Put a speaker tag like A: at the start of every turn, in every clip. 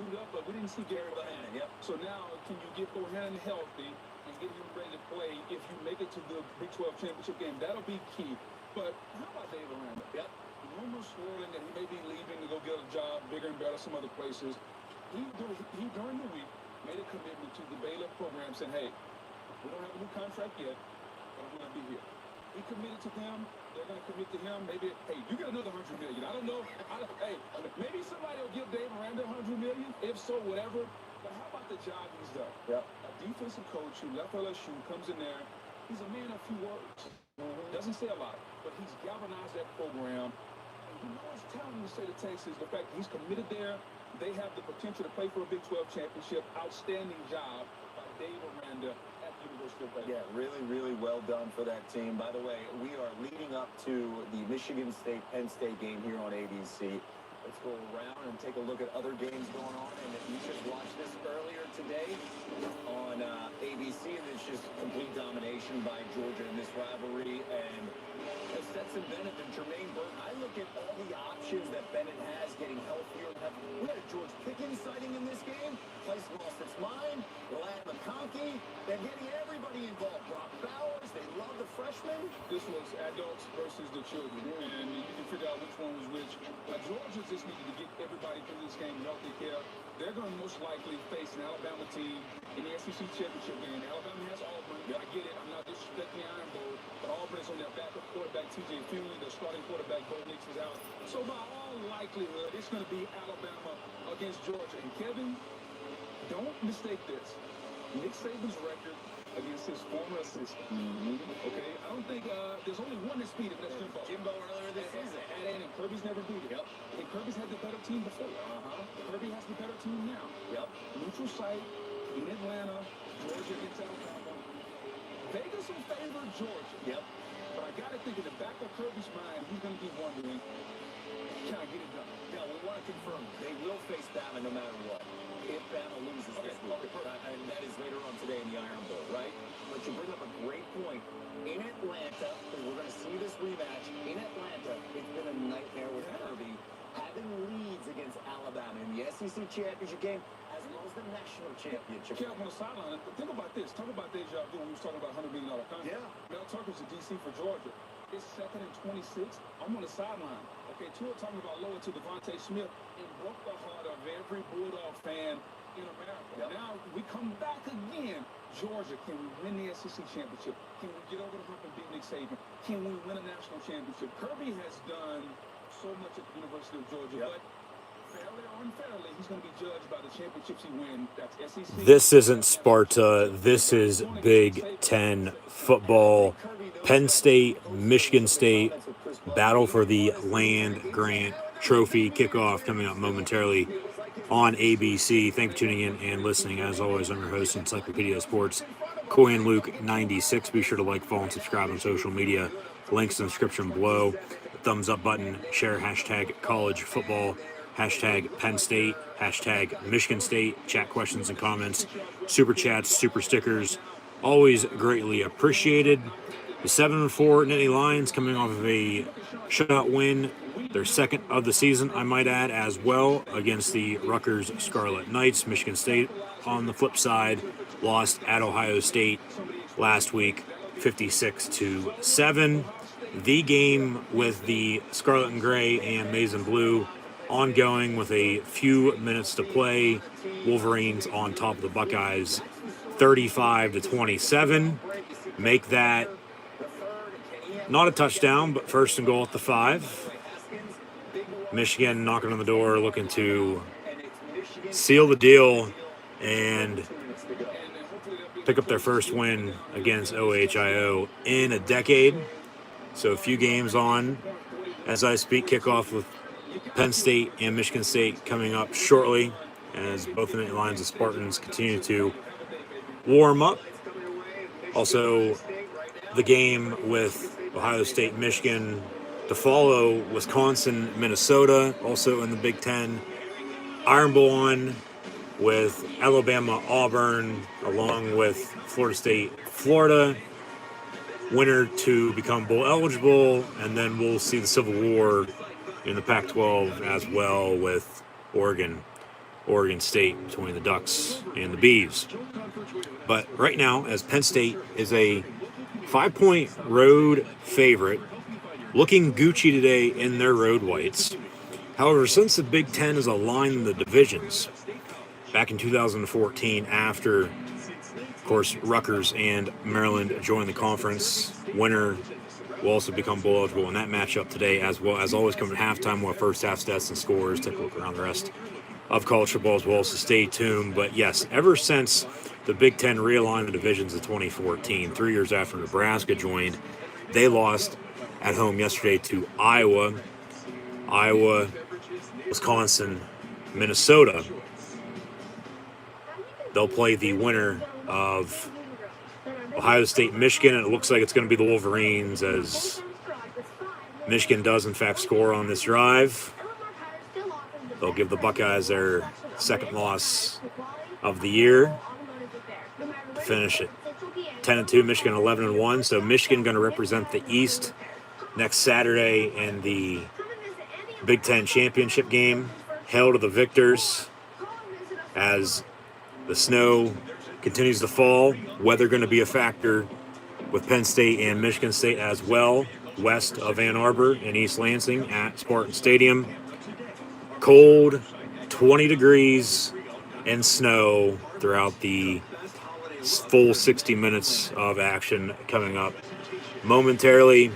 A: suit up, but we didn't see Gary Bohannon.
B: Yep.
A: So now, can you get Bohannon healthy and get him ready to play if you make it to the Big 12 championship game? That'll be key. But how about Dave Aranda?
B: Yep.
A: Rumors swirling that he may be leaving to go get a job bigger and better some other places. He during the week made a commitment to the Baylor program saying, hey, we don't have a new contract yet, but I'm going to be here. He committed to them. They're going to commit to him. Maybe, hey, you get another $100 million. I don't know. Hey, maybe somebody will give Dave Aranda $100 million. If so, whatever. But how about the job he's done?
B: Yep.
A: A defensive coach who left LSU comes in there. He's a man of few words. Doesn't say a lot, but he's galvanized that program. And you know what's telling the state of Texas, the fact that he's committed there. They have the potential to play for a Big 12 championship. Outstanding job by Dave Aranda at the University of Baylor.
B: Yeah, really, really well done for that team. By the way, we are leading up to the Michigan State-Penn State game here on ABC. Let's go around and take a look at other games going on. And if you just watched this earlier today on ABC, and it's just complete domination by Georgia in this rivalry. And Stetson Bennett and Jermaine Burton, I look at all the options that Bennett has getting healthier. We had a George Pickens sighting in this game. Place lost its mind. Lamb McConkey. They're getting everybody involved. Brock Bowers. They love the freshmen.
A: This was adults versus the children, and you can figure out which one was which. Georgia just needed to get everybody through this game healthy care. They're going to most likely face an Alabama team in the SEC championship game. Alabama has Auburn. I get it. I'm not disrespecting the Iron Bowl, but Auburn is on their backup quarterback, TJ Finley. Their starting quarterback, Bo Nix, is out. So by all likelihood, it's going to be Alabama against Georgia. And Kevin, don't mistake this. Nick Saban's record against his former assistant. Okay, I don't think there's only one that's beat him. That's
B: Jimbo earlier this season.
A: And Kirby's never beat him.
B: Yep.
A: And Kirby's had the better team before. Kirby has the better team now.
B: Yep.
A: Neutral site in Atlanta. Georgia against Alabama. Vegas will favor Georgia.
B: Yep.
A: But I got to think in the back of Kirby's mind, he's going to be wondering, can I get it done?
B: Yeah, we want to confirm they will face Bama no matter what. If Bama loses this week, and that is later on today in the Iron Bowl, right? But you bring up a great point. In Atlanta, because we're going to see this rematch, in Atlanta, it's been a nightmare with Kirby having leads against Alabama in the SEC championship game, as well as the national championship.
A: Kept on the sideline. Think about this. Talk about deja vu when we was talking about $100 million contract.
B: Yeah.
A: Mel Tucker's in D.C. for Georgia. It's 2nd and 26. I'm on the sideline. Okay, Tua talking about lower to Devontae Smith and broke the heart of every Bulldog fan in America.
B: Yep.
A: Now we come back again. Georgia, can we win the SEC championship? Can we get over the hump and beat Nick Saban? Can we win a national championship? Kirby has done so much at the University of Georgia, but fairly or unfairly, he's going to be judged by the championships he wins. That's SEC.
C: This isn't Sparta. This is Big Ten football. Penn State, Michigan State, battle for the land-grant trophy kickoff coming up momentarily on ABC. Thank you for tuning in and listening. As always, I'm your host, Encyclopedia of Sports, Coy and Luke 96. Be sure to like, follow, and subscribe on social media. Links in the description below. Thumbs up button. Share hashtag college football. Hashtag Penn State. Hashtag Michigan State. Chat questions and comments. Super chats, super stickers. Always greatly appreciated. The 7-4 Nittany Lions coming off of a shutout win, their second of the season, I might add, as well, against the Rutgers Scarlet Knights. Michigan State, on the flip side, lost at Ohio State last week, 56-7. The game with the Scarlet and Gray and Maize and Blue ongoing with a few minutes to play. Wolverines on top of the Buckeyes, 35-27. Make that not a touchdown, but first and goal at the 5. Michigan knocking on the door, looking to seal the deal and pick up their first win against OHIO in a decade. So a few games on as I speak. Kickoff with Penn State and Michigan State coming up shortly as both the Nittany Lions and Spartans continue to warm up. Also, the game with Ohio State, Michigan to follow, Wisconsin, Minnesota, also in the Big Ten. Iron Bowl on with Alabama, Auburn, along with Florida State, Florida. Winner to become bowl eligible, and then we'll see the Civil War in the Pac-12 as well with Oregon Oregon State, between the Ducks and the Beavs. But right now, as Penn State is a 5-point road favorite, looking Gucci today in their road whites. However, since the Big Ten has aligned the divisions back in 2014, after, of course, Rutgers and Maryland joined the conference, winner will also become bowl eligible in that matchup today, as well as always coming at halftime with first half stats and scores. Take a look around the rest of college football as well, so stay tuned. But yes, ever since the Big Ten realigned the divisions in 2014, 3 years after Nebraska joined, they lost at home yesterday to Iowa, Wisconsin, Minnesota. They'll play the winner of Ohio State, Michigan, and it looks like it's going to be the Wolverines, as Michigan does in fact score on this drive. They'll give the Buckeyes their second loss of the year to finish at 10-2, Michigan 11-1. So Michigan going to represent the East next Saturday in the Big Ten championship game. Hail to the victors, as the snow continues to fall. Weather going to be a factor with Penn State and Michigan State as well, west of Ann Arbor and East Lansing at Spartan Stadium. Cold, 20 degrees, and snow throughout the full 60 minutes of action coming up momentarily.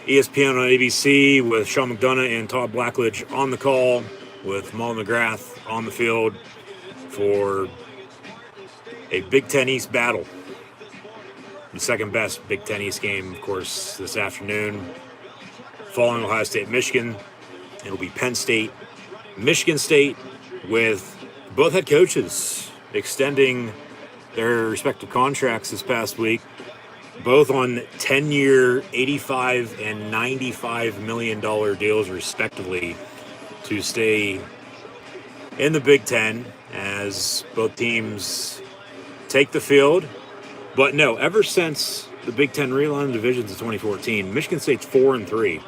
C: ESPN on ABC with Sean McDonough and Todd Blackledge on the call, with Molly McGrath on the field for a Big Ten East battle. The second best Big Ten East game, of course, this afternoon. Following Ohio State, Michigan, it'll be Penn State, Michigan State, with both head coaches extending their respective contracts this past week, both on 10-year, $85 and $95 million deals, respectively, to stay in the Big Ten as both teams take the field. But no, ever since the Big Ten realigned divisions in 2014, Michigan State's 4-3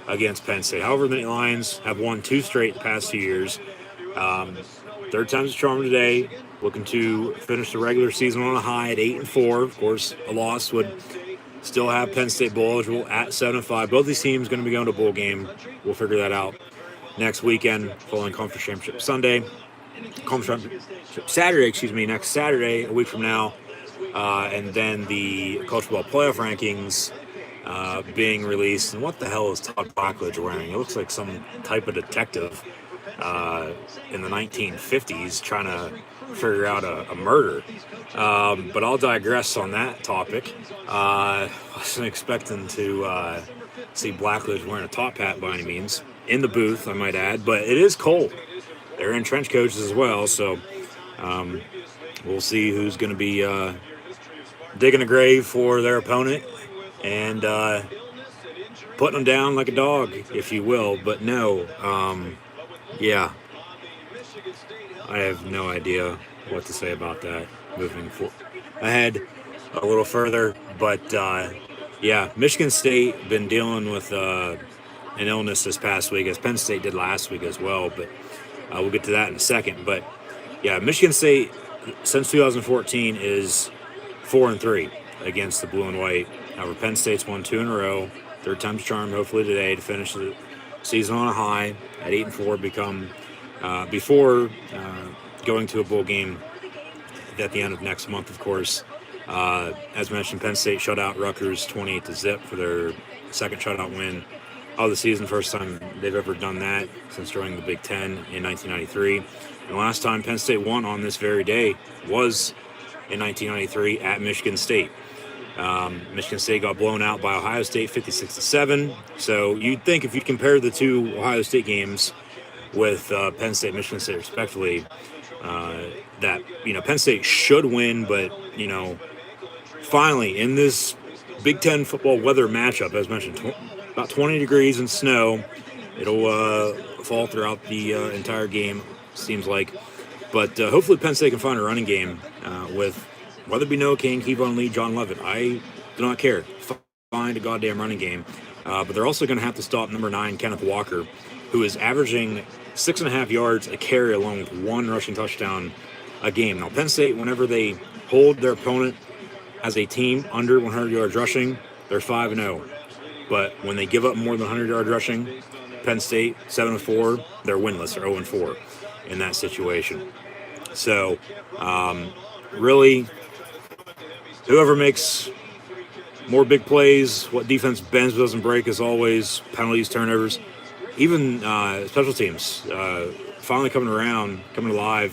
C: against Penn State. However, the Lions have won 2 straight the past 2 years. Third time's a charm today, looking to finish the regular season on a high at 8-4. Of course, a loss would still have Penn State bowl eligible at 7-5. Both these teams going to be going to a bowl game. We'll figure that out next weekend, following Conference Championship Sunday. Conference Championship Saturday, next Saturday, a week from now. And then the college football playoff rankings being released. And what the hell is Todd Blackledge wearing? It looks like some type of detective in the 1950s trying to figure out a murder. But I'll digress on that topic. I wasn't expecting to see Blackledge wearing a top hat by any means. In the booth, I might add. But it is cold. They're in trench coats as well. So we'll see who's going to be digging a grave for their opponent and putting them down like a dog, if you will. But no, yeah, I have no idea what to say about that moving ahead a little further. But yeah, Michigan State been dealing with an illness this past week, as Penn State did last week as well. But we'll get to that in a second. But yeah, Michigan State since 2014 is 4-3 against the blue and white. However, Penn State's won 2 in a row. Third time's charm, hopefully today, to finish the season on a high at 8-4. Before going to a bowl game at the end of next month, of course. As mentioned, Penn State shut out Rutgers 28-0 for their second shutout win of the season. First time they've ever done that since joining the Big Ten in 1993. And the last time Penn State won on this very day was in 1993 at Michigan State. Michigan State got blown out by Ohio State 56-7. So you'd think if you compare the two Ohio State games with Penn State, Michigan State respectively, that Penn State should win, but finally in this Big Ten football weather matchup, as mentioned, about 20 degrees and snow. It'll fall throughout the entire game, seems like. But hopefully Penn State can find a running game with whether it be Noah Kane, Kevon Lee, John Leavitt. I do not care. Find a goddamn running game. But they're also going to have to stop number 9, Kenneth Walker, who is averaging 6.5 yards a carry along with 1 rushing touchdown a game. Now, Penn State, whenever they hold their opponent as a team under 100 yards rushing, they're 5-0. But when they give up more than 100 yards rushing, Penn State 7-4, they're winless. They're 0-4 in that situation. So, really, whoever makes more big plays, what defense bends but doesn't break, as always, penalties, turnovers, even special teams finally coming alive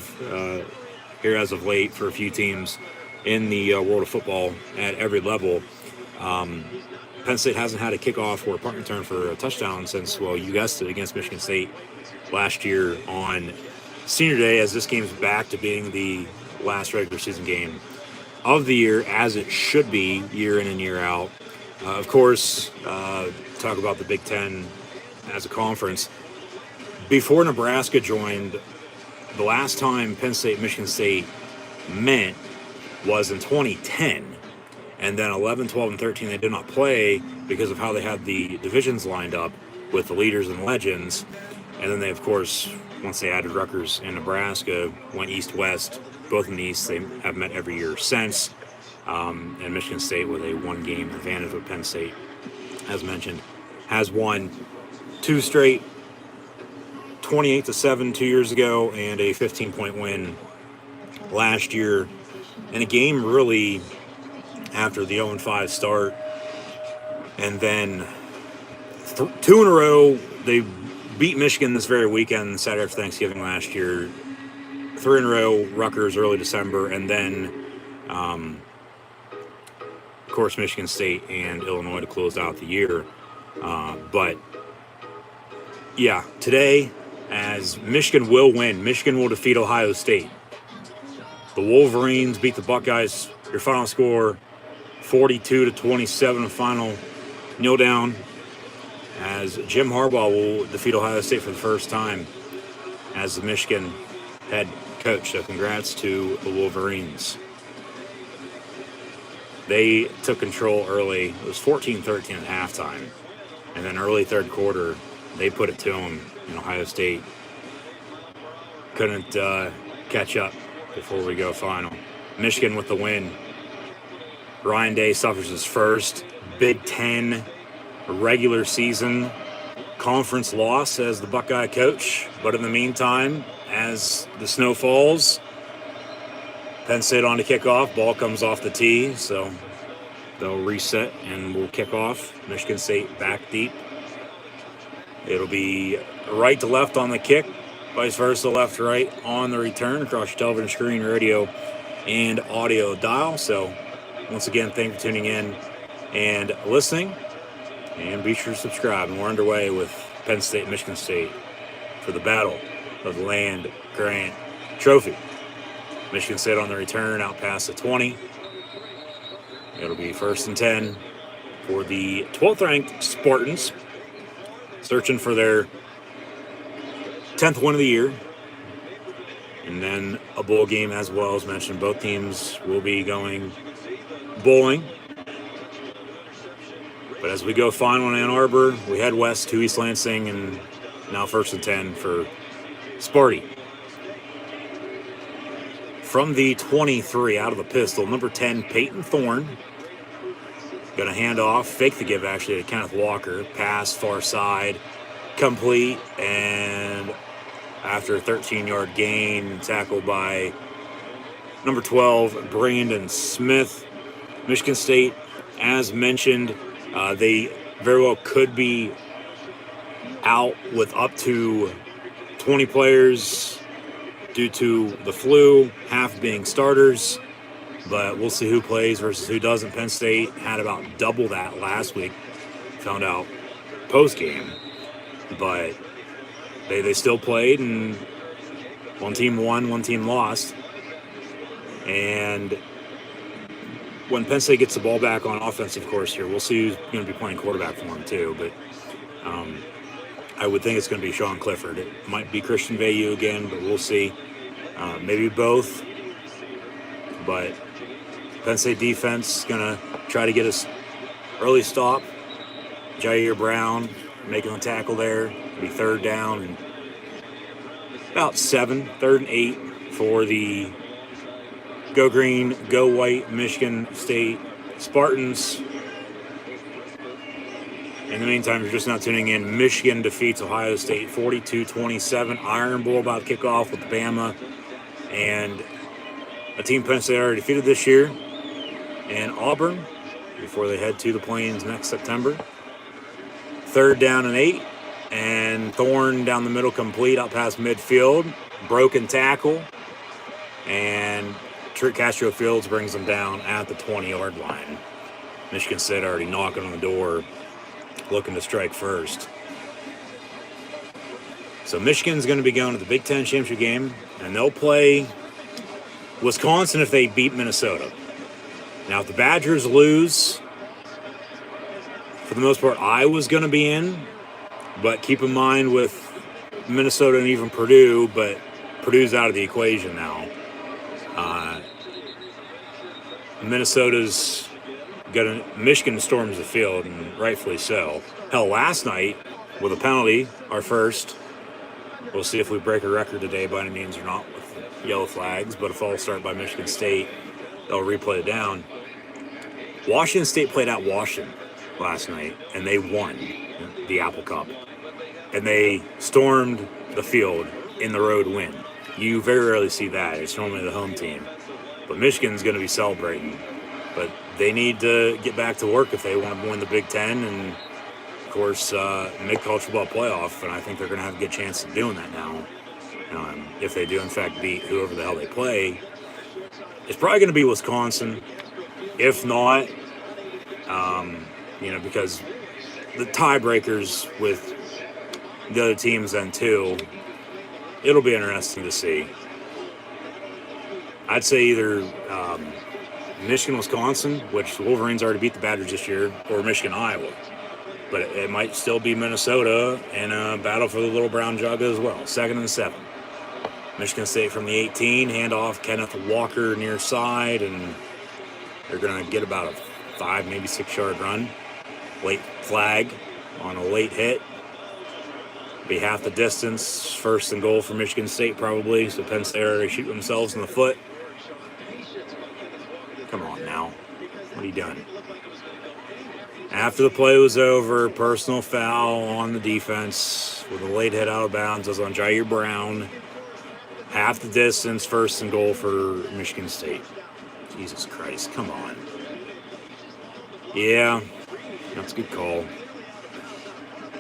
C: here as of late for a few teams in the world of football at every level. Penn State hasn't had a kickoff or a punt return for a touchdown since, well, you guessed it, against Michigan State last year on Senior Day, as this game's back to being the last regular season game of the year, as it should be year in and year out. Of course, talk about the Big Ten as a conference. Before Nebraska joined, the last time Penn State, Michigan State met was in 2010. And then 11, 12, and 13, they did not play because of how they had the divisions lined up with the leaders and legends. And then they, of course, once they added Rutgers and Nebraska, went east-west. Both in the East, they have met every year since. And Michigan State, with a 1-game advantage with Penn State, as mentioned, has won 2 straight, 28-7 2 years ago, and a 15-point win last year. In a game really after the 0-5 start, and then 2 in a row. They beat Michigan this very weekend, Saturday after Thanksgiving last year. 3 in a row, Rutgers early December, and then, of course, Michigan State and Illinois to close out the year. But, yeah, today, as Michigan will win, Michigan will defeat Ohio State. The Wolverines beat the Buckeyes. Your final score, 42-27, final kneel down, as Jim Harbaugh will defeat Ohio State for the first time as the Michigan head coach. So congrats to the Wolverines. They took control early. It was 14-13 at halftime. And then early third quarter, they put it to them. And Ohio State couldn't catch up before we go final. Michigan with the win. Ryan Day suffers his first Big Ten regular season conference loss as the Buckeye coach. But in the meantime, as the snow falls, Penn State on to kick off. Ball comes off the tee, so they'll reset and we'll kick off. Michigan State back deep. It'll be right to left on the kick, vice versa, left to right on the return across your television screen, radio, and audio dial. So once again, thank you for tuning in and listening. And be sure to subscribe. And we're underway with Penn State and Michigan State for the battle of the Land Grant Trophy. Michigan State on the return, out past the 20. It'll be 1st and 10 for the 12th-ranked Spartans, searching for their 10th win of the year. And then a bowl game as well, as mentioned. Both teams will be going bowling. But as we go final in Ann Arbor, we head west to East Lansing, and now 1st and 10 for Sparty. From the 23, out of the pistol, number 10, Peyton Thorne. Going to hand off, fake the give actually, to Kenneth Walker. Pass far side, complete, and after a 13-yard gain, tackled by number 12, Brandon Smith. Michigan State, as mentioned, they very well could be out with up to 20 players due to the flu, half being starters. But we'll see who plays versus who doesn't. Penn State had about double that last week. Found out post-game. But they still played, and one team won, one team lost. And when Penn State gets the ball back on offense, of course, here, we'll see who's going to be playing quarterback for them, too. But I would think it's going to be Sean Clifford. It might be Christian Veilleux again, but we'll see. Maybe both. But Penn State defense is going to try to get us early stop. Jair Brown making the tackle there. It'll be 3rd down. And about 7, 3rd and 8 for the Go Green, Go White Michigan State Spartans. In the meantime, if you're just not tuning in, Michigan defeats Ohio State 42-27. Iron Bowl about to kick off with Bama and a team Penn State already defeated this year, and Auburn before they head to the Plains next September. 3rd down and 8, and Thorne down the middle complete out past midfield. Broken tackle, and Trick Castro Fields brings them down at the 20-yard line. Michigan State already knocking on the door, looking to strike first. So Michigan's going to be going to the Big Ten championship game, and they'll play Wisconsin if they beat Minnesota. Now, if the Badgers lose, for the most part, Iowa's going to be in, but keep in mind with Minnesota and even Purdue, but Purdue's out of the equation now. Michigan storms the field, and rightfully so. Hell, last night, with a penalty, our first, we'll see if we break a record today by any means or not with yellow flags, but a false start by Michigan State, they'll replay it down. Washington State played at Washington last night, and they won the Apple Cup. And they stormed the field in the road win. You very rarely see that. It's normally the home team. But Michigan's going to be celebrating. But they need to get back to work if they want to win the Big Ten and, of course, make college football playoff. And I think they're going to have a good chance of doing that now. If they do, in fact, beat whoever the hell they play. It's probably going to be Wisconsin. If not, because the tiebreakers with the other teams then too, it'll be interesting to see. I'd say either Michigan, Wisconsin, which the Wolverines already beat the Badgers this year, or Michigan, Iowa. But it might still be Minnesota in a battle for the Little Brown Jug as well. 2nd and 7. Michigan State from the 18, handoff Kenneth Walker near side, and they're going to get about a 5, maybe 6-yard run. Late flag on a late hit. Be half the distance. 1st and goal for Michigan State probably. So Penn State already shoot themselves in the foot. Come on now. What are you doing? After the play was over, personal foul on the defense with a late hit out of bounds. It was on Jair Brown. Half the distance. 1st and goal for Michigan State. Jesus Christ. Come on. Yeah. That's a good call.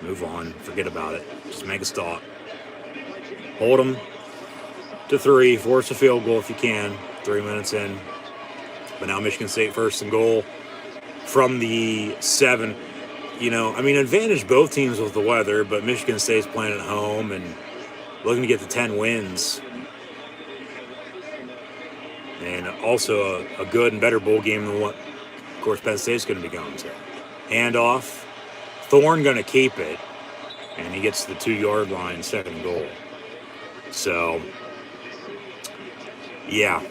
C: Move on. Forget about it. Just make a stop. Hold them to 3. Force a field goal if you can. 3 minutes in. But now Michigan State 1st and goal from the 7. Advantage both teams with the weather, but Michigan State's playing at home and looking to get to 10 wins. And also a good and better bowl game than what, of course, Penn State's going to be going to. Handoff. Thorne going to keep it. And he gets to the 2-yard line, 2nd goal. So, yeah.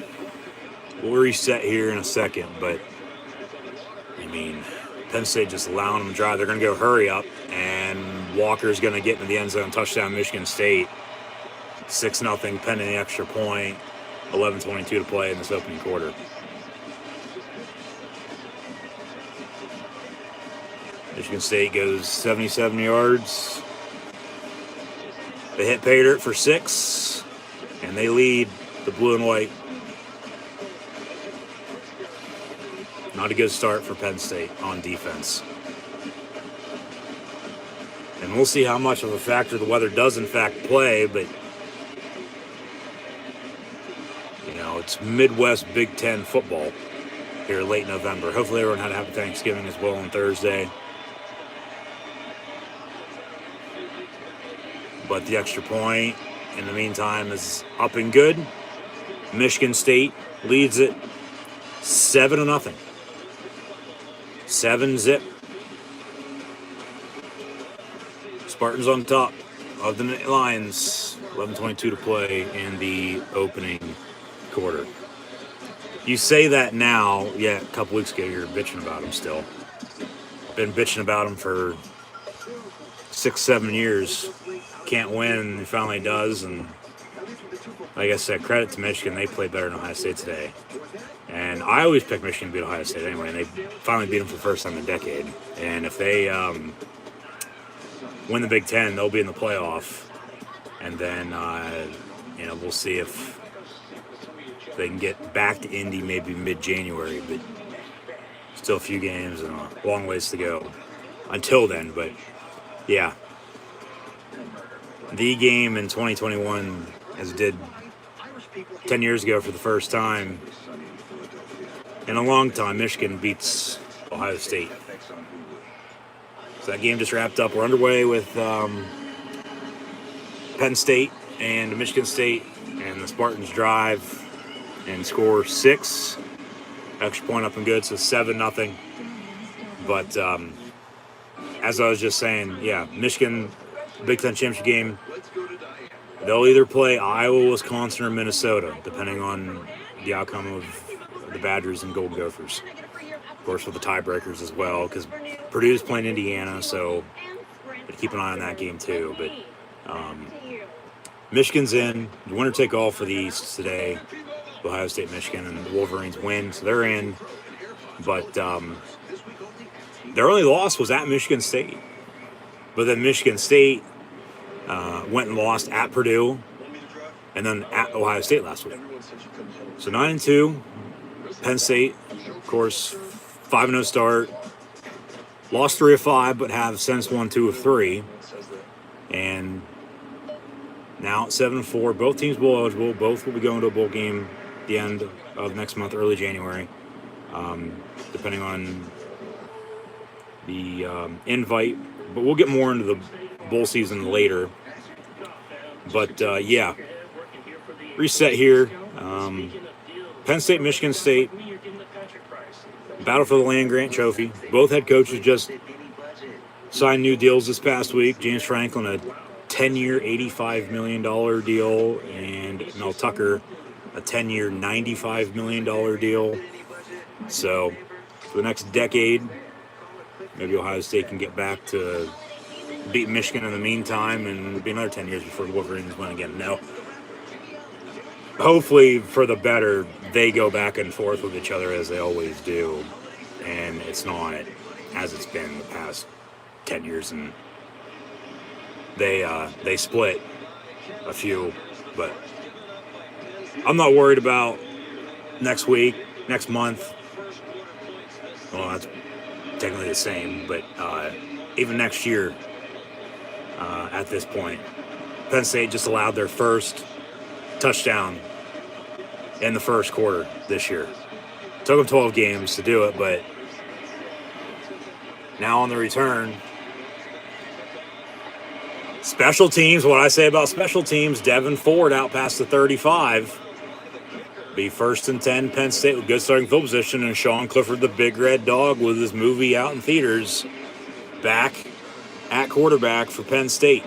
C: We'll reset here in a second, but, Penn State just allowing them to drive. They're going to go hurry up, and Walker's going to get into the end zone, touchdown Michigan State. 6-0, pending the extra point. 11:22 to play in this opening quarter. Michigan State goes 77 yards. They hit pay dirt for 6, and they lead the blue and white. Not a good start for Penn State on defense. And we'll see how much of a factor the weather does in fact play, but it's Midwest Big Ten football here late November. Hopefully everyone had a happy Thanksgiving as well on Thursday. But the extra point, in the meantime, is up and good. Michigan State leads it 7-0. 7-zip. Spartans on top of the Lions. 11:22 to play in the opening quarter. You say that now, yeah, a couple weeks ago you're bitching about him still. Been bitching about him for 6-7 years. Can't win, and he finally does, and like I said, credit to Michigan. They played better than Ohio State today. And I always pick Michigan to beat Ohio State anyway, and they finally beat them for the first time in a decade. And if they win the Big Ten, they'll be in the playoff. And then, we'll see if they can get back to Indy maybe mid-January. But still a few games and a long ways to go until then. But, yeah. The game in 2021, as it did 10 years ago for the first time in a long time, Michigan beats Ohio State. So that game just wrapped up. We're underway with Penn State and Michigan State, and the Spartans drive and score 6. Extra point up and good, so 7-0. But as I was just saying, yeah, Michigan, Big Ten championship game, they'll either play Iowa, Wisconsin, or Minnesota, depending on the outcome of the Badgers and Golden Gophers. Of course, with the tiebreakers as well, because Purdue's playing Indiana, so keep an eye on that game too. But Michigan's in. The winner take all for the East today. Ohio State, Michigan, and the Wolverines win, so they're in. But their only loss was at Michigan State. But then Michigan State went and lost at Purdue and then at Ohio State last week. So 9-2. Penn State, of course, 5-0 start. Lost 3 of 5, but have since won 2 of 3. And now at 7-4. Both teams bowl eligible. Both will be going to a bowl game at the end of next month, early January, depending on the invite. But we'll get more into the bowl season later. But, yeah, reset here. Penn State, Michigan State, battle for the land-grant trophy. Both head coaches just signed new deals this past week. James Franklin, a 10-year, $85 million deal, and Mel Tucker, a 10-year, $95 million deal. So, for the next decade, maybe Ohio State can get back to beat Michigan in the meantime, and it'll be another 10 years before the Wolverines win again. No. Hopefully, for the better, they go back and forth with each other as they always do, and it's not as it's been the past 10 years, and they split a few, but I'm not worried about next week, next month. Well, that's technically the same, but even next year, at this point, Penn State just allowed their first touchdown in the first quarter this year. Took them 12 games to do it, but now on the return, special teams, what I say about special teams, Devin Ford out past the 35. Be 1st and 10, Penn State with good starting field position, and Sean Clifford, the big red dog, with his movie out in theaters, back at quarterback for Penn State.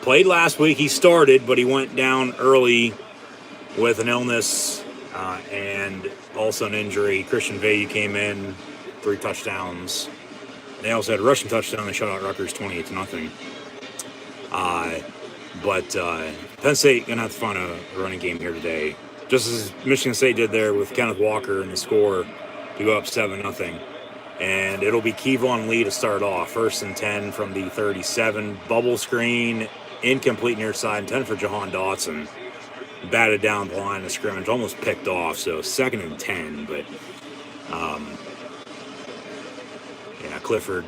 C: Played last week. He started, but he went down early with an illness and also an injury. Christian Veilleux came in, 3 touchdowns. They also had a rushing touchdown. They shut out Rutgers 28-0. But Penn State going to have to find a running game here today. Just as Michigan State did there with Kenneth Walker in the score to go up 7-0. And it'll be Kevon Lee to start off. 1st and 10 from the 37. Bubble screen, incomplete near side, and 10 for Jahan Dotson. Batted down the line of scrimmage, almost picked off. So 2nd and 10. But, yeah, Clifford.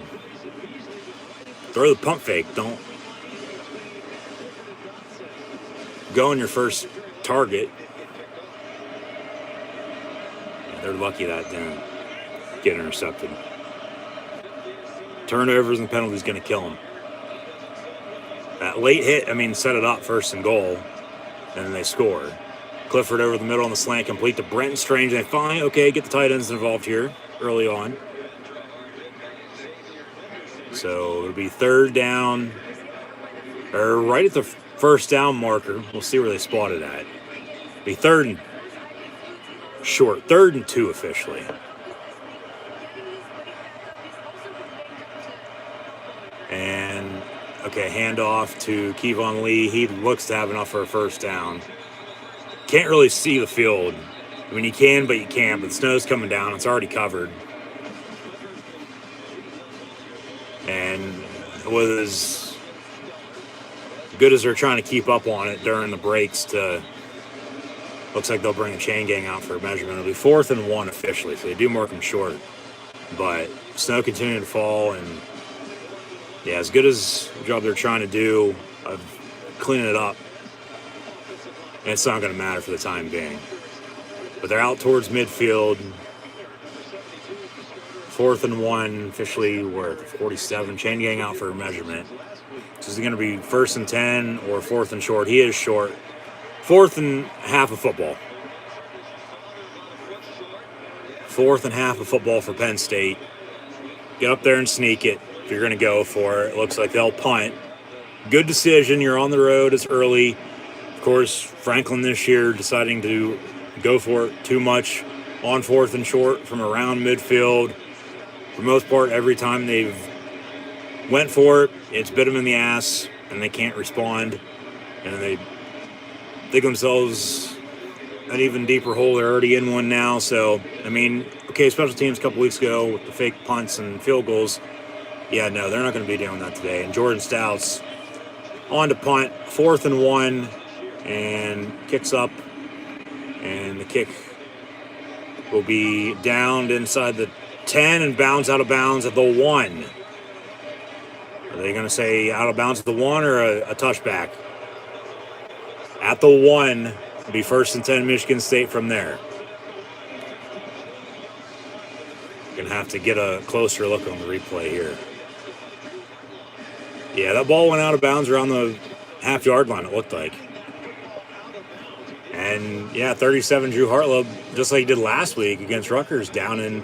C: Throw the pump fake. Don't go on your first target. Yeah, they're lucky that didn't get intercepted. Turnovers and penalties going to kill them. That late hit, set it up 1st and goal, and then they score. Clifford over the middle on the slant, complete to Brenton Strange. They finally, get the tight ends involved here early on. So it'll be 3rd down, or right at the 1st down marker. We'll see where they spot it at. It'll be 3rd and short, 3rd and 2 officially. And Okay, handoff to Kevon Lee. He looks to have enough for a first down. Can't really see the field. I mean, you can, but you can't. But the snow's coming down. It's already covered. And it was as good as they're trying to keep up on it during the breaks to... Looks like they'll bring a chain gang out for a measurement. It'll be 4th and 1 officially, so they do mark them short. But snow continuing to fall, and yeah, as good as the job they're trying to do of cleaning it up, it's not going to matter for the time being. But they're out towards midfield. 4th and 1, officially we're at 47. Chain gang out for a measurement. So is it going to be 1st and 10 or 4th and short? He is short. 4th and half of football. 4th and half of football for Penn State. Get up there and sneak it if you're going to go for it. It looks like they'll punt. Good decision. You're on the road. It's early. Of course, Franklin this year deciding to go for it too much on 4th and short from around midfield. For the most part, every time they've went for it, it's bit them in the ass, and they can't respond. And they dig themselves an even deeper hole. They're already in one now. So, I mean, okay, special teams a couple weeks ago with the fake punts and field goals. Yeah, no, they're not going to be doing that today. And Jordan Stout's on to punt, 4th and 1, and kicks up. And the kick will be downed inside the 10 and bounds out of bounds at the 1. Are they going to say out of bounds at the 1 or a touchback? At the 1, it'll be 1st and 10 Michigan State from there. Going to have to get a closer look on the replay here. Yeah, that ball went out of bounds around the half-yard line, it looked like. And, yeah, 37 Drew Hartlow, just like he did last week against Rutgers, down in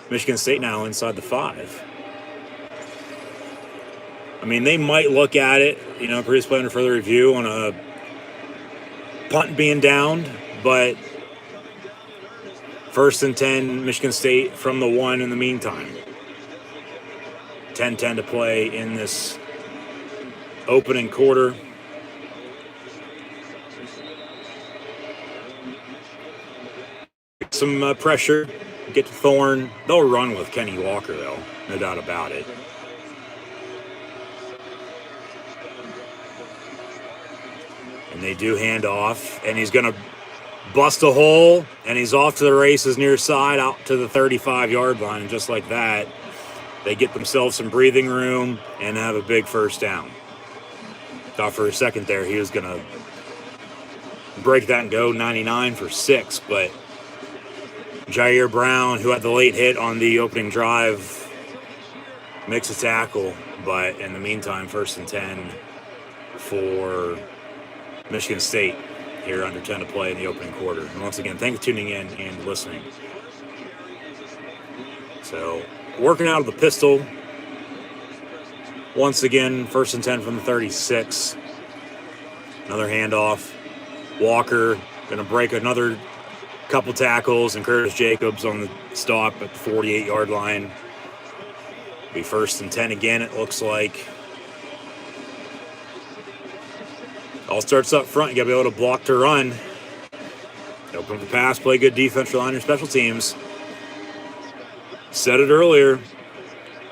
C: Michigan State now inside the 5. I mean, they might look at it, previous play under further review on a punt being downed, but 1st and 10, Michigan State from the 1 in the meantime. 10-10 to play in this opening quarter. Some pressure, get to Thorne. They'll run with Kenny Walker, though, no doubt about it. And they do hand off, and he's going to bust a hole, and he's off to the races near side, out to the 35-yard line. And just like that, they get themselves some breathing room and have a big first down. Thought for a second there he was going to break that and go 99 for 6, but Jair Brown, who had the late hit on the opening drive, makes a tackle. But in the meantime, 1st and 10 for Michigan State here, under 10 to play in the opening quarter. And once again, thanks for tuning in and listening. So, working out of the pistol. Once again, 1st and 10 from the 36. Another handoff. Walker going to break another couple tackles, and Curtis Jacobs on the stop at the 48-yard line. Be 1st and 10 again, it looks like. All starts up front. You got to be able to block to run. Open up the pass, play good defense, rely on your special teams. Said it earlier.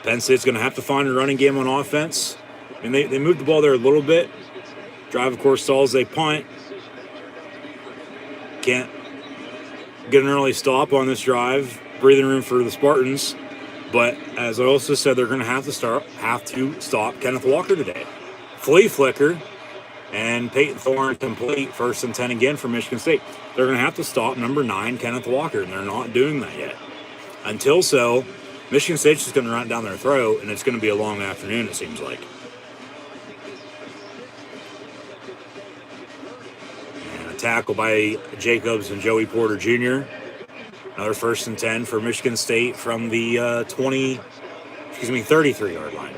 C: Penn State's going to have to find a running game on offense. And they moved the ball there a little bit. Drive, of course, stalls. They punt. Can't get an early stop on this drive. Breathing room for the Spartans. But as I also said, they're going to have to stop Kenneth Walker today. Flea flicker. And Peyton Thorne complete 1st and 10 again for Michigan State. They're going to have to stop number 9, Kenneth Walker, and they're not doing that yet. Until so, Michigan State's just going to run it down their throat, and it's going to be a long afternoon, it seems like. And a tackle by Jacobs and Joey Porter Jr. Another 1st and 10 for Michigan State from the 33-yard line.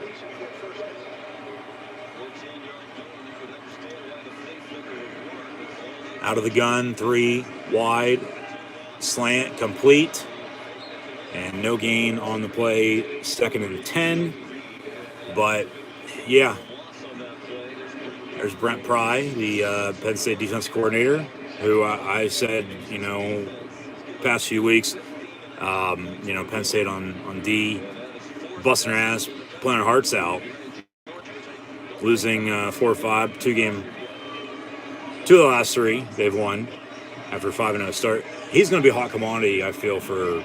C: Out of the gun, 3 wide, slant, complete, and no gain on the play, 2nd and 10. But, yeah, There's Brent Pry, the Penn State defense coordinator, who I said, past few weeks, Penn State on D, busting their ass, playing their hearts out, losing 4-5, two of the last three they've won after a 5-0 start. He's going to be a hot commodity, I feel, for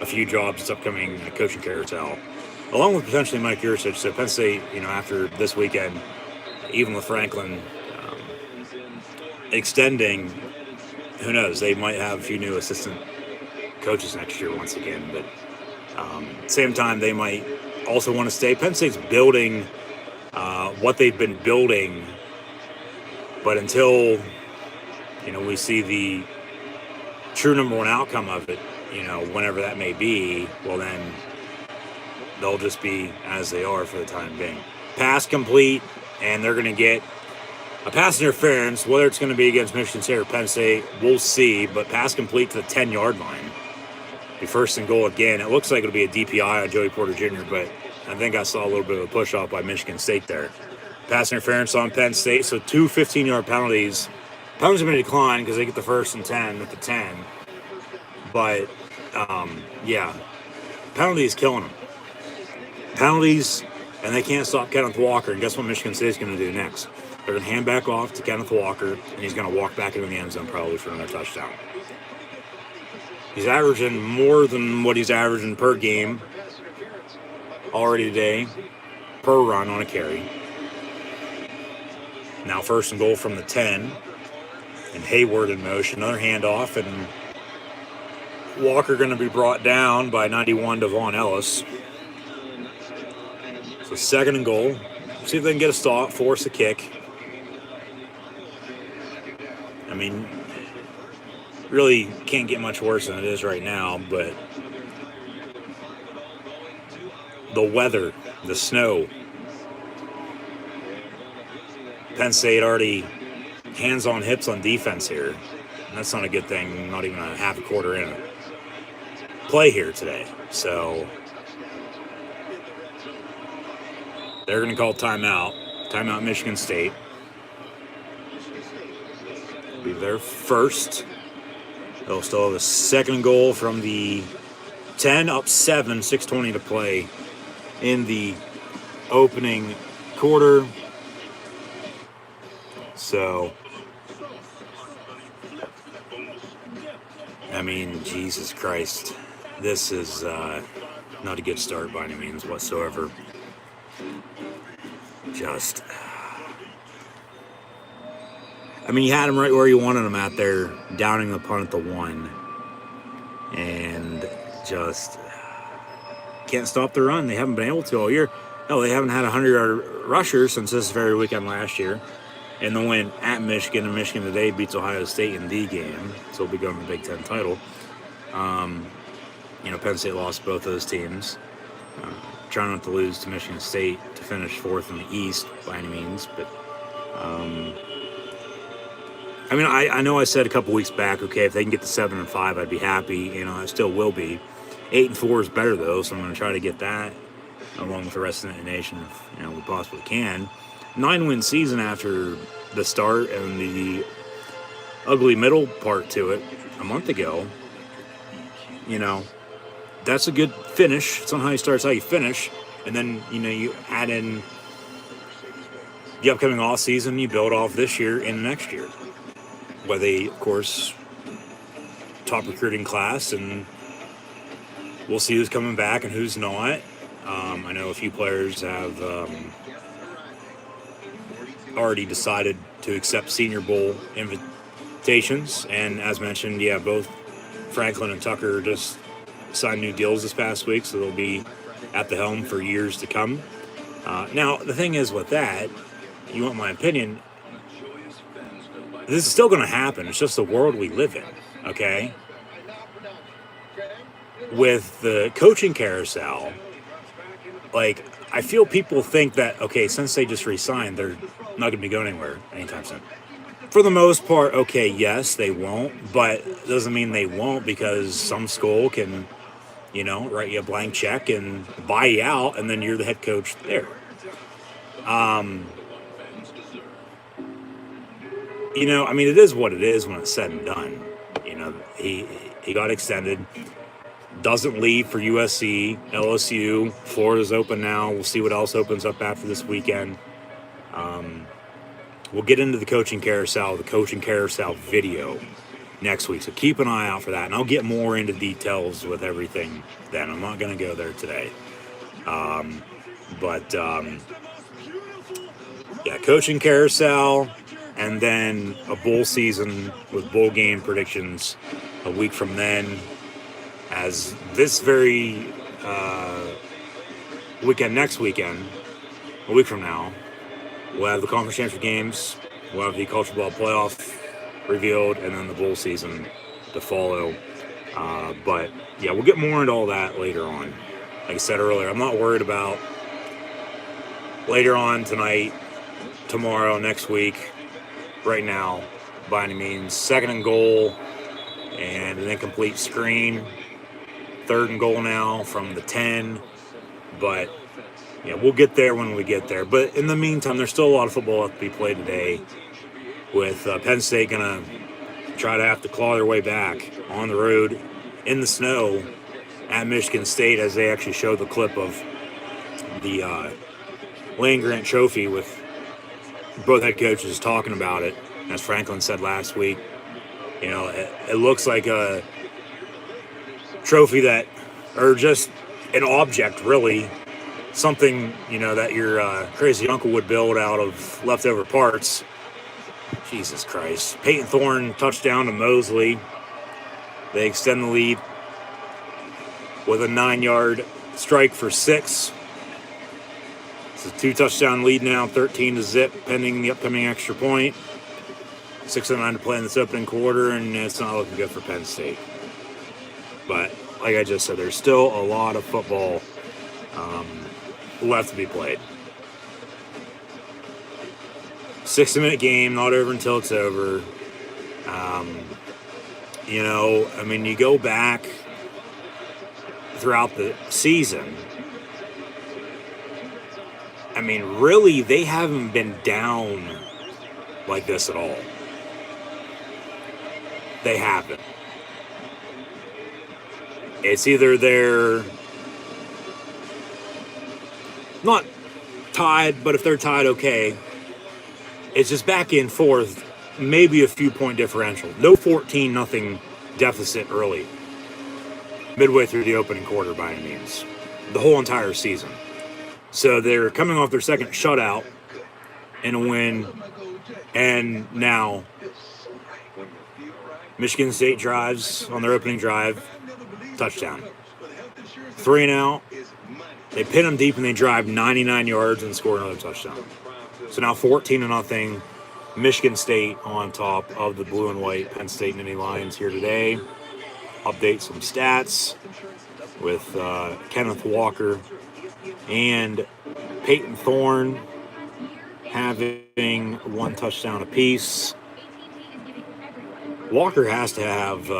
C: a few jobs this upcoming coaching carousel, along with potentially Mike Yurcich. So Penn State, after this weekend, even with Franklin extending, who knows, they might have a few new assistant coaches next year once again. But same time, they might also want to stay. Penn State's building what they've been building, but until we see the true number one outcome of it, whenever that may be, well then they'll just be as they are for the time being. Pass complete, and they're going to get a pass interference. Whether it's going to be against Michigan State or Penn State, we'll see, but pass complete to the 10-yard line. Be first and goal again. It looks like it'll be a DPI on Joey Porter Jr., but I think I saw a little bit of a push-off by Michigan State there. Pass interference on Penn State, so two 15-yard penalties. Penalties are going to decline because they get the first and 10 at the 10. But, penalties killing them. Penalties, and they can't stop Kenneth Walker. And guess what Michigan State's going to do next? They're going to hand back off to Kenneth Walker, and he's going to walk back into the end zone probably for another touchdown. He's averaging more than what he's averaging per game already today, per run on a carry. Now first and goal from the 10, and Hayward in motion. Another handoff, and Walker going to be brought down by 91 Devon Ellis. So second and goal. See if they can get a stop, force a kick. I mean, really can't get much worse than it is right now, but the weather, the snow. Penn State already hands on hips on defense here. And that's not a good thing, not even a half a quarter in play here today. So they're going to call timeout. Timeout Michigan State. Be their first. They'll still have a second goal from the 10, up 7, 6:20 to play in the opening quarter. So, I mean, Jesus Christ. This is not a good start by any means whatsoever. Just, I mean, you had him right where you wanted him at there, downing the punt at the 1. And just can't stop the run. They haven't been able to all year. No, they haven't had a 100-yard rusher since this very weekend last year. And the win at Michigan, and Michigan today beats Ohio State in the game. So we'll be going to the Big Ten title. Penn State lost both those teams. Trying not to lose to Michigan State to finish 4th in the East by any means. But, I know I said a couple weeks back, okay, if they can get to 7-5, I'd be happy. I still will be. 8-4 is better, though, so I'm going to try to get that along with the rest of the nation if we possibly can. 9-win season after the start and the ugly middle part to it a month ago. That's a good finish. It's not how you start, it's how you finish. And then, you add in the upcoming off season, you build off this year and next year. Where they, of course, top recruiting class, and we'll see who's coming back and who's not. I know a few players have already decided to accept Senior Bowl invitations. And as mentioned, both Franklin and Tucker just signed new deals this past week, so they'll be at the helm for years to come. Now, the thing is with that, you want my opinion, this is still going to happen. It's just the world we live in, okay? With the coaching carousel, I feel people think that, okay, since they just re-signed, they're not going to be going anywhere anytime soon. For the most part, okay, yes, they won't, but it doesn't mean they won't, because some school can, write you a blank check and buy you out, and then you're the head coach there. I mean, it is what it is when it's said and done. He got extended. Doesn't leave for USC, LSU. Florida's open now. We'll see what else opens up after this weekend. We'll get into the coaching carousel video next week. So keep an eye out for that. And I'll get more into details with everything then. I'm not going to go there today. Yeah, coaching carousel, and then a bowl season with bowl game predictions a week from then. As this very next weekend, a week from now, we'll have the conference championship games, we'll have the college football playoff revealed, and then the bowl season to follow. But yeah, we'll get more into all that later on. Like I said earlier, I'm not worried about later on tonight, tomorrow, next week, right now, by any means. 2nd and goal, and an incomplete screen. 3rd and goal now from the 10. But yeah, we'll get there when we get there. But in the meantime, there's still a lot of football left to be played today, with Penn State going to try to have to claw their way back on the road in the snow at Michigan State, as they actually showed the clip of the Land-Grant Trophy with both head coaches talking about it. As Franklin said last week, it looks like a trophy or just an object, really. Something, that your crazy uncle would build out of leftover parts. Jesus Christ. Peyton Thorne touchdown to Mosley. They extend the lead with a 9-yard strike for 6. It's a 2-touchdown lead now, 13-0, pending the upcoming extra point. 6:09 to play in this opening quarter, and it's not looking good for Penn State. But like I just said, there's still a lot of football left to be played. 60-minute game, not over until it's over. You go back throughout the season. I mean, really, they haven't been down like this at all. They haven't. It's either they're not tied, but if they're tied, okay. It's just back and forth, maybe a few point differential. No 14-0 deficit early, midway through the opening quarter by any means, the whole entire season. So they're coming off their second shutout in a win, and now Michigan State drives on their opening drive, touchdown. 3-and-out. They pin them deep and they drive 99 yards and score another touchdown. So now 14-0. Michigan State on top of the blue and white Penn State Nittany Lions here today. Update some stats with Kenneth Walker and Peyton Thorne having 1 touchdown apiece. Walker has to have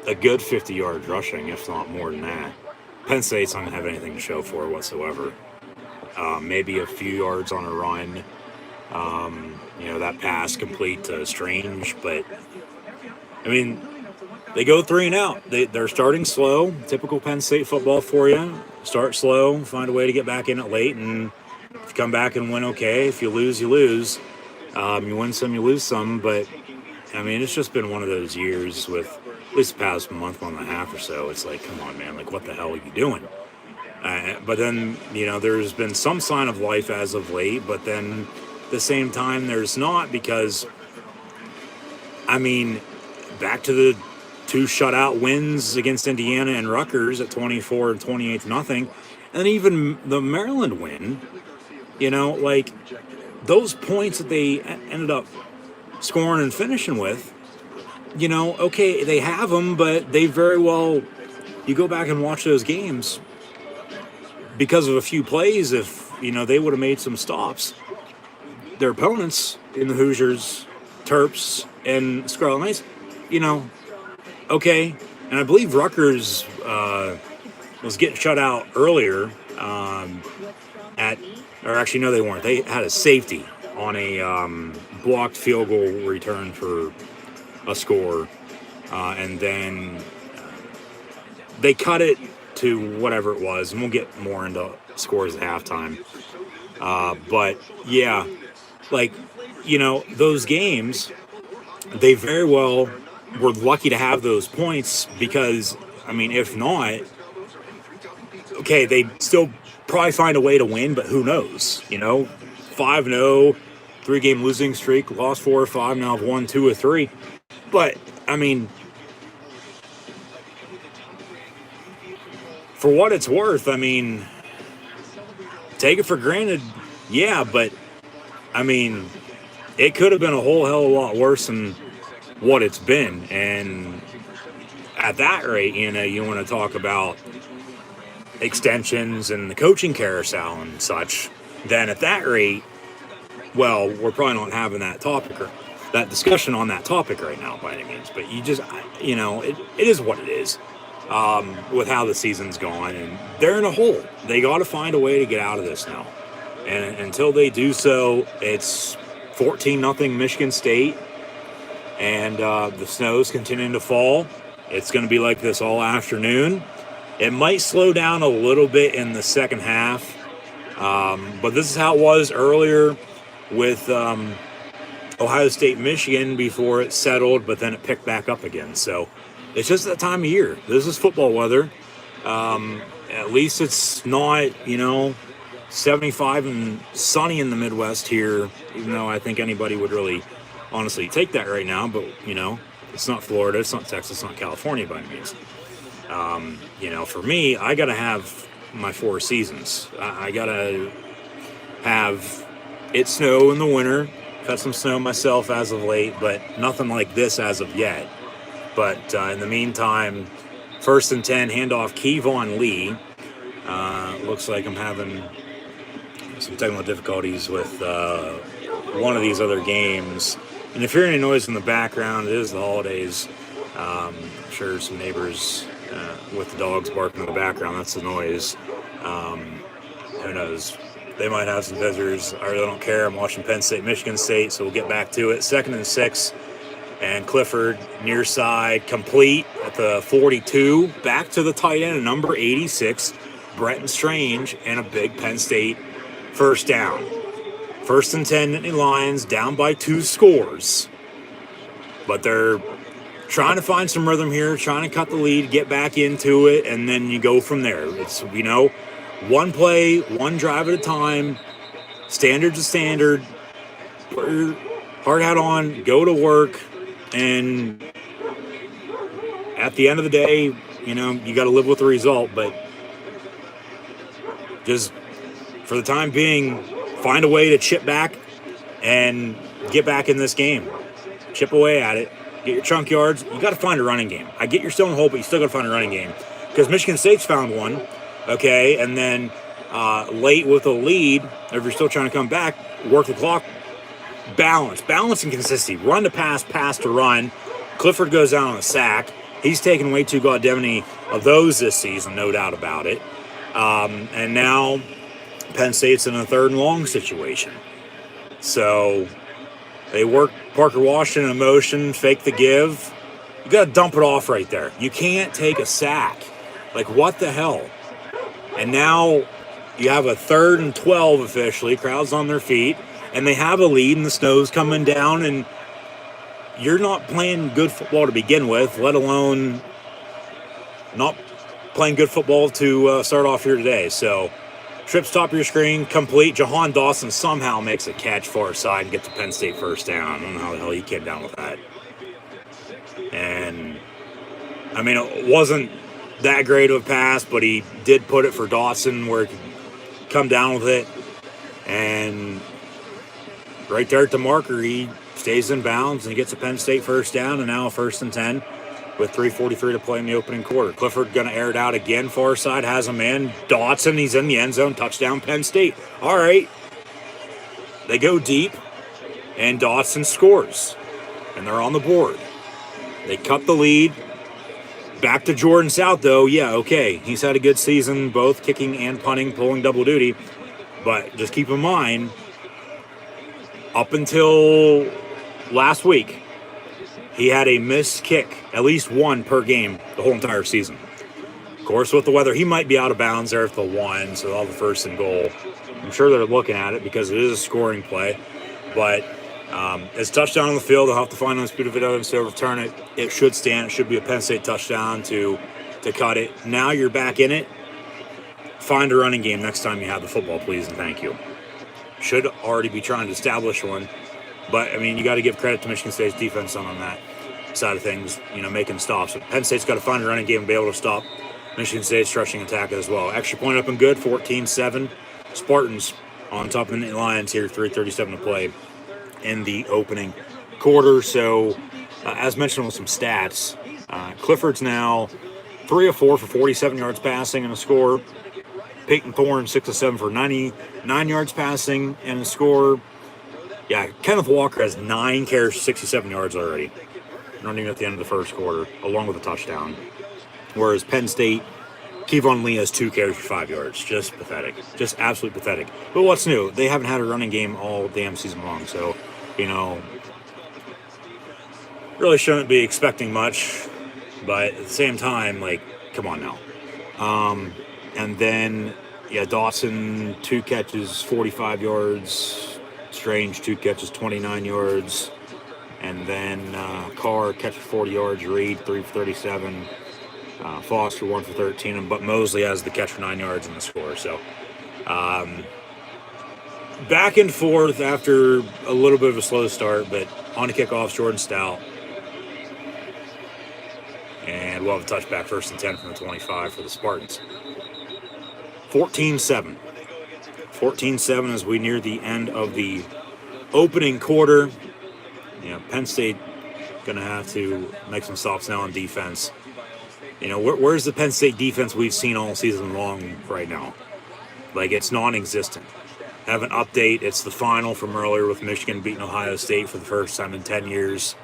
C: a good 50 yards rushing, if not more than that. Penn State's not going to have anything to show for it whatsoever. Maybe a few yards on a run. That pass complete to Strange. But, I mean, they go 3-and-out. They're starting slow. Typical Penn State football for you. Start slow, find a way to get back in it late, and if you come back and win, okay. If you lose, you lose. You win some, you lose some. But, I mean, it's just been one of those years with at least the past month and a half or so. It's like, come on, man. Like, what the hell are you doing? But then, there's been some sign of life as of late, but then at the same time, there's not, because, I mean, back to the 2 shutout wins against Indiana and Rutgers at 24 and 28-0. And then even the Maryland win, those points that they ended up scoring and finishing with, okay, they have them, but they very well, you go back and watch those games, because of a few plays, if, they would have made some stops, their opponents in the Hoosiers, Terps, and Scarlet Knights, okay. And I believe Rutgers was getting shut out earlier or actually, no, they weren't. They had a safety on a blocked field goal return for a score, and then they cut it to whatever it was, and we'll get more into scores at halftime. But yeah, like, those games, they very well were lucky to have those points because, I mean, if not, okay, they'd still probably find a way to win, but who knows? 5-0, 3-game losing streak, lost 4 or 5, now have won 2 or 3. But, I mean, for what it's worth, I mean, take it for granted, yeah, but, I mean, it could have been a whole hell of a lot worse than what it's been. And at that rate, you want to talk about extensions and the coaching carousel and such, then at that rate, well, we're probably not having that topic or that discussion on that topic right now by any means. But it is what it is with how the season's gone, and they're in a hole. They got to find a way to get out of this now. And until they do so, it's 14-0 Michigan State, and the snow's continuing to fall. It's going to be like this all afternoon. It might slow down a little bit in the second half, but this is how it was earlier with Ohio State, Michigan before it settled, but then it picked back up again. So it's just that time of year. This is football weather. At least it's not, 75 and sunny in the Midwest here, even though I think anybody would really honestly take that right now. But, it's not Florida, it's not Texas, it's not California by any means. For me, I got to have my 4 seasons. I got to have it snow in the winter. Cut some snow myself as of late, but nothing like this as of yet. But in the meantime, 1st and 10, handoff Kevon Lee. Looks like I'm having some technical difficulties with one of these other games. And if you hear any noise in the background, it is the holidays. I'm sure some neighbors with the dogs barking in the background, that's the noise. Who knows? They might have some visitors. I really don't care. I'm watching Penn State, Michigan State, so we'll get back to it. 2nd and 6, and Clifford near side, complete at the 42. Back to the tight end, number 86, Brenton Strange, and a big Penn State first down. 1st and 10, Nittany Lions, down by 2 scores. But they're trying to find some rhythm here, trying to cut the lead, get back into it, and then you go from there. It's, one play, one drive at a time, standard to standard, put your hard hat on, go to work, and at the end of the day, you got to live with the result, but just for the time being, find a way to chip back and get back in this game. Chip away at it. Get your chunk yards. You got to find a running game. I get your still in the hole, but you still got to find a running game. Because Michigan State's found one, okay? And then late with a lead, if you're still trying to come back, work the clock. Balance and consistency. Run to pass, pass to run. Clifford goes down on a sack. He's taken way too goddamn many of those this season, no doubt about it. And now Penn State's in a 3rd and long situation. So they work Parker Washington in motion, fake the give. You got to dump it off right there. You can't take a sack. Like, what the hell? And now you have a 3rd and 12 officially. Crowd's on their feet. And they have a lead, and the snow's coming down. And you're not playing good football to begin with, let alone not playing good football to start off here today. So, trips top of your screen, complete. Jahan Dawson somehow makes a catch far side and gets a Penn State first down. I don't know how the hell he came down with that. And, I mean, it wasn't that great of a pass, but he did put it for Dawson where he could come down with it. And right there at the marker, he stays in bounds and he gets a Penn State first down, and now a 1st and 10 with 3:43 to play in the opening quarter. Clifford going to air it out again, far side, has a man. Dotson, he's in the end zone, touchdown Penn State. All right. They go deep, and Dotson scores, and they're on the board. They cut the lead. Back to Jordan South, though. Yeah, okay. He's had a good season, both kicking and punting, pulling double duty. But just keep in mind, Up until last week, he had a missed kick, at least one per game, the whole entire season. Of course, with the weather, he might be out of bounds there at the 1, so they'll have the first and goal. I'm sure they're looking at it because it is a scoring play. But it's touchdown on the field. They'll have to find undisputed evidence to overturn it. It should stand. It should be a Penn State touchdown to cut it. Now you're back in it. Find a running game next time you have the football, please, and thank you. Should already be trying to establish one. But, I mean, you got to give credit to Michigan State's defense on that side of things, making stops. But Penn State's got to find a running game and be able to stop Michigan State's rushing attack as well. Extra point up and good, 14-7. Spartans on top of the Lions here, 3:37 to play in the opening quarter. So, as mentioned with some stats, Clifford's now 3 of 4 for 47 yards passing and a score. Peyton Thorne, 6 of 7 for 99 yards passing and a score. Yeah, Kenneth Walker has 9 carries, 67 yards already. Not even at the end of the first quarter, along with a touchdown. Whereas Penn State, Kevon Lee has 2 carries for 5 yards. Just pathetic. Just absolutely pathetic. But what's new? They haven't had a running game all damn season long. So, really shouldn't be expecting much. But at the same time, come on now. And then, Dawson, 2 catches, 45 yards. Strange, 2 catches, 29 yards. And then Carr, catch for 40 yards. Reed, 3 for 37. Foster, 1 for 13. But Mosley has the catch for 9 yards in the score. So, back and forth after a little bit of a slow start. But on the kickoffs, Jordan Stout. And we'll have a touchback, 1st and 10 from the 25 for the Spartans. 14-7. 14-7 as we near the end of the opening quarter. Penn State going to have to make some stops now on defense. Where's the Penn State defense we've seen all season long right now? It's non-existent. Have an update. It's the final from earlier with Michigan beating Ohio State for the first time in 10 years.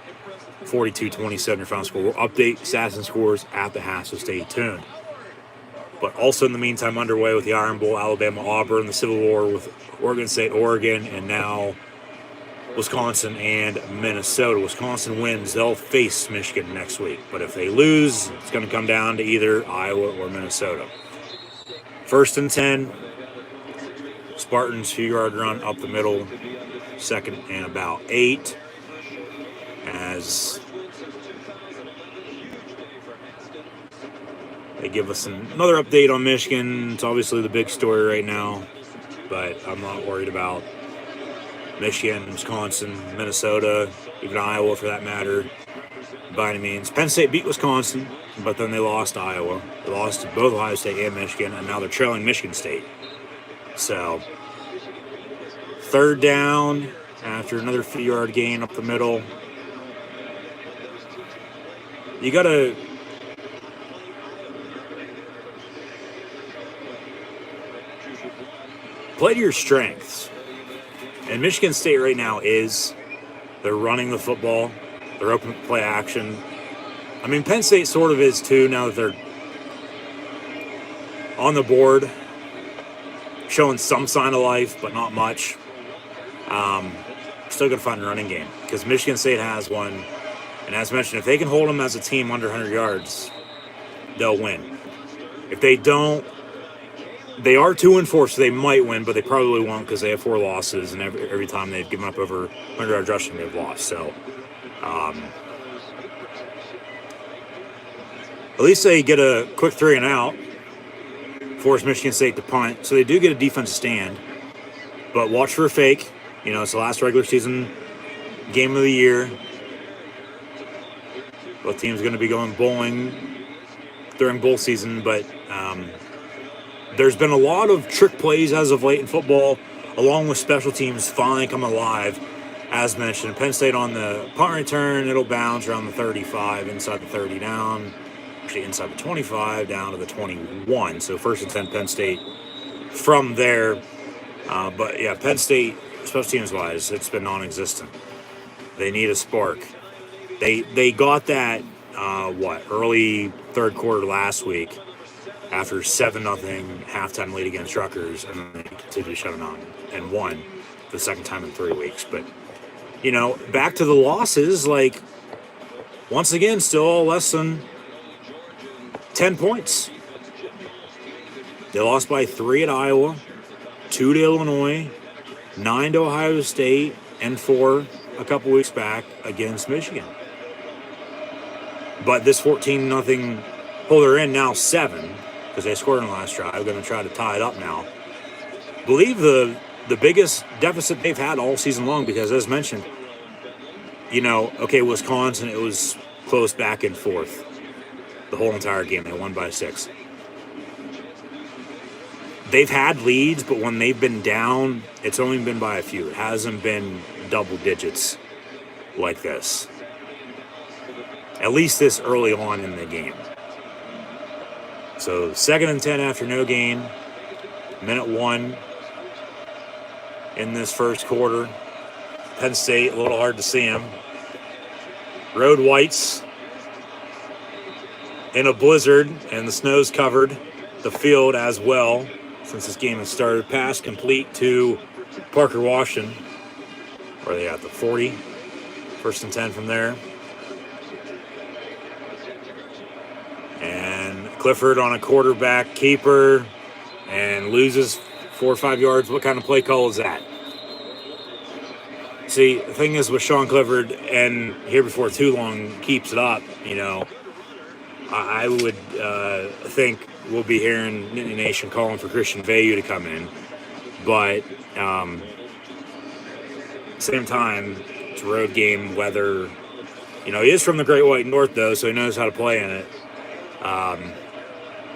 C: 42-27 your final score. We'll update stats and scores at the half, so stay tuned. But also in the meantime, underway with the Iron Bowl, Alabama, Auburn, the Civil War with Oregon State, Oregon, and now Wisconsin and Minnesota. Wisconsin wins, they'll face Michigan next week. But if they lose, it's going to come down to either Iowa or Minnesota. 1st and 10. Spartans 2-yard run up the middle. 2nd and about 8. As they give us another update on Michigan. It's obviously the big story right now, but I'm not worried about Michigan, Wisconsin, Minnesota, even Iowa for that matter, by any means. Penn State beat Wisconsin, but then they lost to Iowa. They lost to both Ohio State and Michigan, and now they're trailing Michigan State. So, 3rd down after another 3-yard gain up the middle. You got to play to your strengths. And Michigan State right now they're running the football. They're open play action. I mean, Penn State sort of is too now that they're on the board, showing some sign of life, but not much. Still going to find a running game because Michigan State has one. And as mentioned, if they can hold them as a team under 100 yards, they'll win. If they don't, they are 2-4, so they might win, but they probably won't because they have 4 losses, and every time they've given up over 100 yards rushing, they've lost. So, at least they get a quick 3 and out, force Michigan State to punt. So they do get a defensive stand, but watch for a fake. It's the last regular season game of the year. Both teams going to be going bowling during bowl season, but there's been a lot of trick plays as of late in football, along with special teams finally coming alive. As mentioned, Penn State on the punt return, it'll bounce around the 35, inside the 30 down, actually inside the 25, down to the 21. So 1st and 10 Penn State from there. But yeah, Penn State, special teams wise, it's been non-existent. They need a spark. They got that, early 3rd quarter last week after 7-0 halftime lead against Rutgers, and then they continued to shut them out and won the 2nd time in 3 weeks. But back to the losses, like, once again, still all less than 10 points. They lost by 3 at Iowa, 2 to Illinois, 9 to Ohio State, and 4 a couple weeks back against Michigan. But this 14-0 holder in now 7, because they scored in the last drive. Going to try to tie it up now. Believe the biggest deficit they've had all season long, because as mentioned, Wisconsin, it was close back and forth the whole entire game. They won by 6. They've had leads, but when they've been down, it's only been by a few. It hasn't been double digits like this. At least this early on in the game. So 2nd and 10 after no gain. Minute 1 in this first quarter. Penn State, a little hard to see them. Road whites in a blizzard, and the snow's covered the field as well since this game has started. Pass complete to Parker Washington. Where are they at? The 40. 1st and 10 from there. And Clifford on a quarterback keeper and loses 4 or 5 yards. What kind of play call is that? See, the thing is with Sean Clifford, and here before too long keeps it up, I would think we'll be hearing Nittany Nation calling for Christian Veilleux to come in. But same time, it's a road game, weather. He is from the Great White North, though, so he knows how to play in it.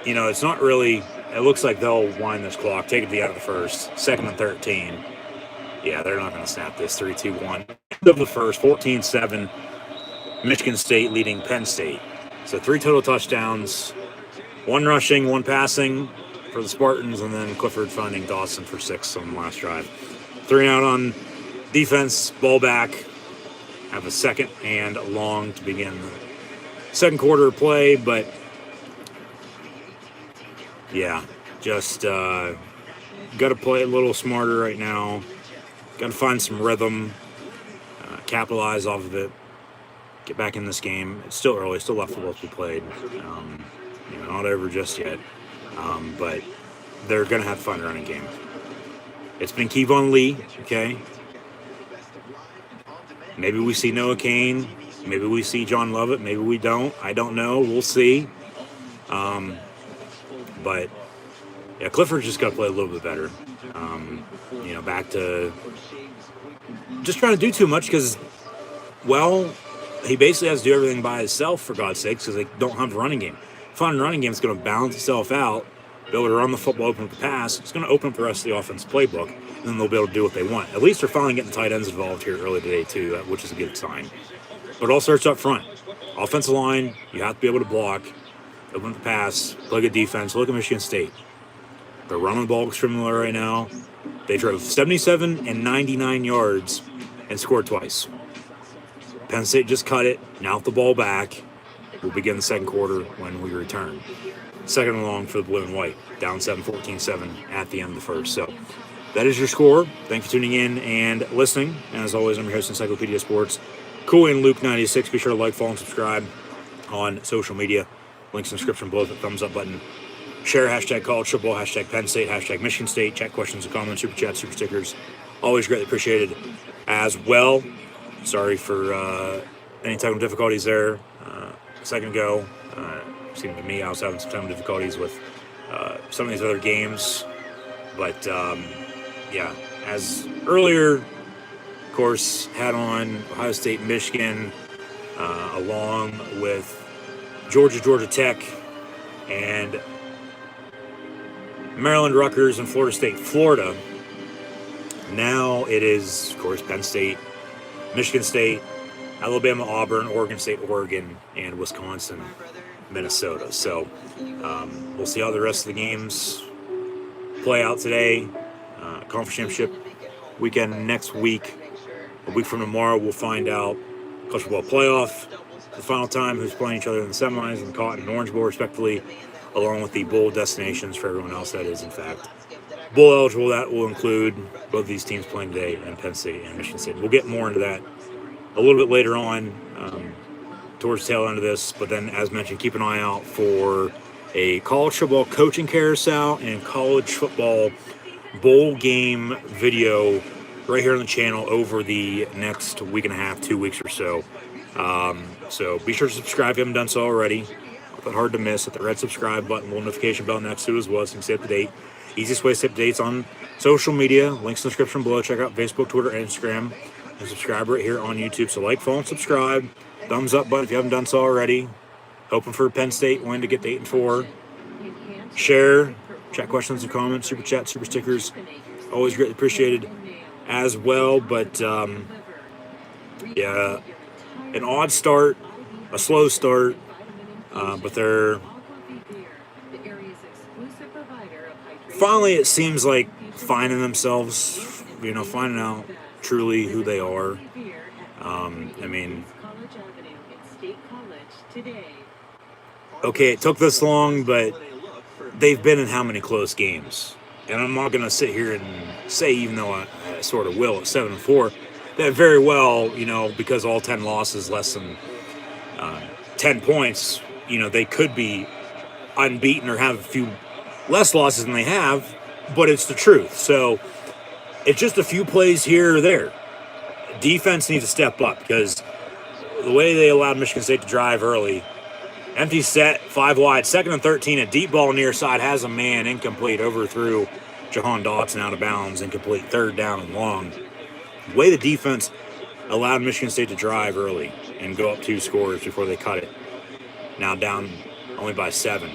C: It's not really, it looks like they'll wind this clock, take it to the end of the first, 2nd and 13. Yeah, they're not going to snap this. 3-2-1. End of the first, 14-7. Michigan State leading Penn State. So 3 total touchdowns, 1 rushing, 1 passing for the Spartans, and then Clifford finding Dawson for 6 on the last drive. 3 out on defense, ball back. Have a 2nd and long to begin the second quarter of play, but yeah, just got to play a little smarter right now. Got to find some rhythm, capitalize off of it, get back in this game. It's still early, still left football to be played. Not over just yet, but they're going to have fun running game. It's been Kevon Lee, okay? Maybe we see Noah Kane. Maybe we see John Lovett. Maybe we don't. I don't know. We'll see. But, yeah, Clifford's just got to play a little bit better. Back to just trying to do too much because, he basically has to do everything by himself, for God's sakes, because they don't have a running game. Fun running game is going to balance itself out, be able to run the football, open up the pass. It's going to open up the rest of the offense playbook, and then they'll be able to do what they want. At least they're finally getting tight ends involved here early today, too, which is a good sign. But it all starts up front. Offensive line, you have to be able to block, open up the pass, play good defense. Look at Michigan State. They're running the ball extremely well right now. They drove 77 and 99 yards and scored twice. Penn State just cut it. Now with the ball back, we'll begin the second quarter when we return. 2nd and long for the blue and white. Down 7, 14-7 at the end of the first. So that is your score. Thanks for tuning in and listening. And as always, I'm your host, Encyclopedia Sports. Cool and Luke 96. Be sure to like, follow, and subscribe on social media. Links in the description below. The thumbs up button. Share hashtag college football, hashtag Penn State, hashtag Michigan State. Chat questions and comments, super chats, super stickers. Always greatly appreciated as well. Sorry for any technical difficulties there a second ago. Seemed to me I was having some technical difficulties with some of these other games. But, as earlier, of course, had on Ohio State, Michigan, along with Georgia Tech, and Maryland, Rutgers, and Florida State, Florida. Now it is, of course, Penn State, Michigan State, Alabama, Auburn, Oregon State, Oregon, and Wisconsin, Minnesota. So we'll see how the rest of the games play out today. Conference championship weekend next week. A week from tomorrow, we'll find out college football playoff for the final time, who's playing each other in the semis and Cotton and Orange Bowl, respectively, along with the bowl destinations for everyone else that is, in fact, bowl eligible. That will include both these teams playing today, and Penn State and Michigan State. We'll get more into that a little bit later on, towards the tail end of this. But then, as mentioned, keep an eye out for a college football coaching carousel and college football bowl game video right here on the channel over the next week and a half, 2 weeks or so. So be sure to subscribe if you haven't done so already. Not hard to miss. Hit the red subscribe button, little notification bell next to it as well, so you can stay up to date. Easiest way to stay up to date is on social media. Links in the description below. Check out Facebook, Twitter, and Instagram. And subscribe right here on YouTube. So like, follow, and subscribe. Thumbs up button if you haven't done so already. Hoping for Penn State win to get to 8-4. Share. Chat questions and comments. Super chat, super stickers. Always greatly appreciated as well. But yeah, an odd start, a slow start. But they're finally, it seems like, finding themselves, finding out truly who they are. I mean, okay, it took this long, but they've been in how many close games? And I'm not going to sit here and say, even though I sort of will, at 7-4, that very well, because all 10 losses, less than 10 points, they could be unbeaten or have a few less losses than they have, but it's the truth. So it's just a few plays here or there. Defense needs to step up, because the way they allowed Michigan State to drive early, empty set, 5 wide, 2nd and 13, a deep ball near side, has a man, incomplete, overthrew Jahan Dotson out of bounds, incomplete, 3rd down and long. The way the defense allowed Michigan State to drive early and go up 2 scores before they cut it, now down only by 7.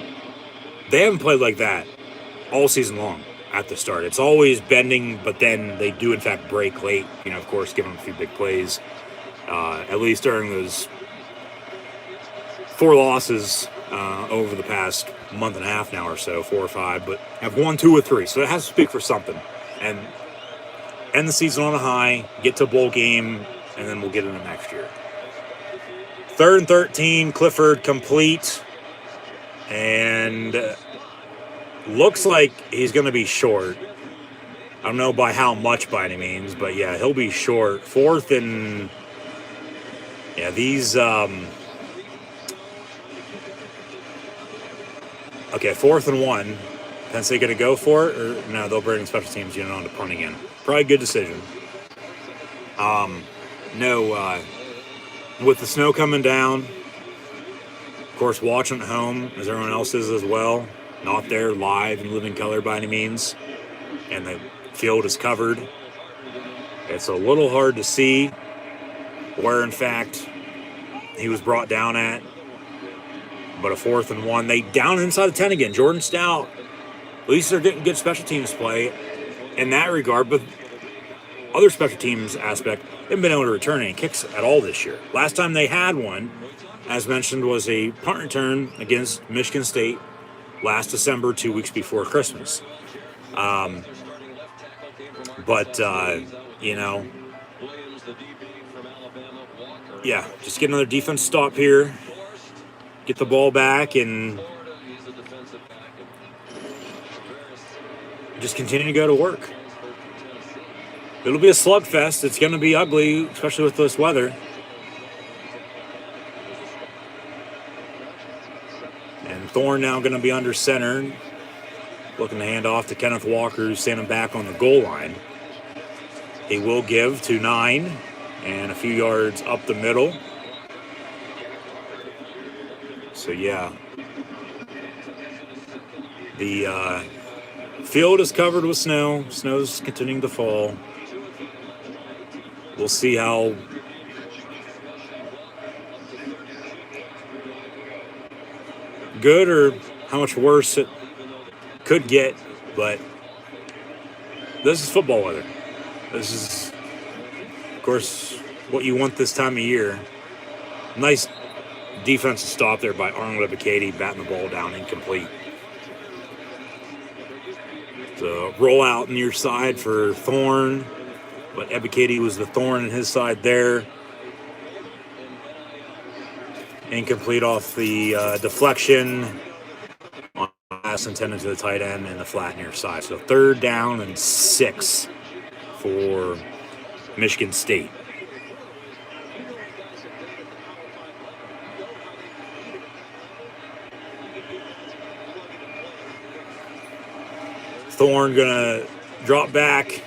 C: They haven't played like that all season long at the start. It's always bending, but then they do, in fact, break late, of course, giving them a few big plays, at least during those 4 losses over the past month and a half now or so, 4 or 5, but have won 2 or 3, so it has to speak for something. And end the season on a high, get to a bowl game, and then we'll get into next year. 3rd and 13, Clifford complete, and looks like he's going to be short. I don't know by how much by any means, but yeah, he'll be short. 4th and, yeah, these, okay, 4th and 1. Penn State going to go for it, or no, they'll bring in special teams unit on to punt again. Probably a good decision. With the snow coming down, of course, watching at home, as everyone else is as well, not there live in living color by any means, and the field is covered. It's a little hard to see where, in fact, he was brought down at, but a 4th and 1. They down inside the 10 again. Jordan Stout, at least they're getting good special teams play in that regard, but other special teams aspect, they haven't been able to return any kicks at all this year. Last time they had one, as mentioned, was a punt return against Michigan State last December, 2 weeks before Christmas. Yeah, just get another defense stop here, get the ball back, and just continue to go to work. It'll be a slugfest. It's going to be ugly, especially with this weather. And Thorne now going to be under center, looking to hand off to Kenneth Walker, who's standing back on the goal line. He will give to 9 and a few yards up the middle. So, yeah. The field is covered with snow. Snow's continuing to fall. We'll see how good or how much worse it could get, but this is football weather. This is, of course, what you want this time of year. Nice defensive stop there by Arnold Ebiketie, batting the ball down, incomplete. So roll out near side for Thorne, but Ebiketie was the thorn in his side there. Incomplete off the deflection on pass intended to the tight end and the flat near side. So 3rd down and 6 for Michigan State. Thorne gonna drop back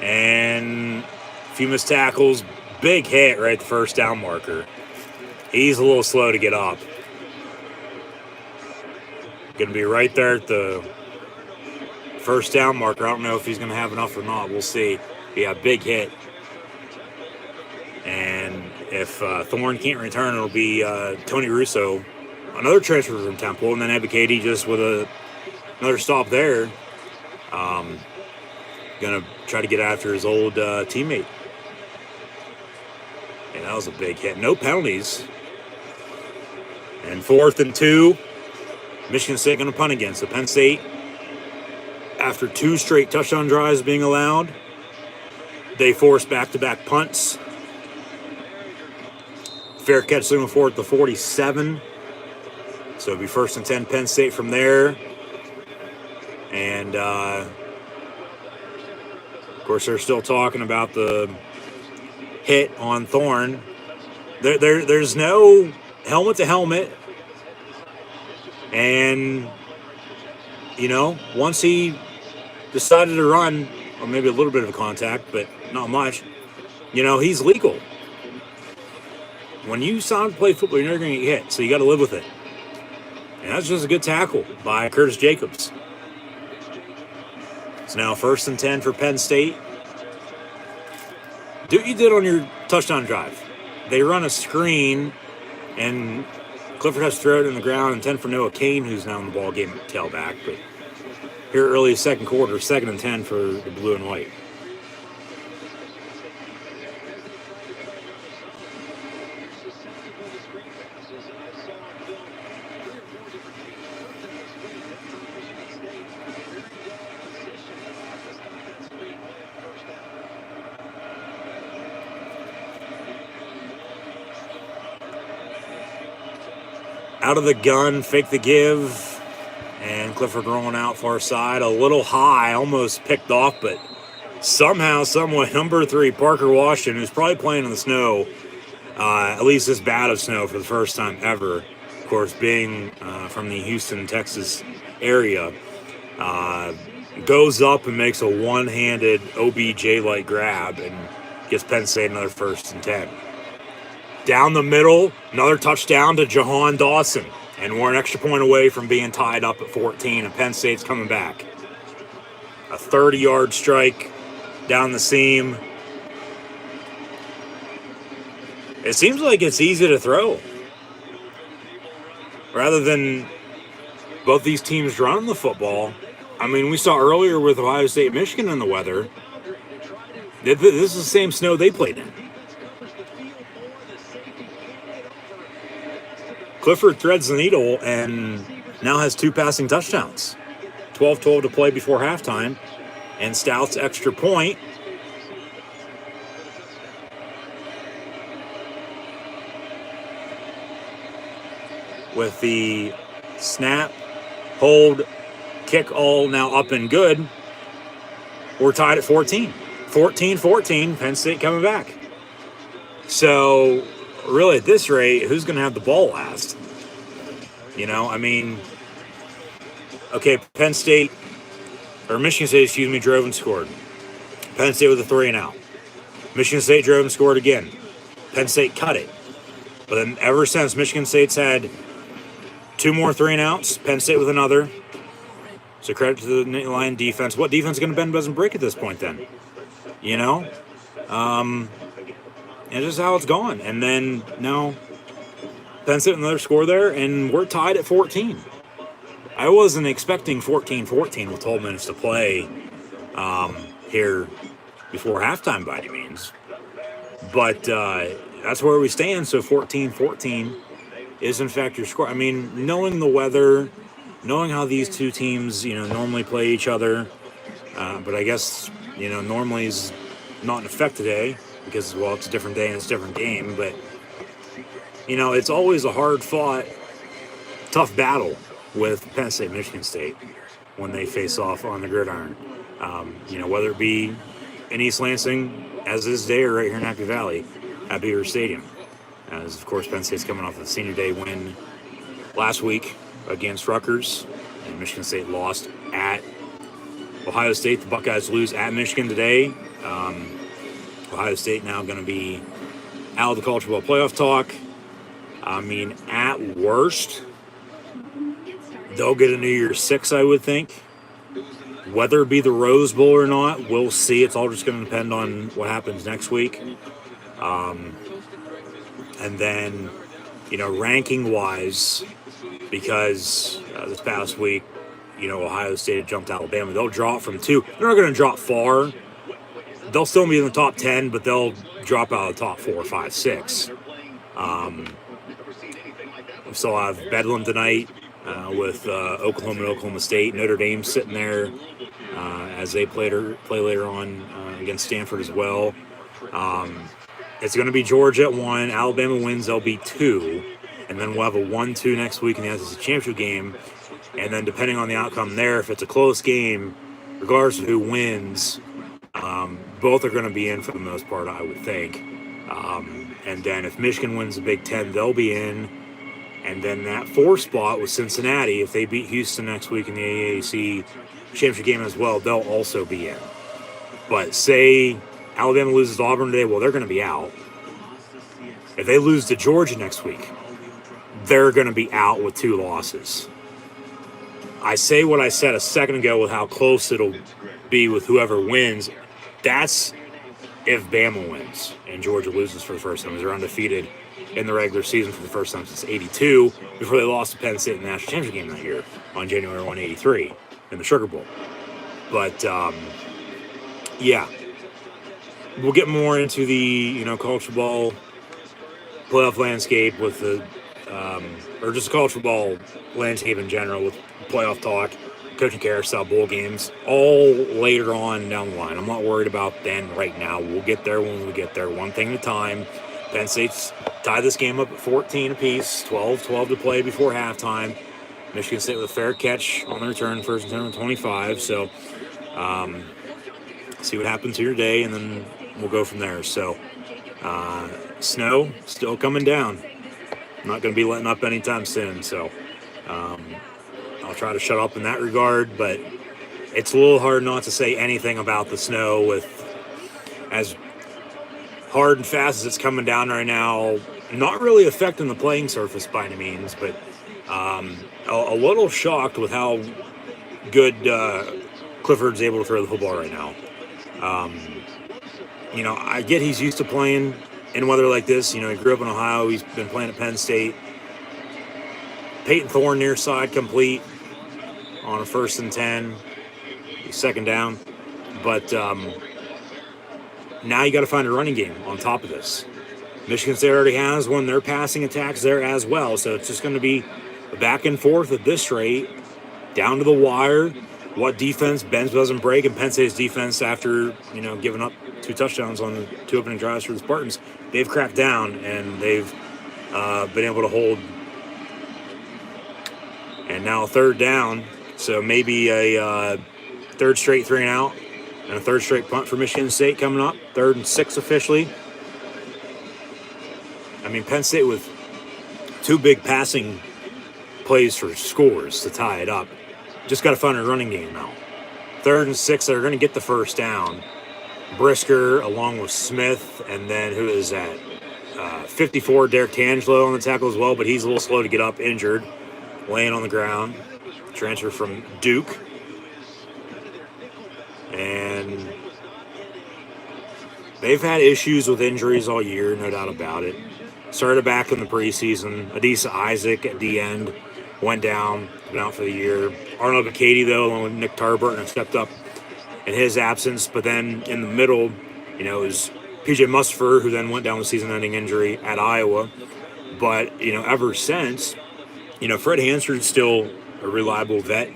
C: and a few missed tackles. Big hit right at the first down marker. He's a little slow to get up. Gonna be right there at the first down marker. I don't know if he's gonna have enough or not. We'll see. Yeah, big hit. And if Thorne can't return, it'll be Tony Russo, another transfer from Temple, and then Ebiketie just with another stop there. Gonna try to get after his old teammate. And that was a big hit. No penalties. And 4th and 2. Michigan State going to punt again. So Penn State, after 2 straight touchdown drives being allowed, they force back-to-back punts. Fair catch signal for at the 47. So it'll be 1st and 10 Penn State from there. And, of course, they're still talking about the hit on Thorne. There's no helmet-to-helmet. And, once he decided to run, or maybe a little bit of a contact, but not much, he's legal. When you sign to play football, you're never going to get hit, so you got to live with it. And that's just a good tackle by Curtis Jacobs. It's now 1st and 10 for Penn State. Do what you did on your touchdown drive. They run a screen, and Clifford has to throw it in the ground, and 10 for Noah Kane, who's now in the ball game at tailback. But here early second quarter, 2nd and 10 for the blue and white. Out of the gun, fake the give, and Clifford rolling out far side, a little high, almost picked off, but somehow, someway, number 3, Parker Washington, who's probably playing in the snow, at least this bad of snow for the first time ever, of course, being from the Houston, Texas area, goes up and makes a one-handed OBJ-like grab and gives Penn State another 1st and 10. Down the middle, another touchdown to Jahan Dawson. And we're an extra point away from being tied up at 14, and Penn State's coming back. A 30-yard strike down the seam. It seems like it's easy to throw. Rather than both these teams running the football. I mean, we saw earlier with Ohio State, Michigan in the weather. This is the same snow they played in. Clifford threads the needle and now has 2 passing touchdowns. 12-12 to play before halftime. And Stout's extra point. With the snap, hold, kick all now up and good. We're tied at 14. 14-14, Penn State coming back. So, really, at this rate, who's going to have the ball last? Okay, Penn State, or Michigan State, drove and scored. Penn State with a 3-and-out. Michigan State drove and scored again. Penn State cut it. But then ever since, Michigan State's had 2 more 3-and-outs, Penn State with another. So credit to the line defense. What defense is going to bend doesn't break at this point then? And just how it's gone. And then, no, Penn State another score there, and we're tied at 14. I wasn't expecting 14-14 with 12 minutes to play here before halftime by any means. But that's where we stand, so 14-14 is, in fact, your score. I mean, knowing the weather, knowing how these two teams, normally play each other, but I guess, normally is not in effect today. Because, well, it's a different day and it's a different game. But, it's always a hard-fought, tough battle with Penn State, Michigan State when they face off on the gridiron. Whether it be in East Lansing, as is today, or right here in Happy Valley at Beaver Stadium. As, of course, Penn State's coming off the Senior Day win last week against Rutgers. And Michigan State lost at Ohio State, the Buckeyes lose at Michigan today. Ohio State now going to be out of the College Football Playoff talk. I mean, at worst, they'll get a New Year's Six, I would think. Whether it be the Rose Bowl or not, we'll see. It's all just going to depend on what happens next week. And then, ranking-wise, because this past week, Ohio State had jumped Alabama. They'll drop from 2. They're not going to drop far. They'll still be in the top 10, but they'll drop out of the top 4, 5, 6. We still have Bedlam tonight with Oklahoma and Oklahoma State. Notre Dame sitting there as they play later on against Stanford as well. It's going to be Georgia at 1. Alabama wins, they'll be 2. And then we'll have a 1-2 next week in the SEC Championship game. And then depending on the outcome there, if it's a close game, regardless of who wins, both are going to be in for the most part, I would think. And then if Michigan wins the Big Ten, they'll be in. And then that 4 spot with Cincinnati, if they beat Houston next week in the AAC Championship game as well, they'll also be in. But say Alabama loses to Auburn today, well, they're going to be out. If they lose to Georgia next week, they're going to be out with 2 losses. I say what I said a second ago with how close it'll be with whoever wins. That's if Bama wins and Georgia loses for the first time. They're undefeated in the regular season for the first time since '82, before they lost to Penn State in the national championship game that year on January 1, '83 in the Sugar Bowl. But, yeah. We'll get more into the, college football playoff landscape with the, or just college football landscape in general with playoff talk, coaching carousel, bowl games, all later on down the line. I'm not worried about then right now. We'll get there when we get there, one thing at a time. Penn State's tied this game up at 14 apiece, 12 to play before halftime. Michigan State with a fair catch on the return, first and 10 and 25. So, see what happens here today, and then we'll go from there. So, snow still coming down. Not going to be letting up anytime soon. So, I'll try to shut up in that regard, but it's a little hard not to say anything about the snow with as hard and fast as it's coming down right now. Not really affecting the playing surface by any means, but a little shocked with how good Clifford's able to throw the football right now. I get he's used to playing in weather like this. He grew up in Ohio. He's been playing at Penn State. Peyton Thorne near side complete on a 1st and 10. He's second down. But now you got to find a running game on top of this. Michigan State already has one. Their passing attacks there as well. So it's just going to be a back and forth at this rate, down to the wire. What defense bends doesn't break, and Penn State's defense, after giving up 2 touchdowns on the 2 opening drives for the Spartans, they've cracked down and they've been able to hold. And now 3rd down, so maybe a 3rd straight 3 and out, and a 3rd straight punt for Michigan State coming up. 3rd and 6 officially. I mean, Penn State with 2 big passing plays for scores to tie it up. Just got to find a running game now. 3rd and 6, they're going to get the 1st down. Brisker along with Smith, and then who is that? 54, Derek Tangelo on the tackle as well, but he's a little slow to get up, injured, laying on the ground. Transfer from Duke. And they've had issues with injuries all year, no doubt about it. Started back in the preseason. Adisa Isaac at the end went down, been out for the year. Arnold McCady, though, along with Nick Tarburton, have stepped up in his absence. But then in the middle, it was P.J. Mustipher, who then went down with season-ending injury at Iowa. But, ever since, Fred Hansard's still a reliable vet.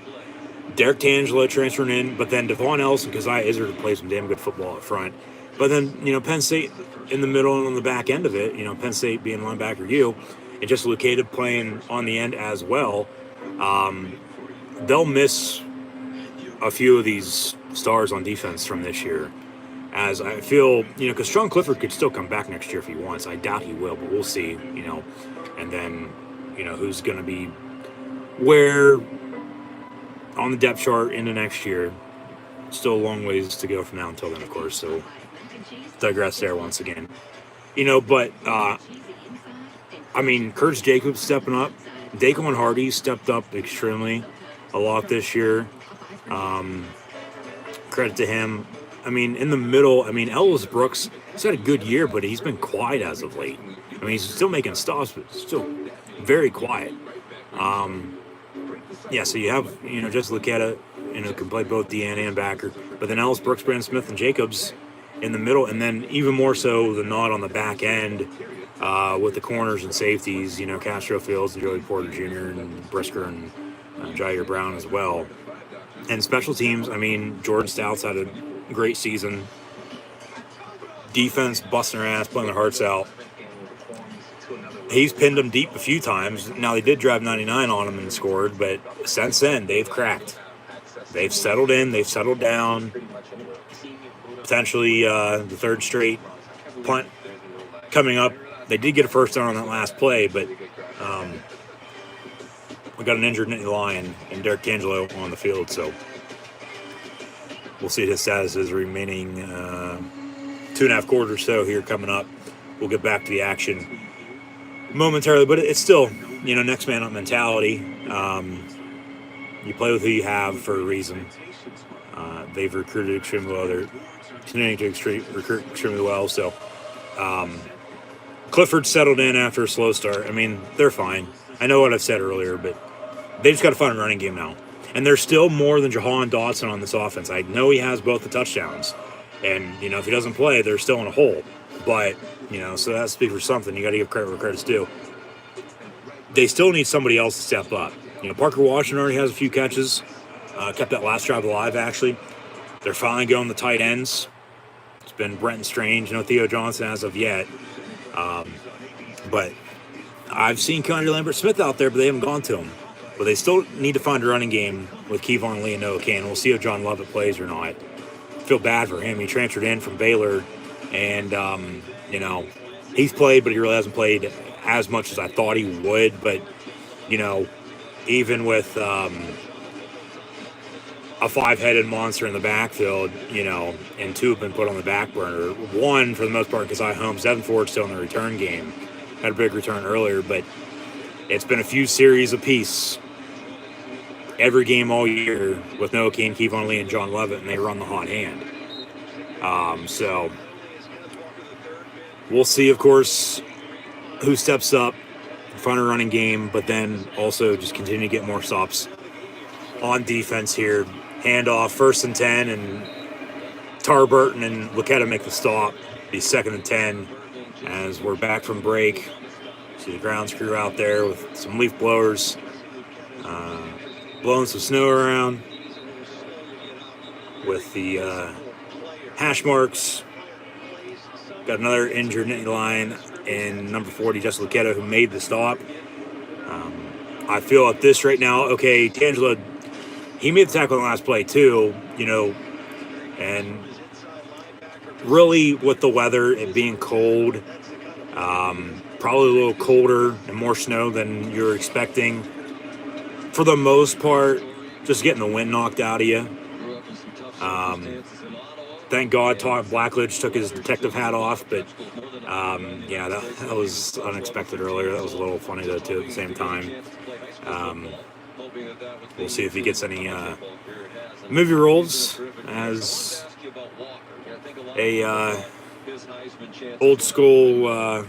C: Derek Tangelo transferring in, but then Devon Ellis and Keziah Izzard play some damn good football up front. But then, Penn State in the middle and on the back end of it, Penn State being linebacker U, and just Lucada playing on the end as well. They'll miss a few of these stars on defense from this year. As I feel, because Sean Clifford could still come back next year if he wants. I doubt he will, but we'll see, And then, who's going to be where on the depth chart into next year. still a long ways to go from now until then, of course. So digress there once again. But Curtis Jacobs stepping up. Daquan Hardy stepped up extremely a lot this year. Credit to him. In the middle, Ellis Brooks, he's had a good year, but he's been quiet as of late. He's still making stops, but still very quiet. So you have, just look at it, can play both DN and backer. But then Ellis Brooks, Brandon Smith, and Jacobs in the middle, and then even more so the nod on the back end with the corners and safeties, Castro Fields and Joey Porter Jr. and Brisker and Jair Brown as well. And special teams, Jordan Stout's had a great season. Defense busting their ass, playing their hearts out. He's pinned them deep a few times. Now, they did drive 99 on him and scored, but since then, they've cracked. They've settled in. They've settled down. Potentially the third straight punt coming up. They did get a first down on that last play, but we got an injured Nittany Lion and Derek D'Angelo on the field, so we'll see his status is remaining 2.5 quarters or so here coming up. We'll get back to the action momentarily, but it's still, next man up mentality. You play with who you have for a reason. They've recruited extremely well. They're continuing to recruit extremely well. So Clifford settled in after a slow start. They're fine. I know what I've said earlier, but they just got to find a running game now. And there's still more than Jahan Dotson on this offense. I know he has both the touchdowns. And, if he doesn't play, they're still in a hole. But, so that speaks for something. You got to give credit where credit's due. They still need somebody else to step up. Parker Washington already has a few catches. Kept that last drive alive, actually. They're finally going the tight ends. It's been Brenton Strange, no Theo Johnson as of yet. But I've seen Condre Lambert-Smith out there, but they haven't gone to him. But they still need to find a running game with Kevon Lee and Noah Kane. We'll see if John Lovett plays or not. I feel bad for him. He transferred in from Baylor, and, he's played, but he really hasn't played as much as I thought he would. But, even with a five-headed monster in the backfield, and two have been put on the back burner. One, for the most part, because Holmes, Devin Ford's still in the return game. Had a big return earlier, but it's been a few series apiece every game all year with Noah Kane, Kevon Lee, and John Lovett, and they run the hot hand. So we'll see, of course, who steps up in front of running game, but then also just continue to get more stops on defense here. Handoff, 1st and 10, and Tarburton and Luqueta make the stop. Be 2nd and 10 as we're back from break. See the grounds crew out there with some leaf blowers, blowing some snow around with the hash marks. Got another injured Nittany Lion in number 40, Justin Luqueta, who made the stop. I feel at this right now, okay, D'Angelo, he made the tackle on the last play too, and really with the weather, it being cold, probably a little colder and more snow than you're expecting. For the most part, just getting the wind knocked out of you. Thank God Todd Blackledge took his detective hat off, but that was unexpected earlier. That was a little funny though too at the same time. We'll see if he gets any movie roles as a old school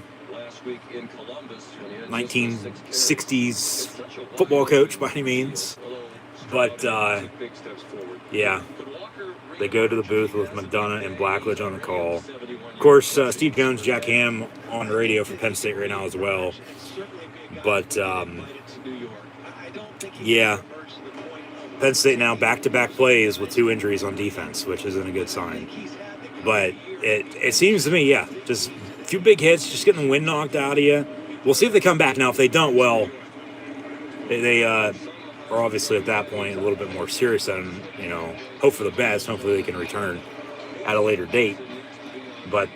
C: 1960s football coach by any means. But they go to the booth with McDonough and Blackledge on the call. Of course, Steve Jones, Jack Ham on the radio for Penn State right now as well. But Penn State now back-to-back plays with 2 injuries on defense, which isn't a good sign. But it seems to me, just a few big hits, just getting the wind knocked out of you. We'll see if they come back. Now, if they don't, well, they are obviously at that point a little bit more serious and, hope for the best. Hopefully they can return at a later date. But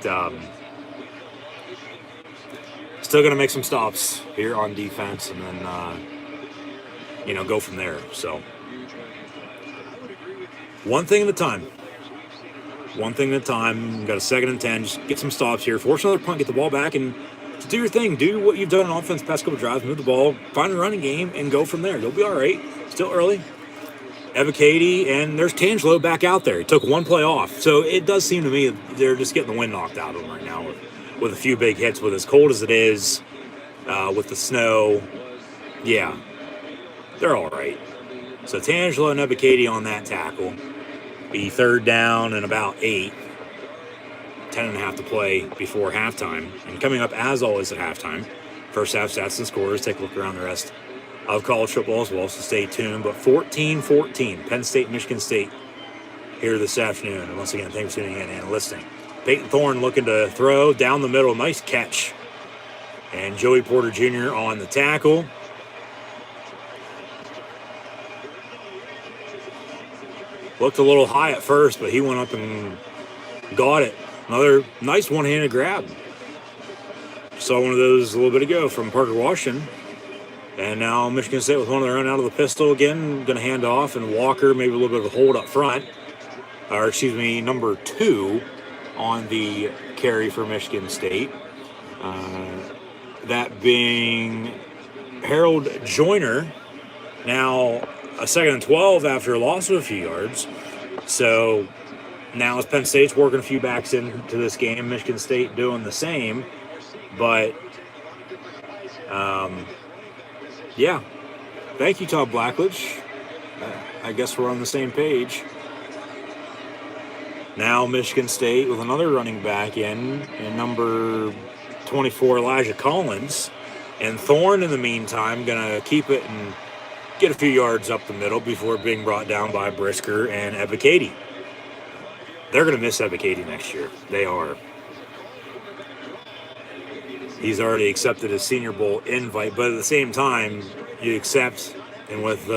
C: still going to make some stops here on defense and then, go from there. So one thing at a time. one thing at a time. Got a 2nd and 10. Just get some stops here. Force another punt, get the ball back, and just do your thing. Do what you've done on offense past couple drives. Move the ball, find a running game, and go from there. You'll be all right. Still early. Evacati, and there's Tangelo back out there. He took one play off. So it does seem to me they're just getting the wind knocked out of them right now with a few big hits. With as cold as it is, with the snow, yeah, they're all right. So Tangelo and Evacati on that tackle. Be 3rd down and about 8. 10.5 to play before halftime. And coming up, as always, at halftime, first half stats and scores. Take a look around the rest of college football as well, so stay tuned. But 14-14, Penn State, Michigan State here this afternoon. And once again, thanks for tuning in and listening. Peyton Thorne looking to throw down the middle. Nice catch. And Joey Porter Jr. on the tackle. Looked a little high at first, but he went up and got it. Another nice one-handed grab. Saw one of those a little bit ago from Parker Washington. And now Michigan State with one of their own out of the pistol again. Going to hand off, and Walker, maybe a little bit of a hold up front. Or, excuse me, number 2 on the carry for Michigan State. That being Harold Joyner. Now a 2nd and 12 after a loss of a few yards. So now as Penn State's working a few backs into this game, Michigan State doing the same. But, yeah. Thank you, Todd Blackledge. I guess we're on the same page. Now Michigan State with another running back in number 24, Elijah Collins. And Thorne, in the meantime, going to keep it and get a few yards up the middle before being brought down by Brisker and Evacati. They're going to miss Evacati next year. They are. He's already accepted his Senior Bowl invite, but at the same time, you accept, and with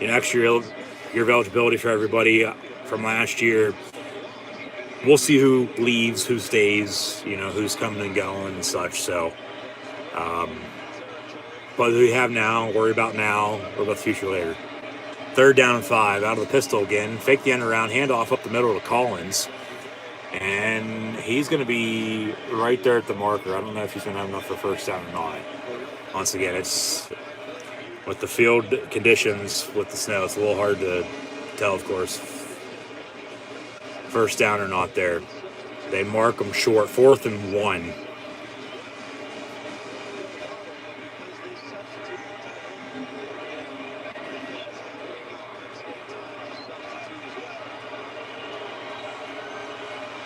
C: extra year of eligibility for everybody from last year, we'll see who leaves, who stays, who's coming and going and such. So, but we have now, worry about now, worry about the future later. 3rd down and 5, out of the pistol again. Fake the end around, handoff up the middle to Collins. And he's going to be right there at the marker. I don't know if he's going to have enough for first down or not. Once again, it's with the field conditions, with the snow, it's a little hard to tell, of course. First down or not there. They mark them short, 4th and 1.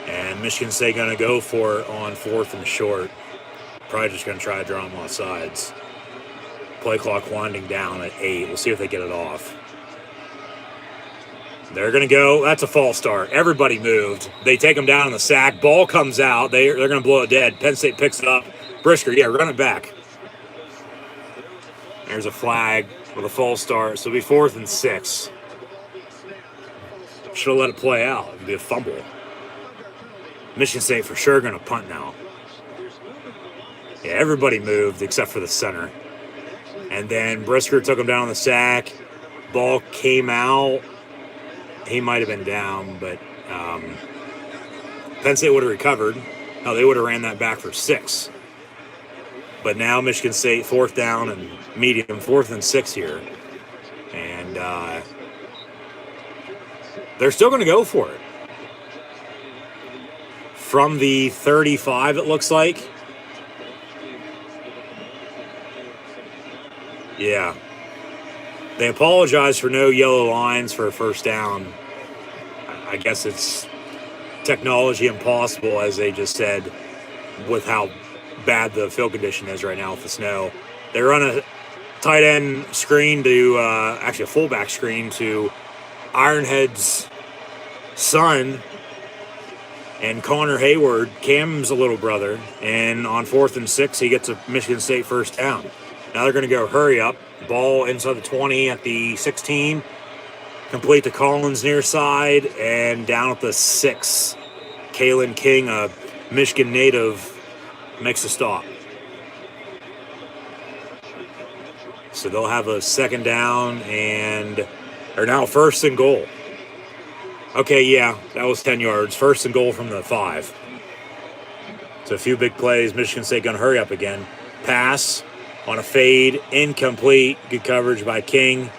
C: And Michigan State going to go for it on 4th and short. Probably just going to try to draw them off sides. Play clock winding down at 8. We'll see if they get it off. They're going to go. That's a false start. Everybody moved. They take them down in the sack. Ball comes out. They're going to blow it dead. Penn State picks it up. Brisker, run it back. There's a flag with a false start. So it'll be 4th and 6. Should have let it play out. It'd be a fumble. Michigan State for sure going to punt now. Yeah, everybody moved except for the center. And then Brisker took him down on the sack. Ball came out. He might have been down, but Penn State would have recovered. No, they would have ran that back for 6. But now Michigan State 4th down and medium, 4th and 6 here. And they're still going to go for it. From the 35, it looks like. Yeah. They apologize for no yellow lines for a first down. I guess it's technology impossible, as they just said, with how bad the field condition is right now with the snow. They run a tight end screen to, actually a fullback screen to Ironhead's son and Connor Hayward, Cam's little brother. And on 4th and 6, he gets a Michigan State first down. Now they're going to go hurry up. Ball inside the 20 at the 16. Complete to Collins near side. And down at the 6. Kalen King, a Michigan native, makes a stop. So they'll have a 2nd down and are now 1st and goal. Okay, yeah, that was 10 yards. First and goal from the 5. So a few big plays. Michigan State going to hurry up again. Pass on a fade, incomplete. Good coverage by King.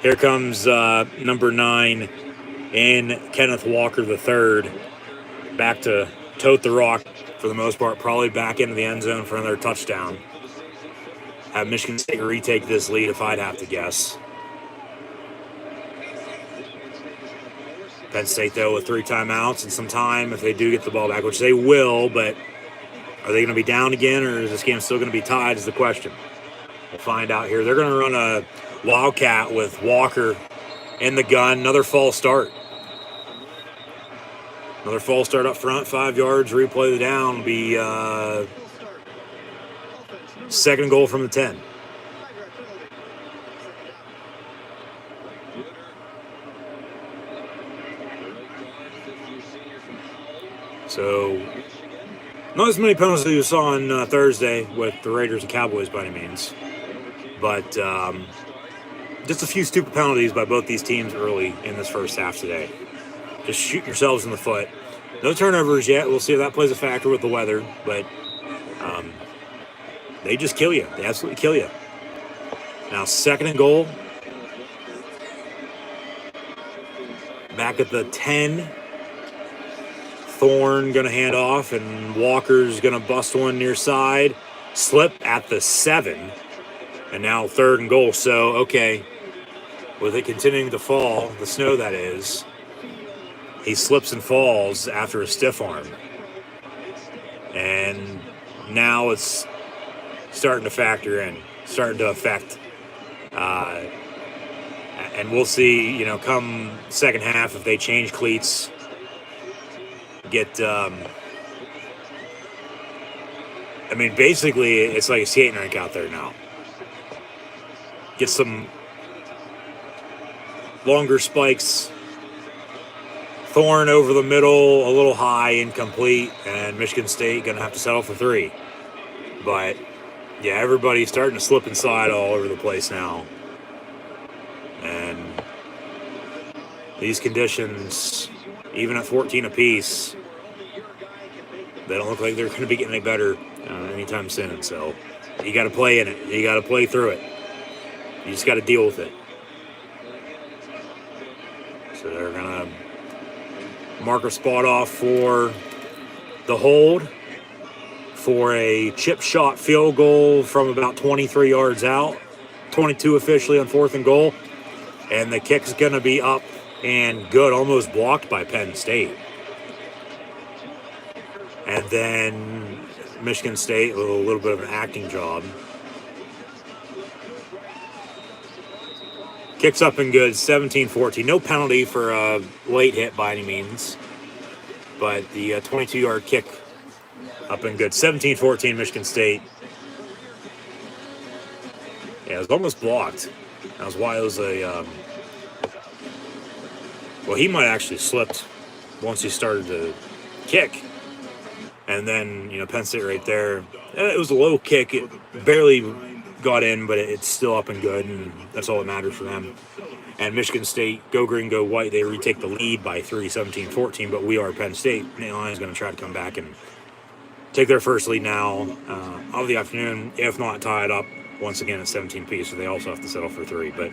C: Here comes number 9 in Kenneth Walker III. Back to tote the rock for the most part. Probably back into the end zone for another touchdown. Have Michigan State retake this lead if I'd have to guess. Penn State, though, with 3 timeouts and some time if they do get the ball back, which they will, but are they going to be down again, or is this game still going to be tied is the question. We'll find out here. They're going to run a Wildcat with Walker in the gun. Another false start. Another false start up front, 5 yards, replay the down. Will be second goal from the 10. So, not as many penalties as you saw on Thursday with the Raiders and Cowboys by any means. But just a few stupid penalties by both these teams early in this first half today. Just shoot yourselves in the foot. No turnovers yet. We'll see if that plays a factor with the weather. But they just kill you. They absolutely kill you. Now, second and goal. Back at the 10. Thorne going to hand off, and Walker's going to bust one near side. Slip at the 7. And now third and goal. So, okay, with it continuing to fall, the snow that is, he slips and falls after a stiff arm. And now it's starting to factor in, starting to affect. And we'll see, come second half if they change cleats, basically it's like a skating rink out there now. Get some longer spikes. Thorne over the middle, a little high, incomplete, and Michigan State going to have to settle for 3. But, yeah, everybody's starting to slip and slide all over the place now. And these conditions, even at 14 apiece, they don't look like they're going to be getting any better anytime soon. So you got to play in it. You got to play through it. You just got to deal with it. So they're going to mark a spot off for the hold for a chip shot field goal from about 23 yards out. 22 officially on 4th and goal. And the kick's going to be up and good, almost blocked by Penn State. And then Michigan State with a little bit of an acting job. Kicks up and good, 17-14. No penalty for a late hit by any means. But the 22-yard kick up and good. 17-14 Michigan State. Yeah, it was almost blocked. That was why it was a... he might have actually slipped once he started to kick. And then, Penn State right there. It was a low kick. It barely got in, but it's still up and good, and that's all that matters for them. And Michigan State, go green, go white. They retake the lead by 3, 17-14, but we are Penn State. Nittany Lions going to try to come back and take their first lead now of the afternoon, if not tie it up once again at 17 apiece, so they also have to settle for 3. But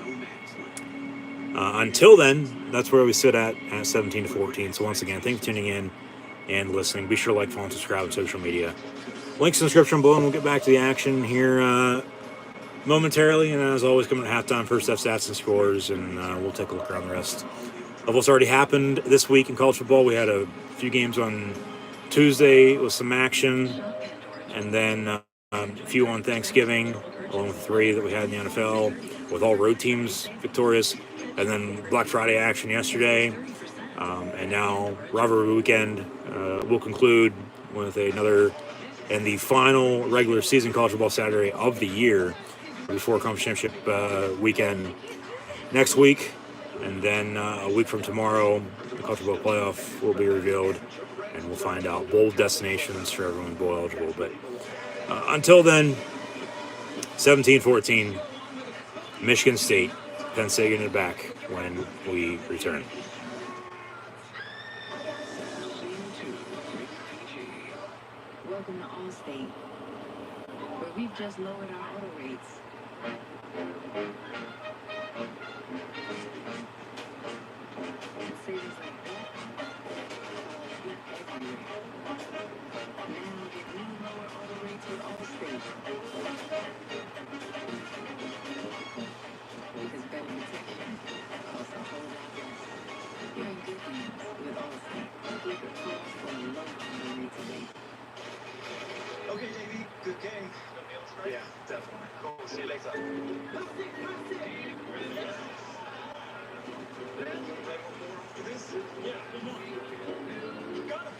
C: until then, that's where we sit at 17-14. So once again, thanks for tuning in and listening. Be sure to like, follow, and subscribe on social media. Links in the description below, and we'll get back to the action here momentarily. And as always, coming at halftime, first half stats and scores, and we'll take a look around the rest of what's already happened this week in college football. We had a few games on Tuesday with some action, and then a few on Thanksgiving, along with 3 that we had in the NFL, with all road teams victorious, and then Black Friday action yesterday, and now rivalry weekend will conclude with another and the final regular season college football Saturday of the year before conference championship weekend next week, and then a week from tomorrow, the college football playoff will be revealed, and we'll find out bowl destinations for everyone bowl eligible. But until then, 17-14, Michigan State, Penn State getting it back when we return.
D: We've just lowered our auto rates. Savings like that everywhere. Now get new lower auto rates with Allstate. Because better protection costs a whole lot less. You're in good hands with Allstate. Click or call for a low auto rate today.
E: Okay, JV, good game. Yeah, definitely. Cool. See you later. Yeah, good morning. Got him.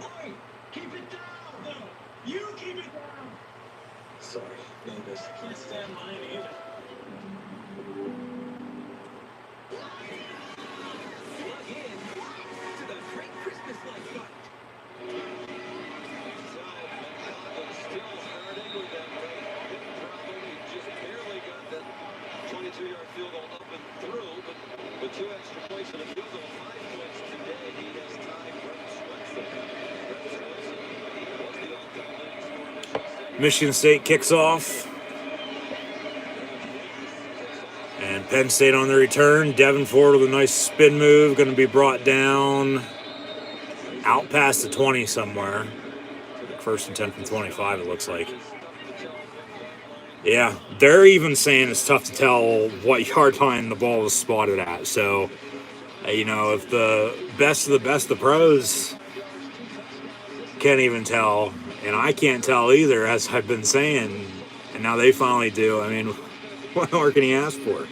E: Oi, keep it down. No, you keep it down. Sorry, neighbors. Can't stand mine either. Plug in to the great Christmas lights button. Still starting with that big probably just barely got that 22-yard field goal up and through, but with 2 extra points and a field goal, 5 points today, he has tied Brent Swenson. Brent Swenson was the all-time leading scorer in
C: Michigan State kicks off. And Penn State on the return. Devin Ford with a nice spin move. Going to be brought down out past the 20 somewhere. First and 10 from 25, it looks like. Yeah, they're even saying it's tough to tell what yard line the ball was spotted at. So, you know, if the best of the best, the pros can't even tell, and I can't tell either, as I've been saying, and now they finally do. I mean, what more can he ask for?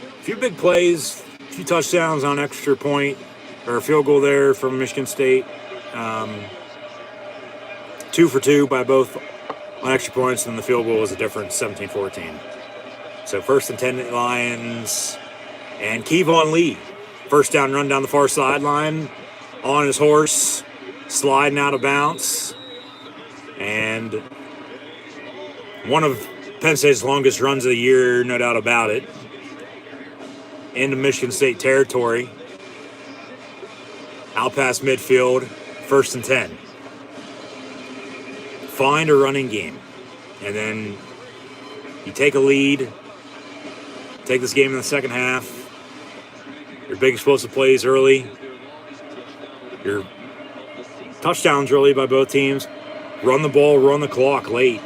C: A few big plays, a few touchdowns on extra point, or a field goal there from Michigan State. 2 for 2 by both on extra points, and the field goal was a difference, 17-14. So first and 10 Lions, and Kevon Lee, first down run down the far sideline, on his horse, sliding out of bounds, and one of Penn State's longest runs of the year, no doubt about it, into Michigan State territory, out past midfield, first and 10. Find a running game, and then you take a lead, take this game in the second half, your big explosive plays early, your touchdowns early by both teams, run the ball, run the clock late.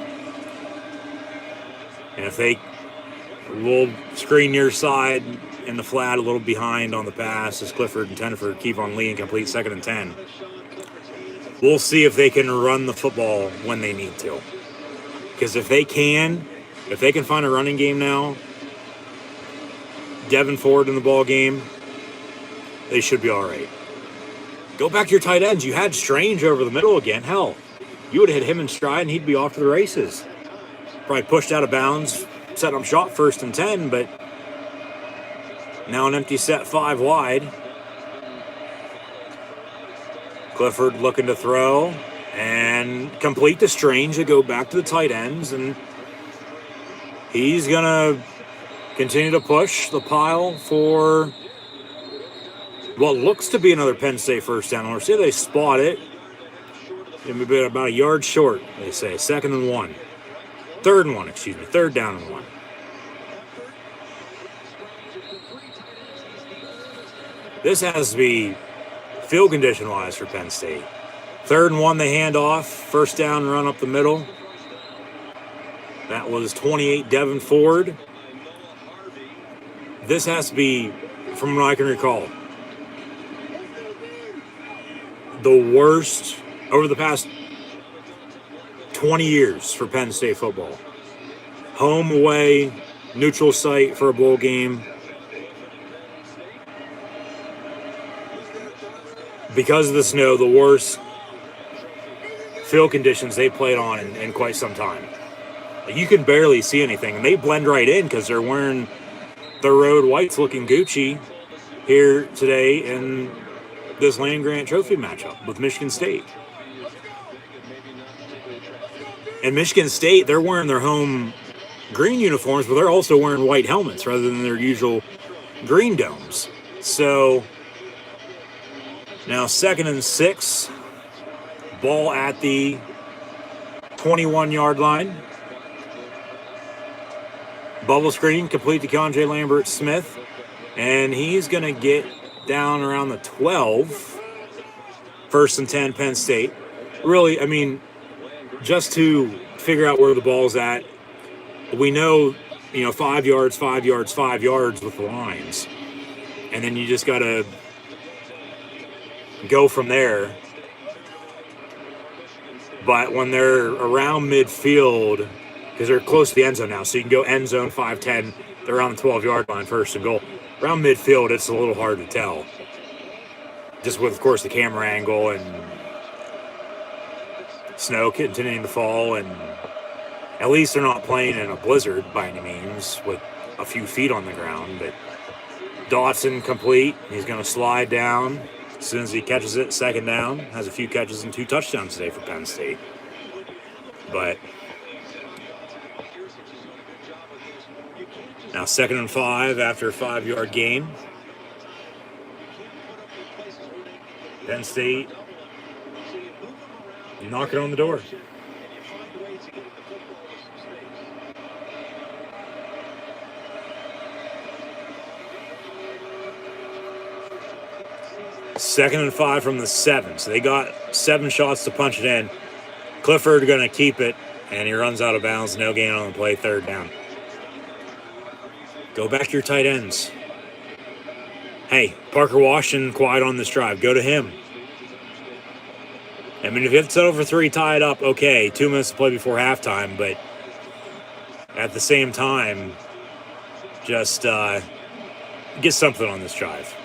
C: And if they will screen your side in the flat a little behind on the pass, as Clifford intended for Kevon Lee and complete second and 10. We'll see if they can run the football when they need to. Because if they can find a running game now, Devin Ford in the ball game, they should be all right. Go back to your tight ends. You had Strange over the middle again. Hell, you would have hit him in stride and he'd be off to the races. Probably pushed out of bounds, set him shot first and 10, but now an empty set 5 wide. Clifford looking to throw and complete to Strange to go back to the tight ends, and he's going to continue to push the pile for what looks to be another Penn State first down. Or say they spot it. It'll be about a yard short, they say. Third and 1. Third down and 1. This has to be field condition wise for Penn State. 3rd and 1, they hand off. First down, run up the middle. That was 28 Devin Ford. This has to be, from what I can recall, the worst over the past 20 years for Penn State football. Home, away, neutral site for a bowl game. Because of the snow, the worst field conditions they played on in quite some time. You can barely see anything, and they blend right in because they're wearing the road whites looking Gucci here today in this Land-Grant Trophy matchup with Michigan State. And Michigan State, they're wearing their home green uniforms, but they're also wearing white helmets rather than their usual green domes. So now 2nd and 6. Ball at the 21-yard line. Bubble screen, complete to Keandre Lambert-Smith. And he's going to get down around the 12. 1st and 10, Penn State. Really, I mean, just to figure out where the ball's at, we know, 5 yards, 5 yards, 5 yards with the lines. And then you just got to go from there. But when they're around midfield, because they're close to the end zone now, so you can go end zone 5-10, they're around the 12-yard line, 1st and goal. Around midfield, it's a little hard to tell. Just with, of course, the camera angle and snow continuing to fall, and at least they're not playing in a blizzard by any means with a few feet on the ground. But Dotson complete. He's going to slide down as soon as he catches it. 2nd down. Has a few catches and 2 touchdowns today for Penn State. But now 2nd and 5 after a 5-yard gain. Penn State knocking on the door. Second and 5 from the 7. So they got 7 shots to punch it in. Clifford going to keep it, and he runs out of bounds. No gain on the play, 3rd down. Go back to your tight ends. Hey, Parker Washington quiet on this drive. Go to him. I mean, if it's over 3, tie it up, okay. 2 minutes to play before halftime, but at the same time, just get something on this drive.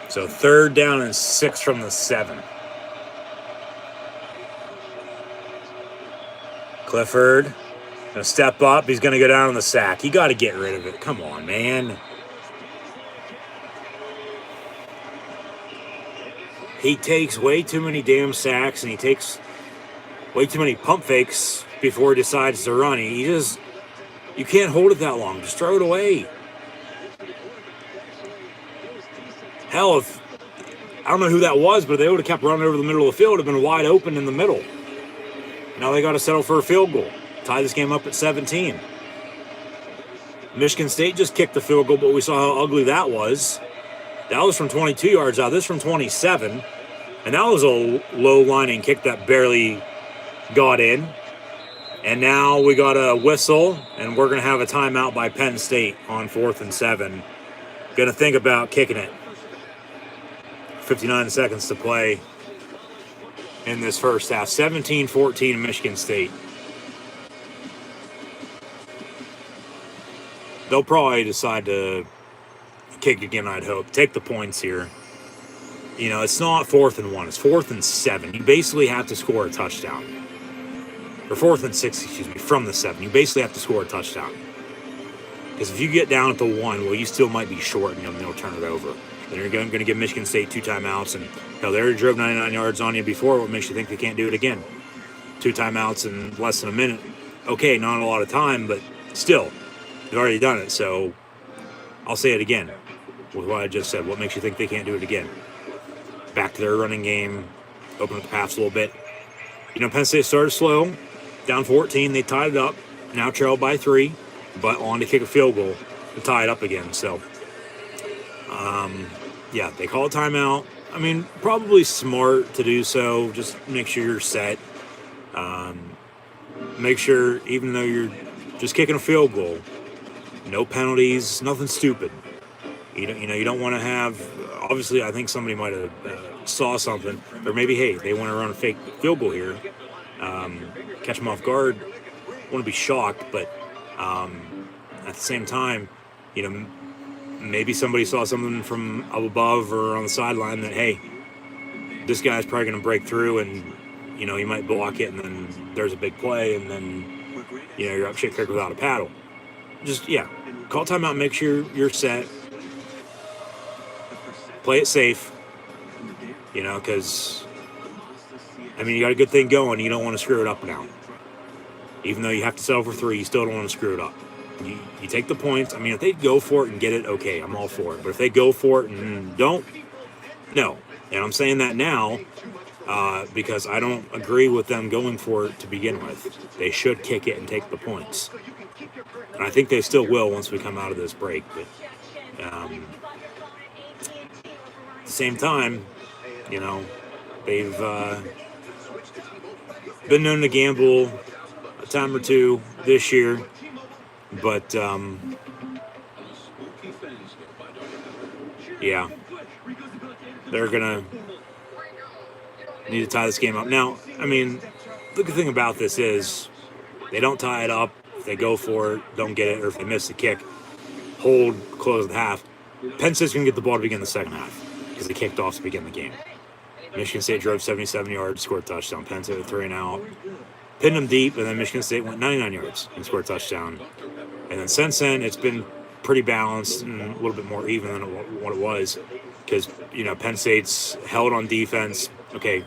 C: So 3rd down and 6 from the 7. Clifford going to step up. He's going to go down on the sack. You got to get rid of it. Come on, man. He takes way too many damn sacks, and he takes way too many pump fakes before he decides to run. You can't hold it that long. Just throw it away. Hell, I don't know who that was, but if they would have kept running over the middle of the field, it would have been wide open in the middle. Now they got to settle for a field goal. Tie this game up at 17. Michigan State just kicked the field goal, but we saw how ugly that was. That was from 22 yards out. This from 27. And that was a low-lining kick that barely got in. And now we got a whistle, and we're going to have a timeout by Penn State on 4th and 7. Going to think about kicking it. 59 seconds to play in this first half. 17-14 Michigan State. They'll probably decide to kick again, I'd hope. Take the points here. It's not 4th and 1. It's 4th and 7. You basically have to score a touchdown. Or 4th and 6, from the 7. You basically have to score a touchdown. Because if you get down at the 1, well, you still might be short, and they'll turn it over. Then you're going to give Michigan State 2 timeouts, and they already drove 99 yards on you before. What makes you think they can't do it again? 2 timeouts in less than a minute. Okay, not a lot of time, but still, they've already done it. So I'll say it again with what I just said. What makes you think they can't do it again? Back to their running game, open up the paths a little bit. Penn State started slow, down 14. They tied it up, now trailed by 3, but on to kick a field goal to tie it up again. So, yeah, they call a timeout. I mean, probably smart to do so. Just make sure you're set. Make sure, even though you're just kicking a field goal, no penalties, nothing stupid. You don't want to have. Obviously, I think somebody might have saw something, or maybe they want to run a fake field goal here, catch them off guard. Want to be shocked, but at the same time, maybe somebody saw something from up above or on the sideline that, hey, this guy's probably going to break through, and he might block it, and then there's a big play, and then you're up shit creek without a paddle. Just call timeout, make sure you're set, play it safe, because I mean, you got a good thing going. You don't want to screw it up now. Even though you have to settle for 3, you still don't want to screw it up. You take the points. I mean, if they go for it and get it, okay, I'm all for it. But if they go for it and don't, no. And I'm saying that now because I don't agree with them going for it to begin with. They should kick it and take the points. And I think they still will once we come out of this break. But at the same time, you know, they've been known to gamble a time or two this year. But, yeah, they're going to need to tie this game up. Now, I mean, the good thing about this is they don't tie it up. If they go for it, don't get it, or if they miss the kick, hold, close the half. Penn State's going to get the ball to begin the second half because they kicked off to begin the game. Michigan State drove 77 yards, scored a touchdown. Penn State with 3 and out. Pinned them deep, and then Michigan State went 99 yards and scored a touchdown. And then since then, it's been pretty balanced and a little bit more even than what it was because, you know, Penn State's held on defense. Okay,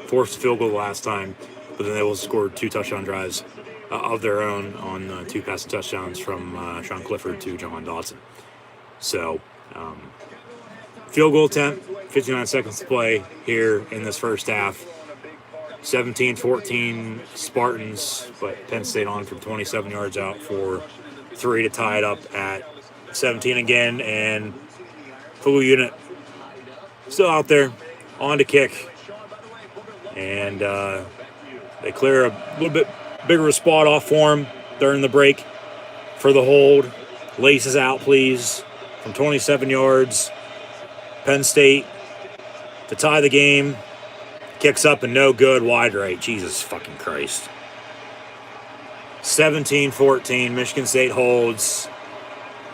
C: forced a field goal the last time, but then they will score 2 touchdown drives of their own on 2 passing touchdowns from Sean Clifford to John Dodson. So, field goal attempt, 59 seconds to play here in this first half. 17-14 Spartans, but Penn State on from 27 yards out for 3 to tie it up at 17 again, and full unit still out there on to kick, and they clear a little bit bigger spot off for him during the break for the hold. Laces out, please, from 27 yards. Penn State to tie the game. Kicks up and no good, wide right. Jesus fucking Christ. 17-14, Michigan State holds.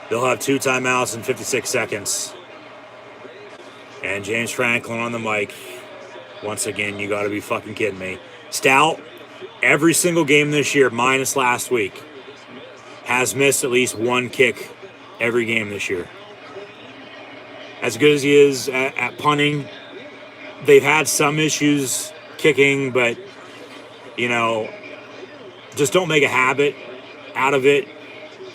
C: They'll have 2 timeouts in 56 seconds. And James Franklin on the mic. Once again, you got to be fucking kidding me. Stout, every single game this year, minus last week, has missed at least 1 kick every game this year. As good as he is at punting, they've had some issues kicking, but, you know, just don't make a habit out of it.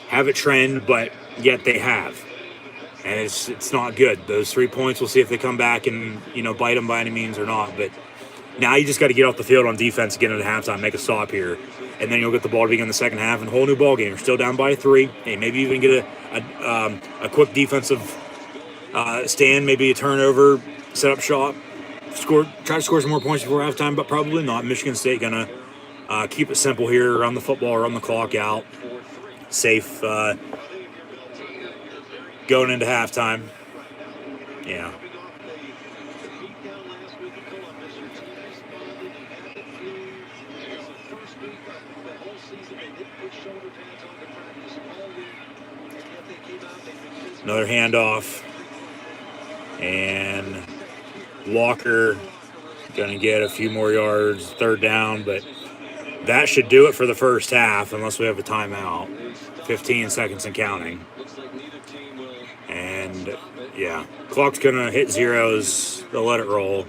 C: Have it trend, but yet they have. And it's not good. Those 3 points, we'll see if they come back and, you know, bite them by any means or not. But now you just got to get off the field on defense, get into halftime, make a stop here. And then you'll get the ball to begin the second half and a whole new ball game. You're still down by 3. Hey, maybe even get a quick defensive stand, maybe a turnover, set up shot. Try to score some more points before halftime, but probably not. Michigan State going to keep it simple here, run the football, run the clock out. Safe going into halftime. Yeah. Another handoff. And Walker going to get a few more yards, 3rd down, but that should do it for the first half unless we have a timeout. 15 seconds and counting. And, yeah, clock's going to hit zeros. They'll let it roll.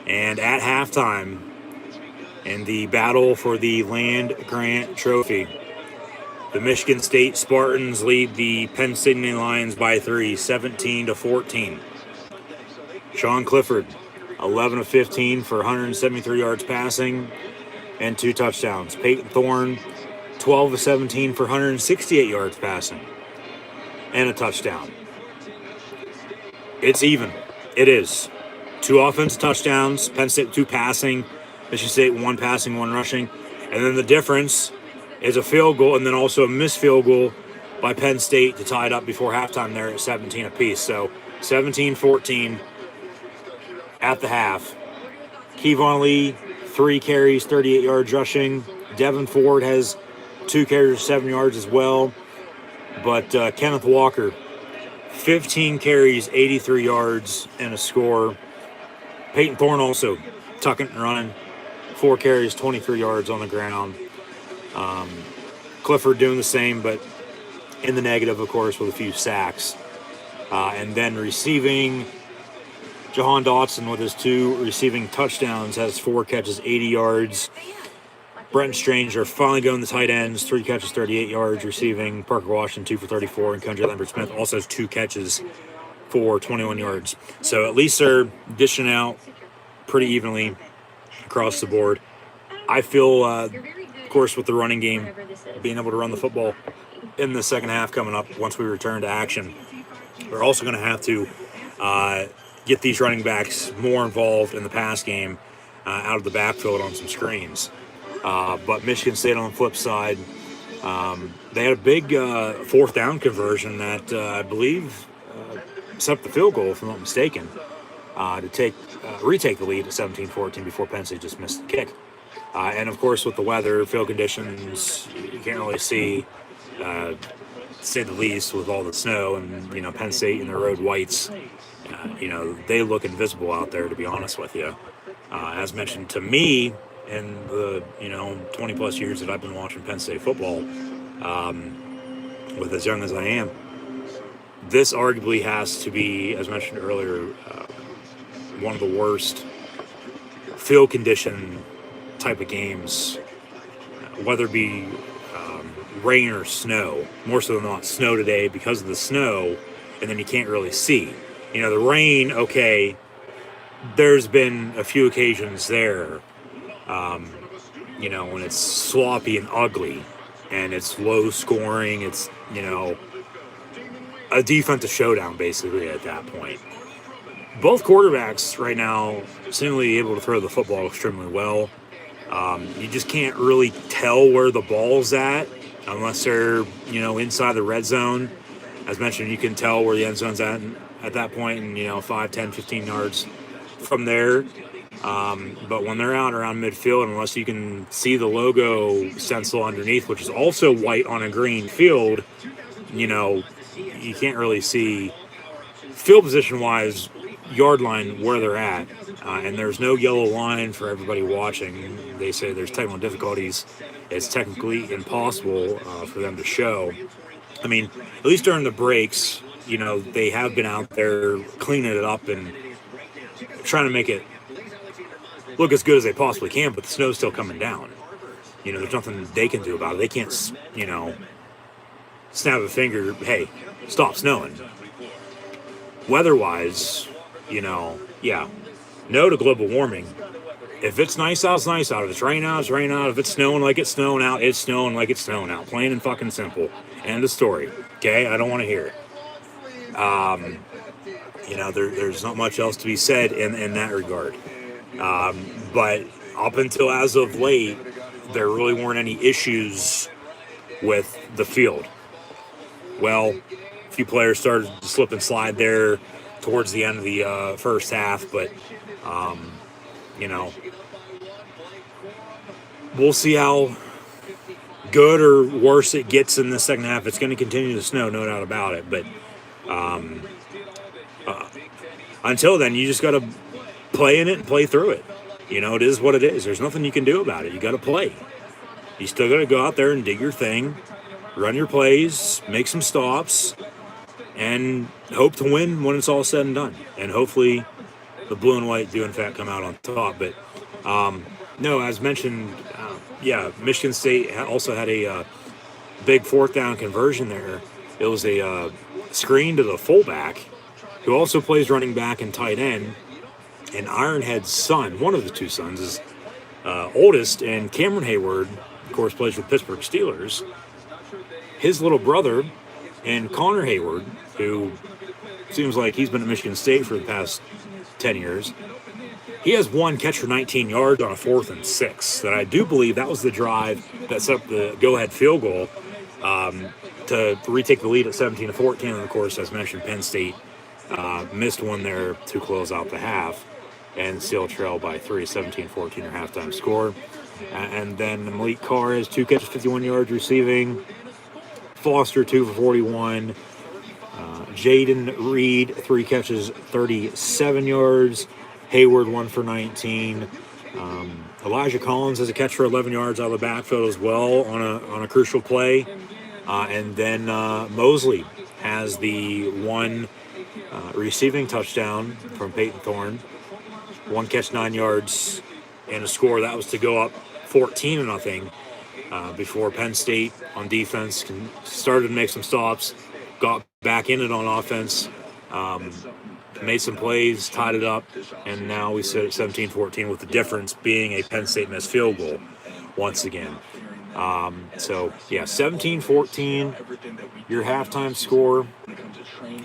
C: And at halftime, in the battle for the Land Grant Trophy, the Michigan State Spartans lead the Penn State Lions by 3, 17-14. Sean Clifford, 11 of 15 for 173 yards passing and 2 touchdowns. Peyton Thorne, 12 of 17 for 168 yards passing and a touchdown. It's even. It is. 2 offensive touchdowns, Penn State 2 passing, Michigan State 1 passing, 1 rushing. And then the difference is a field goal and then also a missed field goal by Penn State to tie it up before halftime there at 17 apiece. So 17-14 at the half. Kevon Lee, 3 carries, 38 yards rushing. Devin Ford has 2 carries, 7 yards as well. But Kenneth Walker, 15 carries, 83 yards, and a score. Peyton Thorne also tucking and running. 4 carries, 23 yards on the ground. Clifford doing the same, but in the negative, of course, with a few sacks. And then receiving, Jahan Dotson with his 2 receiving touchdowns has 4 catches, 80 yards. Brent Stranger finally going the tight ends, 3 catches, 38 yards receiving. Parker Washington 2 for 34, and Kendra Lambert Smith also has 2 catches for 21 yards. So at least they're dishing out pretty evenly across the board. I feel, of course, with the running game, being able to run the football in the second half coming up once we return to action, we're also going to have to get these running backs more involved in the pass game out of the backfield on some screens. But Michigan State on the flip side, they had a big 4th down conversion that I believe set up the field goal, if I'm not mistaken, to retake the lead at 17-14 before Penn State just missed the kick. And of course, with the weather, field conditions, you can't really see, to say the least, with all the snow and Penn State and their road whites. They look invisible out there, to be honest with you. As mentioned to me, in the 20 plus years that I've been watching Penn State football, with as young as I am, this arguably has to be, as mentioned earlier, one of the worst field condition type of games, whether it be rain or snow. More so than not, snow today because of the snow, and then you can't really see. The rain, okay, there's been a few occasions there, when it's sloppy and ugly, and it's low scoring, it's, a defensive showdown basically at that point. Both quarterbacks right now seemingly able to throw the football extremely well. You just can't really tell where the ball's at unless they're, inside the red zone. As mentioned, you can tell where the end zone's at that point, and 5, 10, 15 yards from there. But when they're out around midfield, unless you can see the logo stencil underneath, which is also white on a green field, you can't really see field position-wise, yard line where they're at. And there's no yellow line for everybody watching. They say there's technical difficulties. It's technically impossible for them to show. I mean, at least during the breaks, they have been out there cleaning it up and trying to make it look as good as they possibly can, but the snow's still coming down. There's nothing they can do about it. They can't, snap a finger, hey, stop snowing. Weather-wise, yeah, no to global warming. If it's nice out, it's nice out. If it's rain out, it's rain out. If it's snowing like it's snowing out, it's snowing like it's snowing out. Plain and fucking simple. End of story. Okay? I don't want to hear it. There's not much else to be said in that regard. But up until as of late, there really weren't any issues with the field. Well, a few players started to slip and slide there towards the end of the first half, but, we'll see how good or worse it gets in the second half. It's going to continue to snow, no doubt about it, but until then, you just got to play in it and play through it. It is what it is. There's nothing you can do about it. You got to play. You still got to go out there and dig your thing, run your plays, make some stops, and hope to win when it's all said and done. And hopefully the blue and white do, in fact, come out on top. But, no, as mentioned, Michigan State also had a big 4th down conversion there. It was a screen to the fullback, who also plays running back and tight end. And Ironhead's son, one of the 2 sons, is oldest, and Cameron Hayward, of course, plays for the Pittsburgh Steelers. His little brother, and Connor Hayward, who seems like he's been at Michigan State for the past 10 years, he has 1 catch for 19 yards on a 4th and 6. That I do believe that was the drive that set up the go-ahead field goal to retake the lead at 17-14. And, of course, as mentioned, Penn State missed one there to close out the half and still trail by 3, 17-14 their halftime score. And then Malik Carr has 2 catches, 51 yards receiving. Foster 2 for 41. Jaden Reed 3 catches, 37 yards. Hayward 1 for 19. Elijah Collins has a catch for 11 yards out of the backfield as well on a crucial play. And then Mosley has the 1 receiving touchdown from Peyton Thorne. 1 catch, 9 yards, and a score that was to go up 14-0 before Penn State on defense started to make some stops, got back in it on offense, made some plays, tied it up, and now we sit at 17-14 with the difference being a Penn State missed field goal once again. So, yeah, 17-14, your halftime score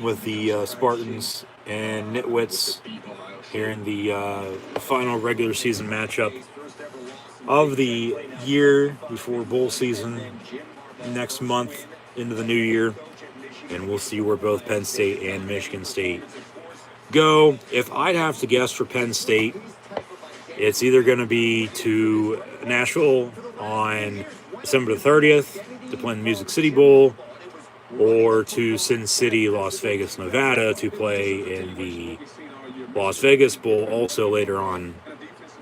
C: with the Spartans and Nitwits here in the final regular season matchup of the year before bowl season next month into the new year. And we'll see where both Penn State and Michigan State go. If I'd have to guess for Penn State, it's either going to be to Nashville on December the 30th to play in the Music City Bowl, or to Sin City, Las Vegas, Nevada to play in the Las Vegas Bowl also later on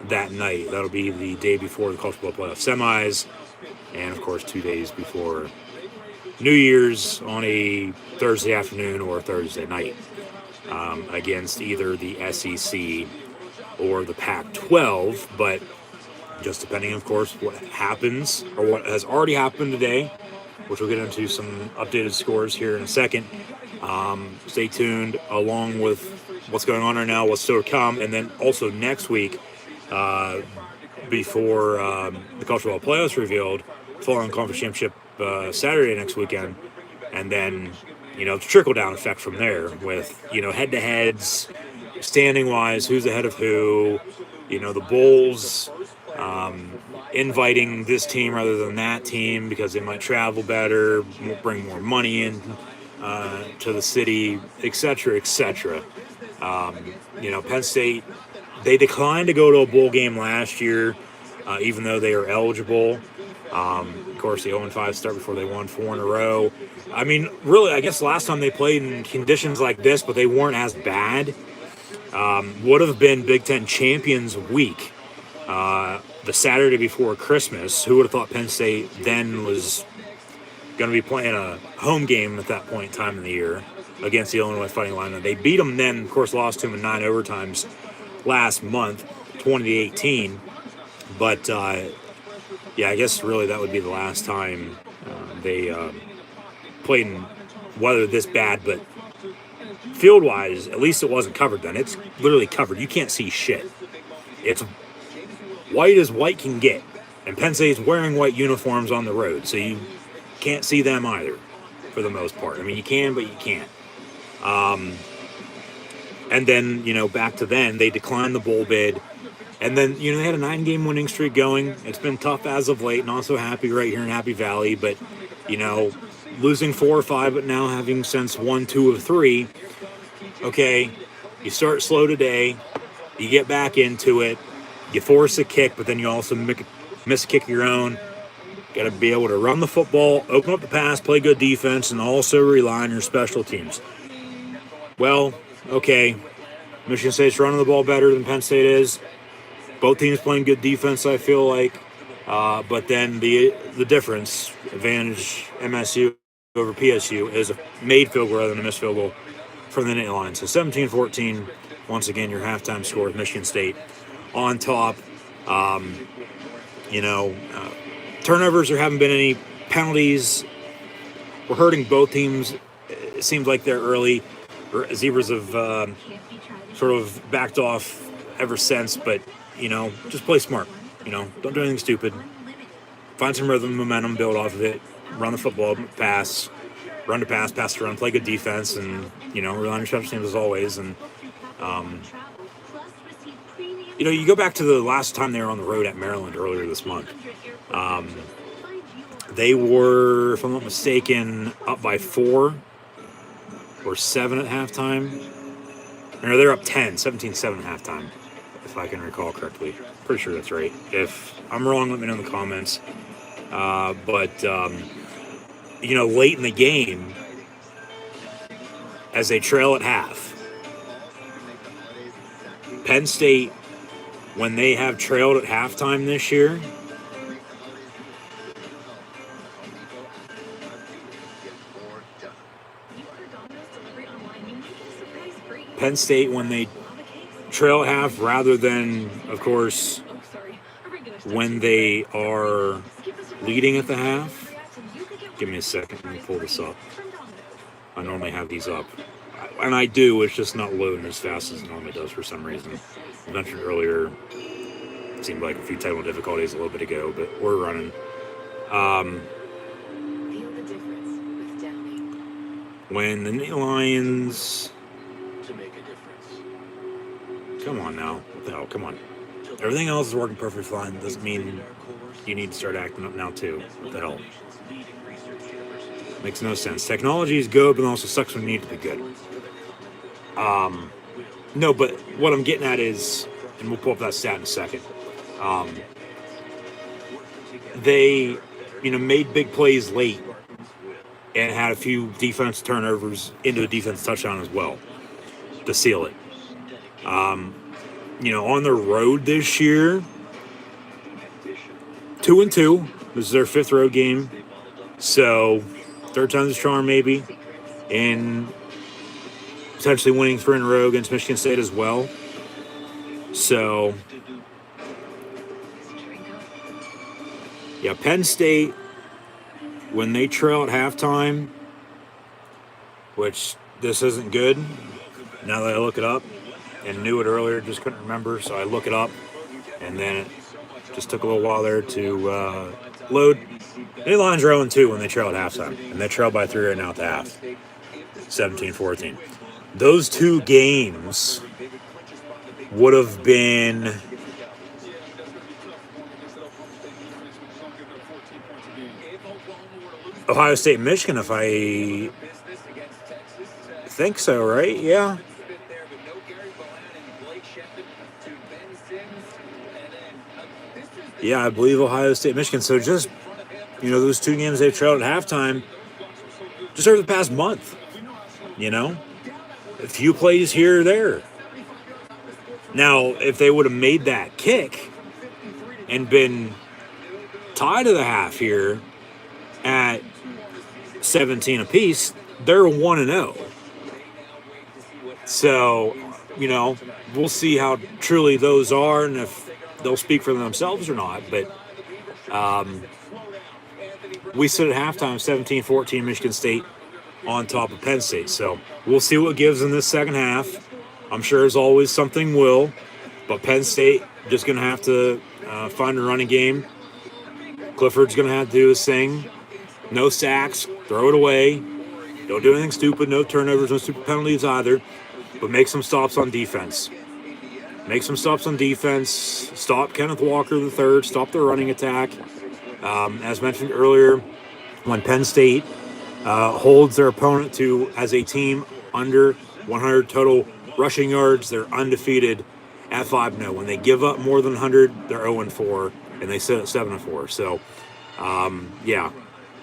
C: that night. That'll be the day before the College Football Playoff semis, and of course 2 days before New Year's on a Thursday afternoon or Thursday night against either the SEC or the Pac-12, but just depending, of course, what happens or what has already happened today, which we'll get into some updated scores here in a second. Stay tuned along with what's going on right now, what's still to come, and then also next week, before the College Football Playoffs revealed, following Conference Championship Saturday next weekend, and then, trickle-down effect from there with, head-to-heads, standing-wise, who's ahead of who, the bowls, inviting this team rather than that team because they might travel better, bring more money in to the city, etc., etc. Penn State, they declined to go to a bowl game last year, even though they are eligible. Of course, the 0-5 start before they won 4 in a row. I mean, really, I guess last time they played in conditions like this, but they weren't as bad, would have been Big Ten Champions Week, the Saturday before Christmas. Who would have thought Penn State then was going to be playing a home game at that point in time in the year against the Illinois Fighting Illini? They beat them then, of course, lost to them in 9 overtimes last month, 2018. But, yeah, I guess really that would be the last time they played in weather this bad. But field-wise, at least it wasn't covered then. It's literally covered. You can't see shit. It's white as white can get. And Penn State's wearing white uniforms on the road, so you can't see them either, for the most part. I mean, you can, but you can't. And then, back to then, they declined the bowl bid. And then, they had a 9-game winning streak going. It's been tough as of late, not so happy right here in Happy Valley. But, losing 4 or 5, but now having since 1, 2 of 3. Okay, you start slow today. You get back into it. You force a kick, but then you also miss a kick of your own. Got to be able to run the football, open up the pass, play good defense, and also rely on your special teams. Well, okay, Michigan State's running the ball better than Penn State is. Both teams playing good defense, I feel like. But then the difference, advantage MSU over PSU, is a made field goal rather than a missed field goal from the Nittany Lions. So 17-14, once again, your halftime score with Michigan State on top. Turnovers, there haven't been any penalties. We're hurting both teams. It seems like they're early. Zebras have sort of backed off ever since, but, just play smart. Don't do anything stupid. Find some rhythm, momentum, build off of it. Run the football, pass, run to pass to run, play good defense, and, rely on your special teams as always. And, you go back to the last time they were on the road at Maryland earlier this month. They were, if I'm not mistaken, up by 4 or 7 at halftime. No, they're up 10, 17-7 at halftime, if I can recall correctly. Pretty sure that's right. If I'm wrong, let me know in the comments. But late in the game, as they trail at half, Penn State, when they have trailed at halftime this year, Penn State when they trail at half rather than, of course, when they are leading at the half. Give me a second. Let me pull this up. I normally have these up. And I do. It's just not loading as fast as it normally does for some reason. I mentioned earlier, it seemed like a few technical difficulties a little bit ago, but we're running.
D: Feel the difference with Downy.
C: When the Lions...
E: To make a difference.
C: Come on now. What the hell? Come on. Everything else is working perfectly fine. Doesn't mean you need to start acting up now, too. What the hell? Makes no sense. Technology is good, but also sucks when you need to be good. No, but what I'm getting at is, and we'll pull up that stat in a second. They, made big plays late and had a few defense turnovers into a defense touchdown as well to seal it. On the road this year, 2-2. This is their 5th road game. So, third time's the charm, maybe. And potentially winning 3 in a row against Michigan State as well. So, yeah, Penn State, when they trail at halftime, which this isn't good, now that I look it up, and knew it earlier, just couldn't remember, so I look it up, and then it just took a little while there to load. The Lions are 0-2 when they trail at halftime, and they trail by 3 right now at the half, 17-14. Those 2 games would have been Ohio State, Michigan, if I think so, right? Yeah. Yeah, I believe Ohio State, Michigan. So just, those 2 games they've trailed at halftime just over the past month, a few plays here or there. Now, if they would have made that kick and been tied to the half here at 17 apiece, they're 1-0. So, we'll see how truly those are and if they'll speak for themselves or not. But we sit at halftime 17-14 Michigan State on top of Penn State. So we'll see what gives in this second half. I'm sure as always something will. But Penn State just going to have to find a running game. Clifford's going to have to do his thing. No sacks. Throw it away. Don't do anything stupid. No turnovers. No stupid penalties either. But make some stops on defense. Make some stops on defense. Stop Kenneth Walker III. Stop the running attack. As mentioned earlier, when Penn State holds their opponent to, as a team, under 100 total rushing yards, they're undefeated at 5-0. When they give up more than 100, they're 0-4, and they sit at 7-4. So, yeah,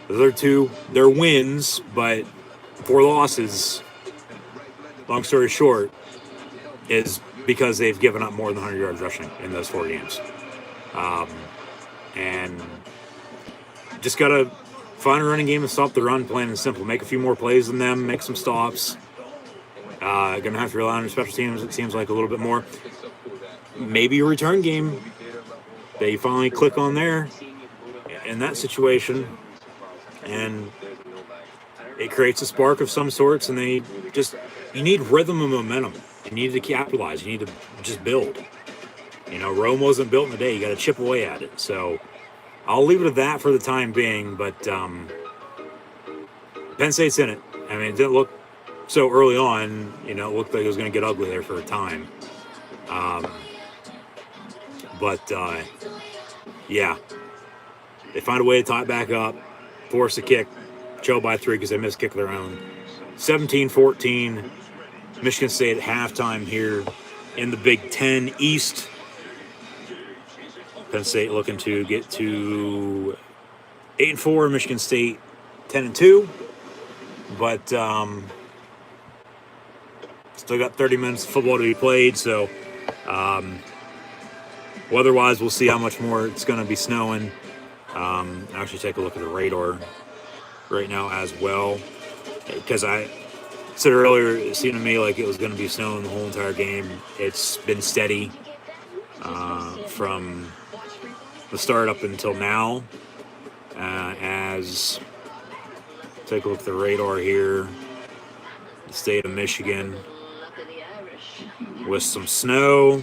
C: the other 2, they're wins, but 4 losses, long story short, is because they've given up more than 100 yards rushing in those 4 games. And just got to find a running game and stop the run, plain and simple. Make a few more plays than them, make some stops. Going to have to rely on your special teams, it seems like, a little bit more. Maybe a return game. They finally click on there in that situation. And it creates a spark of some sorts, and you need rhythm and momentum. You need to capitalize. You need to just build. Rome wasn't built in a day. You got to chip away at it. So I'll leave it at that for the time being. But Penn State's in it. I mean, it didn't look so early on. It looked like it was going to get ugly there for a time. Yeah. They find a way to tie it back up, force a kick, trail by 3 because they missed a kick of their own. 17-14. Michigan State at halftime here in the Big Ten East. Penn State looking to get to 8-4. Michigan State 10-2. But still got 30 minutes of football to be played. So weather-wise, we'll see how much more it's going to be snowing. I'll actually take a look at the radar right now as well, because said earlier, it seemed to me like it was going to be snowing the whole entire game. It's been steady from the start up until now. As take a look at the radar here, the state of Michigan with some snow.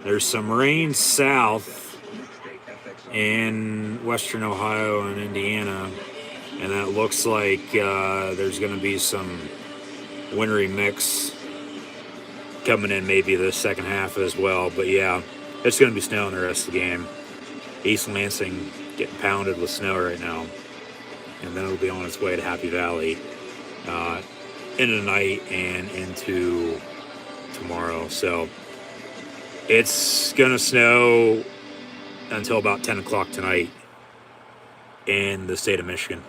C: There's some rain south in western Ohio and Indiana, and that looks like there's going to be some wintry mix coming in maybe the second half as well. But yeah, it's going to be snowing the rest of the game. East Lansing getting pounded with snow right now, and then it'll be on its way to Happy Valley into the night and into tomorrow. So it's going to snow until about 10 o'clock tonight in the state of Michigan.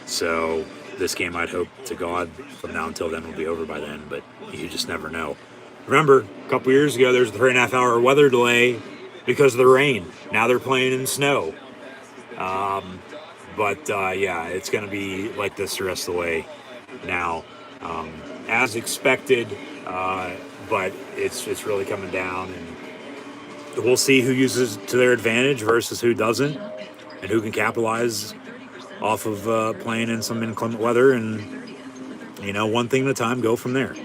C: So this game, I'd hope to God, from now until then, will be over by then, but you just never know. Remember, a couple years ago, there was a 3.5 hour weather delay because of the rain. Now they're playing in snow. Yeah, it's going to be like this the rest of the way now, as expected, but it's really coming down, and we'll see who uses it to their advantage versus who doesn't, and who can capitalize off of playing in some inclement weather, and, one thing at a time, go from there,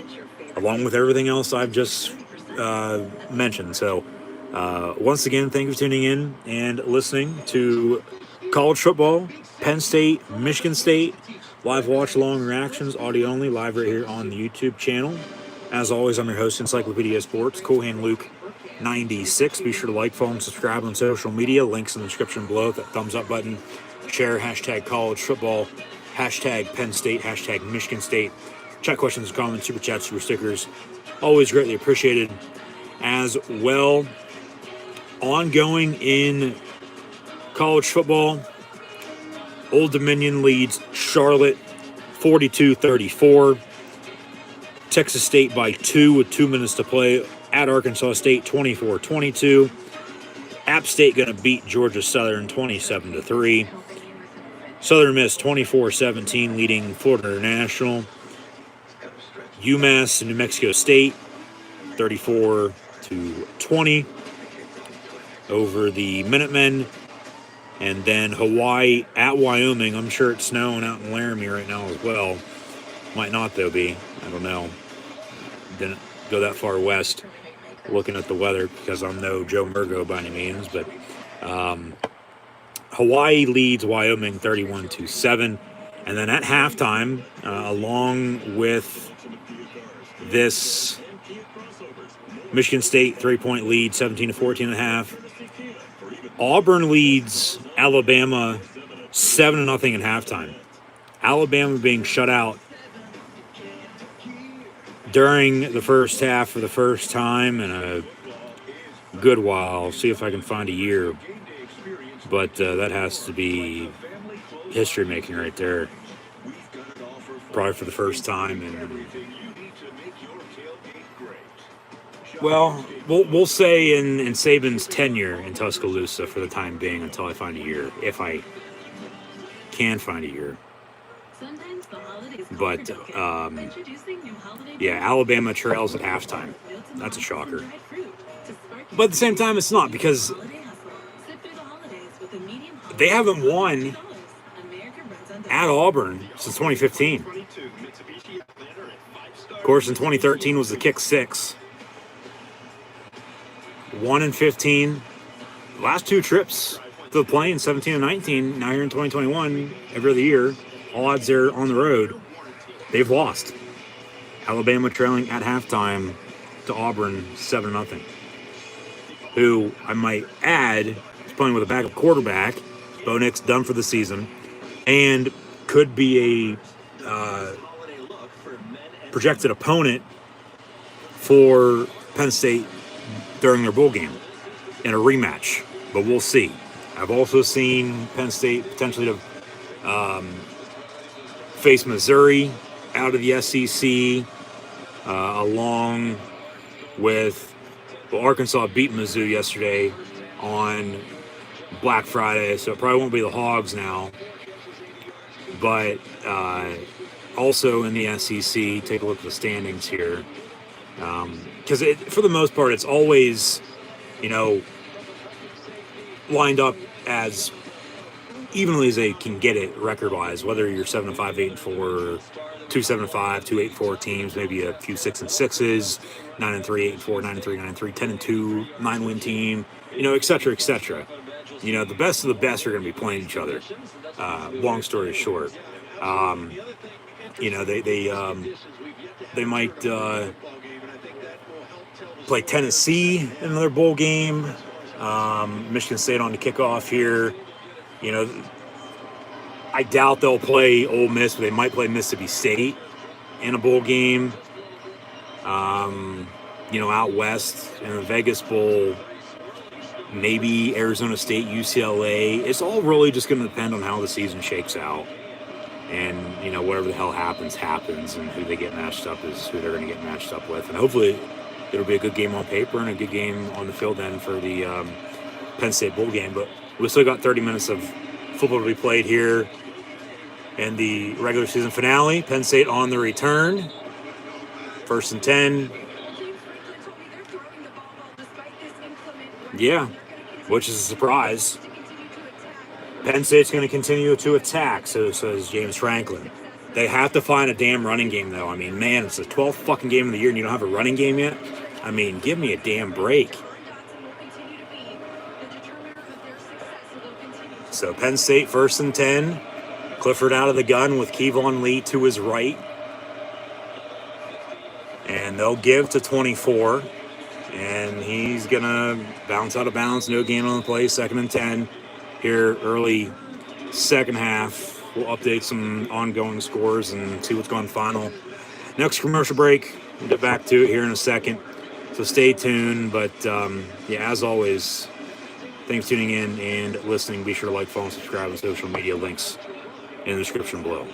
C: along with everything else I've just mentioned. So once again, thank you for tuning in and listening to college football, Penn State, Michigan State, live watch along reactions, audio only, live right here on the YouTube channel. As always, I'm your host, Encyclopedia Sports, Cool Hand Luke 96. Be sure to like, follow, and subscribe on social media. Links in the description below. That thumbs up button. Share hashtag college football, hashtag Penn State, hashtag Michigan State. Chat questions, comments, super chats, super stickers. Always greatly appreciated. As well, ongoing in college football, Old Dominion leads Charlotte 42-34. Texas State by 2 with 2 minutes to play at Arkansas State 24-22. App State going to beat Georgia Southern 27-3. Southern Miss 24-17 leading Florida International. UMass and New Mexico State 34-20 over the Minutemen. And then Hawaii at Wyoming. I'm sure it's snowing out in Laramie right now as well. Might not, though, be. I don't know. Didn't go that far west looking at the weather because I'm no Joe Murgo by any means. But Hawaii leads Wyoming 31-7. And then at halftime, along with this Michigan State 3-point lead, 17-14.5. Auburn leads Alabama 7-0 at halftime. Alabama being shut out during the first half for the first time in a good while. I'll see if I can find a year. But that has to be history making right there. Probably for the first time in, well, we'll say in Saban's tenure in Tuscaloosa for the time being, until I find a year, if I can find a year. But yeah, Alabama trails at halftime. That's a shocker. But at the same time, it's not, because they haven't won at Auburn since 2015. Of course, in 2013 was the kick 6. 1-15. Last 2 trips to the plane, 17 and 19. Now here in 2021, every other year, all odds are on the road. They've lost. Alabama trailing at halftime to Auburn 7-0. Who, I might add, is playing with a backup quarterback. Bo Nix done for the season. And could be a projected opponent for Penn State during their bowl game in a rematch, but we'll see. I've also seen Penn State potentially to face Missouri out of the SEC, along with, well, Arkansas beat Mizzou yesterday on Black Friday, so it probably won't be the Hogs now, but also in the SEC, take a look at the standings here. Because for the most part, it's always, lined up as evenly as they can get it record-wise, whether you're 7-5, 8-4, 2-7-5, 2-8-4 teams, maybe a few 6-6s, 9-3, 8-4, 9-3, 9-3, 10-2, 9-win team, et cetera, et cetera. The best of the best are going to be playing each other. Long story short, they might play Tennessee in another bowl game. Michigan State on the kickoff here. I doubt they'll play Ole Miss, but they might play Mississippi State in a bowl game. Out west in the Vegas Bowl, maybe Arizona State, UCLA. It's all really just going to depend on how the season shakes out. And, whatever the hell happens, and who they get matched up is who they're going to get matched up with. And hopefully it'll be a good game on paper and a good game on the field then for the Penn State Bowl game. But we still got 30 minutes of football to be played here in the regular season finale. Penn State on the return. 1st and 10. Yeah, which is a surprise. Penn State's going to continue to attack, so says James Franklin. They have to find a damn running game, though. I mean, man, it's the 12th fucking game of the year and you don't have a running game yet? I mean, give me a damn break. So Penn State 1st and 10. Clifford out of the gun with Kevon Lee to his right. And they'll give to 24. And he's going to bounce out of bounds. No gain on the play. 2nd and 10 here early second half. We'll update some ongoing scores and see what's going final. Next commercial break. We'll get back to it here in a second. So stay tuned. But, as always, thanks for tuning in and listening. Be sure to like, follow, and subscribe on social media. Links in the description below.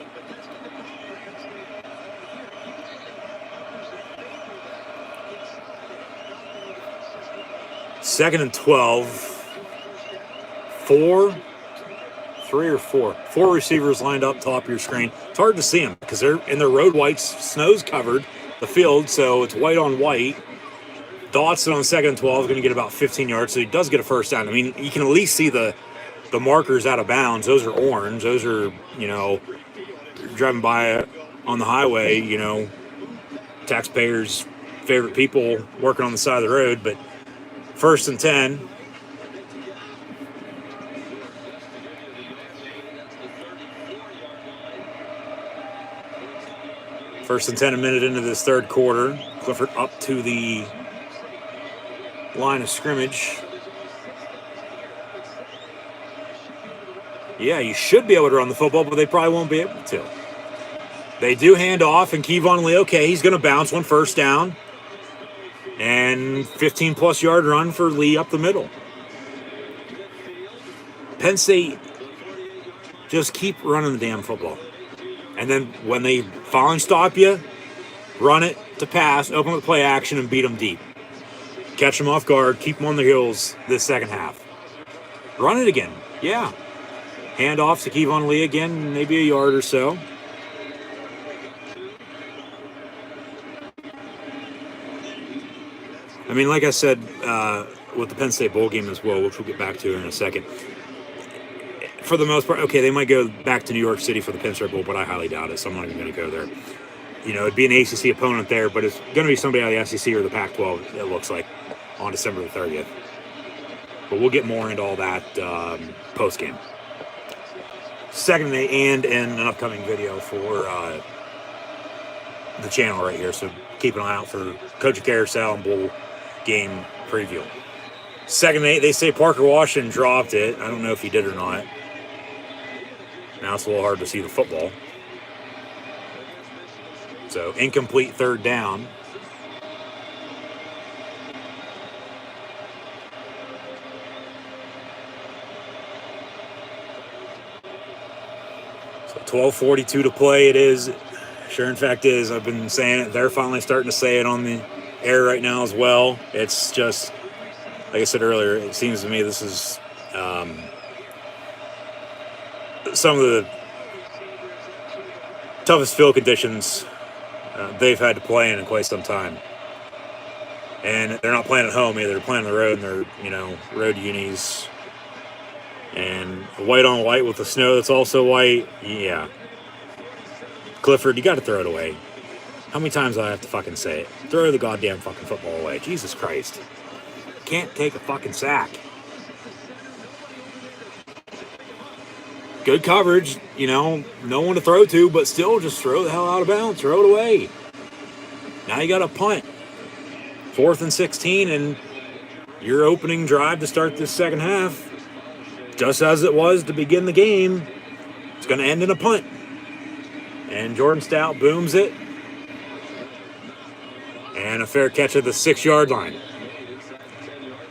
C: Second and 12. 4 receivers lined up top of your screen. It's hard to see them because they're in their road whites. Snow's covered the field, so it's white on white. Dotson on 2nd and 12 is going to get about 15 yards, so he does get a first down. I mean, you can at least see the markers out of bounds. Those are orange. Those are, driving by on the highway, taxpayers' favorite people working on the side of the road. But 1st and 10. First and 10, a minute into this third quarter. Clifford up to the line of scrimmage. Yeah, you should be able to run the football, but they probably won't be able to. They do hand off, and Kevon Lee, okay, he's going to bounce 1 first down. And 15-plus yard run for Lee up the middle. Penn State, just keep running the damn football. And then when they finally stop you, run it to pass, open up the play action, and beat them deep. Catch them off guard, keep them on their heels this second half. Run it again, yeah. Hand off to Kevon Lee again, maybe a yard or so. I mean, like I said, with the Penn State Bowl game as well, which we'll get back to in a second. For the most part, okay, they might go back to New York City for the Penn State Bowl, but I highly doubt it, so I'm not even going to go there. It'd be an ACC opponent there, but it's going to be somebody out of the SEC or the Pac-12, it looks like, on December the 30th. But we'll get more into all that post-game. Second and in an upcoming video for the channel right here, so keep an eye out for Coach Carousel and Bowl game preview. 2nd and 8, they say Parker Washington dropped it. I don't know if he did or not. Now it's a little hard to see the football. So, incomplete 3rd down. So, 12:42 to play it is. Sure, in fact, is. I've been saying it. They're finally starting to say it on the air right now as well. It's just, like I said earlier, it seems to me this is some of the toughest field conditions they've had to play in quite some time. And they're not playing at home either. They're playing on the road, and they're, road unis. And white on white with the snow that's also white. Yeah. Clifford, you got to throw it away. How many times do I have to fucking say it? Throw the goddamn fucking football away. Jesus Christ. Can't take a fucking sack. Good coverage, no one to throw to, but still just throw the hell out of bounds. Throw it away. Now you got a punt. 4th and 16, and your opening drive to start this second half, just as it was to begin the game, it's going to end in a punt. And Jordan Stout booms it. And a fair catch at the 6-yard line.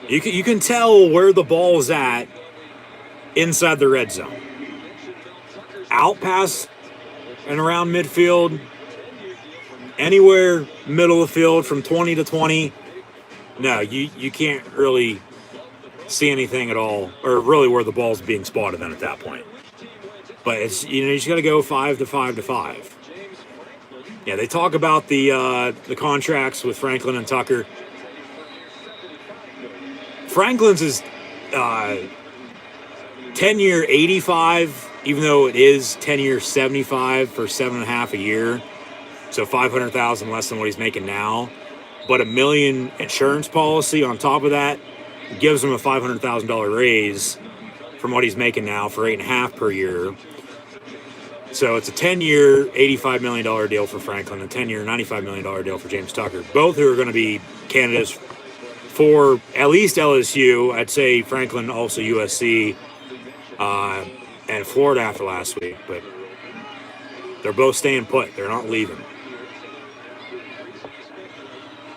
C: You can tell where the ball is at inside the red zone. Out past and around midfield, anywhere middle of the field from 20 to 20, no, you can't really see anything at all, or really where the ball's being spotted then at that point. But it's you just got to go 5 to 5 to 5. Yeah, they talk about the contracts with Franklin and Tucker. Franklin's is 10-year 85, even though it is 10-year 75 for 7.5 a year. So $500,000 less than what he's making now. But $1 million insurance policy on top of that gives him a $500,000 raise from what he's making now for 8.5 per year. So it's a 10-year $85 million deal for Franklin, a 10-year $95 million deal for James Tucker. Both who are going to be candidates for at least LSU. I'd say Franklin also USC and Florida after last week. But they're both staying put. They're not leaving.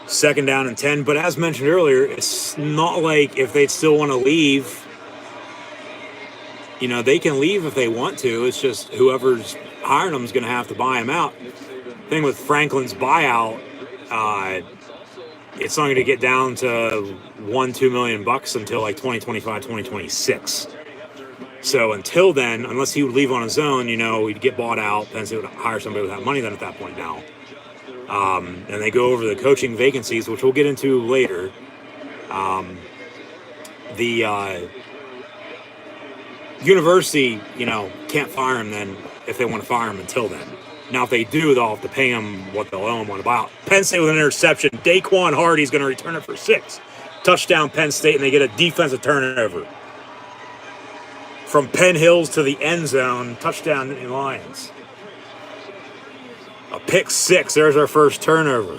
C: 2nd down and 10. But as mentioned earlier, it's not like if they'd still want to leave, they can leave if they want to. It's just whoever's hiring them is going to have to buy them out. Thing with Franklin's buyout, it's not going to get down to $1-2 million until like 2025, 2026. So until then, unless he would leave on his own, he'd get bought out. Penn State would hire somebody with that money then at that point now. And they go over the coaching vacancies, which we'll get into later. The university, can't fire him then if they want to fire him until then. Now, if they do, they'll have to pay him what they'll owe him on a buyout. Penn State with an interception. Daquan Hardy's going to return it for 6. Touchdown Penn State, and they get a defensive turnover. From Penn Hills to the end zone, touchdown in Lions. A pick 6, there's our first turnover.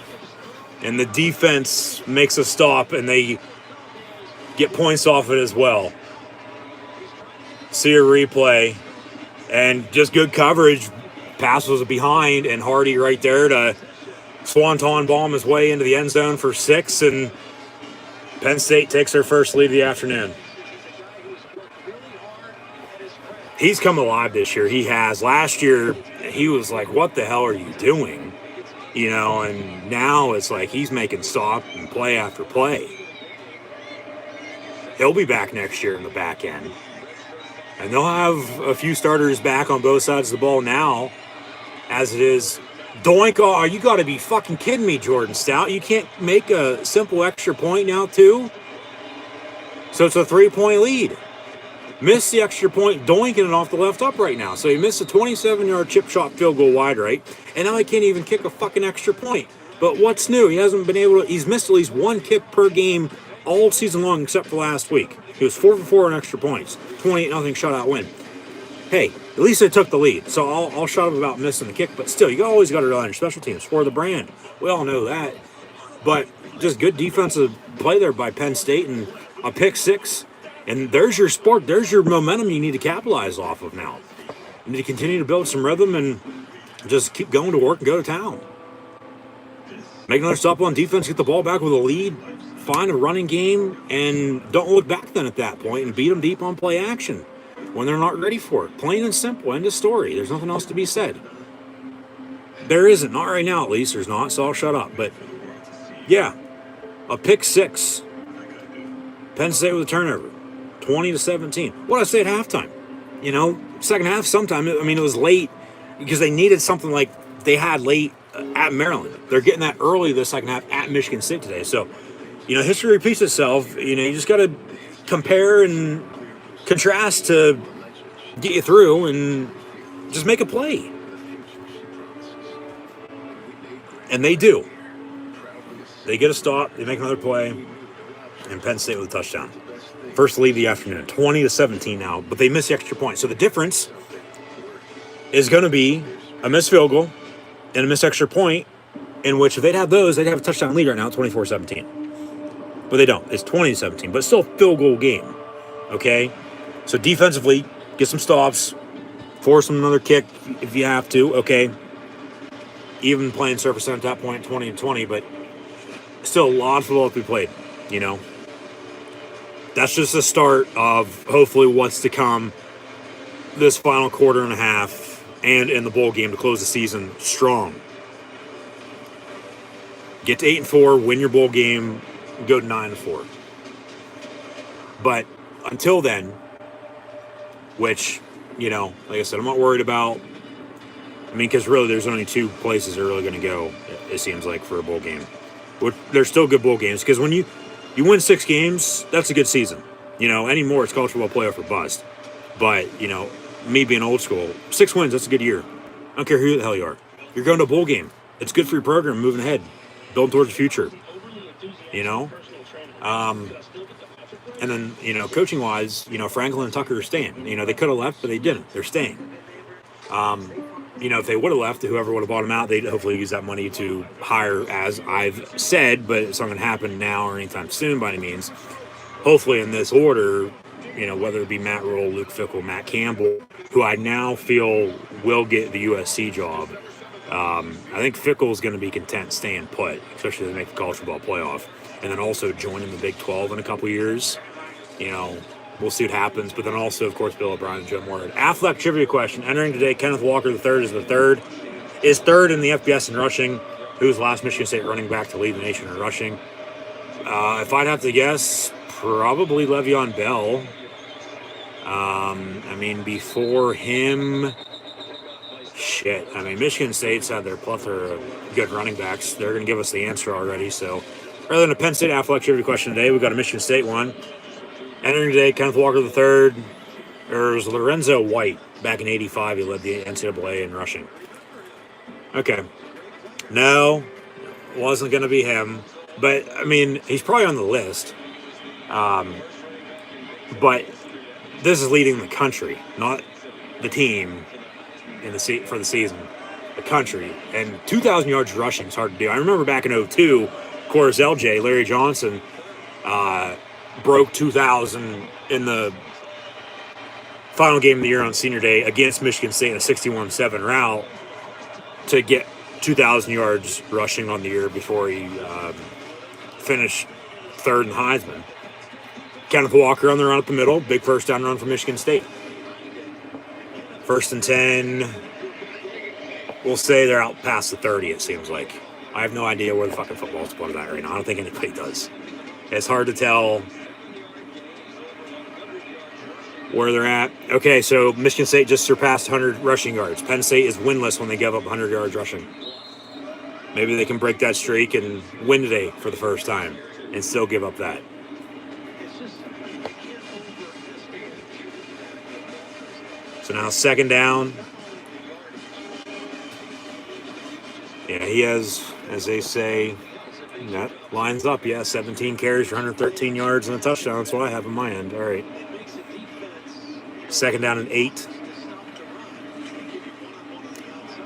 C: And the defense makes a stop, and they get points off it as well. See a replay, and just good coverage. Pass was behind, and Hardy right there to swanton bomb his way into the end zone for 6, and Penn State takes their first lead of the afternoon. He's come alive this year. He has. Last year, he was like, what the hell are you doing? And now it's like he's making stop and play after play. He'll be back next year in the back end. And they'll have a few starters back on both sides of the ball now, as it is. Doink, oh, you got to be fucking kidding me, Jordan Stout. You can't make a simple extra point now, too? So it's a 3-point lead. Missed the extra point, doinking it off the left up right now. So he missed a 27-yard chip shot field goal wide right, and now he can't even kick a fucking extra point. But what's new? He hasn't been able to. He's missed at least 1 kick per game all season long except for last week. He was 4 for 4 on extra points. 28-0 shutout win. Hey, at least they took the lead. So I'll shut up about missing the kick, but still, you always got to rely on your special teams for the brand. We all know that. But just good defensive play there by Penn State and a pick 6. And there's your sport. There's your momentum you need to capitalize off of now. You need to continue to build some rhythm and just keep going to work and go to town. Make another stop on defense, get the ball back with a lead, find a running game, and don't look back then at that point and beat them deep on play action when they're not ready for it. Plain and simple. End of story. There's nothing else to be said. There isn't. Not right now, at least. There's not, so I'll shut up. But, yeah, a pick 6. Penn State with a turnover. 20-17. What did I say at halftime? Second half sometime. I mean, it was late because they needed something like they had late at Maryland. They're getting that early the second half at Michigan State today. So, history repeats itself. You just got to compare and contrast to get you through and just make a play. And they do. They get a stop, they make another play, and Penn State with a touchdown. First lead of the afternoon, 20-17 now, but they miss the extra point. So the difference is going to be a missed field goal and a missed extra point, in which if they'd have those, they'd have a touchdown lead right now, 24-17. But they don't. It's 20-17, but still a field goal game. Okay? So defensively, get some stops, force them another kick if you have to. Okay? Even playing surface at that point, 20-20, but still a lot of football to be played, That's just the start of hopefully what's to come this final quarter and a half and in the bowl game to close the season strong. Get to 8-4, win your bowl game, go to 9-4. But until then, which, like I said, I'm not worried about. Because really there's only two places they're really going to go, it seems like, for a bowl game. They're still good bowl games, because when you win 6 games, that's a good season. Anymore, it's college football playoff or bust. But, me being old school, 6 wins, that's a good year. I don't care who the hell you are. You're going to a bowl game. It's good for your program, moving ahead, building towards the future. And then, coaching-wise, Franklin and Tucker are staying. They could have left, but they didn't. They're staying. If they would have left, whoever would have bought them out, they'd hopefully use that money to hire, as I've said, but it's not going to happen now or anytime soon by any means. Hopefully in this order, whether it be Matt Rule, Luke Fickell, Matt Campbell, who I now feel will get the USC job. I think Fickell is going to be content staying put, especially if they make the college football playoff, and then also joining the Big 12 in a couple years. We'll see what happens. But then also, of course, Bill O'Brien and Joe Moore. Athletic trivia question. Entering today, Kenneth Walker III is third in the FBS in rushing. Who's the last Michigan State running back to lead the nation in rushing? If I'd have to guess, probably Le'Veon Bell. Before him, Michigan State's had their plethora of good running backs. They're going to give us the answer already. So rather than a Penn State athletic trivia question today, we've got a Michigan State one. Entering today, Kenneth Walker III. There's Lorenzo White. Back in '85, he led the NCAA in rushing. Okay. No, wasn't going to be him. But, he's probably on the list. But this is leading the country, not the team for the season. The country. And 2,000 yards rushing is hard to do. I remember back in '02, of course, LJ, Larry Johnson, broke 2,000 in the final game of the year on senior day against Michigan State in a 61-7 route to get 2,000 yards rushing on the year before he finished third in Heisman. Kenneth Walker on the run up the middle, big first down run for Michigan State. 1st and 10. We'll say they're out past the 30, it seems like. I have no idea where the fucking football's put at right now. I don't think anybody does. It's hard to tell where they're at. Okay, so Michigan State just surpassed 100 rushing yards. Penn State is winless when they give up 100 yards rushing. Maybe they can break that streak and win today for the first time and still give up that. So now 2nd down. Yeah, he has, as they say, that lines up. Yeah, 17 carries for 113 yards and a touchdown. That's what I have in my end. All right. 2nd down and 8.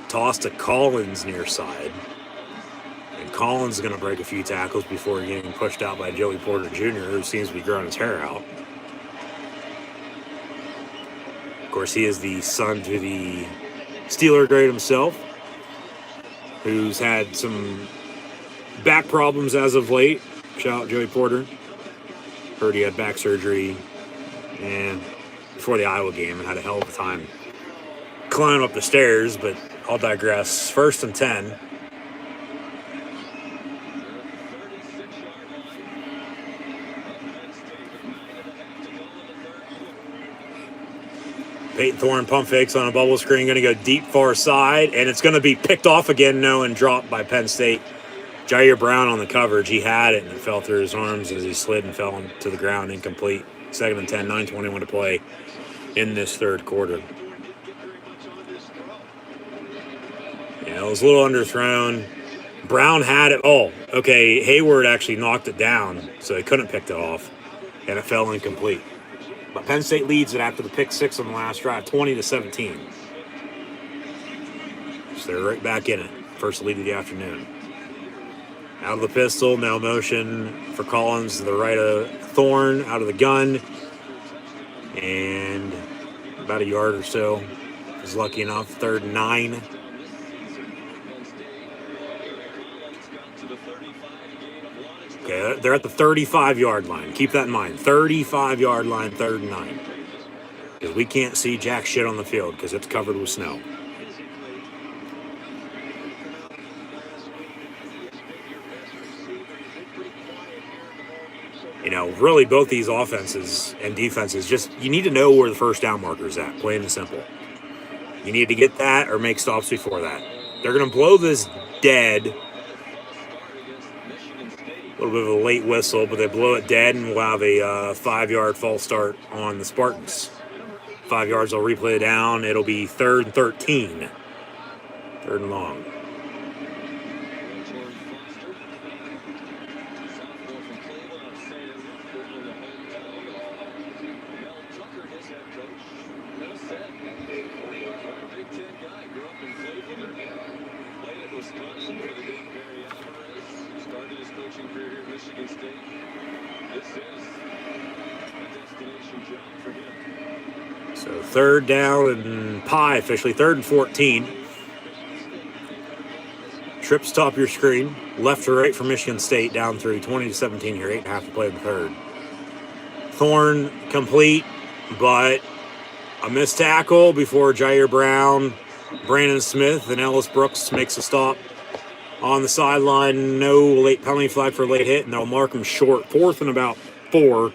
C: Toss to Collins near side. And Collins is going to break a few tackles before getting pushed out by Joey Porter Jr., who seems to be growing his hair out. Of course, he is the son to the Steeler great himself, who's had some back problems as of late. Shout out Joey Porter. Heard he had back surgery and before the Iowa game and had a hell of a time climbing up the stairs, but I'll digress. 1st and 10. Peyton Thorne pump fakes on a bubble screen, going to go deep far side, and it's going to be picked off again, no, and dropped by Penn State. Jair Brown on the coverage. He had it, and it fell through his arms as he slid and fell to the ground, incomplete. 2nd and 10, 9:21 to play in this third quarter. Yeah, it was a little underthrown. Brown had it. Oh, okay. Hayward actually knocked it down, so he couldn't pick it off, and it fell incomplete. But Penn State leads it after the pick six on the last drive, 20-17. So they're right back in it. First lead of the afternoon. Out of the pistol, now motion for Collins to the right of Thorne, out of the gun. And about a yard or so. Is lucky enough. 3rd and 9. Okay, they're at the 35-yard line. Keep that in mind. 35-yard line, 3rd and 9. Because we can't see jack shit on the field because it's covered with snow. You know, really both these offenses and defenses, just you need to know where the first down marker is at, plain and simple. You need to get that or make stops before that. They're going to blow this dead. A little bit of a late whistle, but they blow it dead, and we'll have a 5-yard false start on the Spartans. 5 yards, they'll replay it down. It'll be 3rd and 13. 3rd and long. So 3rd down and pie officially, 3rd and 14. Trips top your screen, left to right for Michigan State, down through 20-17 here, 8.5 to play in the third. Thorne complete, but a missed tackle before Jair Brown, Brandon Smith, and Ellis Brooks makes a stop on the sideline. No late penalty flag for a late hit, and they'll mark him short. 4th and about 4,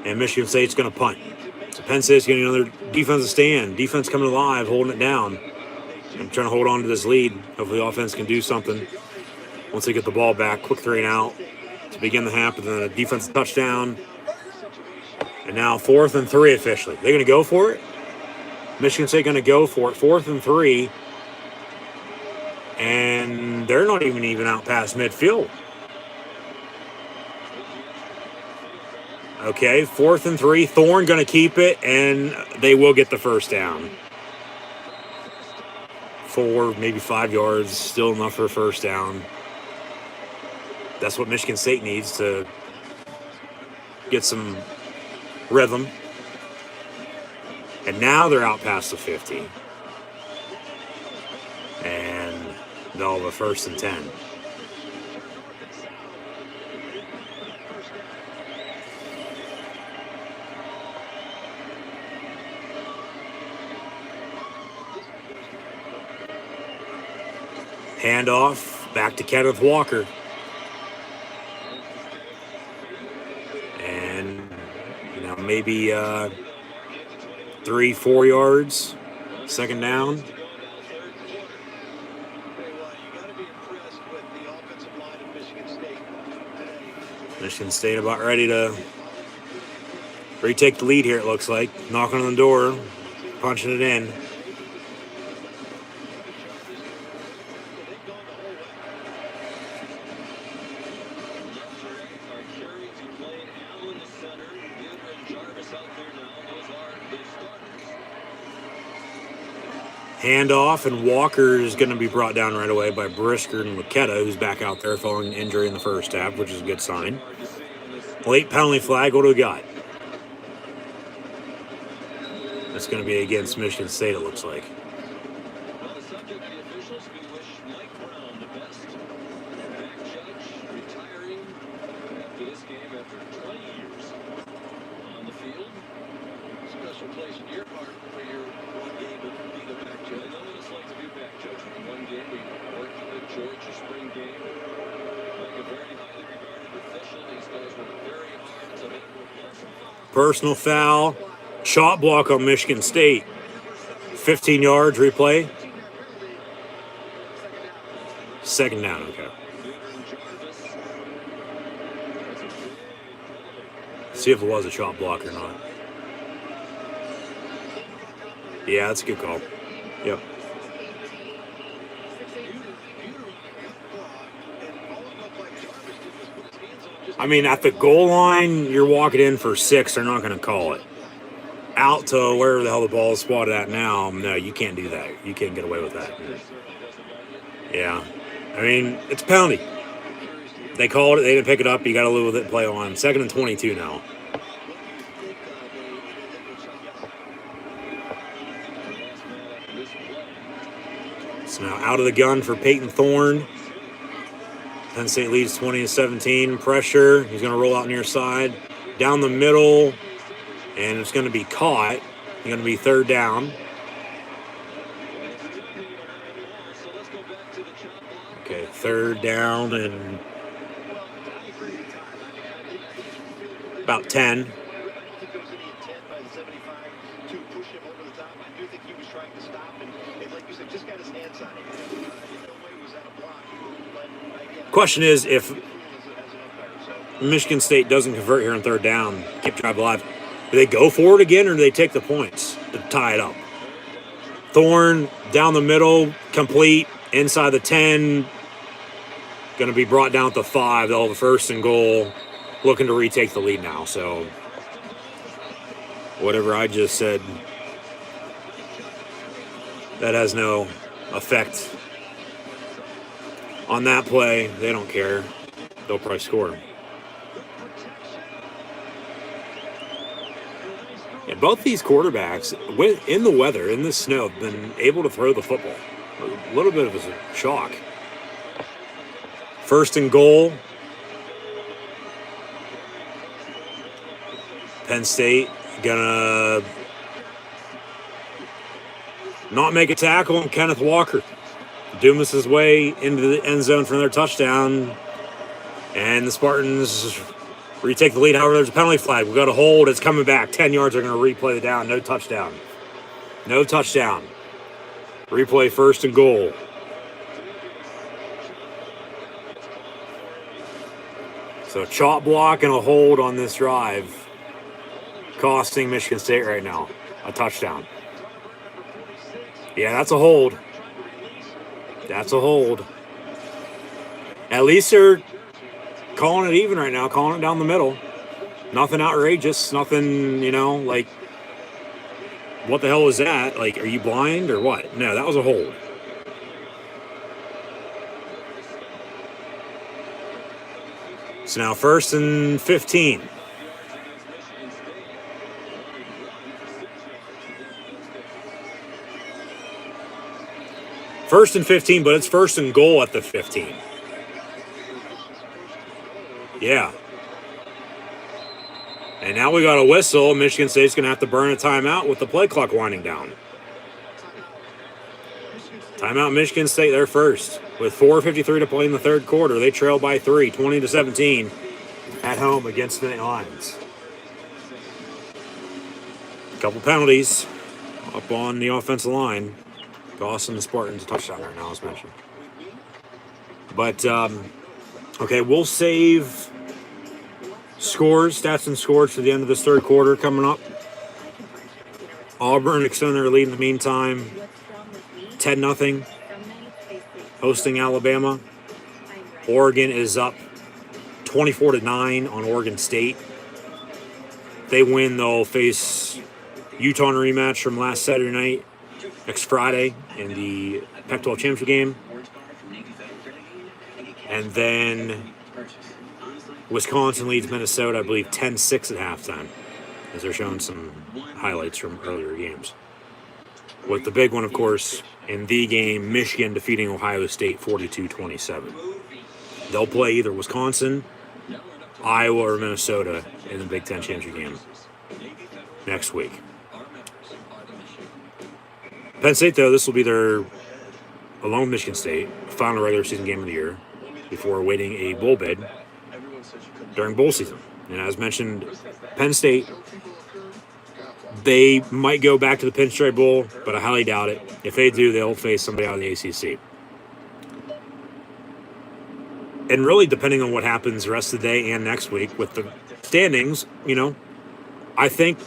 C: and Michigan State's going to punt. So Penn State's getting another defensive stand. Defense coming alive, holding it down. I'm trying to hold on to this lead. Hopefully the offense can do something once they get the ball back. Quick 3 and out to begin the half, and then a defensive touchdown. And now 4th and 3 officially. They're going to go for it. Michigan State going to go for it. 4th and 3. And they're not even out past midfield. Okay, 4th and 3. Thorne going to keep it, and they will get the first down. 4, maybe 5 yards, still enough for a first down. That's what Michigan State needs to get some rhythm. And now they're out past the 50. And they'll have a 1st and 10. Handoff back to Kenneth Walker. And, maybe 3-4 yards. 2nd down. Michigan State about ready to retake the lead here, it looks like. Knocking on the door, punching it in. Handoff, and Walker is going to be brought down right away by Brisker and Laquetta, who's back out there following an injury in the first half, which is a good sign. Late penalty flag, what do we got? That's going to be against Michigan State, it looks like.
E: Well, the subject of the officials, we wish Mike Brown the best. Back judge retiring after this game after 20 years on the field. Special place in your heart for your one game of being a back judge. I know what it's like to be back judge. One game we worked the Georgia spring game. Like a very highly regarded official, these guys were very hard to make.
C: Personal foul. Shot block on Michigan State. 15 yards, replay. Second down, okay. See if it was a shot block or not. Yeah, that's a good call. Yep. I mean, at the goal line, you're walking in for 6. They're not going to call it. Out to wherever the hell the ball is spotted at now, no, you can't do that. You can't get away with that. Yeah. I mean, it's a penalty. They called it. They didn't pick it up. You got to live with it and play on. 2nd and 22 now. So now out of the gun for Peyton Thorne. Penn State leads 20-17. Pressure. He's going to roll out near side. Down the middle. And it's going to be caught. It's going to be 3rd down. Okay, 3rd down and about 10. Question is, if Michigan State doesn't convert here on 3rd down, keep drive alive, do they go for it again or do they take the points to tie it up? Thorne down the middle, complete, inside the 10, going to be brought down at the 5. They'll have a 1st and goal, looking to retake the lead now. So whatever I just said, that has no effect on that play. They don't care. They'll probably score. Yeah, both these quarterbacks, in the weather, in the snow, have been able to throw the football. A little bit of a shock. 1st and goal. Penn State gonna not make a tackle on Kenneth Walker. Dumas his way into the end zone for another touchdown. And the Spartans retake the lead. However, there's a penalty flag. We've got a hold. It's coming back. 10 yards. They're going to replay the down. No touchdown. No touchdown. Replay 1st and goal. So chop block and a hold on this drive, costing Michigan State right now a touchdown. Yeah, that's a hold. That's a hold. At least they're calling it even right now, calling it down the middle. Nothing outrageous, nothing, like, what the hell was that? Like, are you blind or what? No, that was a hold. So now 1st and 15. First and 15, but it's 1st and goal at the 15. Yeah. And now we got a whistle. Michigan State's going to have to burn a timeout with the play clock winding down. Timeout Michigan State, they're first. With 4:53 to play in the 3rd quarter, they trail by 3, 20-17 at home against the Lions. A couple penalties up on the offensive line. Dawson and Spartans a touchdown right now, as mentioned. But, okay, we'll save stats and scores for the end of this 3rd quarter coming up. Auburn extending their lead in the meantime. 10-0. Hosting Alabama. Oregon is up 24-9 on Oregon State. If they win, they'll face Utah in a rematch from last Saturday night, next Friday, in the Pac-12 championship game. And then Wisconsin leads Minnesota, I believe, 10-6 at halftime, as they're showing some highlights from earlier games. With the big one, of course, in the game, Michigan defeating Ohio State 42-27. They'll play either Wisconsin, Iowa, or Minnesota in the Big Ten championship game next week. Penn State, though, this will be their, along with Michigan State, final regular season game of the year before awaiting a bowl bid during bowl season. And as mentioned, Penn State They might go back to the Pinstripe Bowl, but I highly doubt it. If they do, they'll face somebody out of the ACC. And really, depending on what happens the rest of the day and next week with the standings, I think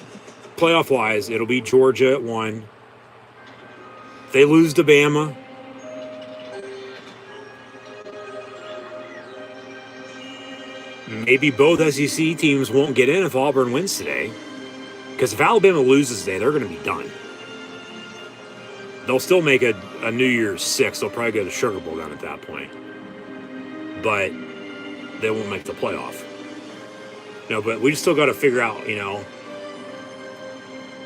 C: playoff-wise, it'll be Georgia at 1. If they lose to Bama, maybe both SEC teams won't get in if Auburn wins today. Because if Alabama loses today, they're going to be done. They'll still make a New Year's 6. They'll probably go to the Sugar Bowl down at that point. But they won't make the playoff. But we still got to figure out,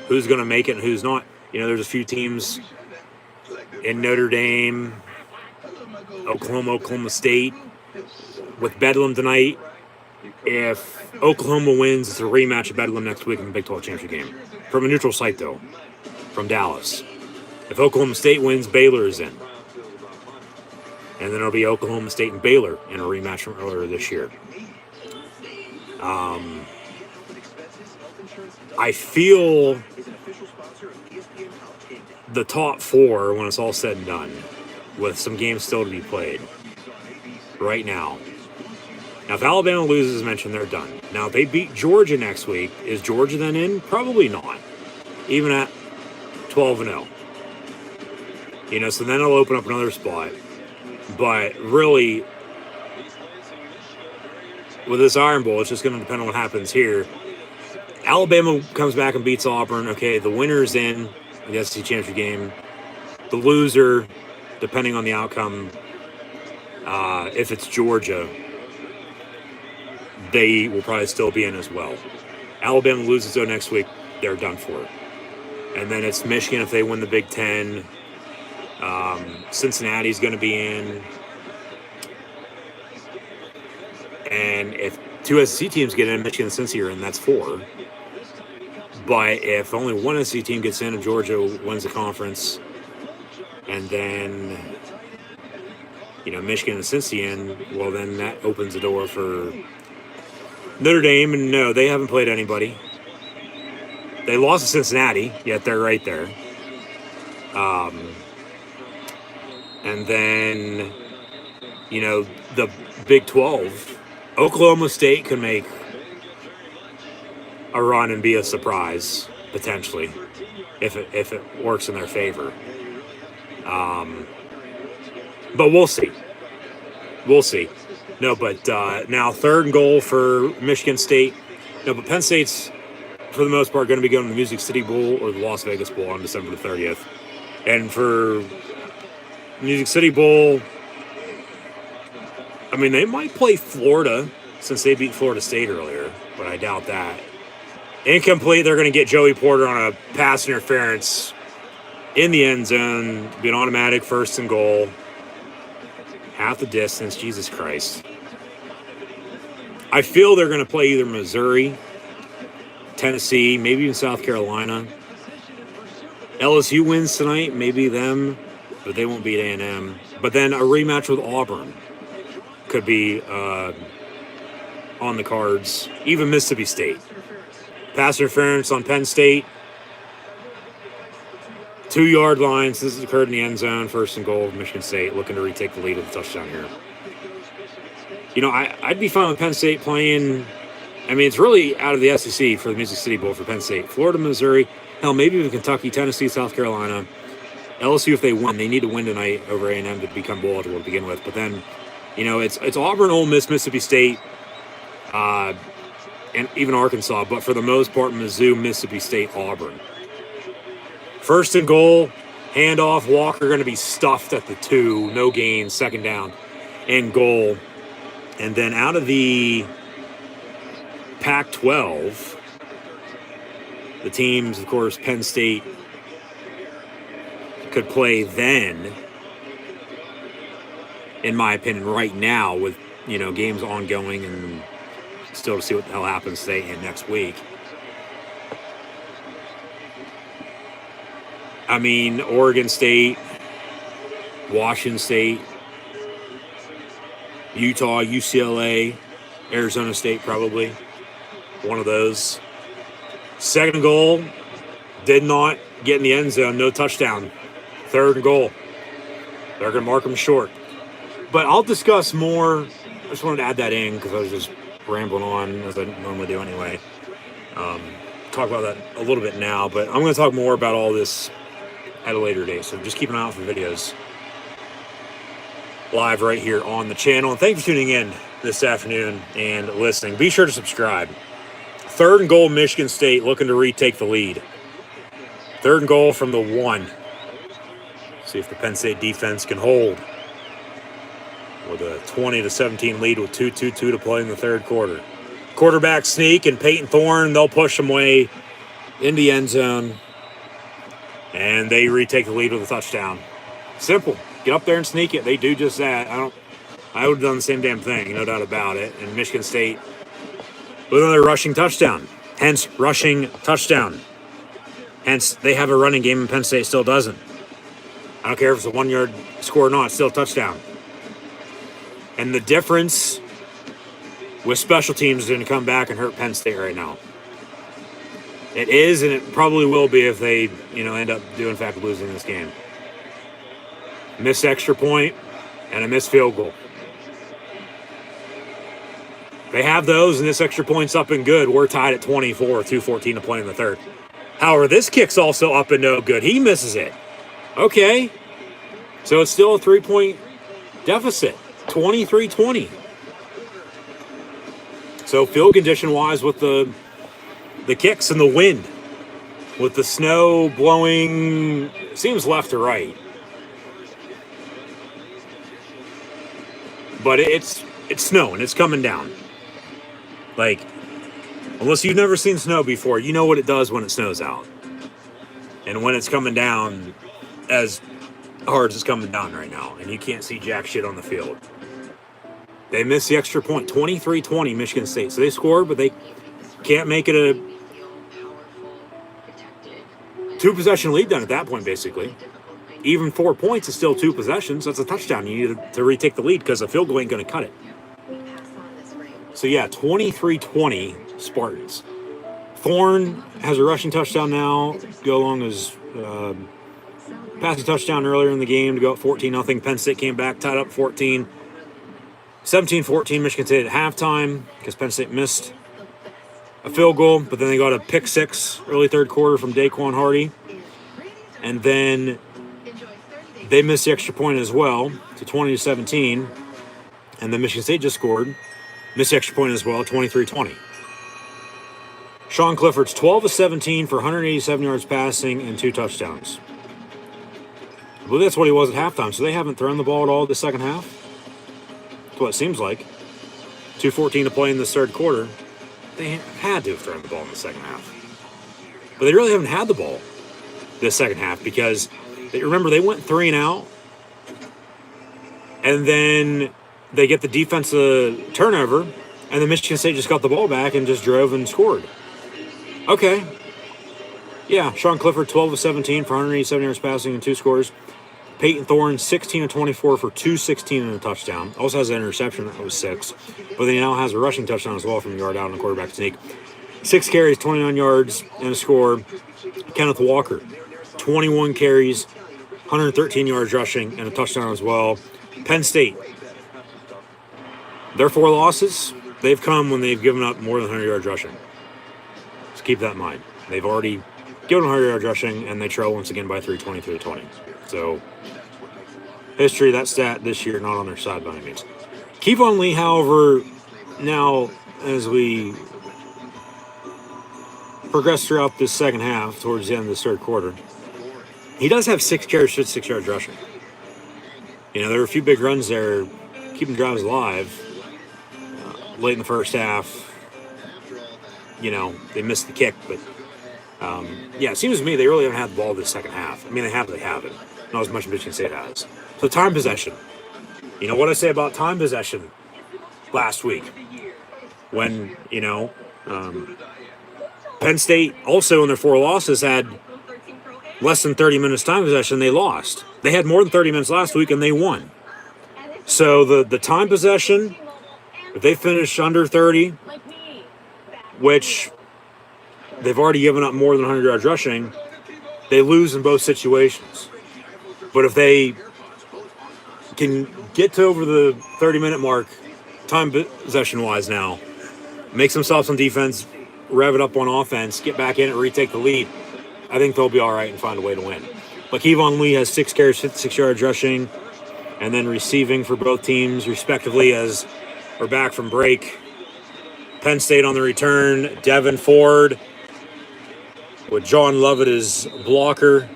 C: who's going to make it and who's not. There's a few teams in Notre Dame, Oklahoma State. With Bedlam tonight, if Oklahoma wins, it's a rematch of Bedlam next week in the Big 12 championship game. From a neutral site, though, from Dallas. If Oklahoma State wins, Baylor is in. And then it'll be Oklahoma State and Baylor in a rematch from earlier this year. I feel the top 4, when it's all said and done, with some games still to be played right now. Now, if Alabama loses, as mentioned, they're done. Now, if they beat Georgia next week, is Georgia then in? Probably not. Even at 12-0. So then it'll open up another spot. But really, with this Iron Bowl, it's just going to depend on what happens here. Alabama comes back and beats Auburn. Okay, the winner's in the SEC championship game. The loser, depending on the outcome, if it's Georgia, they will probably still be in as well. Alabama loses, though, next week, they're done for. And then it's Michigan if they win the Big Ten. Cincinnati's going to be in. And if 2 SEC teams get in, Michigan and Cincy are in, that's 4. But if only one SEC team gets in and Georgia wins the conference, and then, Michigan and Cincy in, well, then that opens the door for Notre Dame. And no, they haven't played anybody. They lost to Cincinnati, yet they're right there. And then, the Big 12, Oklahoma State can make a run and be a surprise, potentially, if it works in their favor. But we'll see. No, but now 3rd and goal for Michigan State. No, but Penn State's, for the most part, going to be going to the Music City Bowl or the Las Vegas Bowl on December the 30th. And for Music City Bowl, they might play Florida since they beat Florida State earlier, but I doubt that. Incomplete, they're going to get Joey Porter on a pass interference in the end zone, be an automatic 1st and goal. Half the distance, Jesus Christ. I feel they're going to play either Missouri, Tennessee, maybe even South Carolina. LSU wins tonight, maybe them, but they won't beat A&M. But then a rematch with Auburn could be on the cards. Even Mississippi State. Pass interference on Penn State. 2-yard lines. This has occurred in the end zone. 1st and goal of Michigan State, looking to retake the lead with a touchdown here. I'd be fine with Penn State playing. It's really out of the SEC for the Music City Bowl for Penn State. Florida, Missouri, hell, maybe even Kentucky, Tennessee, South Carolina. LSU, if they win, they need to win tonight over A&M to become bowl eligible to begin with. But then, it's Auburn, Ole Miss, Mississippi State, and even Arkansas. But for the most part, Mizzou, Mississippi State, Auburn. 1st and goal, handoff, Walker going to be stuffed at the 2, no gain, 2nd down, and goal. And then out of the Pac-12, the teams, of course, Penn State could play then, in my opinion, right now with, games ongoing and still to see what the hell happens today and next week. Oregon State, Washington State, Utah, UCLA, Arizona State probably. One of those. 2nd goal, Did not get in the end zone. No touchdown. 3rd and goal. They're going to mark him short. But I'll discuss more. I just wanted to add that in because I was just rambling on as I normally do anyway. Talk about that a little bit now, but I'm going to talk more about all this at a later date. So just keep an eye out for videos live right here on the channel. And thank you for tuning in this afternoon and listening. Be sure to subscribe. 3rd and goal, Michigan State looking to retake the lead. 3rd and goal from the 1. See if the Penn State defense can hold with a 20-17 lead with 2:22 to play in the 3rd quarter. Quarterback sneak and Peyton Thorne, they'll push him away in the end zone. And they retake the lead with a touchdown. Simple. Get up there and sneak it. They do just that. I would have done the same damn thing, no doubt about it. And Michigan State with another rushing touchdown. Hence, rushing touchdown. Hence, they have a running game and Penn State still doesn't. I don't care if it's a 1-yard score or not, it's still a touchdown. And the difference with special teams is going to come back and hurt Penn State right now. It is, and it probably will be if they, end up in fact losing this game. Missed extra point and a missed field goal. They have those, and this extra point's up and good. We're tied at 24, 2:14 to play in the 3rd. However, this kick's also up and no good. He misses it. Okay. So it's still a 3-point deficit. 23-20. So field condition-wise with the kicks and the wind, with the snow blowing, seems left to right. But it's snowing. It's coming down. Like, unless you've never seen snow before, you know what it does when it snows out. And when it's coming down as hard as it's coming down right now, and you can't see jack shit on the field. They missed the extra point, 23-20, Michigan State. So they scored, but they can't make it a 2-possession lead then at that point, basically. Even 4 points is still 2 possessions. That's a touchdown. You need to retake the lead because a field goal ain't going to cut it. So, yeah, 23-20 Spartans. Thorne has a rushing touchdown now. Go along as passing touchdown earlier in the game to go up 14-0. Penn State came back, tied up 14. 17-14 Michigan State at halftime because Penn State missed a field goal, but then they got a pick 6 early 3rd quarter from Daquan Hardy. And then they missed the extra point as well to 20-17. And then Michigan State just scored. Missed the extra point as well, 23-20. Sean Clifford's 12-17 for 187 yards passing and 2 touchdowns. I believe that's what he was at halftime, so they haven't thrown the ball at all the second half. That's what it seems like. 2:14 to play in this 3rd quarter. They had to have thrown the ball in the second half. But they really haven't had the ball this second half because, remember, they went 3 and out. And then they get the defensive turnover, and then Michigan State just got the ball back and just drove and scored. Okay. Yeah, Sean Clifford, 12-17 for 187 yards passing and 2 scores. Peyton Thorne, 16-24 for 216 and a touchdown. Also has an interception, that was 6. But then he now has a rushing touchdown as well from a yard out on a quarterback sneak. 6 carries, 29 yards, and a score. Kenneth Walker, 21 carries, 113 yards rushing, and a touchdown as well. Penn State, their 4 losses, they've come when they've given up more than 100 yards rushing. So keep that in mind. They've already given 100 yards rushing, and they trail once again by 3, 23-20. So, history, that stat this year, not on their side by any means. Kevon Lee, however, now as we progress throughout this second half, towards the end of the 3rd quarter, he does have 6 carries, 56 yards rushing. There were a few big runs there, keeping drives alive. Late in the first half, they missed the kick, but it seems to me they really haven't had the ball this second half. I mean, they haven't. Not as much as Michigan State has. So time possession. You know what I say about time possession last week? When, Penn State also in their 4 losses had less than 30 minutes time possession, they lost. They had more than 30 minutes last week and they won. So the time possession, if they finish under 30, which they've already given up more than 100 yards rushing, they lose in both situations. But if they can get to over the 30-minute mark, time possession-wise now, make some stops on defense, rev it up on offense, get back in it, retake the lead, I think they'll be all right and find a way to win. But Kevon Lee has 6 carries, 56 yards rushing, and then receiving for both teams, respectively, as we're back from break. Penn State on the return. Devin Ford with John Lovett as blocker.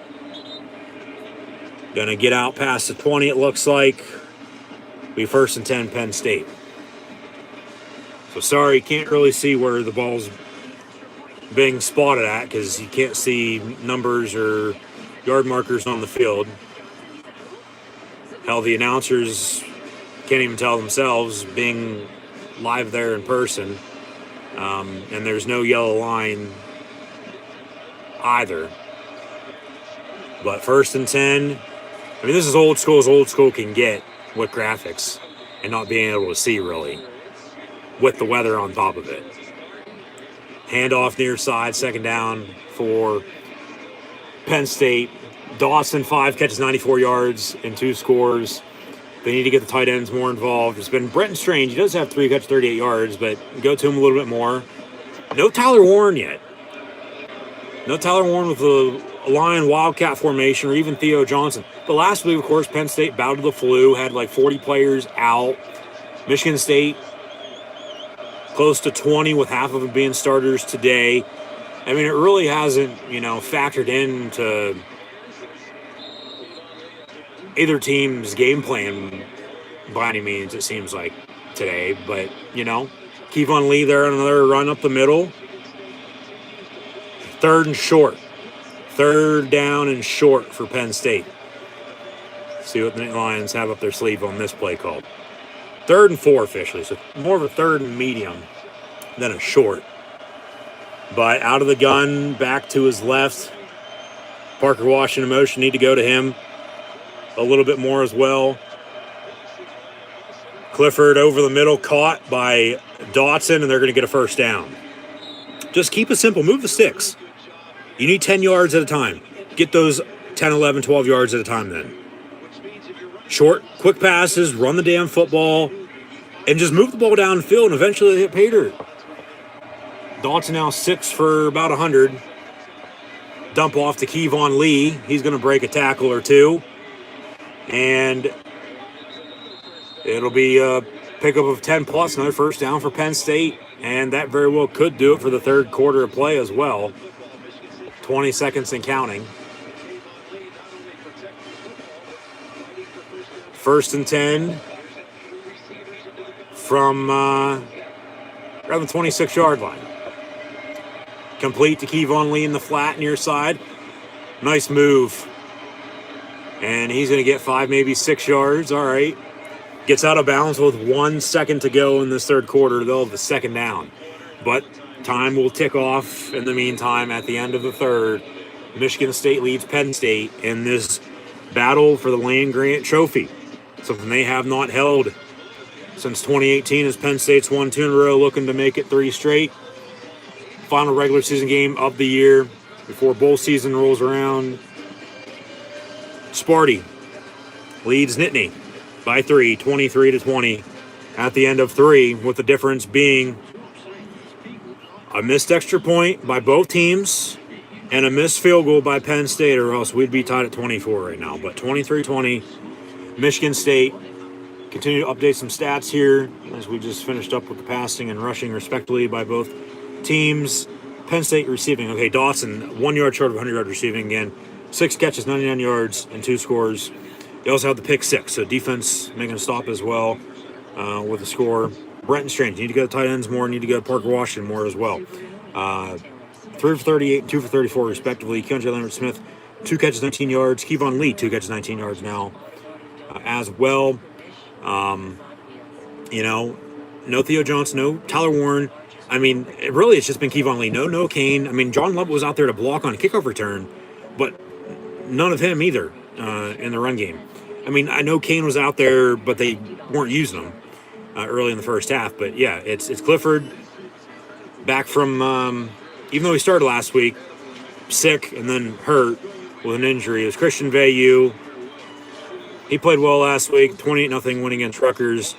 C: Going to get out past the 20, it looks like. Be 1st and 10, Penn State. So sorry, can't really see where the ball's being spotted at because you can't see numbers or yard markers on the field. Hell, the announcers can't even tell themselves, being live there in person. And there's no yellow line either. But 1st and 10. I mean, this is old school as old school can get with graphics and not being able to see really with the weather on top of it. Handoff near side, 2nd down for Penn State. Dawson, 5 catches, 94 yards, and 2 scores. They need to get the tight ends more involved. It's been Brenton Strange. He does have 3 catches, 38 yards, but go to him a little bit more. No Tyler Warren yet. No Tyler Warren with the Lion Wildcat formation or even Theo Johnson. But last week, of course, Penn State battled the flu, had like 40 players out. Michigan State, close to 20 with half of them being starters today. I mean, it really hasn't, factored into either team's game plan by any means, it seems like, today. But, Kevon Lee there on another run up the middle. 3rd and short. 3rd down and short for Penn State. See what the Lions have up their sleeve on this play call. 3rd and 4 officially, so more of a 3rd and medium than a short. But out of the gun, back to his left. Parker Washington motion, need to go to him a little bit more as well. Clifford over the middle, caught by Dotson, and they're going to get a 1st down. Just keep it simple. Move the sticks. You need 10 yards at a time. Get those 10, 11, 12 yards at a time then. Short, quick passes, run the damn football, and just move the ball downfield and eventually hit pay dirt. Dotson now 6 for about 100. Dump off to Kevon Lee. He's going to break a tackle or two. And it'll be a pickup of 10 plus, another 1st down for Penn State. And that very well could do it for the 3rd quarter of play as well. 20 seconds and counting. 1st and 10 from around the 26-yard line. Complete to Kevon Lee in the flat near side. Nice move. And he's going to get 5, maybe 6 yards. All right. Gets out of bounds with 1 second to go in this 3rd quarter. They'll have the 2nd down. But time will tick off in the meantime at the end of the 3rd. Michigan State leads Penn State in this battle for the land-grant trophy. Something they have not held since 2018 as Penn State's won 2 in a row, looking to make it 3 straight. Final regular season game of the year before bowl season rolls around. Sparty leads Nittany by 3, 23-20 at the end of 3, with the difference being a missed extra point by both teams and a missed field goal by Penn State, or else we'd be tied at 24 right now. But 23-20, Michigan State. Continue to update some stats here as we just finished up with the passing and rushing respectively by both teams. Penn State receiving. Okay, Dawson, 1 yard short of 100 yard receiving again. 6 catches, 99 yards, and 2 scores. They also have the pick 6, so defense making a stop as well with a score. Brenton Strange, need to go to tight ends more, need to go to Parker Washington more as well. 3 for 38 and 2 for 34 respectively. Keandre Leonard-Smith, 2 catches, 19 yards. Kevon Lee, 2 catches, 19 yards now as well. No Theo Johnson, no Tyler Warren. I mean, it's just been Kevon Lee. No Kane. I mean, John Lovett was out there to block on a kickoff return, but none of him either in the run game. I mean, I know Kane was out there, but they weren't using him early in the first half. But yeah, it's Clifford back from, even though he started last week, sick and then hurt, with an injury. It was Christian Veilleux. He played well last week, 28-0 win against Rutgers.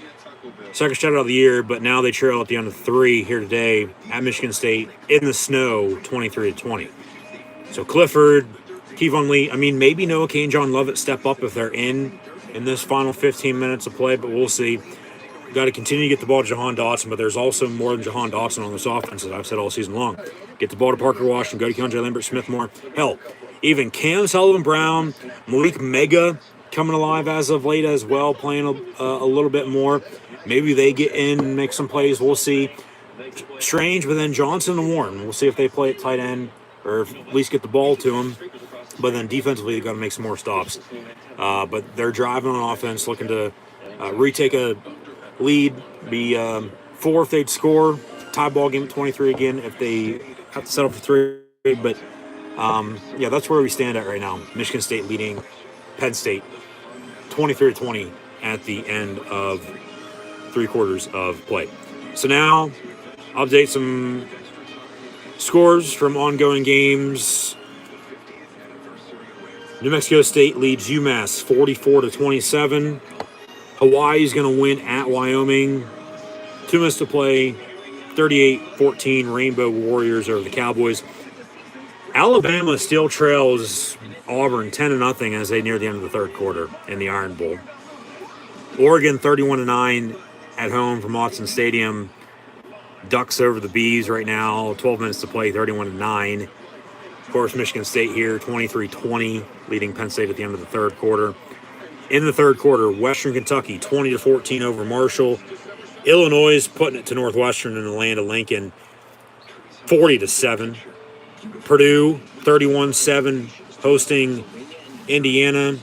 C: Second shutout of the year, but now they trail at the end of 3 here today at Michigan State in the snow, 23-20. So Clifford, Kevon Lee, I mean, maybe Noah Kane, John Lovett step up if they're in this final 15 minutes of play, but we'll see. Got to continue to get the ball to Jahan Dotson, but there's also more than Jahan Dotson on this offense, as I've said all season long. Get the ball to Parker Washington, go to Keandre Lambert, Smith more. Hell, even Cam Sullivan-Brown, Malik Mega coming alive as of late as well, playing a little bit more. Maybe they get in and make some plays. We'll see. Strange, but then Johnson and Warren. We'll see if they play at tight end or at least get the ball to them. But then defensively, they've got to make some more stops. But they're driving on offense, looking to retake a lead, be 4 if they'd score. Tie ball game at 23 again if they have to settle for 3. But, yeah, that's where we stand at right now. Michigan State leading Penn State 23-20 at the end of 3 quarters of play. So now, update some scores from ongoing games. New Mexico State leads UMass 44-27. Hawaii's going to win at Wyoming. 2 minutes to play. 38-14 Rainbow Warriors over the Cowboys. Alabama still trails Auburn 10-0 as they near the end of the 3rd quarter in the Iron Bowl. Oregon 31-9 at home from Autzen Stadium. Ducks over the Bees right now. 12 minutes to play, 31-9. Of course, Michigan State here, 23-20, leading Penn State at the end of the 3rd quarter. In the 3rd quarter, Western Kentucky 20-14 over Marshall. Illinois putting it to Northwestern in the land of Lincoln, 40-7. Purdue 31-7 hosting Indiana.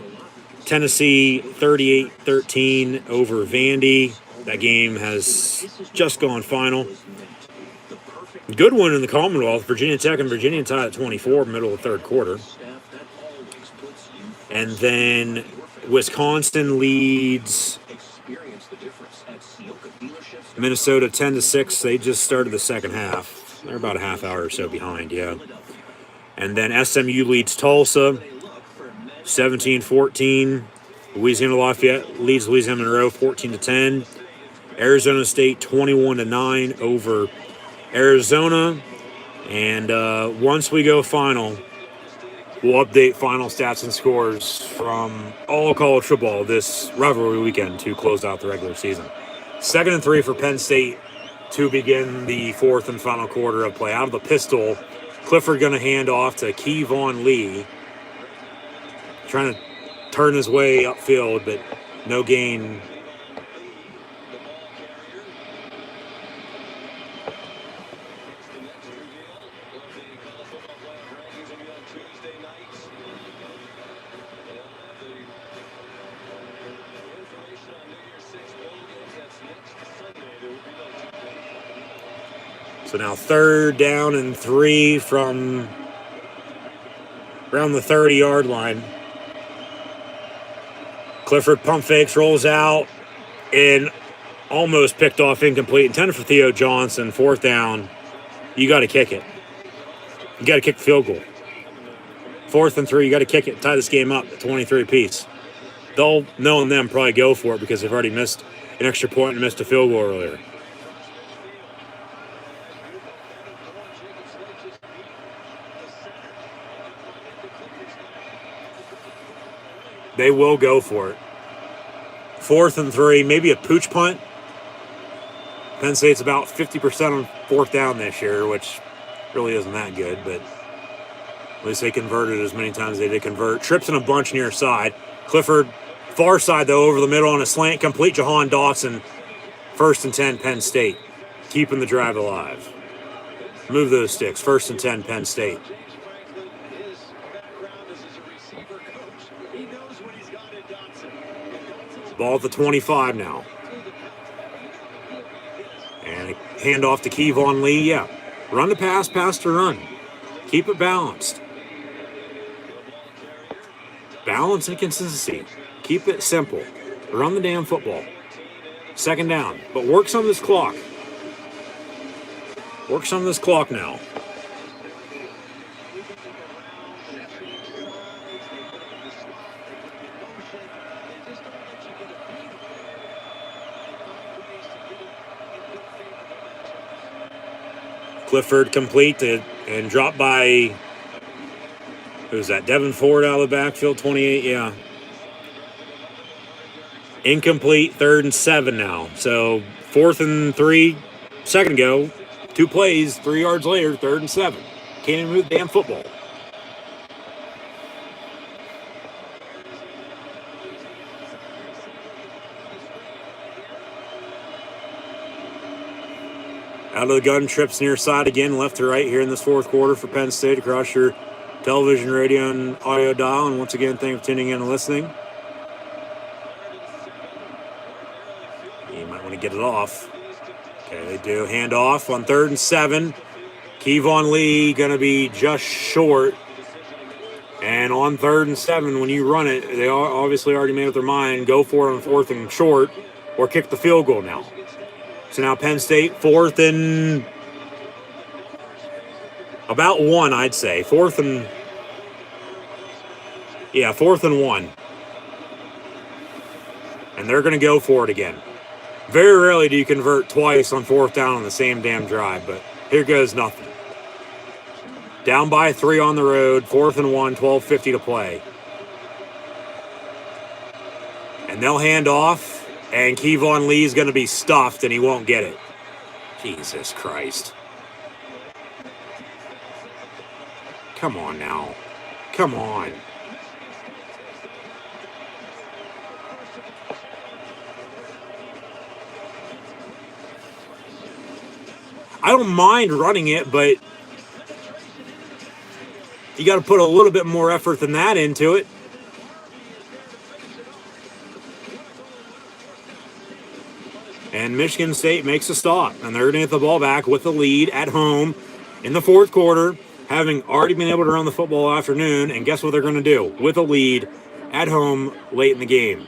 C: Tennessee 38-13 over Vandy. That game has just gone final. Good one in the Commonwealth. Virginia Tech and Virginia tied at 24, middle of the 3rd quarter. And then Wisconsin leads Minnesota 10-6. They just started the second half. They're about a half hour or so behind, yeah. And then SMU leads Tulsa 17-14. Louisiana Lafayette leads Louisiana Monroe 14-10. Arizona State 21-9 over Arizona. And once we go final, we'll update final stats and scores from all college football this rivalry weekend to close out the regular season. 2nd and 3 for Penn State to begin the 4th and final quarter of play. Out of the pistol, Clifford going to hand off to Kevon Lee. Trying to turn his way upfield, but no gain. So now 3rd down and 3 from around the 30-yard line. Clifford pump fakes, rolls out, and almost picked off incomplete. Intended for Theo Johnson. 4th down. You got to kick it. You got to kick the field goal. 4th and 3. You got to kick it. Tie this game up at 23 apiece. They'll, knowing them, probably go for it because they've already missed an extra point and missed a field goal earlier. They will go for it. 4th and 3, maybe a pooch punt. Penn State's about 50% on 4th down this year, which really isn't that good, but at least they converted as many times as they did convert. Trips in a bunch near side. Clifford, far side, though, over the middle on a slant. Complete Jahan Dotson. 1st and 10, Penn State. Keeping the drive alive. Move those sticks. 1st and 10, Penn State. Ball at the 25 now. And a handoff to Kevon Lee. Yeah. Run to pass, pass to run. Keep it balanced. Balance and consistency. Keep it simple. Run the damn football. 2nd down. But work some of this clock. Work some of this clock now. Clifford complete and dropped by, who's that? Devin Ford out of the backfield, 28, yeah. Incomplete, 3rd and 7 now. So 4th and 3, second ago, 2 plays, 3 yards later, 3rd and 7. Can't even move the damn football. Out of the gun, trips near side again, left to right here in this 4th quarter for Penn State across your television, radio, and audio dial. And once again, thank you for tuning in and listening. You might want to get it off. Okay, they do. Hand off on 3rd and 7. Kevon Lee going to be just short. And on 3rd and 7, when you run it, they obviously already made up their mind. Go for it on 4th and short or kick the field goal now. So now Penn State, 4th and about 1, I'd say. 4th and 1. And they're going to go for it again. Very rarely do you convert twice on 4th down on the same damn drive, but here goes nothing. Down by 3 on the road, 4th and 1, 12:50 to play. And they'll hand off. And Kevon Lee's going to be stuffed, and he won't get it. Jesus Christ. Come on now. Come on. I don't mind running it, but you got to put a little bit more effort than that into it. And Michigan State makes a stop, and they're going to get the ball back with the lead at home in the 4th quarter, having already been able to run the football all afternoon. And guess what they're going to do? With a lead at home late in the game.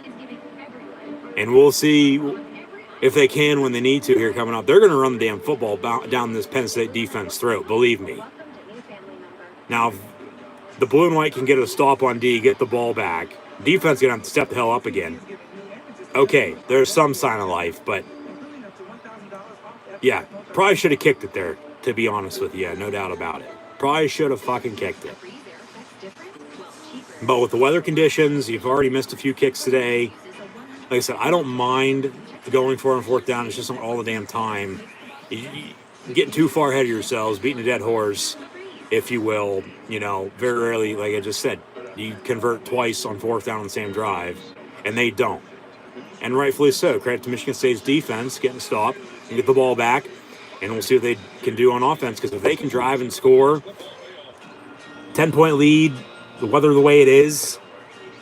C: And we'll see if they can when they need to here coming up. They're going to run the damn football down this Penn State defense throat, believe me. Now, if the blue and white can get a stop on D, get the ball back, defense is going to have to step the hell up again. Okay, there's some sign of life, but yeah, probably should have kicked it there, to be honest with you. No doubt about it. Probably should have fucking kicked it. But with the weather conditions, you've already missed a few kicks today. Like I said, I don't mind going for it on 4th down. It's just not all the damn time. You're getting too far ahead of yourselves, beating a dead horse, if you will. You know, very rarely, like I just said, you convert twice on 4th down on the same drive, and they don't. And rightfully so. Credit to Michigan State's defense, getting stopped and get the ball back. And we'll see what they can do on offense. Because if they can drive and score, 10-point lead, the weather the way it is,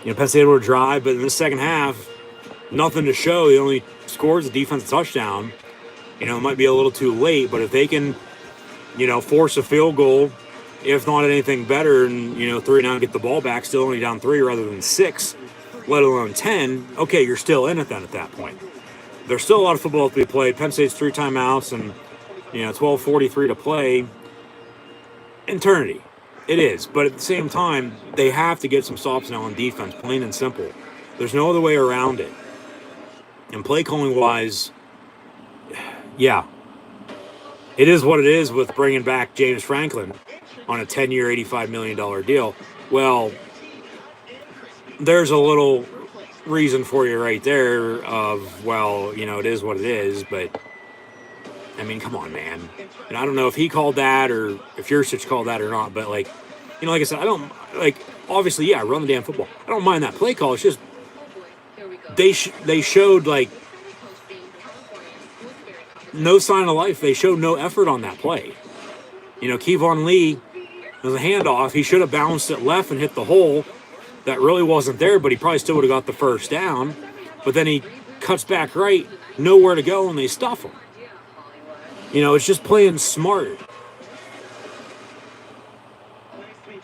C: you know, Penn State able to drive. But in the second half, nothing to show. He only scores a defensive touchdown. You know, it might be a little too late. But if they can, you know, force a field goal, if not anything better, and, you know, 3 now get the ball back, still only down 3 rather than 6, let alone 10, okay, you're still in it then at that point. There's still a lot of football to be played. Penn State's 3 timeouts and, you know, 12:43 to play. Eternity. It is. But at the same time, they have to get some stops now on defense, plain and simple. There's no other way around it. And play calling wise, yeah, it is what it is with bringing back James Franklin on a 10-year, $85 million deal. Well, there's a little reason for you right there of, well, you know, it is what it is, but I mean, come on, man. And I don't know if he called that or if Yurcich called that or not, but like, you know, like I said, I don't, like, obviously, yeah, run the damn football. I don't mind that play call. It's just they showed like no sign of life. They showed no effort on that play. You know, Kevon Lee, was a handoff. He should have bounced it left and hit the hole. That really wasn't there, but he probably still would have got the first down. But then he cuts back right, nowhere to go, and they stuff him. You know, it's just playing smart.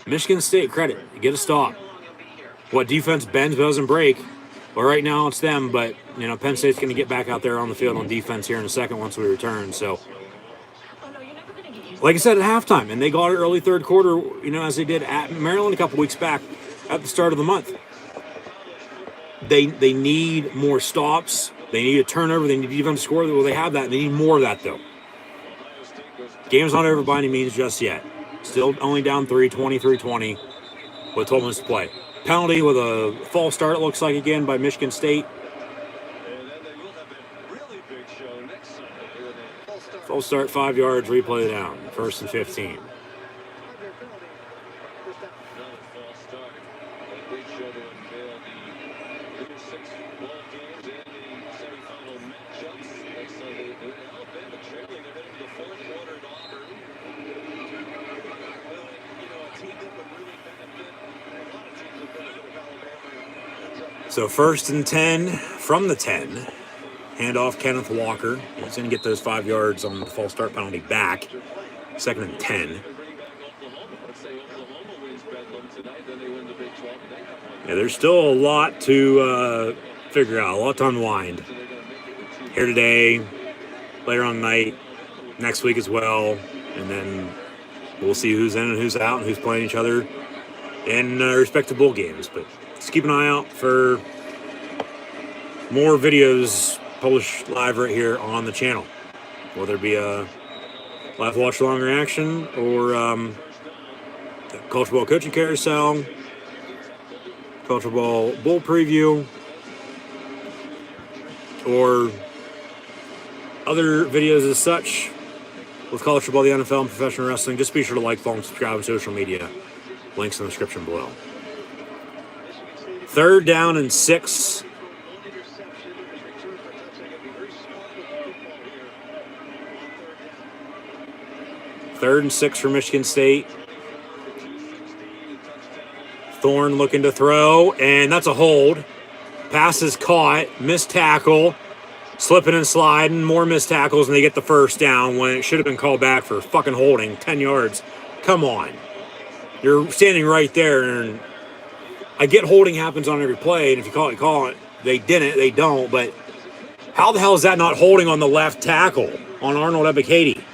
C: Michigan State, credit. Get a stop. What defense bends but doesn't break. Well, right now it's them, but, you know, Penn State's going to get back out there on the field on defense here in a second once we return. So, like I said, at halftime, and they got it early third quarter, you know, as they did at Maryland a couple weeks back at the start of the month. They need more stops. They need a turnover. They need defense to score. Well, they have that. They need more of that, though. Game's not over by any means just yet. Still only down 3, 23-20 with 12 minutes to play. Penalty with a false start, it looks like, again, by Michigan State.
E: And then they will have a really big show next Sunday with a false start.
C: False start, 5 yards, replay down. 1st and 15.
E: Another false start. A big show to unveil the Big 6 ball games and the semifinal matchups next Sunday. Alabama trailing. They're heading to the fourth quarter at Auburn. Well, a team that would really benefit. A lot of teams would benefit if Alabama.
C: So 1st and 10 from the 10. Handoff Kenneth Walker. He's going to get those 5 yards on the false start penalty back. 2nd and 10.
E: Bring back Oklahoma. Let's say Oklahoma wins Bedlam tonight, then they win the Big 12. They have one.
C: Yeah, there's still a lot to figure out, a lot to unwind.
E: So they're going to make it with 2.
C: Here today, later on tonight, next week as well. And then we'll see who's in and who's out and who's playing each other in respective bowl games. But just keep an eye out for more videos published live right here on the channel, whether it be a live watch along reaction or Culture Ball coaching carousel, Culture Ball bowl preview, or other videos as such with Culture Ball, the NFL, and professional wrestling. Just be sure to like, follow, and subscribe on social media. Links in the description below. 3rd down and 6. Third and 6 for Michigan State. Thorne looking to throw, and that's a hold. Pass is caught, missed tackle, slipping and sliding, more missed tackles, and they get the 1st down when it should have been called back for fucking holding, 10 yards. Come on. You're standing right there, and I get holding happens on every play, and if you call it, you call it. They didn't, they don't, but how the hell is that not holding on the left tackle on Arnold Ebiketie?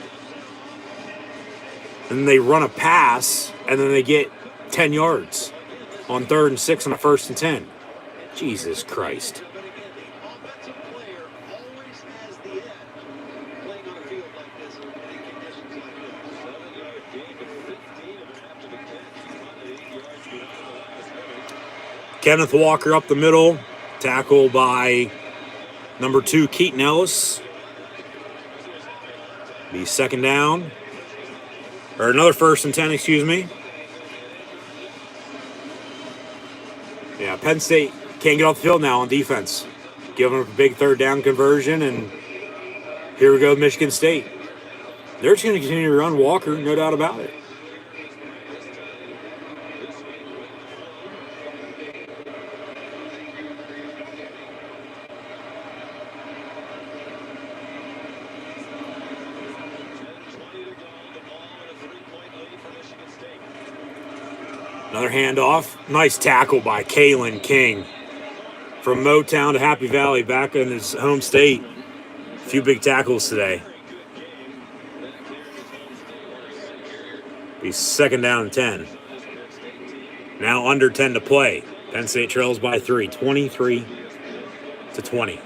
C: And they run a pass, and then they get 10 yards on 3rd and 6 on a 1st and 10. Jesus Christ.
E: Offensive player always has the edge playing on a field like this in conditions like this. 7-yard gain to 15 of it after the catch. He caught it 8 yards beyond the last minute.
C: Kenneth Walker up the middle, tackled by number 2, Keaton Ellis. Be 2nd down. Or another 1st and 10, excuse me. Yeah, Penn State can't get off the field now on defense. Giving up a big 3rd down conversion, and here we go with Michigan State. They're just going to continue to run Walker, no doubt about it. Another handoff. Nice tackle by Kalen King. From Motown to Happy Valley, back in his home state. A few big tackles today. He's 2nd down and 10. Now under 10 to play. Penn State trails by 3, 23-20.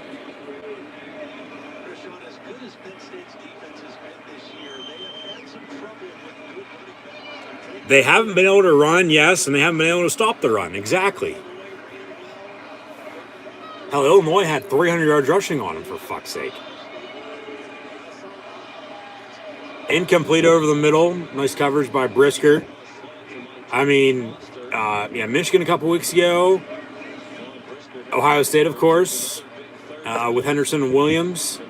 C: They haven't been able to run, yes, and they haven't been able to stop the run. Exactly. Hell, Illinois had 300 yards rushing on them, for fuck's sake. Incomplete over the middle. Nice coverage by Brisker. I mean, Michigan a couple weeks ago. Ohio State, of course, with Henderson and Williams.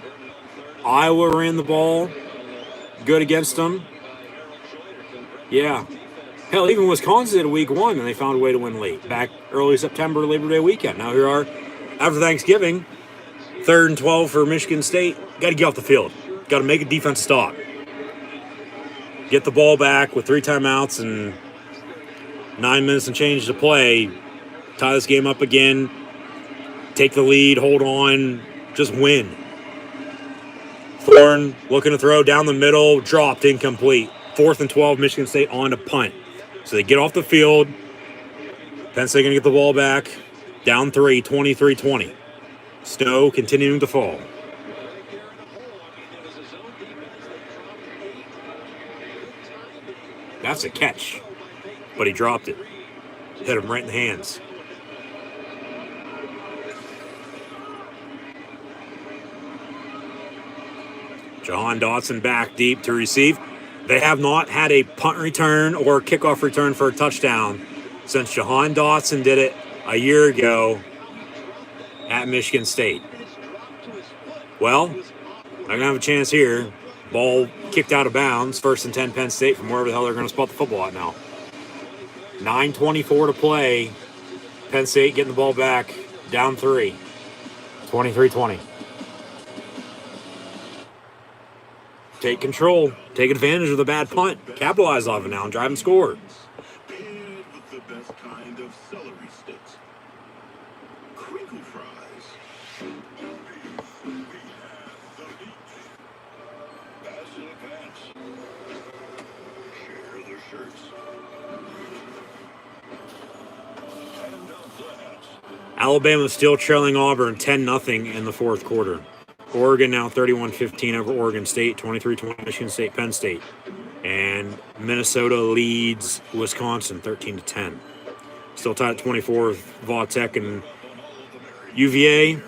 C: Iowa ran the ball. Good against them. Yeah. Hell, even Wisconsin did week 1, and they found a way to win late. Back early September, Labor Day weekend. Now here are, after Thanksgiving, 3rd and 12 for Michigan State. Got to get off the field. Got to make a defense stop. Get the ball back with 3 timeouts and 9 minutes and change to play. Tie this game up again. Take the lead, hold on, just win. Thorne looking to throw down the middle, dropped, incomplete. 4th and 12, Michigan State on to punt. So they get off the field. Penn State going to get the ball back. Down 3, 23-20. Snow continuing to fall. That's a catch. But he dropped it. Hit him right in the hands. Jahan Dotson back deep to receive. They have not had a punt return or kickoff return for a touchdown since Jahan Dotson did it a year ago at Michigan State. Well, I'm going to have a chance here. Ball kicked out of bounds. 1st and 10 Penn State from wherever the hell they're going to spot the football at now. 9:24 to play. Penn State getting the ball back. Down 3. 23-20. Take control. Take advantage of the bad punt. Capitalize off it now and drive and score.
F: Paired with the best kind of celery sticks. Crinkle fries. We have the meat. Pass in the pants. Share the shirts. And that.
C: Alabama still trailing Auburn 10-0 in the fourth quarter. Oregon now 31-15 over Oregon State, 23-20 Michigan State, Penn State. And Minnesota leads Wisconsin 13-10. Still tied at 24 with Va Tech and UVA.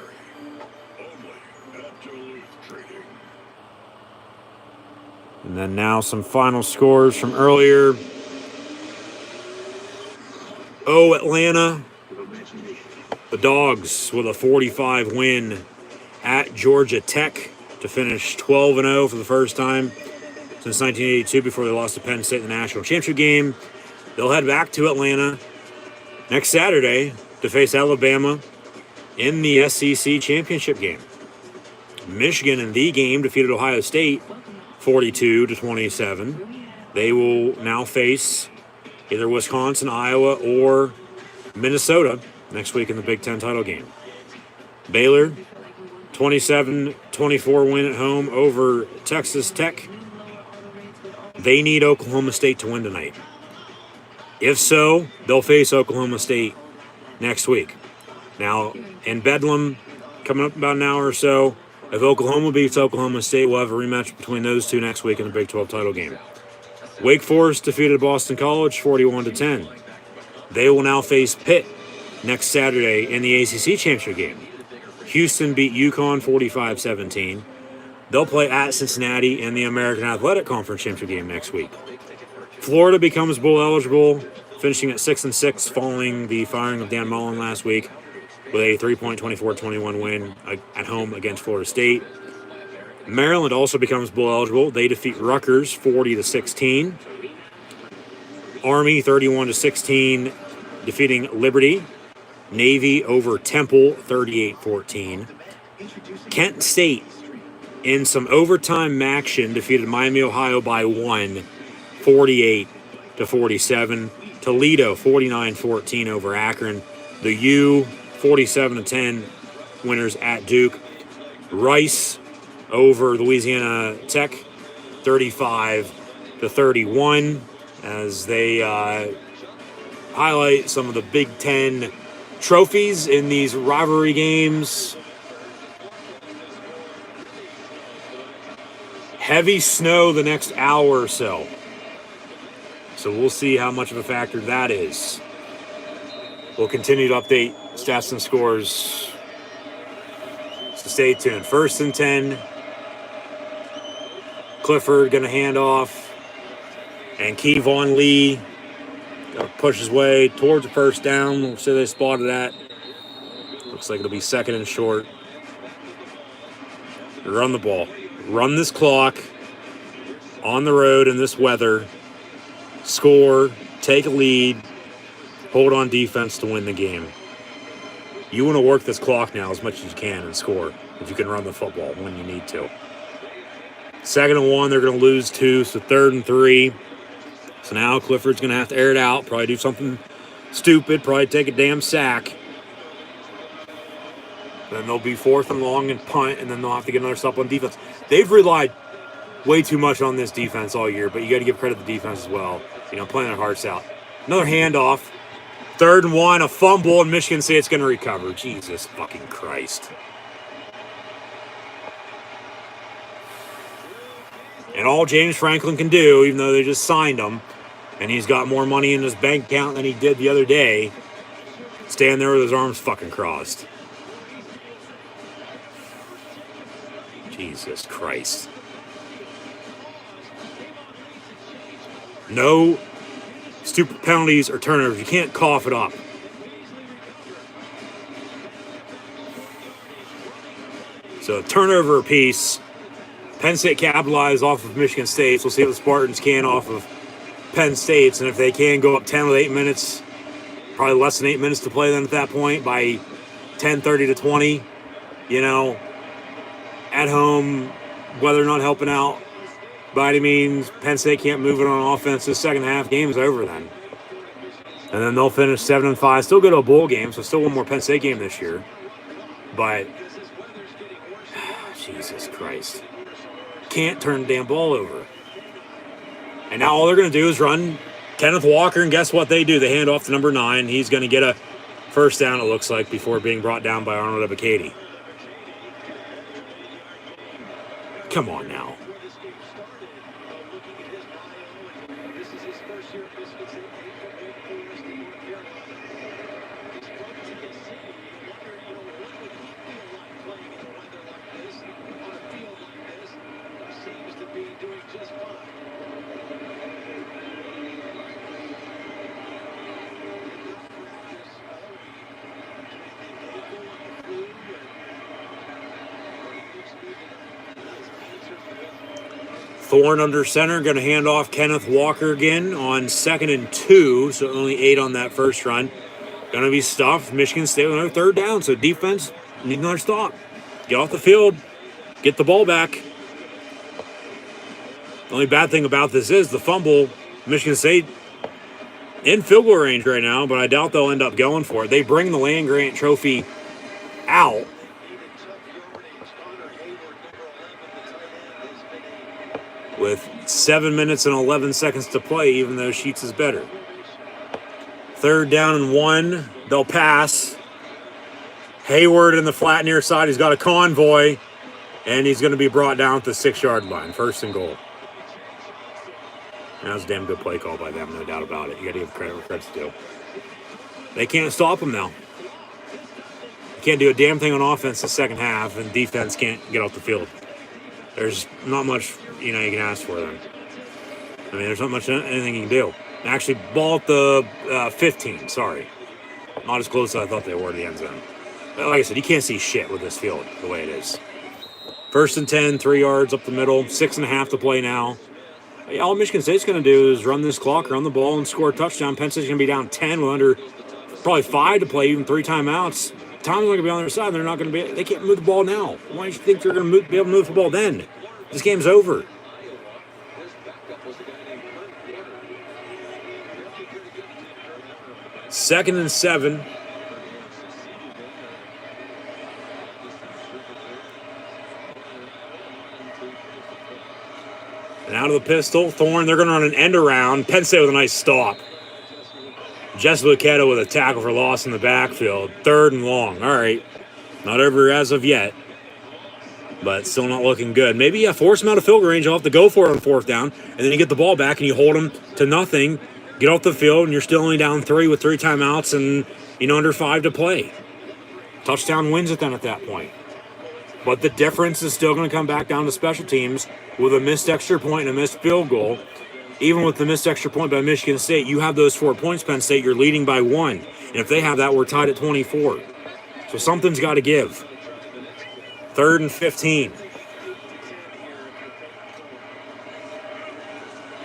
C: And then now some final scores from earlier. Atlanta. The Dogs with a 45 win at Georgia Tech to finish 12-0 for the first time since 1982 before they lost to Penn State in the national championship game. They'll head back to Atlanta next Saturday to face Alabama in the SEC championship game. Michigan in the game defeated Ohio State 42-27. They will now face either Wisconsin, Iowa, or Minnesota next week in the Big Ten title game. Baylor 27-24 win at home over Texas Tech. They need Oklahoma State to win tonight. If so, they'll face Oklahoma State next week. Now, in Bedlam, coming up about an hour or so, if Oklahoma beats Oklahoma State, we'll have a rematch between those two next week in the Big 12 title game. Wake Forest defeated Boston College 41-10. They will now face Pitt next Saturday in the ACC championship game. Houston beat UConn 45-17. They'll play at Cincinnati in the American Athletic Conference championship game next week. Florida becomes bowl eligible, finishing at 6-6 following the firing of Dan Mullen last week with a 3-point 24-21 win at home against Florida State. Maryland also becomes bowl eligible. They defeat Rutgers 40-16. Army 31-16 defeating Liberty. Navy over Temple 38-14. Kent State in some overtime action defeated Miami, Ohio by 1, 48-47. Toledo 49-14 over Akron. The U 47-10 winners at Duke. Rice over Louisiana Tech 35-31 as they highlight some of the Big Ten trophies in these rivalry games. Heavy snow the next hour or so. So we'll see how much of a factor that is. We'll continue to update stats and scores. So stay tuned. 1st and 10. Clifford going to hand off. And Kevon Lee going to push his way towards the first down. We'll see they spotted that. Looks like it'll be 2nd and short. Run the ball. Run this clock on the road in this weather. Score. Take a lead. Hold on defense to win the game. You want to work this clock now as much as you can and score if you can run the football when you need to. 2nd and 1, they're going to lose 2, so 3rd and 3. So now Clifford's going to have to air it out, probably do something stupid, probably take a damn sack. Then they'll be 4th and long and punt, and then they'll have to get another stop on defense. They've relied way too much on this defense all year, but you got to give credit to the defense as well. You know, playing their hearts out. Another handoff. 3rd and 1, a fumble, and Michigan State's going to recover. Jesus fucking Christ. And all James Franklin can do, even though they just signed him, And he's got more money in his bank account than he did the other day, standing there with his arms fucking crossed. Jesus Christ. No stupid penalties or turnovers. You can't cough it up. So turnover apiece. Penn State capitalized off of Michigan State. We'll see if the Spartans can off of Penn State's. And if they can go up 10 with 8 minutes, probably less than 8 minutes to play then at that point by 10:30 to 20, at home, weather not helping out by any means. Penn State can't move it on offense. This second half game is over then. And then they'll finish 7-5. Still go to a bowl game, so still one more Penn State game this year. But, Jesus Christ. Can't turn the damn ball over. And now all they're going to do is run Kenneth Walker, and guess what they do? They hand off to number 9. He's going to get a first down, it looks like, before being brought down by Arnold Ebiketie. Come on now. Thorne under center, going to hand off Kenneth Walker again on 2nd and 2, so only 8 on that first run. Going to be stuffed. Michigan State with another third down, so defense need another stop. Get off the field, get the ball back. The only bad thing about this is the fumble. Michigan State in field goal range right now, but I doubt they'll end up going for it. They bring the Land-Grant Trophy out. With 7 minutes and 11 seconds to play, even though Sheets is better. 3rd down and 1. They'll pass. Hayward in the flat near side. He's got a convoy. And he's going to be brought down at the 6-yard line. 1st and goal. That was a damn good play call by them, no doubt about it. You got to give credit where credit's due. They can't stop him now. You can't do a damn thing on offense the second half, and defense can't get off the field. There's not much you can ask for them. I mean, there's not much anything you can do. Actually, ball at the 15, sorry. Not as close as I thought they were to the end zone. But like I said, you can't see shit with this field the way it is. 1st and 10, 3 yards up the middle, 6.5 to play now. All Michigan State's going to do is run this clock, run the ball, and score a touchdown. Penn State's going to be down 10 with under probably 5 to play, even 3 timeouts. Time's going to be on their side. They're not going to be. They can't move the ball now. Why do you think they're going to be able to move the ball then? This game's over. Second and 7. And out of the pistol, Thorne, they're going to run an end around. Penn State with a nice stop. Jesse Lucchetta with a tackle for loss in the backfield. 3rd and long. All right. Not over as of yet. But still not looking good. Maybe force him out of field goal range. You'll have to go for it on 4th down. And then you get the ball back and you hold him to nothing. Get off the field and you're still only down 3 with 3 timeouts and, under 5 to play. Touchdown wins it then at that point. But the difference is still going to come back down to special teams with a missed extra point and a missed field goal. Even with the missed extra point by Michigan State, you have those 4 points, Penn State. You're leading by 1. And if they have that, we're tied at 24. So something's got to give. 3rd and 15.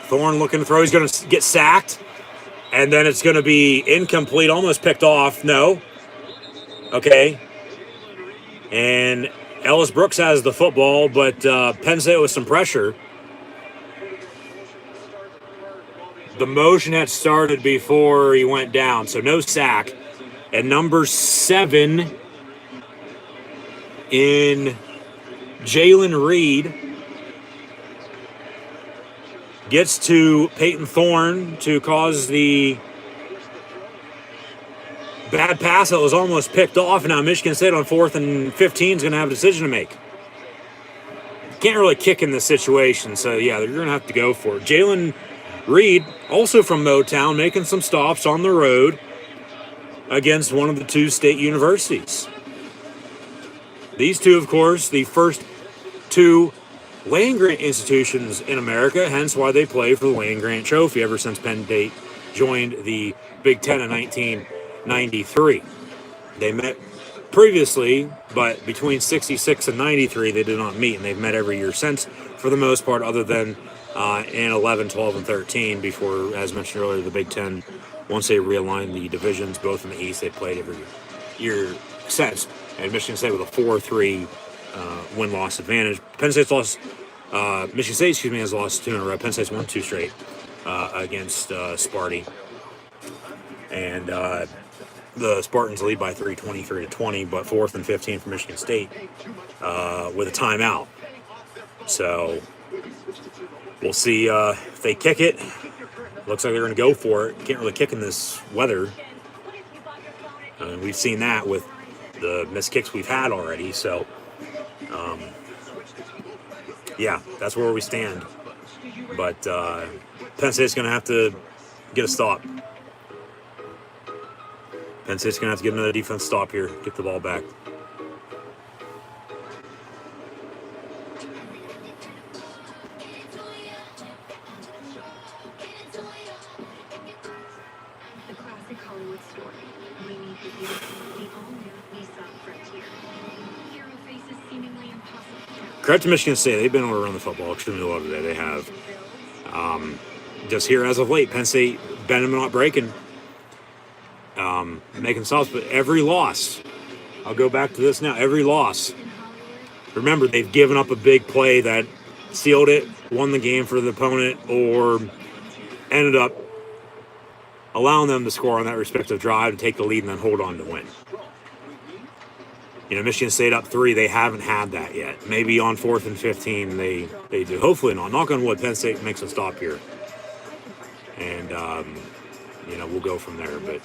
C: Thorne looking to throw. He's going to get sacked. And then it's going to be incomplete, almost picked off. No. Okay. And Ellis Brooks has the football, but Penn State with some pressure. The motion had started before he went down, so no sack. And number 7 in Jalen Reed gets to Peyton Thorne to cause the bad pass that was almost picked off. Now Michigan State on 4th and 15 is going to have a decision to make. Can't really kick in this situation, so yeah, they're going to have to go for it. Jalen Reed, also from Motown, making some stops on the road against one of the two state universities. These two, of course, the first two land-grant institutions in America, hence why they play for the land-grant trophy ever since Penn State joined the Big Ten in 1993. They met previously, but between 66 and 93, they did not meet, and they've met every year since, for the most part, other than in 11, 12, and 13, before, as mentioned earlier, the Big Ten, once they realigned the divisions, both in the East, they played every year since. And Michigan State with a 4-3 win-loss advantage. Penn State's lost, Michigan State, has lost 2 in a row. Penn State's won 2 straight against Sparty. And the Spartans lead by 3, 23-20, but 4th and 15 for Michigan State with a timeout. So we'll see if they kick it. Looks like they're going to go for it. Can't really kick in this weather. We've seen that with the missed kicks we've had already. So, yeah, that's where we stand. But Penn State's going to have to get a stop. Penn State's going to have to get another defense stop here. Get the ball back.
D: The classic Hollywood story. We meet the all-new Nissan Frontier. Hero faces seemingly impossible.
C: Credit to Michigan State. They've been able to run the football extremely well today. They have. Just here as of late, Penn State bending and not breaking. Making stops, but every loss, I'll go back to this now, every loss, remember, they've given up a big play that sealed it, won the game for the opponent, or ended up allowing them to score on that respective drive to take the lead and then hold on to win. You know, Michigan State up 3, they haven't had that yet. Maybe on 4th and 15 they do. Hopefully not. Knock on wood, Penn State makes a stop here. And, we'll go from there. But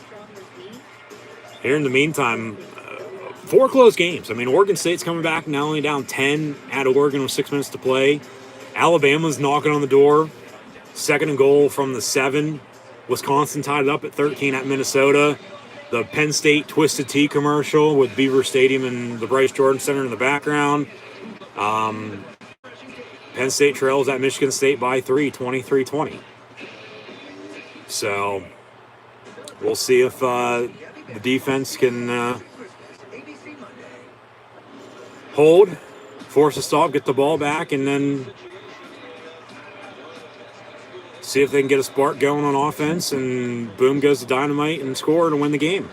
C: here in the meantime, 4 close games. I mean, Oregon State's coming back, not only down 10 at Oregon with 6 minutes to play. Alabama's knocking on the door. 2nd and goal from the 7. Wisconsin tied it up at 13 at Minnesota. The Penn State Twisted Tea commercial with Beaver Stadium and the Bryce Jordan Center in the background. Penn State trails at Michigan State by 3, 23-20. So we'll see if the defense can hold, force a stop, get the ball back, and then see if they can get a spark going on offense, and boom goes the dynamite and score to win the game.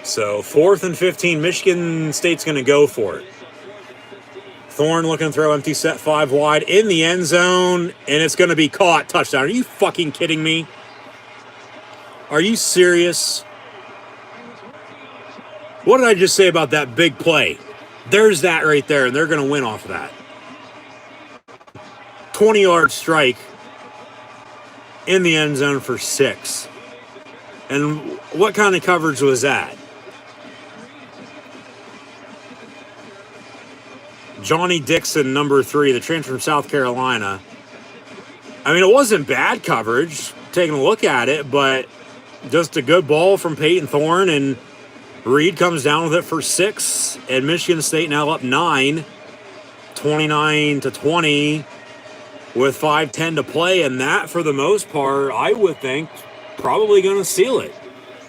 C: So 4th and 15, Michigan State's going to go for it. Thorne looking to throw, empty set, 5 wide in the end zone, and it's going to be caught. Touchdown. Are you fucking kidding me? Are you serious? What did I just say about that big play? There's that right there, and they're going to win off of that. 20-yard strike in the end zone for 6. And what kind of coverage was that? Johnny Dixon, number 3, the transfer from South Carolina. I mean, it wasn't bad coverage, taking a look at it, but just a good ball from Peyton Thorne, and Reed comes down with it for 6, and Michigan State now up 9, 29-20, with 5:10 to play, and that, for the most part, I would think, probably going to seal it,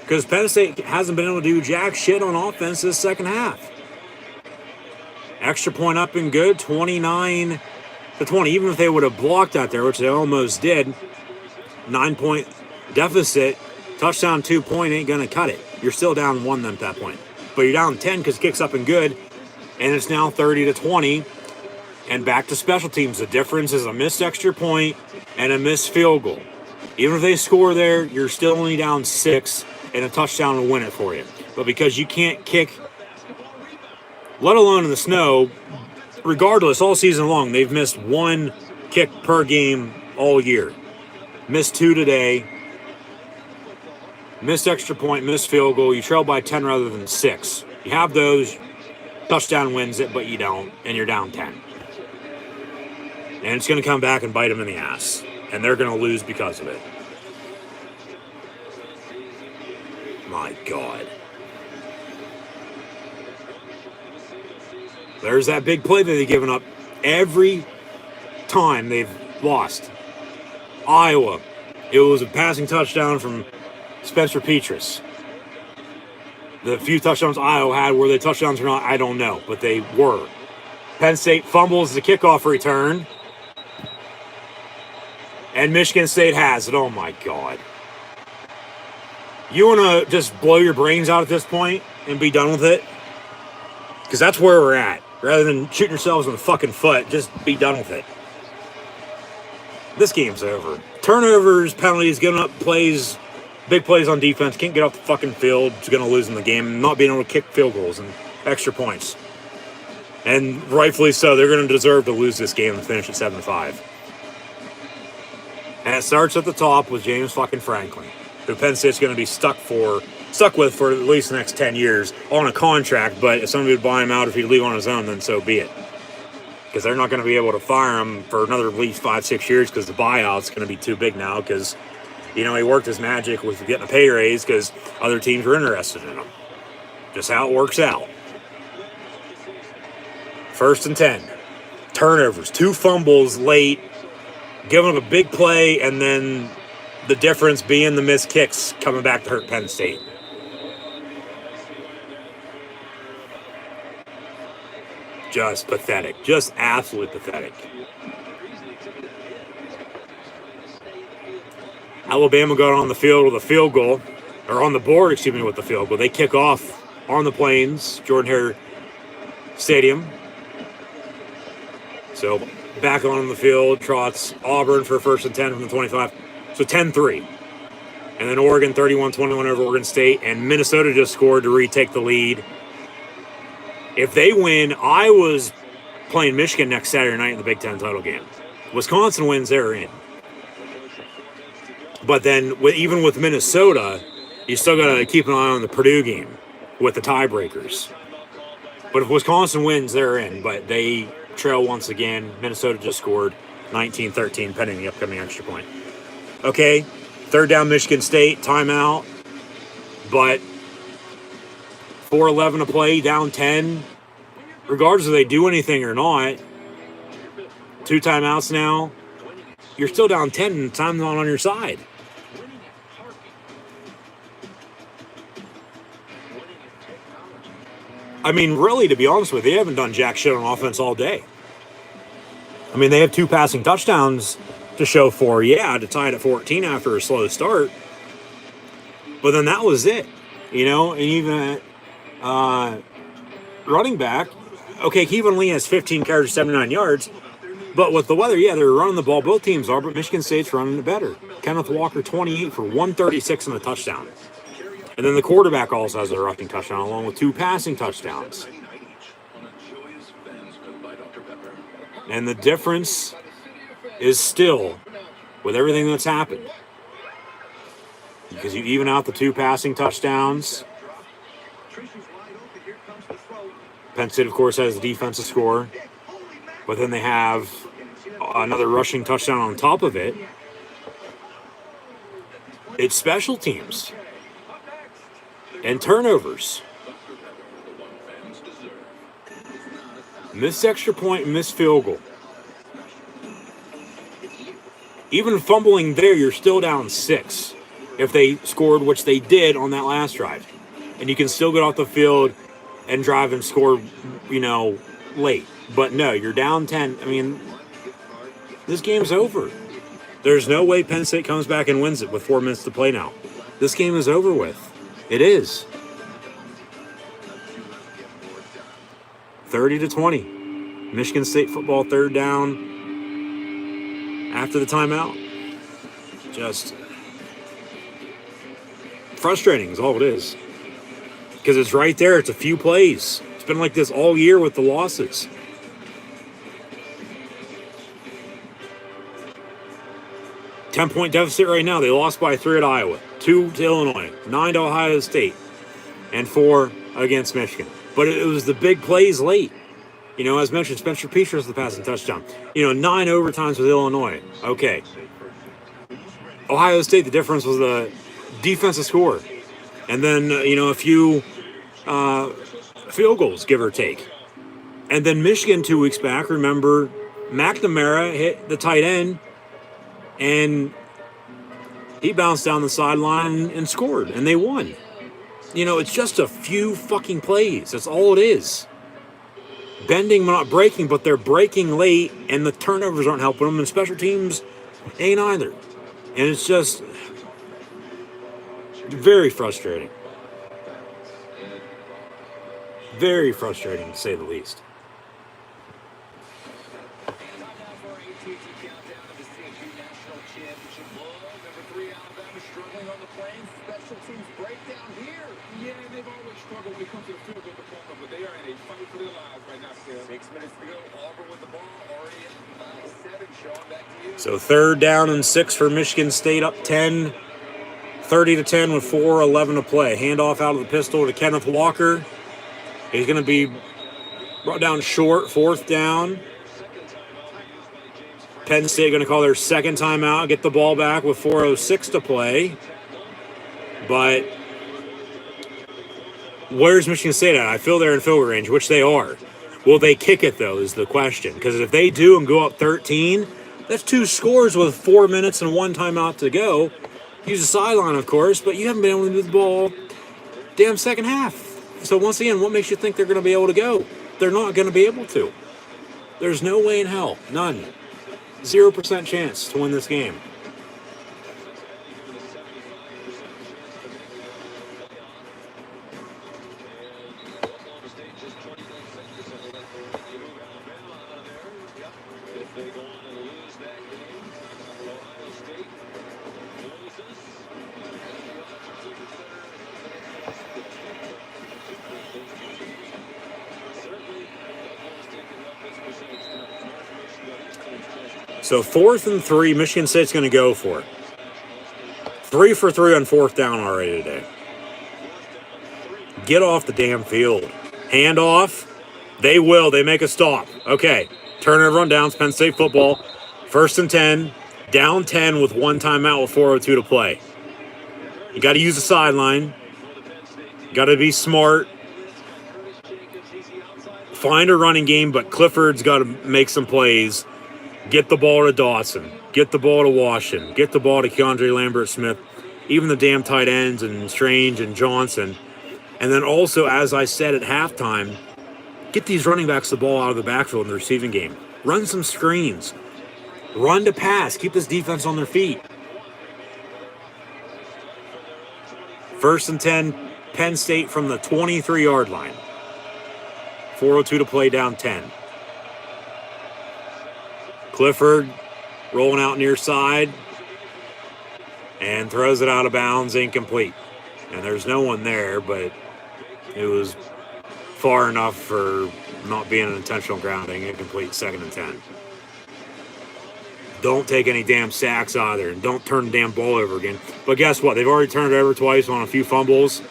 C: because Penn State hasn't been able to do jack shit on offense this second half. Extra point up and good, 29-20. Even if they would have blocked out there, which they almost did, 9-point deficit, touchdown 2 point ain't going to cut it. You're still down 1 at that point. But you're down 10 because kicks up and good, and it's now 30-20. And back to special teams. The difference is a missed extra point and a missed field goal. Even if they score there, you're still only down 6, and a touchdown will win it for you. But because you can't kick, let alone in the snow, regardless, all season long, they've missed 1 kick per game all year. Missed 2 today. missed extra point, missed field goal. You trail by 10 rather than 6. You have those. Touchdown wins it, but you don't, and you're down 10. And it's going to come back and bite them in the ass. And they're going to lose because of it. My God. There's that big play that they've given up every time they've lost. Iowa. It was a passing touchdown from Spencer Petras. The few touchdowns Iowa had, were they touchdowns or not, I don't know, but they were. Penn State fumbles the kickoff return. And Michigan State has it. Oh, my God. You want to just blow your brains out at this point and be done with it? Because that's where we're at. Rather than shooting yourselves in the fucking foot, just be done with it. This game's over. Turnovers, penalties, giving up plays, big plays on defense, can't get off the fucking field, is going to lose in the game, not being able to kick field goals and extra points. And rightfully so, they're going to deserve to lose this game and finish at 7-5. And it starts at the top with James fucking Franklin, who Penn State's going to be stuck with for at least the next 10 years on a contract, but if somebody would buy him out if he'd leave on his own, then so be it. Because they're not going to be able to fire him for another at least 5-6 years because the buyout's going to be too big now because, he worked his magic with getting a pay raise because other teams were interested in him. Just how it works out. 1st and 10. Turnovers. 2 fumbles late. Giving up a big play, and then the difference being the missed kicks coming back to hurt Penn State. Just pathetic. Just absolutely pathetic. Alabama got on the field with a field goal, or on the board, with the field goal. They kick off on the Plains, Jordan-Hare Stadium. So back on the field, trots Auburn for 1st and 10 from the 25. So 10-3. And then Oregon 31-21 over Oregon State. And Minnesota just scored to retake the lead. If they win, Iowa's playing Michigan next Saturday night in the Big Ten title game. Wisconsin wins, they're in. But then, even with Minnesota, you still got to keep an eye on the Purdue game with the tiebreakers. But if Wisconsin wins, they're in. But they trail once again. Minnesota just scored 19-13 pending the upcoming extra point. Okay, 3rd down Michigan State, timeout. But 4:11 to play, down 10. Regardless if they do anything or not, 2 timeouts now. You're still down 10 and time's not on your side. I mean, really, to be honest with you, they haven't done jack shit on offense all day. I mean, they have 2 passing touchdowns to show for, to tie it at 14 after a slow start. But then that was it, and even running back, okay, Kevin Lee has 15 carries, 79 yards. But with the weather, they're running the ball. Both teams are, but Michigan State's running it better. Kenneth Walker, 28 for 136 and a touchdown. And then the quarterback also has a rushing touchdown, along with 2 passing touchdowns. And the difference is still, with everything that's happened, because you even out the 2 passing touchdowns. Penn State, of course, has the defensive score. But then they have another rushing touchdown on top of it. It's special teams and turnovers. Missed extra point, missed field goal. Even fumbling there, you're still down 6 if they scored, which they did on that last drive. And you can still get off the field and drive and score, late. But no, you're down 10. I mean, this game's over. There's no way Penn State comes back and wins it with 4 minutes to play now. This game is over with. It is. 30-20. Michigan State football, 3rd down after the timeout. Just frustrating is all it is. Because it's right there. It's a few plays. It's been like this all year with the losses. $10-point deficit right now. They lost by 3 at Iowa. 2 to Illinois, 9 to Ohio State, and 4 against Michigan. But it was the big plays late. You know, as mentioned, Spencer Petras the passing touchdown. You know, 9 overtimes with Illinois. Okay. Ohio State, the difference was the defensive score. And then, a few field goals, give or take. And then Michigan 2 weeks back, remember, McNamara hit the tight end, and he bounced down the sideline and scored, and they won. You know, it's just a few fucking plays. That's all it is. Bending, not breaking, but they're breaking late, and the turnovers aren't helping them, and special teams ain't either. And it's just very frustrating. Very frustrating, to say the least.
A: Yeah, they've always struggled when it comes to the field goal department, but they are in a fight for their lives right now, Phil.
B: 6 minutes to go. Auburn with the ball. Already at 7. Sean, back to you.
C: So 3rd down and 6 for Michigan State, up 10, 30-10 with 4:11 to play. Handoff out of the pistol to Kenneth Walker. He's going to be brought down short, 4th down. Penn State going to call their second timeout, get the ball back with 4:06 to play. But where's Michigan State at? I feel they're in field goal range, which they are. Will they kick it, though, is the question. Because if they do and go up 13, that's 2 scores with 4 minutes and 1 timeout to go. Use the sideline, of course, but you haven't been able to move the ball damn second half. So once again, what makes you think they're going to be able to go? They're not going to be able to. There's no way in hell. None. 0% chance to win this game. So 4th and 3, Michigan State's going to go for it. 3 for 3 on 4th down already today. Get off the damn field. Hand off. They will. They make a stop. Okay. Turnover on downs. Penn State football. 1st and 10. Down 10 with 1 timeout with 4:02 to play. You got to use the sideline. Got to be smart. Find a running game, but Clifford's got to make some plays. Get the ball to Dawson. Get the ball to Washington. Get the ball to Keandre Lambert-Smith. Even the damn tight ends and Strange and Johnson. And then also, as I said at halftime, get these running backs the ball out of the backfield in the receiving game. Run some screens. Run to pass. Keep this defense on their feet. 1st and 10, Penn State from the 23-yard line. 4:02 to play, down 10. Clifford rolling out near side and throws it out of bounds, incomplete. And there's no one there, but it was far enough for not being an intentional grounding. Incomplete, 2nd and 10. Don't take any damn sacks either, and don't turn the damn ball over again. But guess what? They've already turned it over twice on a few fumbles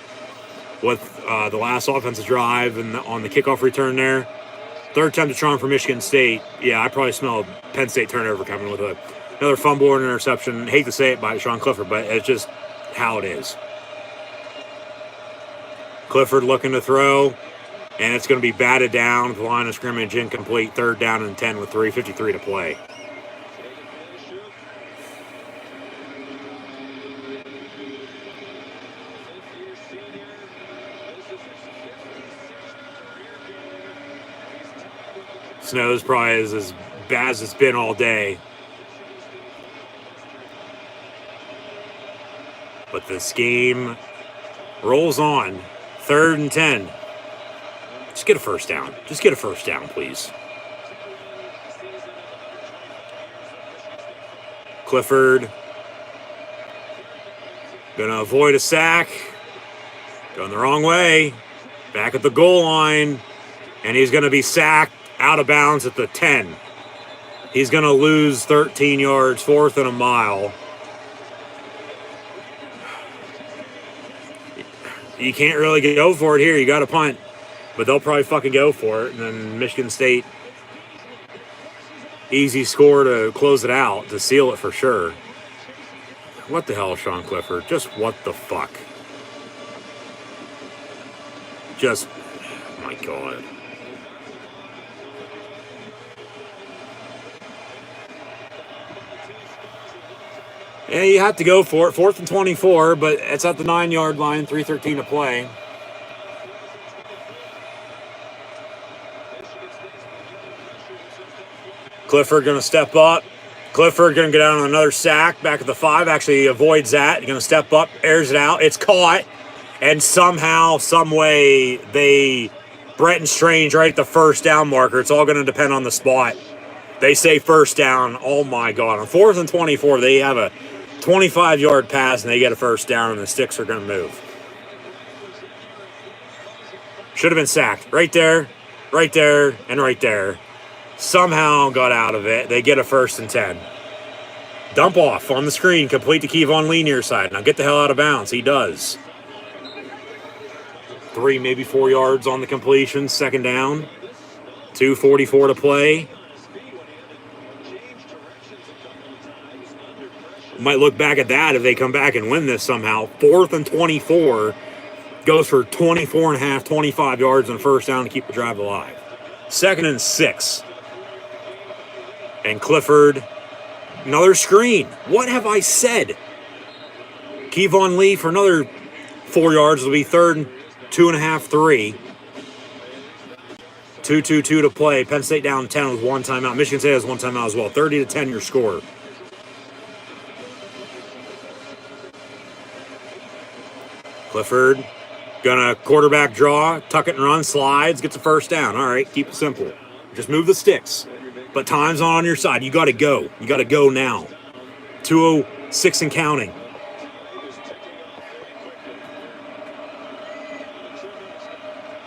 C: with the last offensive drive and on the kickoff return there. 3rd time to try for Michigan State. Yeah, I probably smell a Penn State turnover coming with another fumble or an interception. Hate to say it by Sean Clifford, but it's just how it is. Clifford looking to throw, and it's going to be batted down at the line of scrimmage, incomplete. 3rd down and 10 with 3:53 to play. Snow's probably as bad as it's been all day. But this game rolls on. 3rd and 10. Just get a 1st down. Just get a 1st down, please. Clifford gonna avoid a sack. Going the wrong way. Back at the goal line. And he's gonna be sacked out of bounds at the 10. He's going to lose 13 yards, 4th and a mile. You can't really go for it here. You got to punt. But they'll probably fucking go for it. And then Michigan State, easy score to close it out, to seal it for sure. What the hell, Sean Clifford? Just what the fuck? Just, oh my God. Yeah, you have to go for it. 4th and 24, but it's at the 9-yard line, 3:13 to play. Clifford going to step up. Clifford going to get down on another sack. Back at the 5. Actually avoids that. Going to step up. Airs it out. It's caught. And somehow, some way, Brett and Strange right at the first down marker. It's all going to depend on the spot. They say first down. Oh, my God. On 4th and 24, they have a 25-yard pass, and they get a first down, and the sticks are going to move. Should have been sacked. Right there, and right there. Somehow got out of it. They get a 1st and 10. Dump off on the screen. Complete to Kevon Lee near side. Now get the hell out of bounds. He does. 3, maybe 4 yards on the completion. 2nd down. 2:44 to play. Might look back at that if they come back and win this somehow. 4th and 24. Goes for 24 and a half, 25 yards and 1st down to keep the drive alive. 2nd and 6. And Clifford, another screen. What have I said? Kevon Lee for another 4 yards. It'll be 3rd and 2.5, 3. 2:22 to play. Penn State down 10 with 1 timeout. Michigan State has 1 timeout as well. 30-10 your score. Clifford, gonna quarterback draw, tuck it and run, slides, gets a 1st down. All right, keep it simple. Just move the sticks. But time's on your side. You got to go. You got to go now. 2:06 and counting.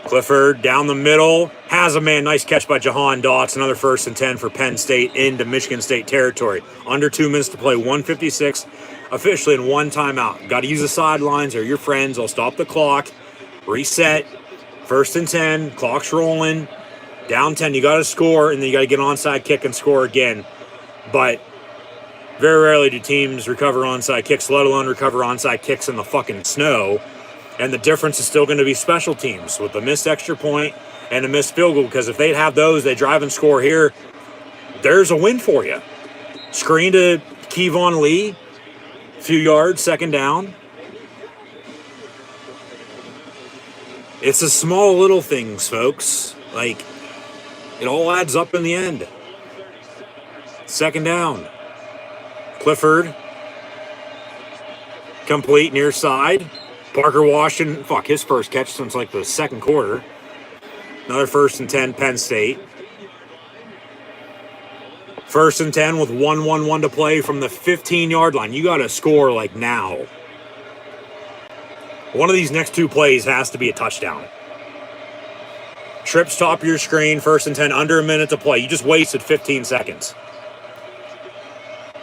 C: Clifford down the middle. Has a man. Nice catch by Jahan Dotz. Another 1st and 10 for Penn State into Michigan State territory. Under 2 minutes to play. 1:56 officially in 1 timeout. Got to use the sidelines. They're your friends. They'll stop the clock. Reset. 1st and 10. Clock's rolling. Down 10, you got to score, and then you got to get an onside kick and score again. But very rarely do teams recover onside kicks, let alone recover onside kicks in the fucking snow. And the difference is still going to be special teams with the missed extra point and a missed field goal, because if they'd have those, they drive and score here, there's a win for you. Screen to Kevon Lee, a few yards, 2nd down. It's the small little things, folks. Like, it all adds up in the end. 2nd down. Clifford. Complete near side. Parker Washington. Fuck, his first catch since like the 2nd quarter. Another 1st and 10, Penn State. 1st and 10 with 1:11 to play from the 15-yard line. You got to score like now. One of these next 2 plays has to be a touchdown. Trips top of your screen, 1st and 10, under a minute to play. You just wasted 15 seconds.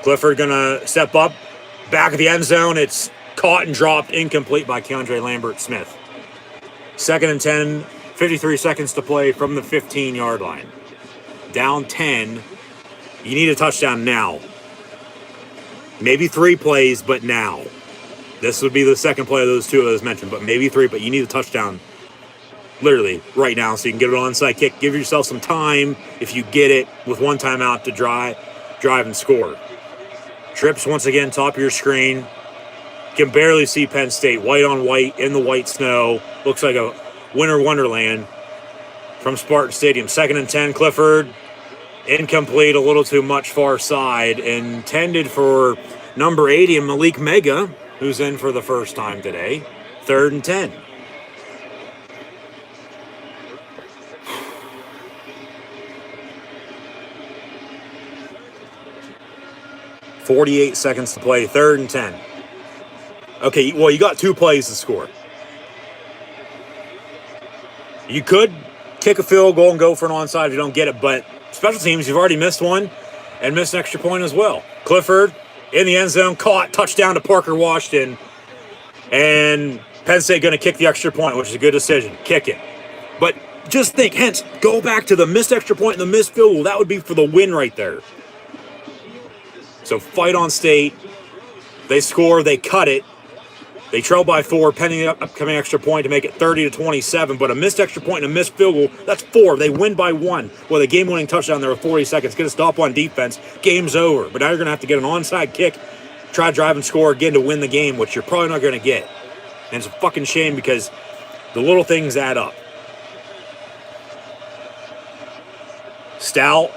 C: Clifford gonna step up, back of the end zone. It's caught and dropped, incomplete by Keandre Lambert-Smith. 2nd and 10, 53 seconds to play from the 15-yard line. Down 10. You need a touchdown now. Maybe 3 plays, but now. This would be the 2nd play of those 2 I was mentioned, but maybe 3, but you need a touchdown literally right now so you can get an onside kick. Give yourself some time if you get it with 1 timeout to drive and score. Trips once again, top of your screen. Can barely see Penn State. White on white in the white snow. Looks like a winter wonderland from Spartan Stadium. 2nd and 10, Clifford. Incomplete, a little too much far side. Intended for number 80, Malik Mega, who's in for the first time today. 3rd and 10. .48 seconds to play, 3rd and 10. Okay, well, you got 2 plays to score. You could kick a field goal and go for an onside if you don't get it, but special teams, you've already missed one and missed an extra point as well. Clifford in the end zone, caught, touchdown to Parker Washington. And Penn State going to kick the extra point, which is a good decision. Kick it. But just think, hence, go back to the missed extra point and the missed field goal. That would be for the win right there. So fight on State. They score, they cut it. They trail by 4, pending the upcoming extra point to make it 30-27. But a missed extra point and a missed field goal, that's 4. They win by 1. With a game-winning touchdown there with 40 seconds. Get a stop on defense. Game's over. But now you're going to have to get an onside kick, try to drive and score again to win the game, which you're probably not going to get. And it's a fucking shame because the little things add up. Stout.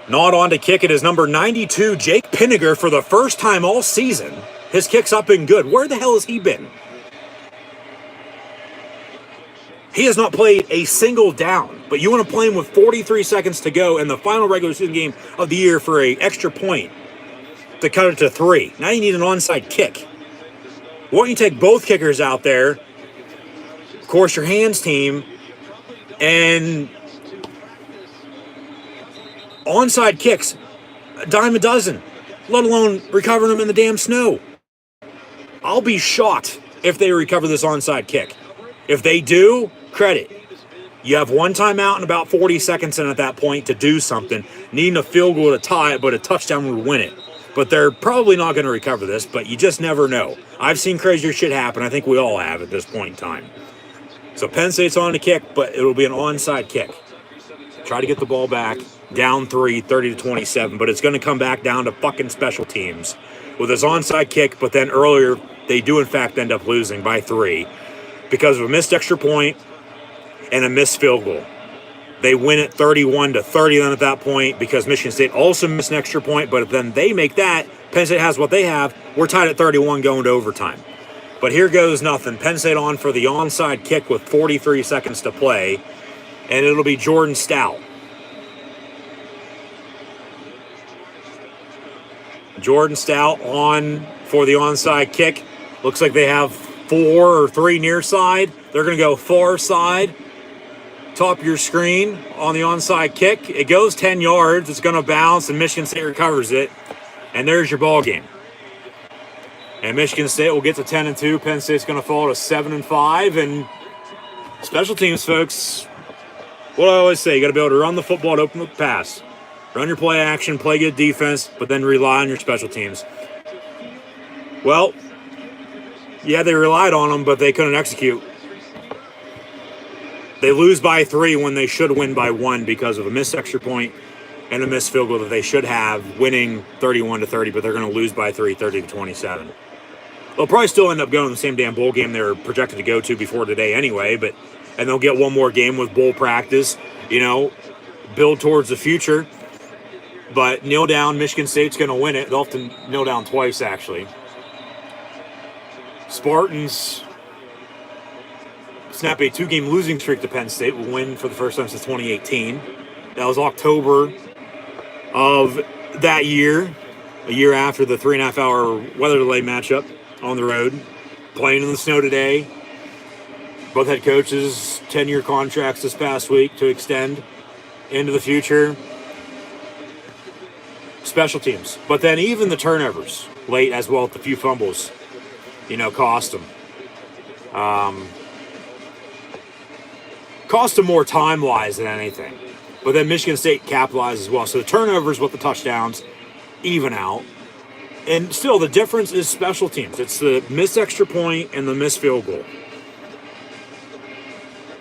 C: Not on to kick it is number 92, Jake Pinniger, for the first time all season. His kick's up and good. Where the hell has he been? He has not played a single down. But you want to play him with 43 seconds to go in the final regular season game of the year for an extra point to cut it to 3. Now you need an onside kick. Why don't you take both kickers out there? Of course, your hands team. And onside kicks, a dime a dozen, let alone recovering them in the damn snow. I'll be shocked if they recover this onside kick. If they do, credit. You have one timeout and about 40 seconds in at that point to do something. Needing a field goal to tie it, but a touchdown would win it. But they're probably not going to recover this, but you just never know. I've seen crazier shit happen. I think we all have at this point in time. So Penn State's on the kick, but it'll be an onside kick. Try to get the ball back. Down 3, 30-27, but it's going to come back down to fucking special teams with his onside kick, but then earlier they do in fact end up losing by 3 because of a missed extra point and a missed field goal. They win it 31-30 then at that point because Michigan State also missed an extra point, but then they make that. Penn State has what they have. We're tied at 31 going to overtime. But here goes nothing. Penn State on for the onside kick with 43 seconds to play, and it'll be Jordan Stout. Jordan Stout on for the onside kick. Looks like they have 4 or 3 near side. They're going to go far side. Top of your screen on the onside kick. It goes 10 yards. It's going to bounce, and Michigan State recovers it. And there's your ball game. And Michigan State will get to 10-2. Penn State's going to fall to 7-5. And special teams, folks, what I always say, you got to be able to run the football and open the pass. Run your play action, play good defense, but then rely on your special teams. Well, yeah, they relied on them, but they couldn't execute. They lose by 3 when they should win by 1 because of a missed extra point and a missed field goal that they should have, winning 31-30, but they're going to lose by 3, 30-27. They'll probably still end up going to the same damn bowl game they were projected to go to before today anyway, and they'll get one more game with bowl practice, build towards the future. But kneel down, Michigan State's going to win it. They'll have to kneel down twice, actually. Spartans snap a 2-game losing streak to Penn State. Will win for the first time since 2018. That was October of that year, a year after the 3.5-hour weather delay matchup on the road. Playing in the snow today. Both head coaches, 10-year contracts this past week to extend into the future. Special teams. But then even the turnovers late as well, with the few fumbles, cost them. Cost them more time-wise than anything. But then Michigan State capitalized as well. So the turnovers with the touchdowns even out. And still, the difference is special teams. It's the missed extra point and the missed field goal.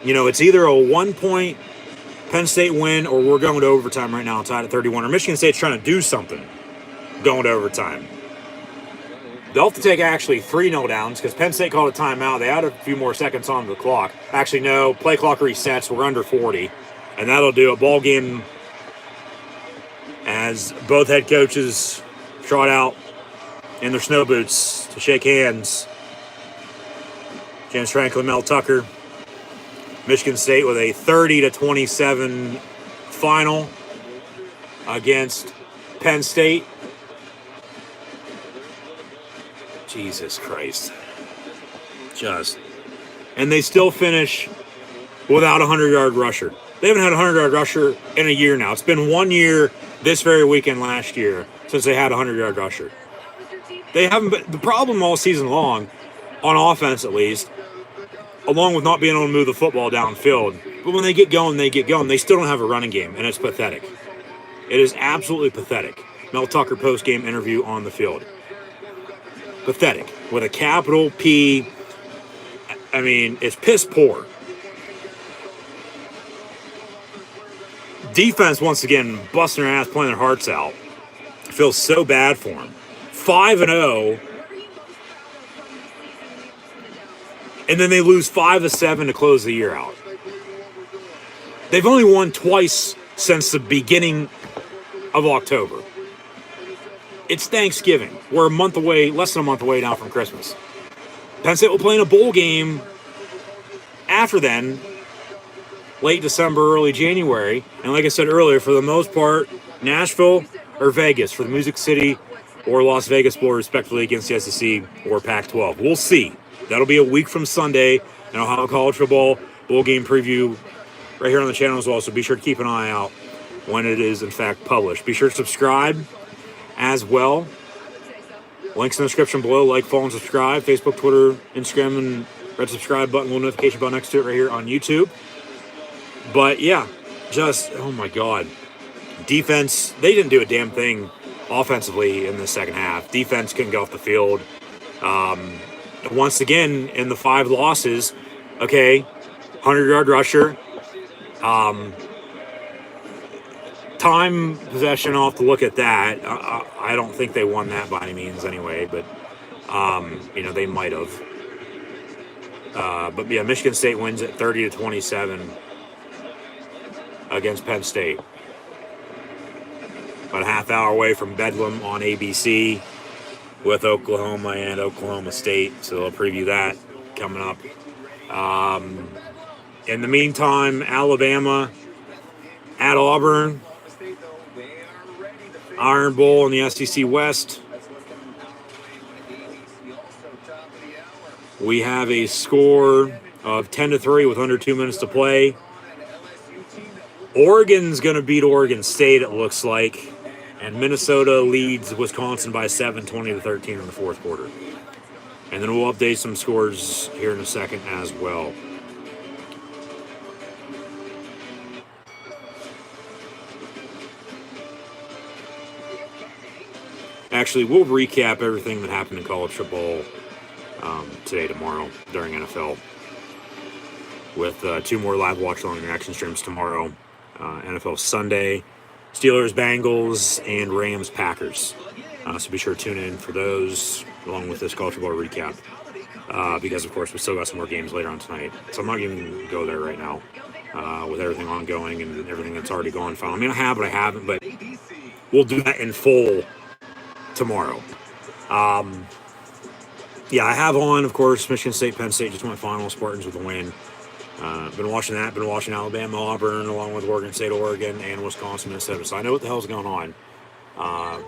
C: It's either a 1-point Penn State win, or we're going to overtime right now, tied at 31. Or Michigan State's trying to do something going to overtime. They'll have to take actually 3 no-downs because Penn State called a timeout. They added a few more seconds on the clock. Actually, no, play clock resets. We're under 40. And that'll do a ball game as both head coaches trot out in their snow boots to shake hands. James Franklin, Mel Tucker. Michigan State with a 30-27 final against Penn State. Jesus Christ. And they still finish without a 100-yard rusher. They haven't had a 100-yard rusher in a year now. It's been 1 year this very weekend last year since they had a 100-yard rusher. They haven't been, the problem all season long on offense at least, along with not being able to move the football downfield. But when they get going, they get going. They still don't have a running game, and it's pathetic. It is absolutely pathetic. Mel Tucker post-game interview on the field. Pathetic. With a capital P. I mean, it's piss poor. Defense, once again, busting their ass, playing their hearts out. Feels so bad for them. 5-0. And then they lose 5-7 to close the year out. They've only won twice since the beginning of October. It's Thanksgiving. We're a month away, less than a month away now from Christmas. Penn State will play in a bowl game after then, late December, early January. And like I said earlier, for the most part, Nashville or Vegas for the Music City or Las Vegas Bowl, respectively, against the SEC or Pac-12. We'll see. That'll be a week from Sunday, and I'll have a college football bowl game preview right here on the channel as well, so be sure to keep an eye out when it is, in fact, published. Be sure to subscribe as well. Links in the description below. Like, follow, and subscribe. Facebook, Twitter, Instagram, and red subscribe button, little notification button next to it right here on YouTube. But, yeah, just, oh, my God. Defense, they didn't do a damn thing offensively in the second half. Defense couldn't get off the field. Once again, in the 5 losses, okay, 100-yard rusher. Time possession, I'll have to look at that. I don't think they won that by any means anyway, but, they might have. But, yeah, Michigan State wins at 30-27 against Penn State. About a half hour away from Bedlam on ABC with Oklahoma and Oklahoma State. So I'll preview that coming up. In the meantime, Alabama at Auburn. Iron Bowl in the SEC West. We have a score of 10-3 with under 2 minutes to play. Oregon's going to beat Oregon State, it looks like. And Minnesota leads Wisconsin by 7, 20-13 in the fourth quarter. And then we'll update some scores here in a second as well. Actually, we'll recap everything that happened in college football today, tomorrow, during NFL. With 2 more live watch-along reaction streams tomorrow. NFL Sunday. Steelers, Bengals, and Rams, Packers. So be sure to tune in for those, along with this college football recap. Because, of course, we still got some more games later on tonight. So I'm not even going to go there right now with everything ongoing and everything that's already gone final. I mean, I have, but I haven't. But we'll do that in full tomorrow. Yeah, I have on, of course, Michigan State, Penn State just went final. Spartans with a win. Been watching that. Been watching Alabama, Auburn, along with Oregon State, Oregon, and Wisconsin, Minnesota. So I know what the hell's going on.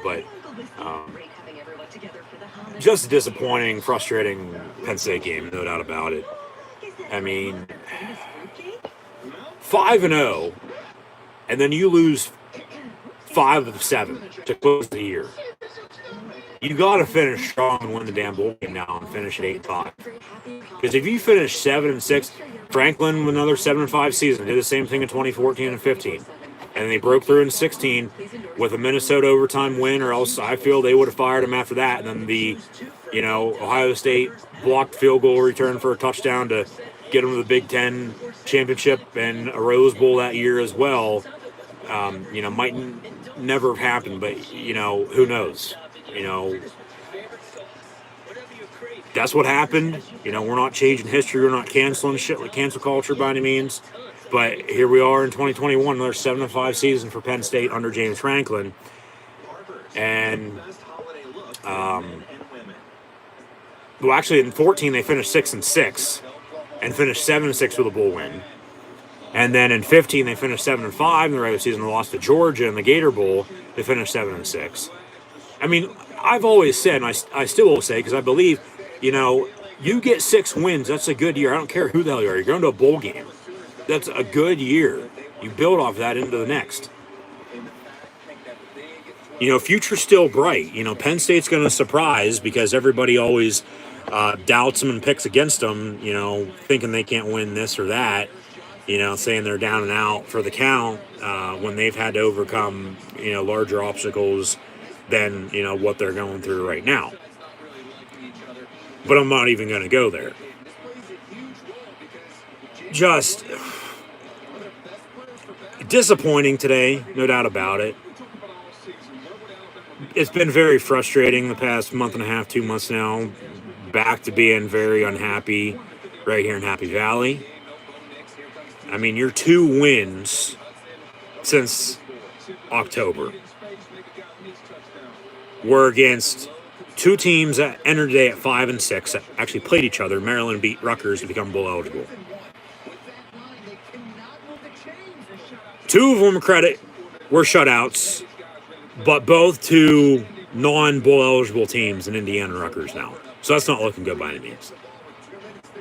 C: But just a disappointing, frustrating Penn State game, no doubt about it. I mean, 5-0, and then you lose 5 of 7 to close the year. You got to finish strong and win the damn bowl game now and finish at 8-5. Because if you finish 7-6, Franklin with another 7-5 season did the same thing in 2014 and 15, and they broke through in 16 with a Minnesota overtime win, or else I feel they would have fired him after that. And then the, Ohio State blocked field goal return for a touchdown to get them to the Big Ten championship and a Rose Bowl that year as well. Might never have happened, but who knows? That's what happened. We're not changing history. We're not canceling shit like cancel culture by any means. But here we are in 2021, another 7-5 season for Penn State under James Franklin. And, actually in 14 they finished 6-6 and finished 7-6 with a bowl win. And then in 15 they finished 7-5 in the regular season. They lost to Georgia in the Gator Bowl. They finished 7-6. I mean, I've always said, and I still will say, because I believe, you get 6 wins, that's a good year. I don't care who the hell you are. You're going to a bowl game. That's a good year. You build off that into the next. future's still bright. Penn State's going to surprise because everybody always doubts them and picks against them, thinking they can't win this or that, saying they're down and out for the count when they've had to overcome, larger obstacles than, what they're going through right now. But I'm not even going to go there. Just disappointing today, no doubt about it. It's been very frustrating the past month and a half, 2 months now. Back to being very unhappy right here in Happy Valley. I mean, your 2 wins since October were against 2 teams that entered today at 5 and 6 that actually played each other. Maryland beat Rutgers to become bowl eligible. 2 of them were shutouts, but both to non-bowl eligible teams in Indiana and Rutgers now. So that's not looking good by any means.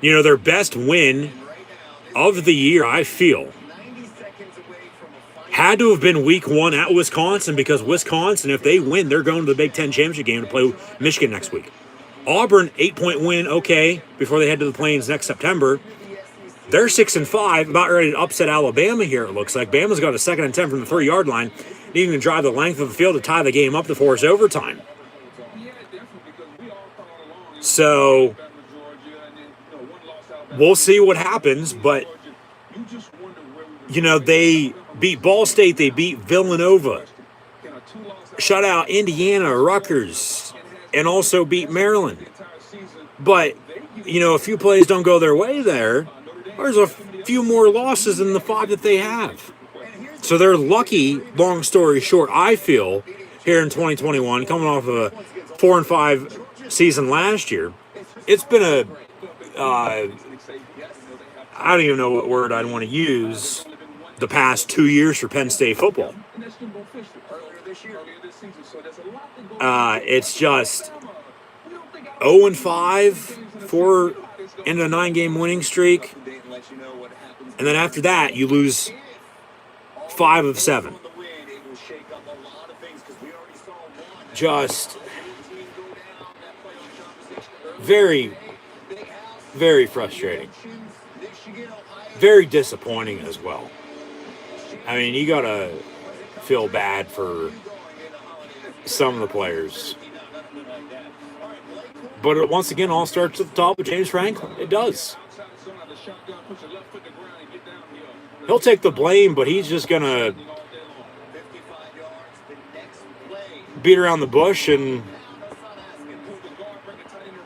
C: Their best win of the year, I feel, had to have been week 1 at Wisconsin, because Wisconsin, if they win, they're going to the Big Ten championship game to play Michigan next week. Auburn, 8-point win, okay, before they head to the Plains next September. They're 6-5, about ready to upset Alabama here, it looks like. Bama's got a 2nd and 10 from the 3-yard line, needing to drive the length of the field to tie the game up to force overtime. So, we'll see what happens, but, they beat Ball State, they beat Villanova, shut out Indiana, Rutgers, and also beat Maryland. But, a few plays don't go their way there. There's a few more losses than the 5 that they have. So they're lucky, long story short, I feel, here in 2021, coming off of a 4-5 season last year. It's been I don't even know what word I'd want to use, the past 2 years for Penn State football. It's just 0-5 for into a 9-game winning streak. And then after that, you lose 5 of 7. Just very, very frustrating. Very disappointing as well. I mean, you gotta feel bad for some of the players. But it, once again, all starts at the top with James Franklin. It does. He'll take the blame, but he's just going to beat around the bush and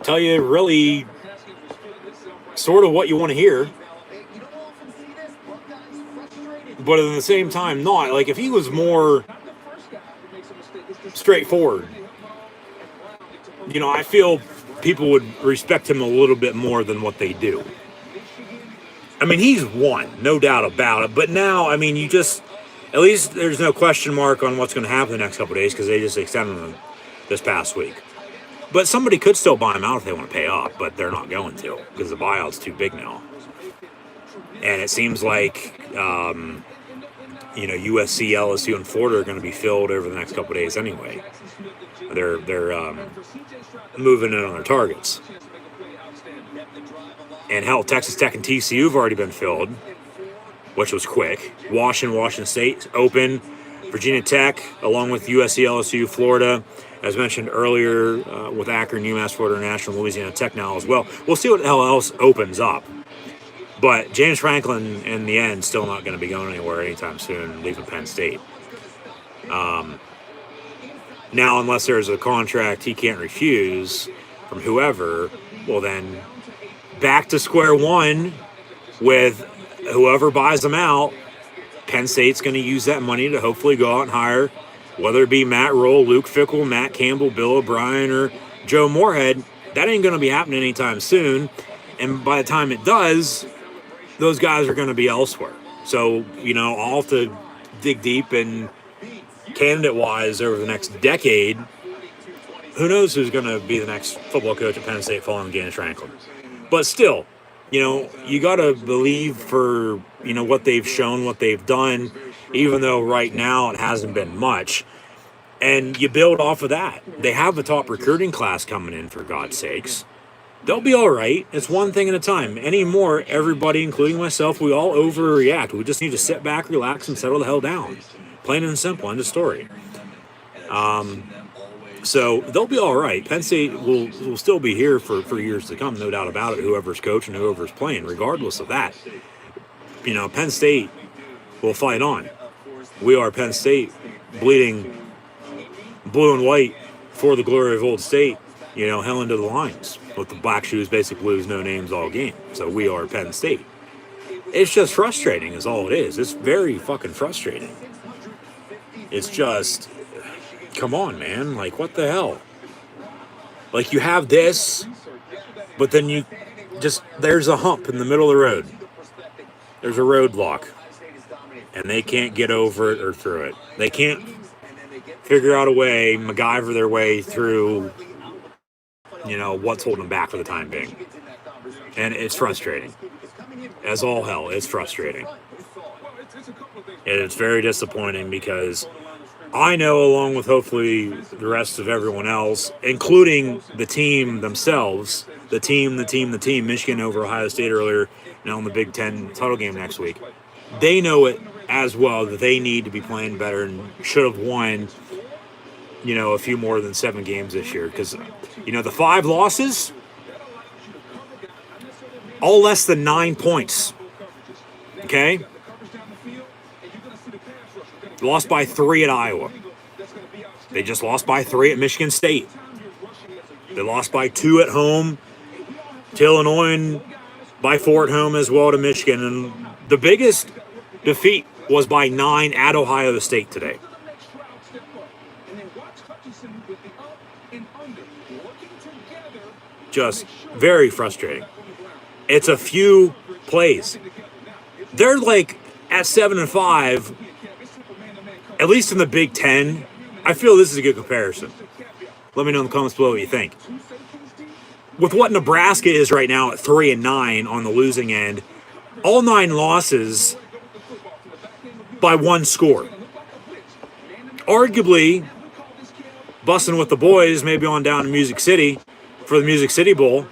C: tell you really sort of what you want to hear. But at the same time, not. Like, if he was more straightforward, I feel people would respect him a little bit more than what they do. I mean, he's won, no doubt about it. But now, I mean, at least there's no question mark on what's going to happen the next couple of days, because they just extended him this past week. But somebody could still buy him out if they want to pay up, but they're not going to, because the buyout's too big now. And it seems like, USC, LSU, and Florida are going to be filled over the next couple of days anyway. They're moving in on their targets. And hell, Texas Tech and TCU have already been filled, which was quick. Washington State open. Virginia Tech, along with USC, LSU, Florida, as mentioned earlier, with Akron, UMass, Florida National, Louisiana Tech now as well. We'll see what the hell else opens up. But James Franklin, in the end, still not going to be going anywhere anytime soon, leaving Penn State. Now, unless there's a contract he can't refuse from whoever, well then, back to square one with whoever buys them out. Penn State's going to use that money to hopefully go out and hire, whether it be Matt Rule, Luke Fickell, Matt Campbell, Bill O'Brien, or Joe Moorhead. That ain't going to be happening anytime soon. And by the time it does, those guys are going to be elsewhere. So, I'll have to dig deep, and candidate-wise over the next decade, who knows who's going to be the next football coach at Penn State following James Franklin. But still, you got to believe for, what they've shown, what they've done, even though right now it hasn't been much. And you build off of that. They have a top recruiting class coming in, for God's sakes. They'll be all right. It's one thing at a time. Anymore, everybody, including myself, we all overreact. We just need to sit back, relax, and settle the hell down. Plain and simple. End of story. So they'll be all right. Penn State will still be here for years to come, no doubt about it, whoever's coaching, whoever's playing, regardless of that. Penn State will fight on. We are Penn State, bleeding blue and white for the glory of Old State, hell into the lines with the black shoes, basic blues, no names all game. So we are Penn State. It's just frustrating is all it is. It's very fucking frustrating. It's just, come on, man. Like, what the hell? Like, you have this, but then there's a hump in the middle of the road. There's a roadblock. And they can't get over it or through it. They can't figure out a way, MacGyver their way through, what's holding them back for the time being. And it's frustrating. As all hell, it's frustrating. And it's very disappointing because I know, along with hopefully the rest of everyone else, including the team themselves, the team, Michigan over Ohio State earlier, now in the Big Ten title game next week, they know it as well that they need to be playing better and should have won, a few more than 7 games this year. Because, the 5 losses, all less than 9 points. Okay? Lost by 3 at Iowa. They just lost by 3 at Michigan State. They lost by 2 at home to Illinois and by 4 at home as well to Michigan. And the biggest defeat was by 9 at Ohio State today. Just very frustrating. It's a few plays. They're like at 7-5, at least in the Big Ten. I feel this is a good comparison. Let me know in the comments below what you think. With what Nebraska is right now at 3-9 on the losing end, all 9 losses by 1 score. Arguably, busting with the boys, maybe on down to Music City for the Music City Bowl.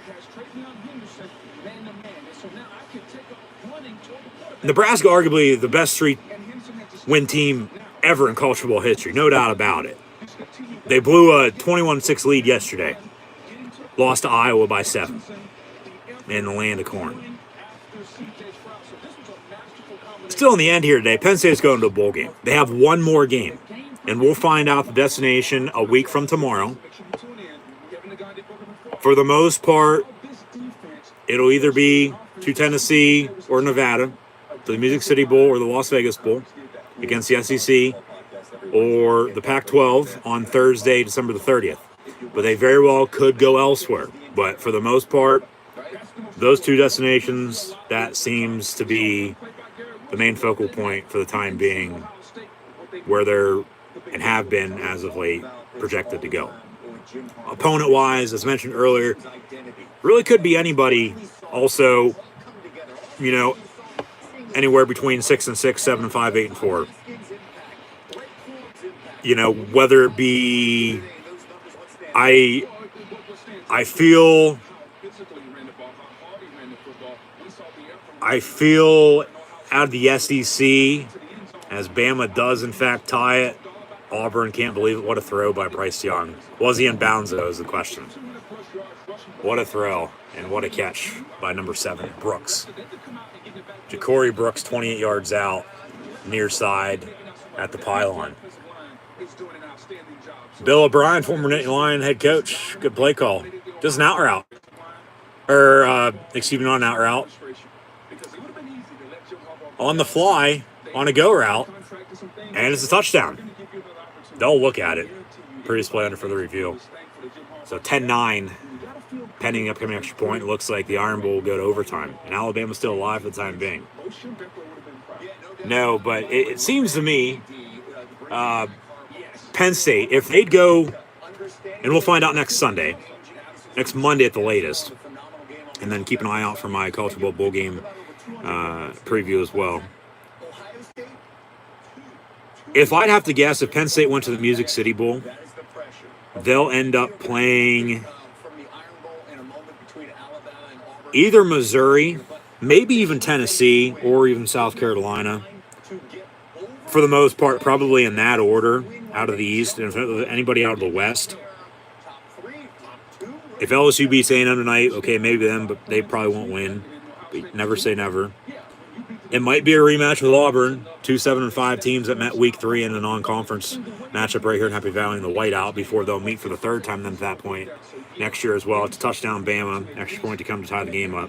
C: Nebraska, arguably the best 3-win team ever in college football history, no doubt about it. They blew a 21-6 lead yesterday. Lost to Iowa by 7 in the land of corn. Still in the end here today, Penn State's going to a bowl game. They have one more game, and we'll find out the destination a week from tomorrow. For the most part, it'll either be to Tennessee or Nevada, to the Music City Bowl or the Las Vegas Bowl against the SEC, or the Pac-12 on Thursday, December the 30th. But they very well could go elsewhere. But for the most part, those 2 destinations, that seems to be the main focal point for the time being, where they're, and have been as of late, projected to go. Opponent-wise, as mentioned earlier, really could be anybody. Also, anywhere between 6-6, 7-5, 8-4. Whether it be, I feel out of the SEC, as Bama does in fact tie it. Auburn can't believe it. What a throw by Bryce Young. Was he in bounds, though, is the question. What a throw and what a catch by number 7, Brooks. Ja'Cory Brooks, 28 yards out, near side at the pylon. Bill O'Brien, former Nittany Lion head coach. Good play call. Just an out route. Not an out route. On the fly, on a go route, and it's a touchdown. They'll look at it. Previous play under for the review. So 10-9, pending upcoming extra point. It looks like the Iron Bowl will go to overtime. And Alabama's still alive for the time being. No, but it seems to me, Penn State, if they'd go, and we'll find out next Monday at the latest, and then keep an eye out for my college football bowl game preview as well. If I'd have to guess, if Penn State went to the Music City Bowl,
B: That is the pressure.
C: they'll end up playing
B: From the Iron Bowl in a moment between Alabama and Auburn.
C: either Missouri, maybe even Tennessee, or even South Carolina.
B: To get over
C: For the most part, probably in that order, out of the East, and if anybody out of the West.
B: top 3, top 2.
C: If LSU beats A&M tonight, okay, maybe them, but they probably won't win. But never say never. It might be a rematch with Auburn, 2 7-5 teams that met week 3 in a non-conference matchup right here in Happy Valley in the whiteout before they'll meet for the third time then at that point next year as well. It's a touchdown Bama, extra point to come to tie the game up.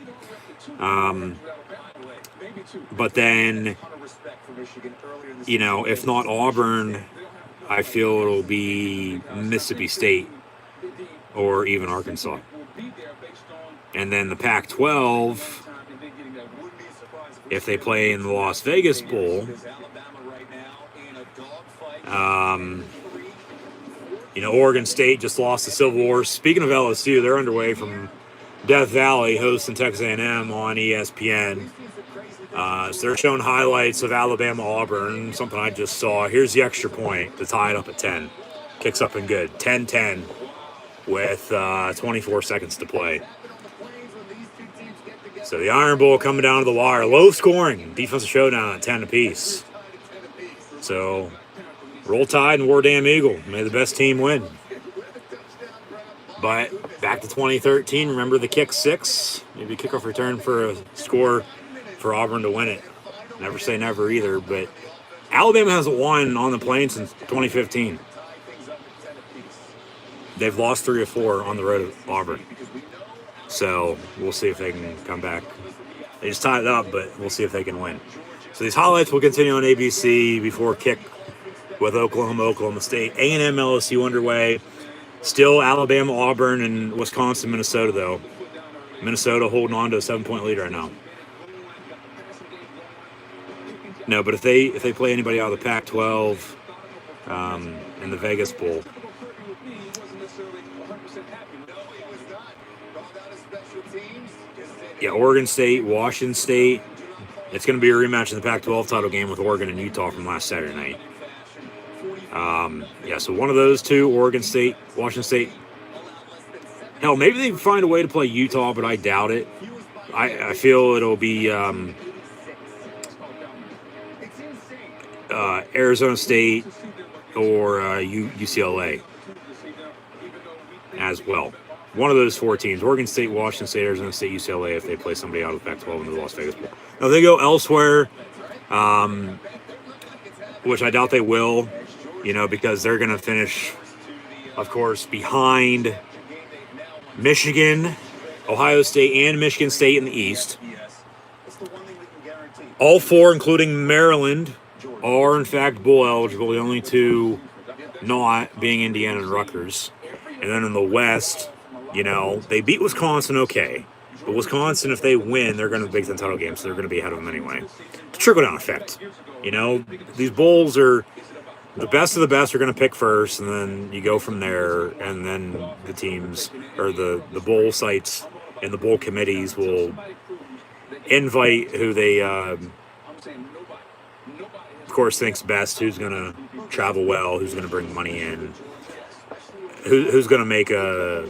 C: But then, you know, if not Auburn, I feel it'll be Mississippi State or even Arkansas. And then the Pac-12, if they play in the Las Vegas Bowl, you know, Oregon State just lost the Civil War. Speaking of LSU, they're underway from Death Valley, hosting Texas A&M on ESPN. So they're showing highlights of Alabama-Auburn, something I just saw. Here's the extra point to tie it up at 10. Kicks up and good. 10-10 with 24 seconds to play. So the Iron Bowl coming down to the wire. Low scoring. Defensive showdown at 10 apiece. So roll Tide and War Damn Eagle. May the best team win. But back to 2013. Remember the kick 6? Maybe kickoff return for a score for Auburn to win it. Never say never either. But Alabama hasn't won on the Plains since 2015. They've lost 3 or 4 on the road at Auburn. So we'll see if they can come back. They just tied it up, but we'll see if they can win. So these highlights will continue on ABC before kick with Oklahoma State. A&M, LSU underway. Still Alabama, Auburn, and Wisconsin, Minnesota, though. Minnesota holding on to a 7-point lead right now. No, but if they play anybody out of the Pac-12 in the Vegas Bowl, yeah, Oregon State, Washington State. It's going to be a rematch in the Pac-12 title game with Oregon and Utah from last Saturday night. Yeah, so one of those two, Oregon State, Washington State. Hell, maybe they find a way to play Utah, but I doubt it. I feel it'll be Arizona State or UCLA as well. One of those 4 teams, Oregon State, Washington State, Arizona State, UCLA, if they play somebody out of the Pac-12 in the Las Vegas Bowl. Now, if they go elsewhere, which I doubt they will, you know, because they're going to finish, of course, behind Michigan, Ohio State, and Michigan State in the East. All 4, including Maryland, are, in fact, bowl eligible. The only 2 not being Indiana and Rutgers. And then in the West, you know, they beat Wisconsin okay. But Wisconsin, if they win, they're going to the Big Ten title game, so they're going to be ahead of them anyway. It's a trickle-down effect. You know, these bowls are the best of the best are going to pick first, and then you go from there, and then the teams, or the bowl sites and the bowl committees will invite who they, of course, thinks best, who's going to travel well, who's going to bring money in, who's going to make a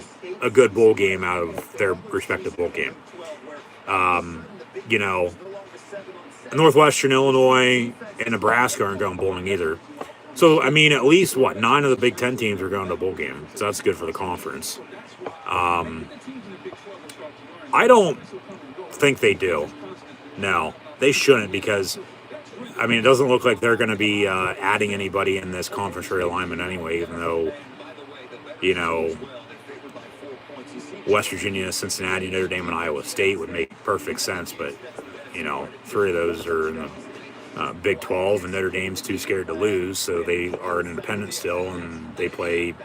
C: good bowl game out of their respective bowl game. You know, Northwestern Illinois and Nebraska aren't going bowling either. So, I mean, at least, 9 of the Big Ten teams are going to a bowl game. So that's good for the conference. I don't think they do. No, they shouldn't, because, I mean, it doesn't look like they're going to be adding anybody in this conference realignment anyway, even though, you know, West Virginia, Cincinnati, Notre Dame, and Iowa State would make perfect sense. But, you know, 3 of those are in the Big 12, and Notre Dame's too scared to lose, so they are an independent still, and they play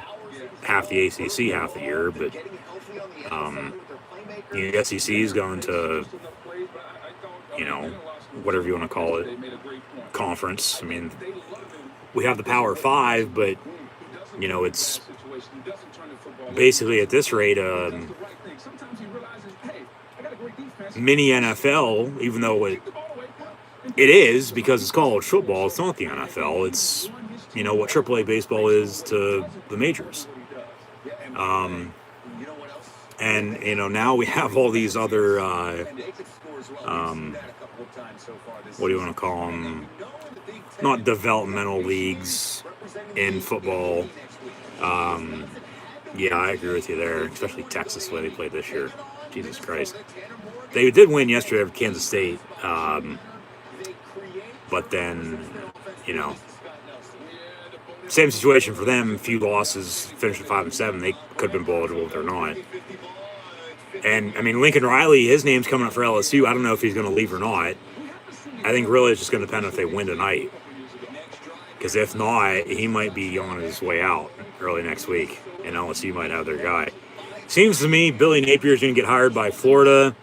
C: half the ACC half the year. But the SEC is going to, you know, whatever you want to call it, conference. I mean, we have the Power 5, but, you know, it's basically at this rate mini NFL, even though it is, because it's college football. It's not the NFL. It's what AAA baseball is to the majors. And now we have all these other what do you want to call them? Not developmental leagues in football. Yeah, I agree with you there, especially Texas, the way they played this year. Jesus Christ. They did win yesterday over Kansas State, but then, same situation for them. Few losses, finished at 5-7. They could have been bowl eligible if they're not. And I mean, Lincoln Riley, his name's coming up for LSU. I don't know if he's going to leave or not. I think really it's just going to depend if they win tonight. Because if not, he might be on his way out early next week, and LSU might have their guy. Seems to me Billy Napier's going to get hired by Florida.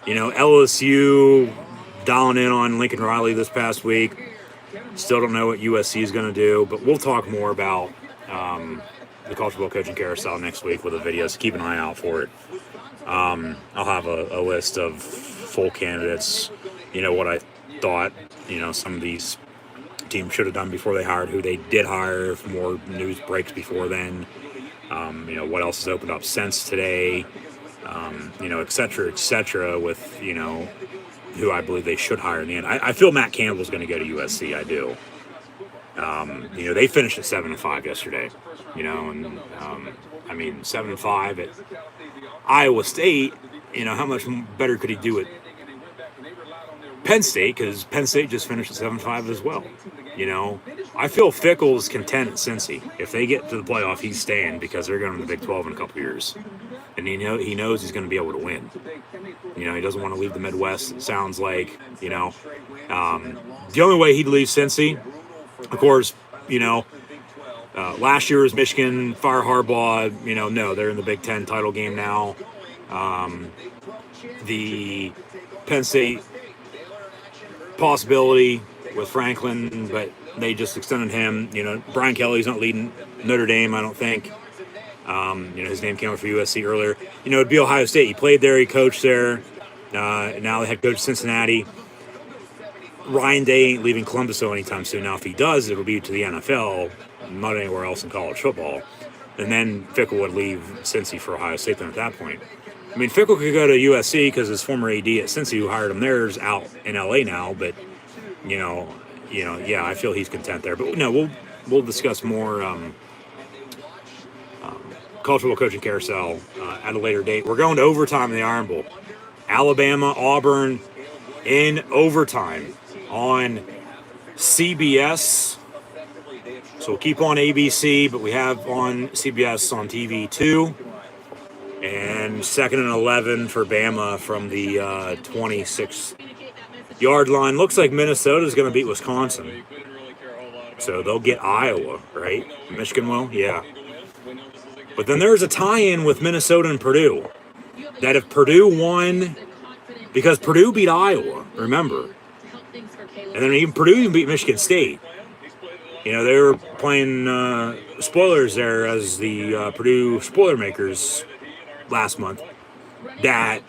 C: LSU dialing in on Lincoln Riley this past week. Still don't know what USC is going to do, but we'll talk more about the college football coaching carousel next week with a video, so keep an eye out for it. I'll have a list of full candidates, what I thought, some of these teams should have done before they hired, who they did hire, if more news breaks before then, what else has opened up since today, et cetera, with, who I believe they should hire in the end. I feel Matt Campbell's going to go to USC, I do. They finished at 7-5 yesterday, and 7-5 at Iowa State. How much better could he do at Penn State? Because Penn State just finished at 7-5 as well. I feel Fickle's content at Cincy. If they get to the playoff, he's staying because they're going to the Big 12 in a couple years, and he knows he's going to be able to win. He doesn't want to leave the Midwest. It sounds like the only way he'd leave Cincy, of course, last year was Michigan, fire Harbaugh, no, they're in the Big Ten title game now. The Penn State possibility with Franklin, but they just extended him. Brian Kelly's not leading Notre Dame, I don't think. His name came up for USC earlier. It'd be Ohio State. He played there, he coached there. Now the head coach of Cincinnati. Ryan Day ain't leaving Columbus anytime soon. Now, if he does, it'll be to the NFL, not anywhere else in college football. And then Fickle would leave Cincy for Ohio State then at that point. Fickle could go to USC because his former AD at Cincy, who hired him there, is out in LA now. But, I feel he's content there. But, we'll discuss more college football coaching carousel at a later date. We're going to overtime in the Iron Bowl. Alabama, Auburn in overtime on CBS. So we'll keep on ABC, but we have on CBS on TV too. And 2nd and 11 for Bama from the 26-yard line. Looks like Minnesota's going to beat Wisconsin. So they'll get Iowa, right? Michigan will? Yeah. But then there's a tie-in with Minnesota and Purdue. That if Purdue won, because Purdue beat Iowa, remember. And then even Purdue beat Michigan State. They were playing spoilers there as the Purdue spoiler makers last month. That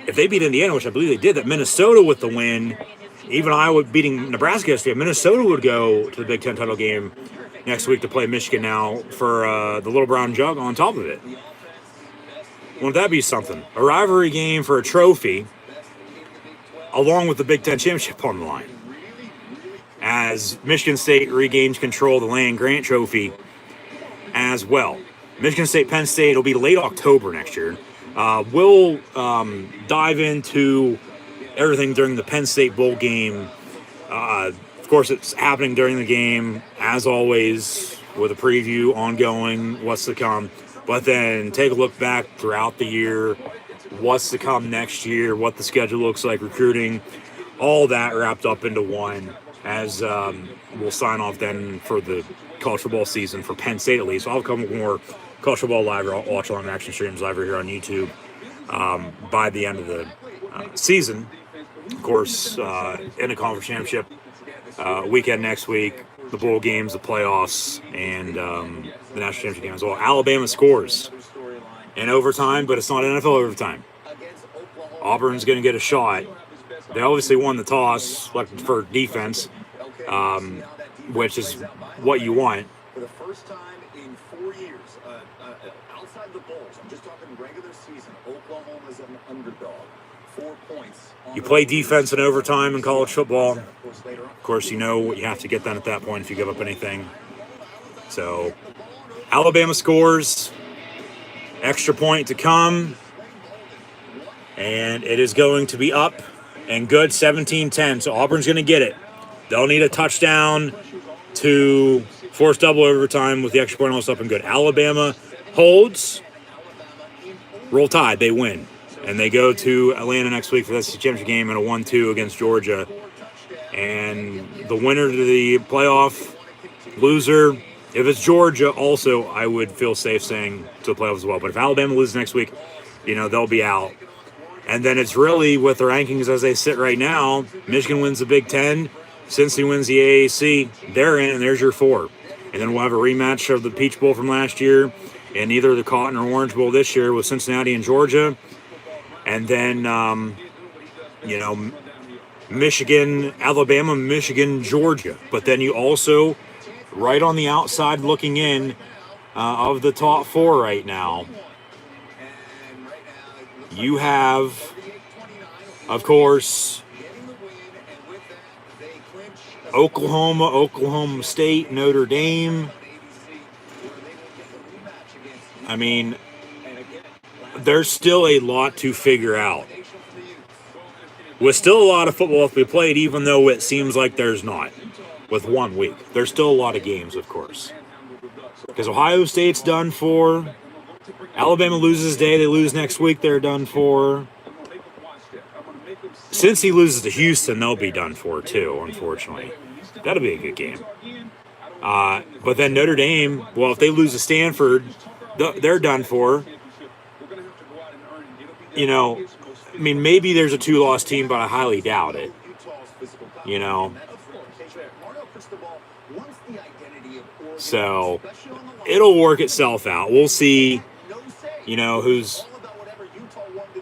C: if they beat Indiana, which I believe they did, that Minnesota with the win, even Iowa beating Nebraska yesterday, Minnesota would go to the Big Ten title game next week to play Michigan now for the Little Brown Jug on top of it. Won't that be something? A rivalry game for a trophy, along with the Big Ten championship on the line. As Michigan State regains control of the Land-Grant Trophy as well. Michigan State, Penn State, it'll be late October next year. We'll dive into everything during the Penn State Bowl game. Of course, it's happening during the game, as always, with a preview ongoing, what's to come. But then take a look back throughout the year, what's to come next year, what the schedule looks like, recruiting, all that wrapped up into one, as we'll sign off then for the college football season for Penn State at least. So I'll come with more college football live, or watch along action streams live here on YouTube by the end of the season. Of course, in the conference championship weekend next week, the bowl games, the playoffs, and the national championship game as well. Alabama scores in overtime, but it's not NFL overtime. Auburn's going to get a shot. They obviously won the toss, like for defense. which is what you want.
B: For the first time in 4 years, outside the Bulls, I'm just talking regular season, Oklahoma's an underdog. 4 points.
C: You play defense in overtime in college football. Of course, you know what you have to get done at that point if you give up anything. So, Alabama scores. Extra point to come. And it is going to be up and good, 17-10. So, Auburn's going to get it. They'll need a touchdown to force double overtime with the extra point almost up and good. Alabama holds. Roll Tide. They win. And they go to Atlanta next week for the SEC championship game in a 1-2 against Georgia. And the winner to the playoff, loser, if it's Georgia, also I would feel safe saying to the playoffs as well. But if Alabama loses next week, they'll be out. And then it's really with the rankings as they sit right now. Michigan wins the Big Ten. Cincy wins the AAC. They're in, and there's your 4. And then we'll have a rematch of the Peach Bowl from last year and either the Cotton or Orange Bowl this year with Cincinnati and Georgia. And then, Michigan, Alabama, Michigan, Georgia. But then you also, right on the outside looking in of the top 4 right now, you have, of course, Oklahoma, Oklahoma State, Notre Dame. I mean, there's still a lot to figure out. With still a lot of football to be played, even though it seems like there's not. With 1 week. There's still a lot of games, of course. Because Ohio State's done for. Alabama loses today. They lose next week. They're done for. Since he loses to Houston, they'll be done for, too, unfortunately. That'll be a good game. But then Notre Dame, well, if they lose to Stanford, they're done for. Maybe there's a 2-loss team, but I highly doubt it. So, it'll work itself out. We'll see, who's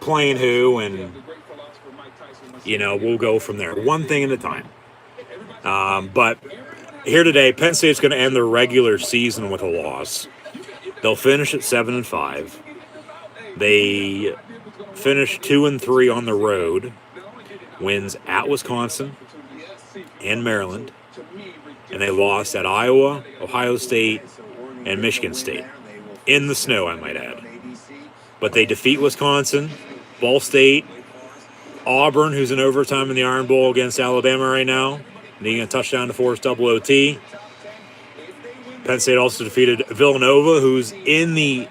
C: playing who, and, we'll go from there. One thing at a time. But here today, Penn State's going to end their regular season with a loss. They'll finish at 7-5. They finished 2-3 on the road. Wins at Wisconsin and Maryland. And they lost at Iowa, Ohio State, and Michigan State. In the snow, I might add. But they defeat Wisconsin, Ball State, Auburn, who's in overtime in the Iron Bowl against Alabama right now, needing a touchdown to force double OT. Penn State also defeated Villanova, who's in the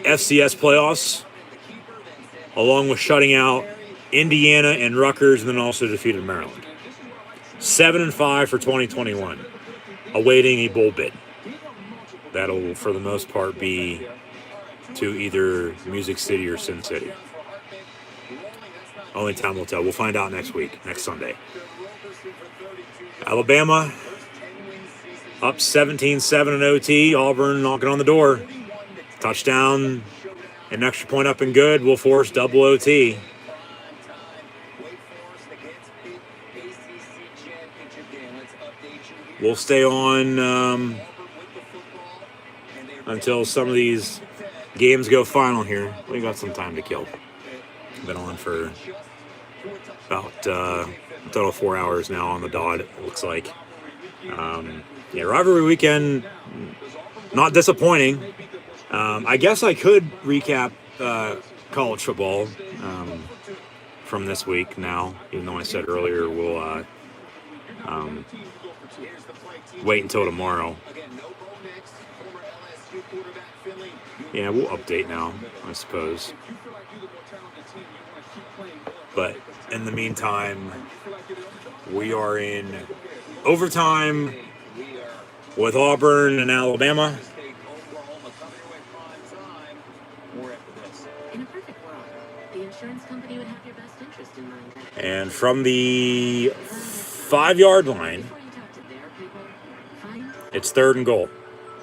C: FCS playoffs, along with shutting out Indiana and Rutgers, and then also defeated Maryland. 7-5 for 2021, awaiting a bowl bid. That'll, for the most part, be to either Music City or Sin City. Only time will tell. We'll find out next week, next Sunday. Alabama up 17-7 in OT. Auburn knocking on the door. Touchdown, an extra point up and good. Will force double OT. We'll stay on until some of these games go final here. We got some time to kill. Been on for about a total of 4 hours now on the dot, it looks like. Rivalry weekend, not disappointing. I guess I could recap college football from this week now, even though I said earlier we'll wait until tomorrow. Yeah, we'll update now, I suppose. But in the meantime, we are in overtime with Auburn and Alabama.
D: In a perfect world, the insurance company would have your best interest in mind.
C: And from the 5-yard line,
D: Before you talk to their people, find
C: it's 3rd and goal.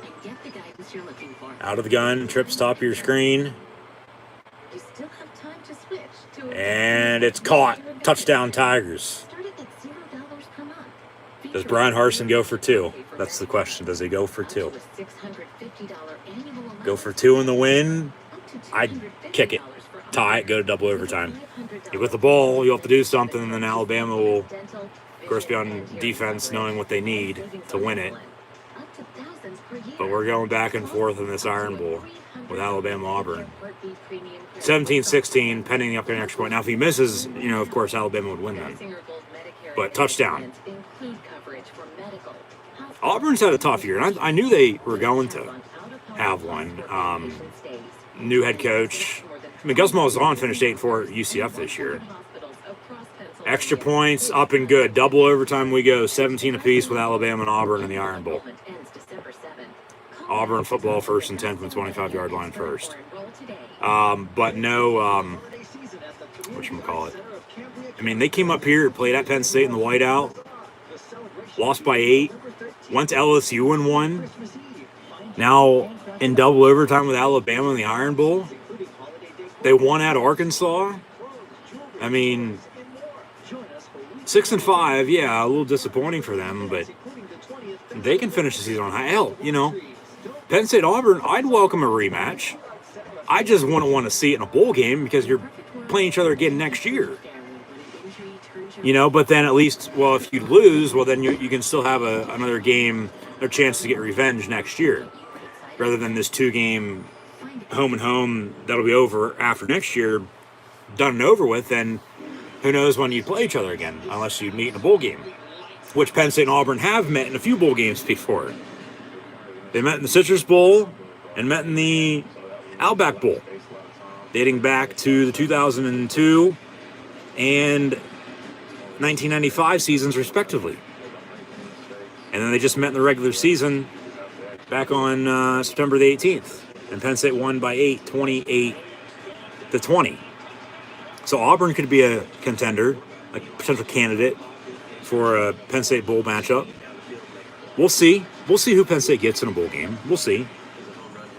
D: and get the guidance you're looking for.
C: Out of the gun, trips top of your screen,
D: You still have time to switch to a
C: and it's caught. Touchdown Tigers.
D: Started at $0 per month.
C: Does Brian Harsin go for 2? That's the question. Does he go for 2? Go for 2 in the win? I'd kick it, tie it, go to double overtime. With the ball, you'll have to do something, and then Alabama will, of course, be on defense knowing what they need to win it. But we're going back and forth in this Iron Bowl with Alabama-Auburn. 17-16, pending the upcoming extra point. Now, if he misses, of course, Alabama would win then. But touchdown. Auburn's had a tough year, and I knew they were going to have one. New head coach. Gus Malzahn finished 8-4 at UCF this year. Extra points, up and good. Double overtime we go, 17 apiece with Alabama and Auburn in the Iron Bowl. Auburn football 1st and 10 from the 25-yard line first. But no, whatchamacallit. I mean, they came up here, played at Penn State in the whiteout, lost by 8, went to LSU and won. Now, in double overtime with Alabama in the Iron Bowl, they won at Arkansas. I mean, 6-5, yeah, a little disappointing for them, but they can finish the season on high. Hell, Penn State Auburn, I'd welcome a rematch. I just wouldn't want to see it in a bowl game because you're playing each other again next year. But then at least, well, if you lose, well, then you can still have another game, a chance to get revenge next year. Rather than this 2-game home and home that'll be over after next year, done and over with, then who knows when you play each other again, unless you meet in a bowl game, which Penn State and Auburn have met in a few bowl games before. They met in the Citrus Bowl and met in the Outback Bowl, dating back to the 2002 and 1995 seasons, respectively. And then they just met in the regular season back on September the 18th. And Penn State won by 8, 28-20. So Auburn could be a contender, a potential candidate for a Penn State bowl matchup. We'll see. We'll see who Penn State gets in a bowl game. We'll see.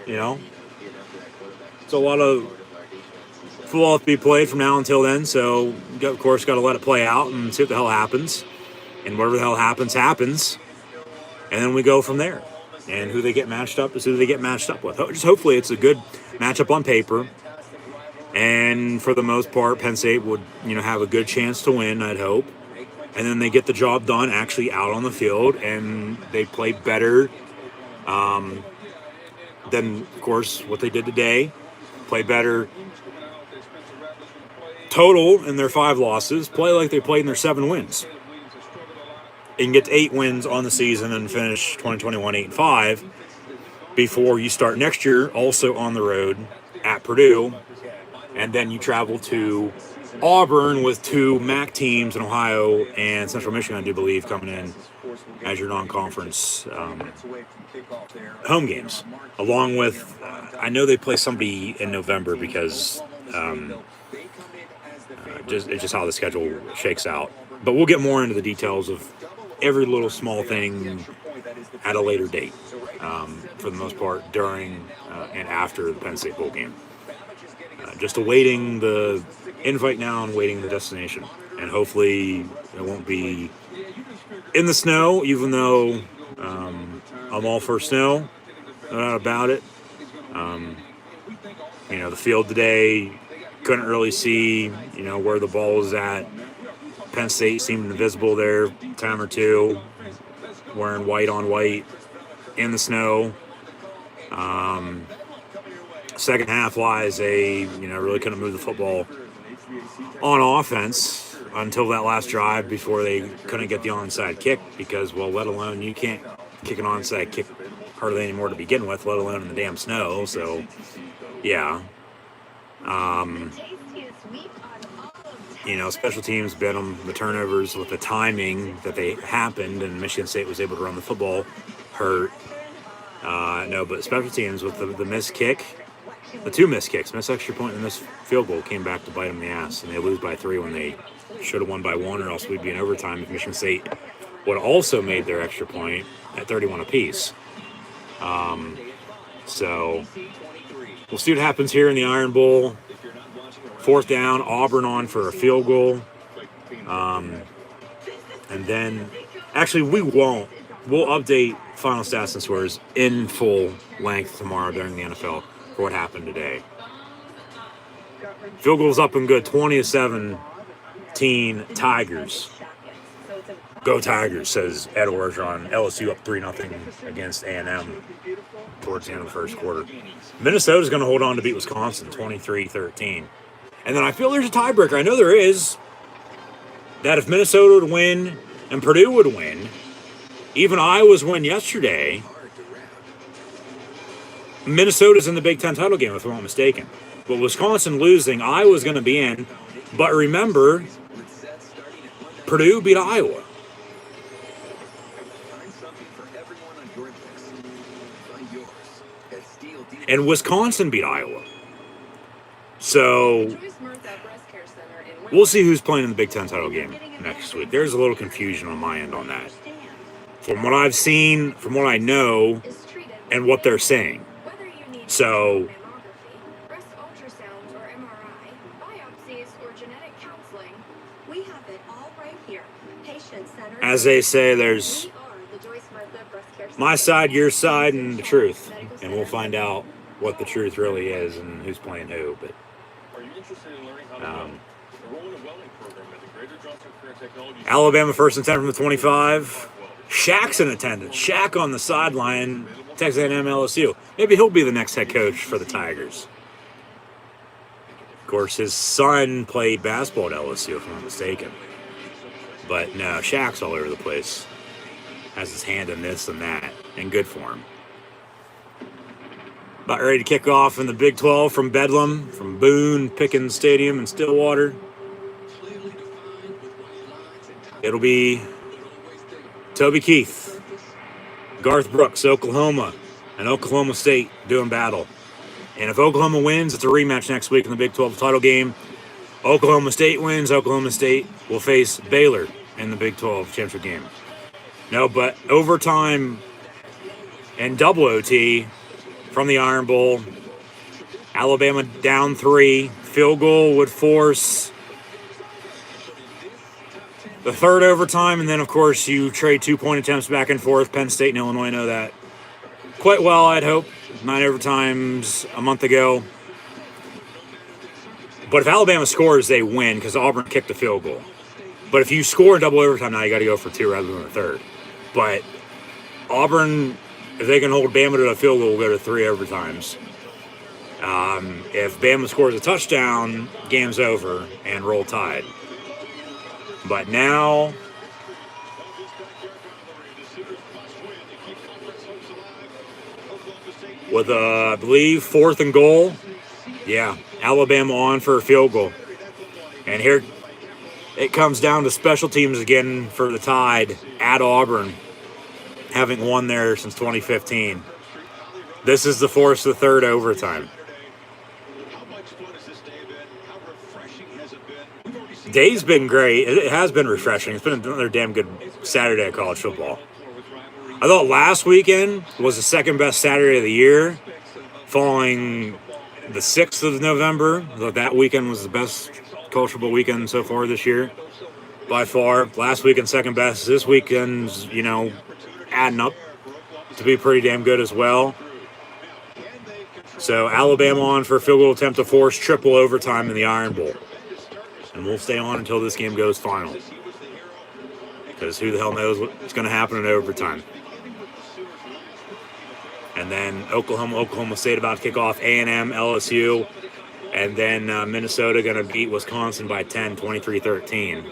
C: It's a lot of football to be played from now until then. So, of course, got to let it play out and see what the hell happens. And whatever the hell happens, happens. And then we go from there. And who they get matched up is who they get matched up with. Just hopefully it's a good matchup on paper. And for the most part, Penn State would, have a good chance to win, I'd hope. And then they get the job done actually out on the field, and they play better than, of course, what they did today. Play better total in their 5 losses. Play like they played in their 7 wins. And get to 8 wins on the season and finish 2021 8-5 before you start next year also on the road at Purdue. And then you travel to Auburn with 2 MAC teams in Ohio and Central Michigan, I do believe, coming in as your non-conference home games. Along with, I know they play somebody in November because it's just how the schedule shakes out. But we'll get more into the details of every little small thing at a later date, for the most part, during and after the Penn State bowl game. Just awaiting the invite now and waiting the destination. And hopefully it won't be in the snow, even though I'm all for snow, no doubt about it. The field today, couldn't really see, where the ball was at. Penn State seemed invisible there, time or two, wearing white on white in the snow. Second half wise, they really couldn't move the football on offense until that last drive before they couldn't get the onside kick because, well, let alone you can't kick an onside kick hardly anymore to begin with, let alone in the damn snow. So, yeah. Special teams bit them. The turnovers with the timing that they happened, and Michigan State was able to run the football hurt. But special teams with the missed kick, the 2 missed kicks, missed extra point and missed field goal came back to bite them in the ass, and they lose by 3 when they should have won by 1, or else we'd be in overtime if Michigan State would have also made their extra point at 31 apiece. So we'll see what happens here in the Iron Bowl. 4th down, Auburn on for a field goal. And then Actually, we won't. We'll update final stats and scores in full length tomorrow during the NFL for what happened today. Field goals up and good, 20-17 Tigers. Go Tigers, says Ed Orgeron. LSU up 3-0 against A&M towards the end of the first quarter. Minnesota's going to hold on to beat Wisconsin 23-13. And then I feel there's a tiebreaker. I know there is. That if Minnesota would win and Purdue would win, even Iowa's win yesterday, Minnesota's in the Big Ten title game, if I'm not mistaken. But Wisconsin losing, Iowa's going to be in. But remember, Purdue beat Iowa. And Wisconsin beat Iowa. So we'll see who's playing in the Big Ten title game next week. There's a little confusion on my end on that. From what I've seen, from what I know, and what they're saying. So as they say, there's my side, your side, and the truth. And we'll find out what the truth really is and who's playing who. But Alabama first and 10 from the 25. Shaq's in attendance. Shaq on the sideline. Texas A&M LSU. Maybe he'll be the next head coach for the Tigers. Of course, his son played basketball at LSU, if I'm not mistaken. But no, Shaq's all over the place. Has his hand in this and that. And good for him. About ready to kick off in the Big 12 from Bedlam, from Boone Pickens Stadium in Stillwater. It'll be Toby Keith, Garth Brooks, Oklahoma, and Oklahoma State doing battle. And if Oklahoma wins, it's a rematch next week in the Big 12 title game. Oklahoma State wins, Oklahoma State will face Baylor in the Big 12 championship game. No, but overtime and double OT from the Iron Bowl. Alabama down 3. Field goal would force the third overtime, and then, of course, you trade 2-point attempts back and forth. Penn State and Illinois know that quite well, I'd hope. 9 overtimes a month ago. But if Alabama scores, they win because Auburn kicked the field goal. But if you score in double overtime now, you got to go for 2 rather than a third. But Auburn, if they can hold Bama to a field goal, will go to 3 overtimes. If Bama scores a touchdown, game's over and roll tide. But now, with, I believe, 4th and goal, yeah, Alabama on for a field goal. And here it comes down to special teams again for the Tide at Auburn, having won there since 2015. This is the force of the third overtime. Day's been great. It has been refreshing. It's been another damn good Saturday of college football. I thought last weekend was the second best Saturday of the year, following the 6th of November. I thought that weekend was the best college football weekend so far this year, by far. Last weekend, second best. This weekend's, adding up to be pretty damn good as well. So Alabama on for a field goal attempt to force triple overtime in the Iron Bowl. And we'll stay on until this game goes final. Because who the hell knows what's going to happen in overtime. And then Oklahoma State about to kick off, A&M, LSU. And then Minnesota going to beat Wisconsin by 10, 23-13.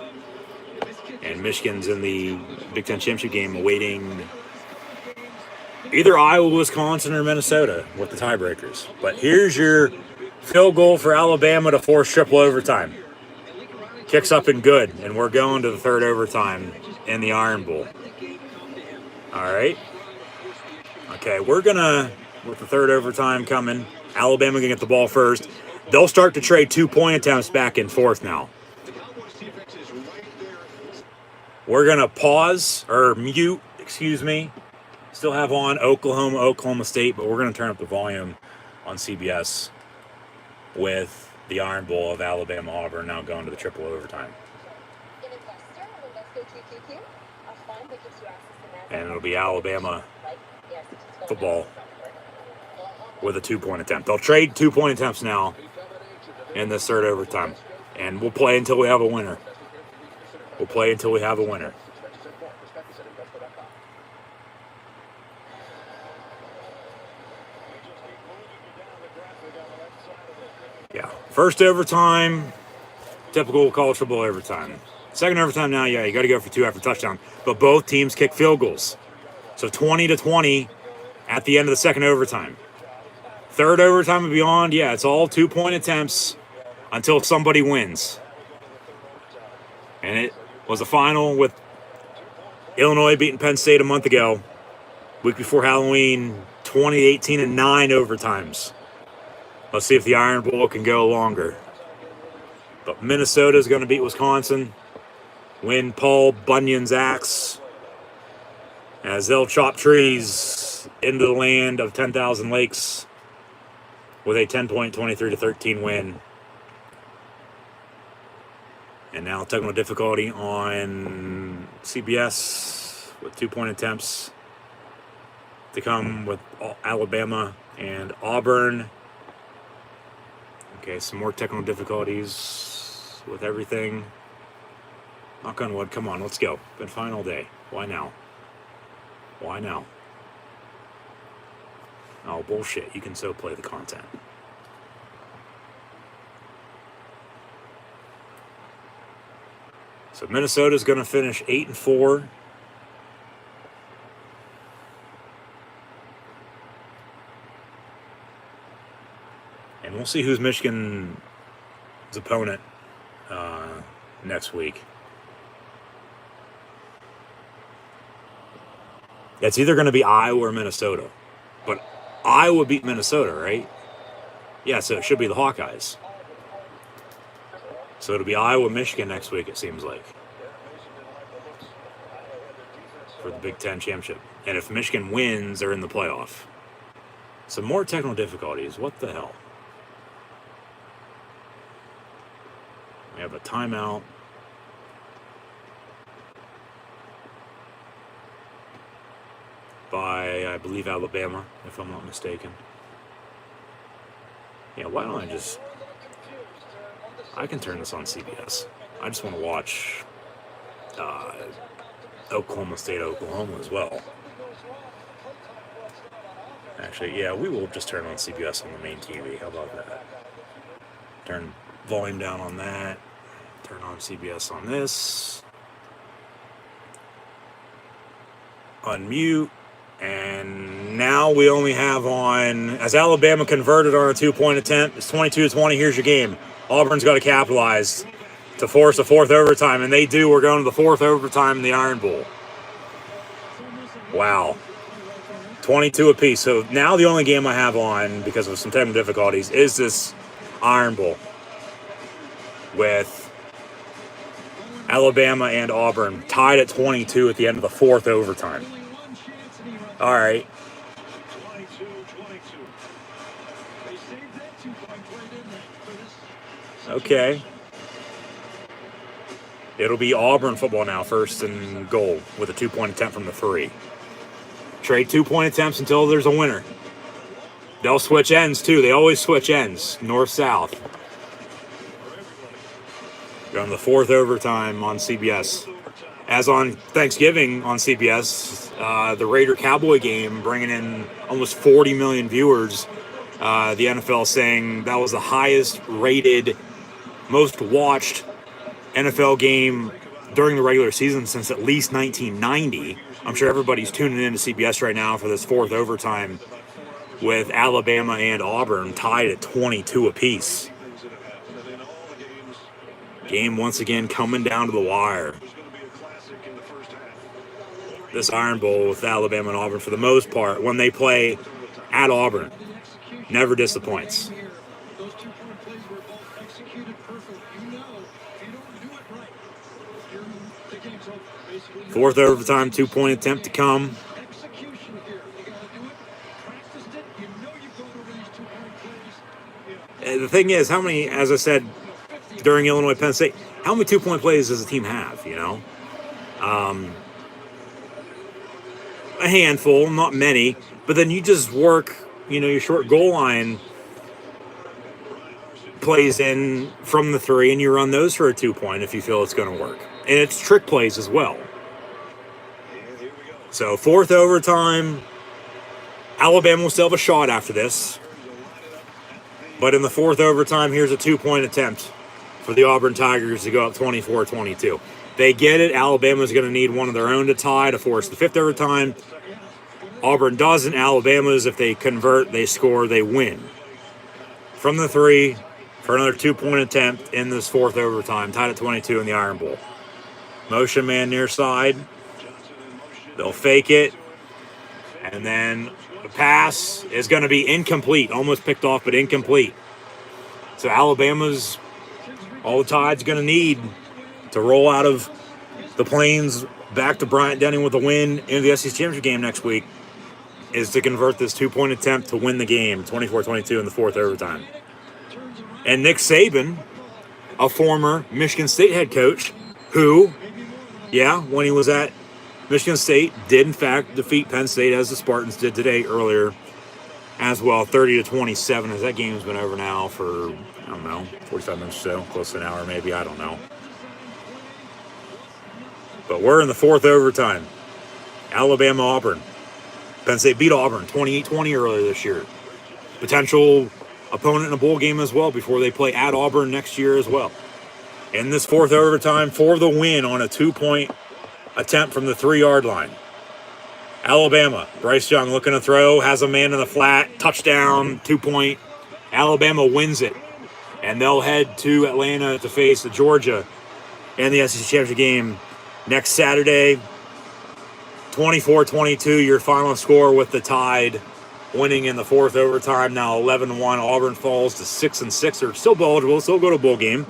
C: And Michigan's in the Big Ten championship game awaiting either Iowa, Wisconsin, or Minnesota with the tiebreakers. But here's your field goal for Alabama to force triple overtime. Kicks up and good, and we're going to the third overtime in the Iron Bowl. All right. Okay, we're going to, with the third overtime coming, Alabama going to get the ball first. They'll start to trade 2-point attempts back and forth now. We're going to pause, or mute, still have on Oklahoma State, but we're going to turn up the volume on CBS with the Iron Bowl of Alabama Auburn now going to the triple overtime.
G: An investor of Invesco QQQ, a fund
C: And it'll be Alabama football with a 2-point attempt. They'll trade 2-point attempts now in this third overtime. And we'll play until we have a winner. We'll play until we have a winner. Yeah. First overtime, typical college football overtime. Second overtime now, yeah, you got to go for 2 after touchdown. But both teams kick field goals. So 20-20 at the end of the second overtime. Third overtime and beyond, yeah, it's all 2-point attempts until somebody wins. And it was a final with Illinois beating Penn State a month ago. Week before Halloween, 2018 and 9 overtimes. Let's see if the Iron Bowl can go longer. But Minnesota's going to beat Wisconsin. Win Paul Bunyan's axe. As they'll chop trees into the land of 10,000 lakes with a 10-point, 23-13 win. And now technical difficulty on CBS with 2-point attempts to come with Alabama and Auburn. Okay, some more technical difficulties with everything. Knock on wood. Come on, let's go. Been fine all day. Why now? Why now? Oh, bullshit. You can so play the content. So Minnesota's going to finish 8-4. And we'll see who's Michigan's opponent next week. It's either going to be Iowa or Minnesota. But Iowa beat Minnesota, right? Yeah, so it should be the Hawkeyes. So it'll be Iowa, Michigan next week, it seems like, for the Big Ten championship. And if Michigan wins, they're in the playoff. Some more technical difficulties. What the hell? We have a timeout. By, I believe, Alabama, if I'm not mistaken. Yeah, why don't I can turn this on CBS. I just want to watch Oklahoma State, Oklahoma as well. Actually, yeah, we will just turn on CBS on the main TV. How about that? Turn volume down on that. Turn on CBS on this. Unmute. And now we only have on, as Alabama converted on a 2-point attempt, it's 22-20, here's your game. Auburn's got to capitalize to force a fourth overtime, and they do. We're going to the fourth overtime in the Iron Bowl. Wow. 22 apiece. So now the only game I have on, because of some technical difficulties, is this Iron Bowl with Alabama and Auburn tied at 22 at the end of the fourth overtime. All right. Okay. It'll be Auburn football now, first and goal, with a 2-point attempt from the 3. Trade 2-point attempts until there's a winner. They'll switch ends, too. They always switch ends, north-south. We're on the fourth overtime on CBS. As on Thanksgiving on CBS, the Raider-Cowboy game, bringing in almost 40 million viewers. The NFL saying that was the highest rated, most watched NFL game during the regular season since at least 1990. I'm sure everybody's tuning in to CBS right now for this fourth overtime with Alabama and Auburn tied at 22 apiece. Game once again coming down to the wire. This Iron Bowl with Alabama and Auburn, for the most part, when they play at Auburn, never disappoints. Fourth overtime, 2-point attempt to come. The thing is, how many, as I said during Illinois Penn State, how many 2-point plays does a team have, you know? a handful, not many, but then you just work, your short goal line plays in from the 3, and you run those for a 2-point if you feel it's going to work. And it's trick plays as well. So 4th overtime, Alabama will still have a shot after this. But in the 4th overtime, here's a 2-point attempt for the Auburn Tigers to go up 24-22. They get it. Alabama's going to need one of their own to tie to force the 5th overtime. Auburn doesn't. Alabama's, if they convert, they score, they win. From the 3 for another 2-point attempt in this 4th overtime, tied at 22 in the Iron Bowl. Motion man near side. They'll fake it. And then the pass is going to be incomplete. Almost picked off, but incomplete. So Alabama's, all the Tide's going to need to roll out of the Plains back to Bryant-Denny with a win into the SEC Championship game next week is to convert this 2-point attempt to win the game, 24-22 in the 4th overtime. And Nick Saban, a former Michigan State head coach, who, when he was at Michigan State, did in fact defeat Penn State as the Spartans did today earlier as well, 30-27, as that game's been over now for, 45 minutes or so, close to an hour maybe, I don't know. But we're in the 4th overtime. Alabama-Auburn. Penn State beat Auburn 28-20 earlier this year. Potential opponent in a bowl game as well before they play at Auburn next year as well. In this 4th overtime for the win on a 2-point attempt from the 3-yard line. Alabama, Bryce Young looking to throw, has a man in the flat, touchdown, 2-point. Alabama wins it. And they'll head to Atlanta to face the Georgia in the SEC Championship game next Saturday. 24-22, your final score with the Tide winning in the 4th overtime. Now 11-1. Auburn falls to 6-6. They're still eligible, still go to a bowl game,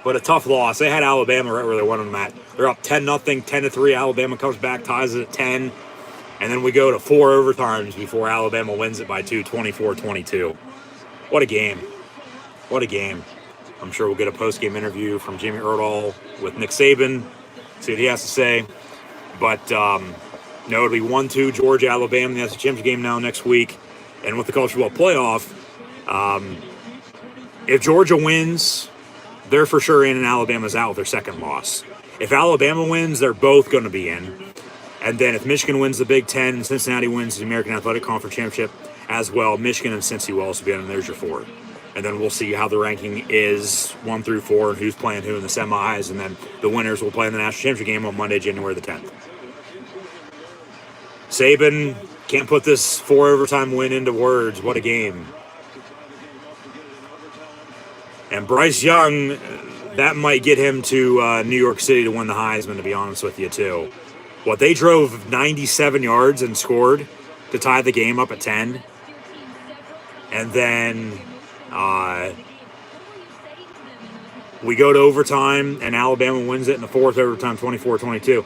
C: but a tough loss. They had Alabama right where they wanted them at. They're up 10-0, 10-3. Alabama comes back, ties it at 10. And then we go to 4 overtimes before Alabama wins it by 2, 24-22. What a game. What a game. I'm sure we'll get a post-game interview from Jimmy Erdahl with Nick Saban, see what he has to say. But, it'll be 1-2 Georgia, Alabama in the SEC Championship game now next week. And with the college football playoff, if Georgia wins, they're for sure in, and Alabama's out with their second loss. If Alabama wins, they're both going to be in. And then if Michigan wins the Big Ten and Cincinnati wins the American Athletic Conference Championship as well, Michigan and Cincy will also be in, and there's your 4. And then we'll see how the ranking is 1 through 4 and who's playing who in the semis. And then the winners will play in the National Championship game on Monday, January the 10th. Saban can't put this 4 overtime win into words. What a game. And Bryce Young, that might get him to New York City to win the Heisman, to be honest with you, too. They drove 97 yards and scored to tie the game up at 10. And then we go to overtime, and Alabama wins it in the 4th overtime, 24-22.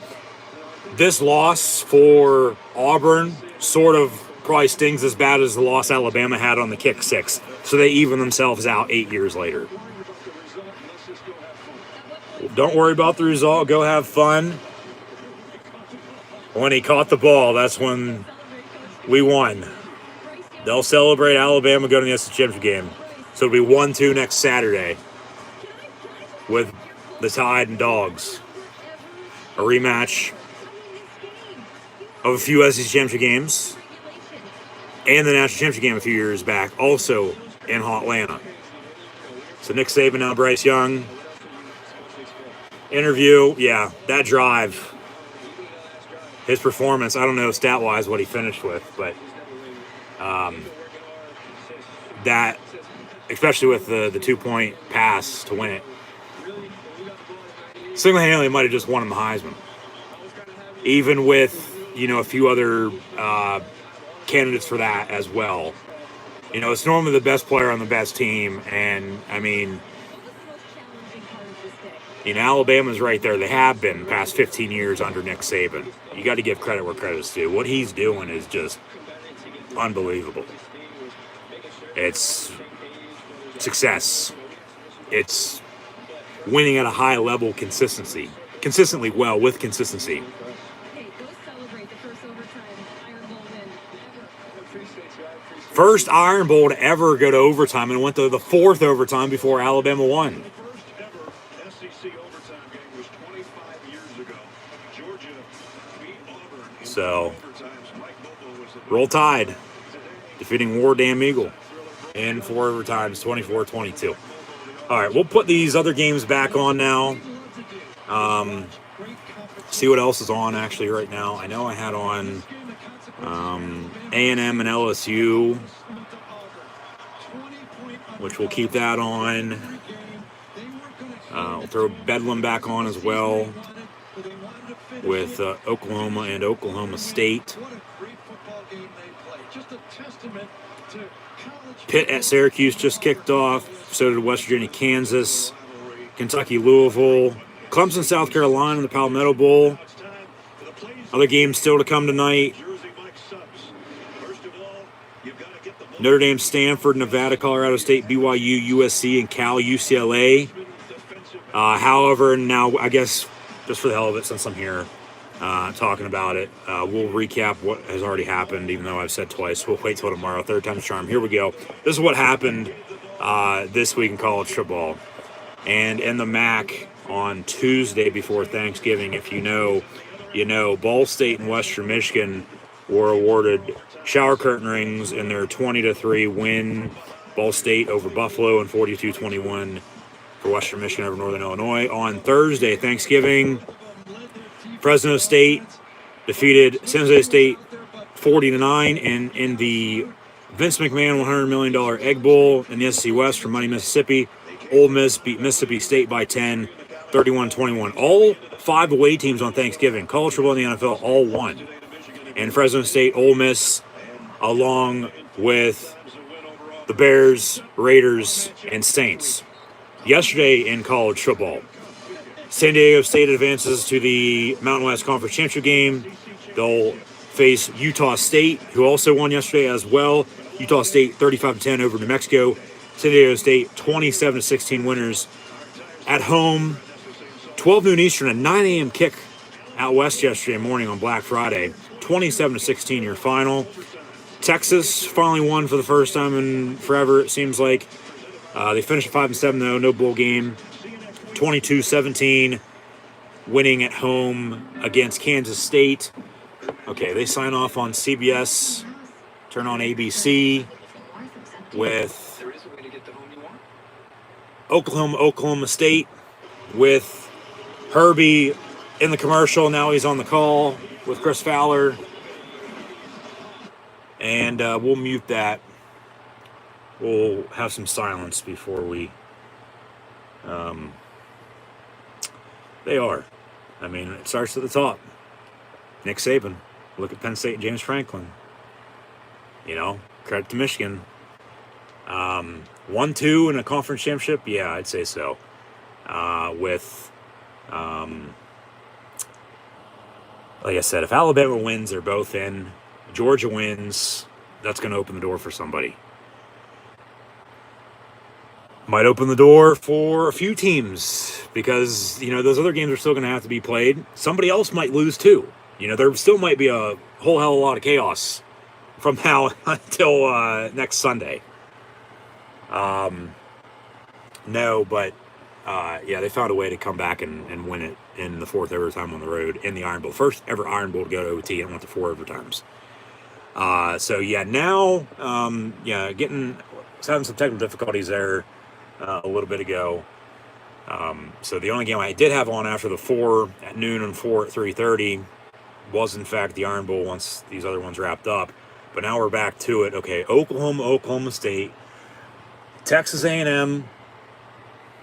C: This loss for Auburn sort of probably stings as bad as the loss Alabama had on the kick 6. So they even themselves out 8 years later. Don't worry about the result. Go have fun. When he caught the ball, that's when we won. They'll celebrate Alabama going to the SEC Championship game. So it'll be 1-2 next Saturday with the Tide and Dogs. A rematch of a few SEC Championship games and the National Championship game a few years back, also in Atlanta. So Nick Saban, now Bryce Young. Interview, that drive. His performance, I don't know stat-wise what he finished with, but that, especially with the 2-point pass to win it, single-handedly might have just won him the Heisman. Even with, a few other candidates for that as well. It's normally the best player on the best team, and, Alabama's right there. They have been the past 15 years under Nick Saban. You got to give credit where credit's due. What he's doing is just unbelievable. It's success. It's winning at a high level consistently well with consistency. First Iron Bowl to ever go to overtime, and went to the fourth overtime before Alabama won.
F: The first ever SEC overtime game was 25 years ago. Georgia beat Auburn in
C: So,
F: overtimes. Mike Bobo was the
C: Roll Tide, defeating War Damn Eagle in 4 overtimes, 24-22. All right, we'll put these other games back on now. See what else is on actually right now. I know I had on A&M and LSU, which we'll keep that on. We'll throw Bedlam back on as well with Oklahoma and Oklahoma State. Pitt at Syracuse just kicked off. So did West Virginia, Kansas, Kentucky, Louisville, Clemson, South Carolina in the Palmetto Bowl. Other games still to come tonight. Notre Dame, Stanford, Nevada, Colorado State, BYU, USC, and Cal, UCLA. However, now I guess just for the hell of it, since I'm here talking about it, we'll recap what has already happened, even though I've said twice. We'll wait till tomorrow. Third time's charm. Here we go. This is what happened this week in college football. And in the MAC on Tuesday before Thanksgiving, if you know, you know, Ball State and Western Michigan were awarded shower curtain rings in their 20-3 win. Ball State over Buffalo and 42-21 for Western Michigan over Northern Illinois. On Thursday, Thanksgiving, Fresno State defeated San Jose State 40-9 in the Vince McMahon $100 million Egg Bowl in the SEC West from Money, Mississippi. Ole Miss beat Mississippi State by 10, 31-21. All 5 away teams on Thanksgiving, college football and the NFL, all won. And Fresno State, Ole Miss, along with the Bears, Raiders, and Saints. Yesterday in college football, San Diego State advances to the Mountain West Conference Championship game. They'll face Utah State, who also won yesterday as well. Utah State 35-10 over New Mexico. San Diego State 27-16 winners at home. 12 noon Eastern, a 9 a.m. kick out west yesterday morning on Black Friday. 27-16 your final. Texas finally won for the first time in forever, it seems like. They finished 5-7 though, no bowl game. 22-17, winning at home against Kansas State. Okay, they sign off on CBS, turn on ABC with Oklahoma State, with Herbie in the commercial. Now he's on the call with Chris Fowler. And we'll mute that. We'll have some silence before we... They are. I mean, it starts at the top. Nick Saban. Look at Penn State and James Franklin. You know, credit to Michigan. 1-2 in a conference championship? Yeah, I'd say so. With, like I said, if Alabama wins, they're both in. Georgia wins, that's going to open the door for somebody. Might open the door for a few teams because, you know, those other games are still going to have to be played. Somebody else might lose too. You know, there still might be a whole hell of a lot of chaos from now until next Sunday. No, but yeah, they found a way to come back and win it in the 4th overtime on the road in the Iron Bowl. First ever Iron Bowl to go to OT and went to 4 overtimes. So yeah, now, yeah, having some technical difficulties there a little bit ago. So the only game I did have on after the 4 at noon and 4 at 3:30 was in fact the Iron Bowl once these other ones wrapped up. But now we're back to it. Okay, Oklahoma State, Texas A&M,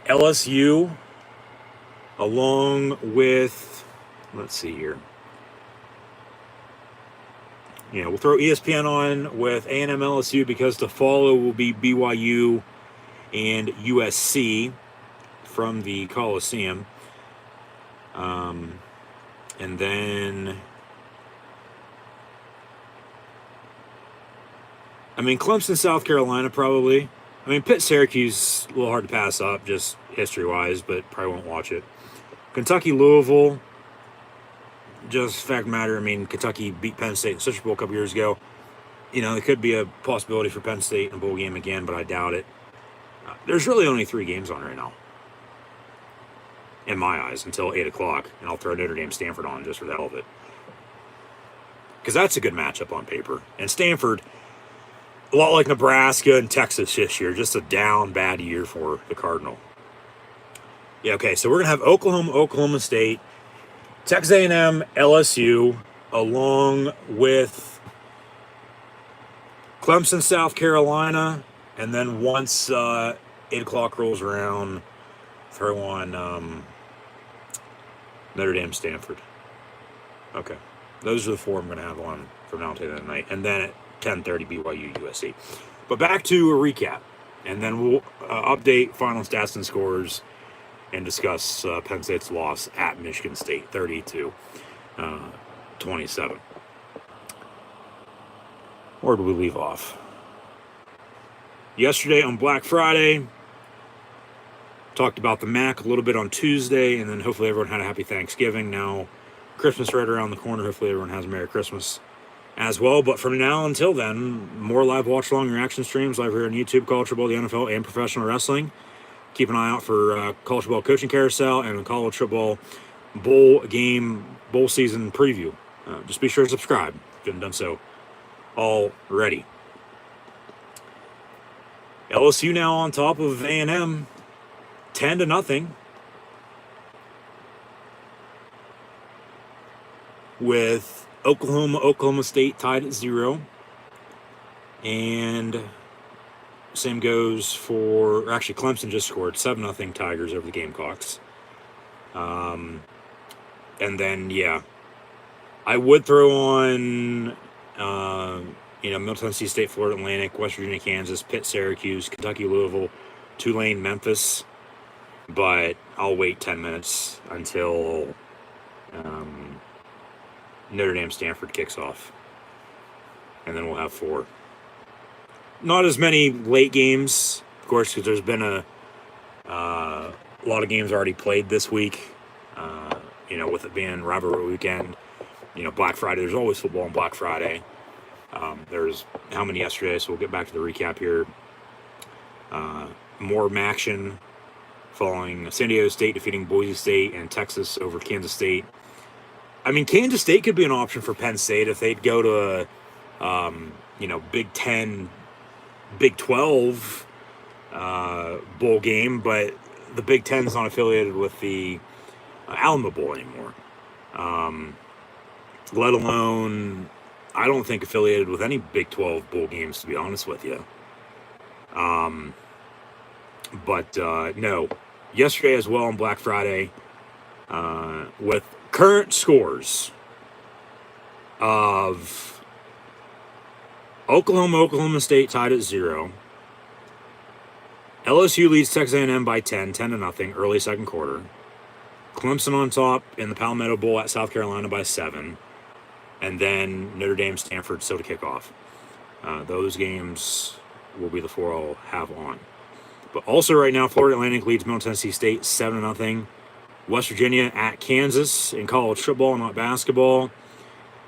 C: LSU, along with, let's see here. Yeah, we'll throw ESPN on with A&M LSU because to follow will be BYU and USC from the Coliseum. And then, I mean, Clemson, South Carolina, probably. I mean, Pitt, Syracuse, a little hard to pass up, just history-wise, but probably won't watch it. Kentucky, Louisville, just fact matter. I mean, Kentucky beat Penn State in the Citrus Bowl a couple years ago. It could be a possibility for Penn State in a bowl game again, but I doubt it. There's really only 3 games on right now, in my eyes, until 8 o'clock, and I'll throw Notre Dame Stanford on just for the hell of it. Because that's a good matchup on paper. And Stanford, a lot like Nebraska and Texas this year, just a down, bad year for the Cardinal. Yeah, okay, so we're going to have Oklahoma, Oklahoma State, Texas A&M, LSU, along with Clemson, South Carolina, and then once 8 o'clock rolls around, throw on Notre Dame, Stanford. Okay. Those are the 4 I'm going to have on from now until that night. And then at 10:30, BYU, USC. But back to a recap. And then we'll update final stats and scores and discuss Penn State's loss at Michigan State, 30-27. Where do we leave off? Yesterday on Black Friday, talked about the MAC a little bit on Tuesday, and then hopefully everyone had a happy Thanksgiving. Now, Christmas right around the corner. Hopefully everyone has a Merry Christmas as well. But from now until then, more live watch-along reaction streams live here on YouTube, college football, the NFL, and professional wrestling. Keep an eye out for college football coaching carousel and college football bowl season preview. Just be sure to subscribe if you haven't done so already. LSU now on top of A&M, 10-0. With Oklahoma State tied at 0. And same goes for, actually Clemson just scored 7-0 Tigers over the Gamecocks. And then, yeah, I would throw on, Middle Tennessee State, Florida Atlantic, West Virginia, Kansas, Pitt, Syracuse, Kentucky, Louisville, Tulane, Memphis. But I'll wait 10 minutes until Notre Dame Stanford kicks off. And then we'll have 4. Not as many late games, of course, because there's been a lot of games already played this week. With it being rivalry weekend, Black Friday. There's always football on Black Friday. There's how many yesterday, so we'll get back to the recap here. More action following San Diego State defeating Boise State and Texas over Kansas State. I mean, Kansas State could be an option for Penn State if they'd go to a, Big 10, Big 12 bowl game, but the Big 10 is not affiliated with the Alamo Bowl anymore. Let alone, I don't think affiliated with any Big 12 bowl games, to be honest with you. No. Yesterday as well on Black Friday, with current scores of Oklahoma State tied at 0. LSU leads Texas A&M by 10-0, early second quarter. Clemson on top in the Palmetto Bowl at South Carolina by 7. And then Notre Dame, Stanford still to kick off. Those games will be the 4 I'll have on. But also right now, Florida Atlantic leads Middle Tennessee State 7-0. West Virginia at Kansas in college football, not basketball.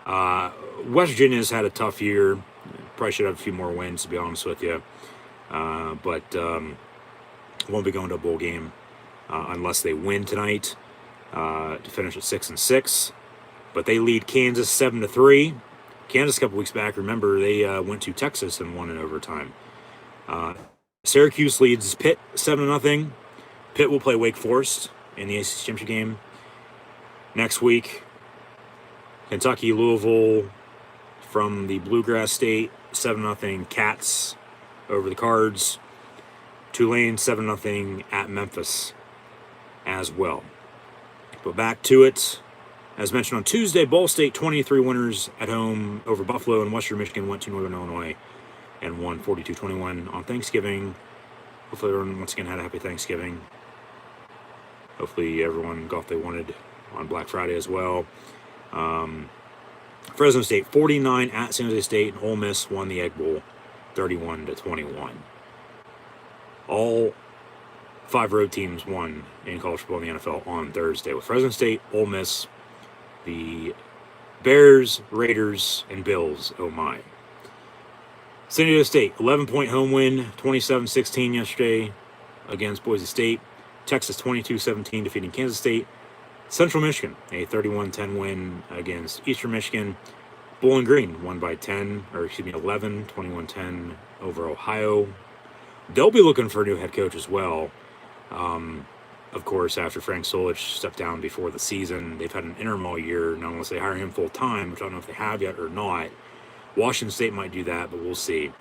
C: West Virginia's had a tough year. Probably should have a few more wins, to be honest with you. But won't be going to a bowl game unless they win tonight to finish at 6-6. But they lead Kansas 7-3. Kansas a couple weeks back, remember, they went to Texas and won in overtime. Syracuse leads Pitt 7-0. Pitt will play Wake Forest in the ACC Championship game next week. Kentucky, Louisville from the Bluegrass State, 7-0 Cats over the Cards. Tulane 7-0 at Memphis as well. But back to it. As mentioned on Tuesday, Ball State 23 winners at home over Buffalo, and Western Michigan went to Northern Illinois and won 42-21 on Thanksgiving. Hopefully everyone once again had a happy Thanksgiving. Hopefully everyone got what they wanted on Black Friday as well. Fresno State 49 at San Jose State, and Ole Miss won the Egg Bowl 31-21. All 5 road teams won in college football in the NFL on Thursday, with Fresno State, Ole Miss, the Bears, Raiders, and Bills, oh my. San Diego State, 11-point home win, 27-16 yesterday against Boise State. Texas, 22-17, defeating Kansas State. Central Michigan, a 31-10 win against Eastern Michigan. Bowling Green won by 11, 21-10 over Ohio. They'll be looking for a new head coach as well. Of course, after Frank Solich stepped down before the season, they've had an interim all year. Not unless they hire him full time, which I don't know if they have yet or not. Washington State might do that, but we'll see.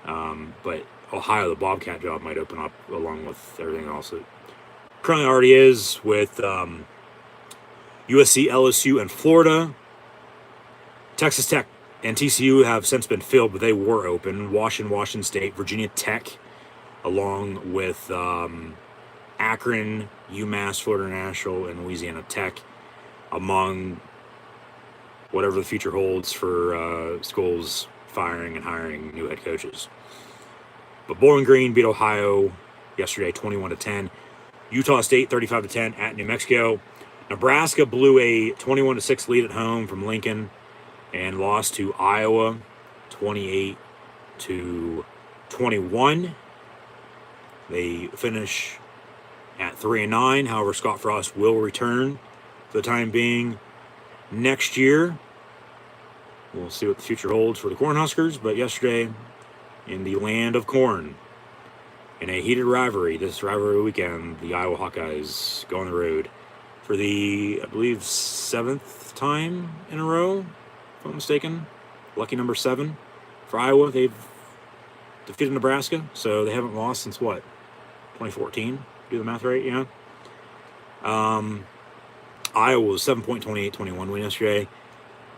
C: But Ohio, the Bobcat job might open up along with everything else. It currently already is with USC, LSU, and Florida. Texas Tech and TCU have since been filled, but they were open. Washington State, Virginia Tech, along with Akron, UMass, Florida National, and Louisiana Tech, among whatever the future holds for schools firing and hiring new head coaches. But Bowling Green beat Ohio yesterday 21-10. Utah State 35-10 at New Mexico. Nebraska blew a 21-6 lead at home from Lincoln and lost to Iowa 28-21. They finish at 3-9. However, Scott Frost will return for the time being next year. We'll see what the future holds for the Cornhuskers. But yesterday, in the land of corn, in a heated rivalry, this rivalry weekend, the Iowa Hawkeyes go on the road for the, I believe, 7th time in a row, if I'm not mistaken. Lucky number 7 for Iowa. They've defeated Nebraska, so they haven't lost since what? 2014? Do the math right, yeah. Iowa was 7-point 28-21 win yesterday.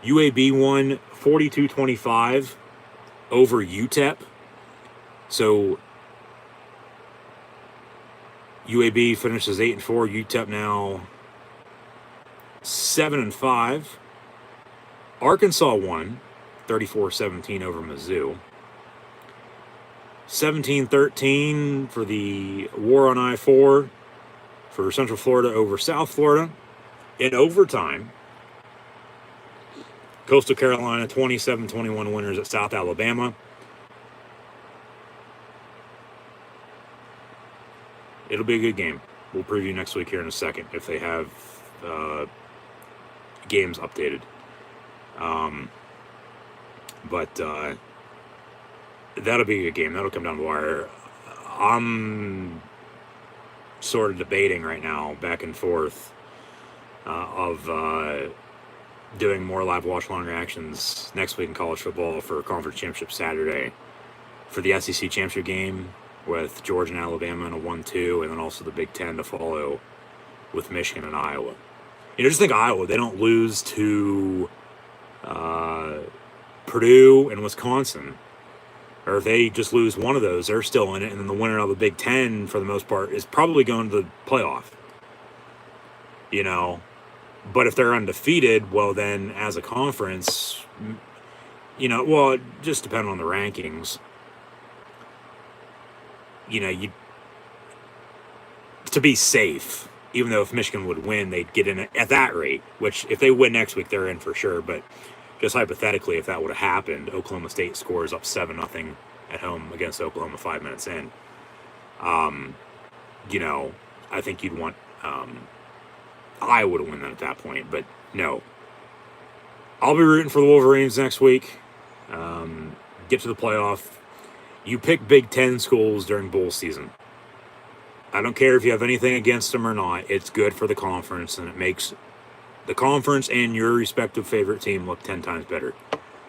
C: UAB won 42-25 over UTEP. So UAB finishes 8-4. UTEP now 7-5. Arkansas won 34-17 over Mizzou. 17-13 for the war on I-4 for Central Florida over South Florida. In overtime, Coastal Carolina 27-21 winners at South Alabama. It'll be a good game. We'll preview next week here in a second if they have games updated. But that'll be a good game. That'll come down the wire. I'm sort of debating right now, back and forth, of doing more live watch-along reactions next week in college football for Conference Championship Saturday for the SEC Championship game with Georgia and Alabama in a 1-2, and then also the Big Ten to follow with Michigan and Iowa. You know, just think Iowa, they don't lose to Purdue and Wisconsin. Or if they just lose one of those, they're still in it, and then the winner of the Big Ten, for the most part, is probably going to the playoff. You know? But if they're undefeated, well, then as a conference, you know, well, it just depends on the rankings. You know, to be safe, even though if Michigan would win, they'd get in at that rate, which if they win next week, they're in for sure. But just hypothetically, if that would have happened, Oklahoma State scores up 7-0 at home against Oklahoma 5 minutes in. You know, I think you'd want Iowa to win that at that point, but no. I'll be rooting for the Wolverines next week. Get to the playoff. You pick Big Ten schools during bowl season. I don't care if you have anything against them or not. It's good for the conference, and it makes the conference and your respective favorite team look 10 times better.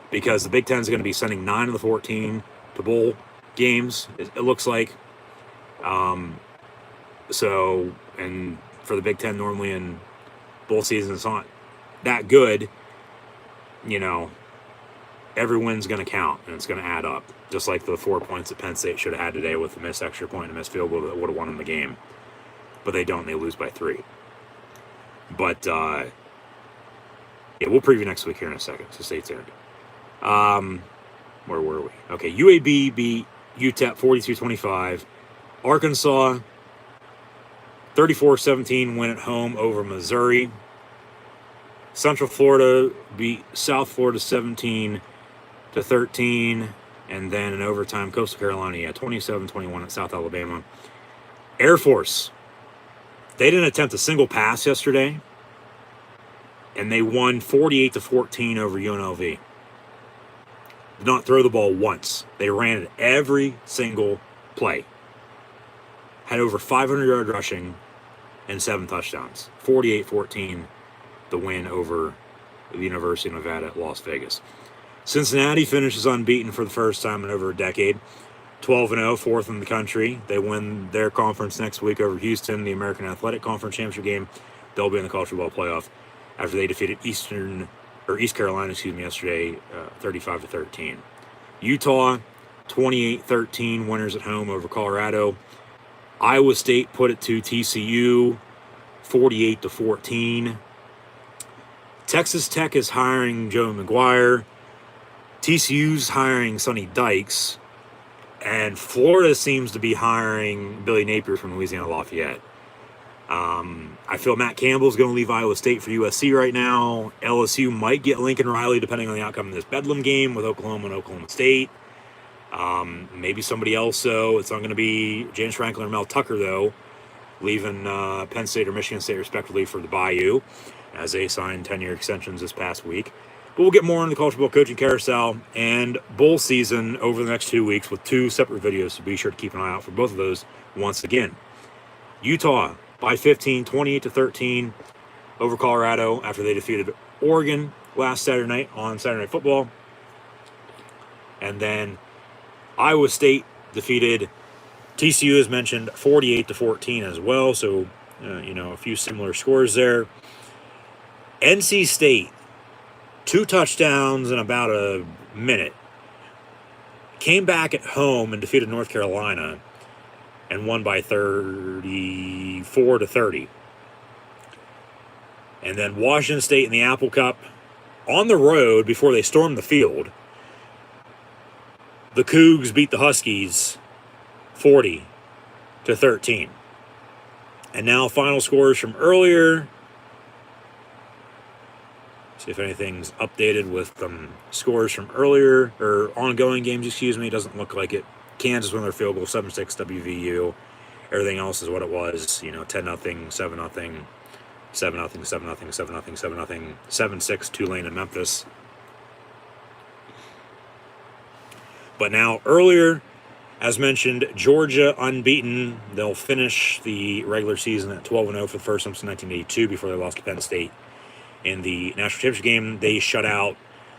C: Because the Big Ten is going to be sending 9 of the 14 to bowl games, it looks like. So, and for the Big Ten, normally in bowl season, it's not that good. You know, every win's going to count, and it's going to add up. Just like the 4 points that Penn State should have had today with the missed extra point and missed field goal that would have won them the game. But they don't. They lose by 3. But, yeah, we'll preview next week here in a second, so stay tuned. Where were we? Okay, UAB beat UTEP 42-25. Arkansas 34-17 win at home over Missouri. Central Florida beat South Florida 17-13. And then in overtime, Coastal Carolina, 27-21 at South Alabama. Air Force, they didn't attempt a single pass yesterday, and they won 48-14 over UNLV. Did not throw the ball once. They ran it every single play. Had over 500 yard rushing and 7 touchdowns. 48-14, the win over the University of Nevada at Las Vegas. Cincinnati finishes unbeaten for the first time in over a decade. 12-0, fourth in the country. They win their conference next week over Houston, the American Athletic Conference Championship game. They'll be in the college football playoff after they defeated East Carolina, yesterday, 35-13. Utah, 28-13, winners at home over Colorado. Iowa State put it to TCU, 48-14. Texas Tech is hiring Joe McGuire. TCU's hiring Sonny Dykes. And Florida seems to be hiring Billy Napier from Louisiana Lafayette. I feel Matt Campbell's going to leave Iowa State for USC right now. LSU might get Lincoln Riley depending on the outcome of this Bedlam game with Oklahoma and Oklahoma State. Maybe somebody else, though. It's not going to be James Franklin or Mel Tucker, though, leaving Penn State or Michigan State, respectively, for the Bayou, as they signed 10-year extensions this past week. But we'll get more on the college football coaching carousel and bowl season over the next 2 weeks with 2 separate videos, so be sure to keep an eye out for both of those once again. Utah by 15, 28-13 over Colorado after they defeated Oregon last Saturday night on Saturday Night Football. And then Iowa State defeated TCU, as mentioned, 48-14 as well. So, a few similar scores there. NC State, 2 touchdowns in about a minute. Came back at home and defeated North Carolina and won by 34-30. And then Washington State in the Apple Cup on the road before they stormed the field. The Cougs beat the Huskies 40-13. And now final scores from earlier. See if anything's updated with scores from earlier, or ongoing games, It doesn't look like it. Kansas won their field goal, 7-6 WVU. Everything else is what it was, 10-0, 7-0, 7-0, 7-0, 7-0, 7-0, 7-6 Tulane and Memphis. But now earlier, as mentioned, Georgia unbeaten. They'll finish the regular season at 12-0 for the first time since 1982 before they lost to Penn State in the national championship game. They shut out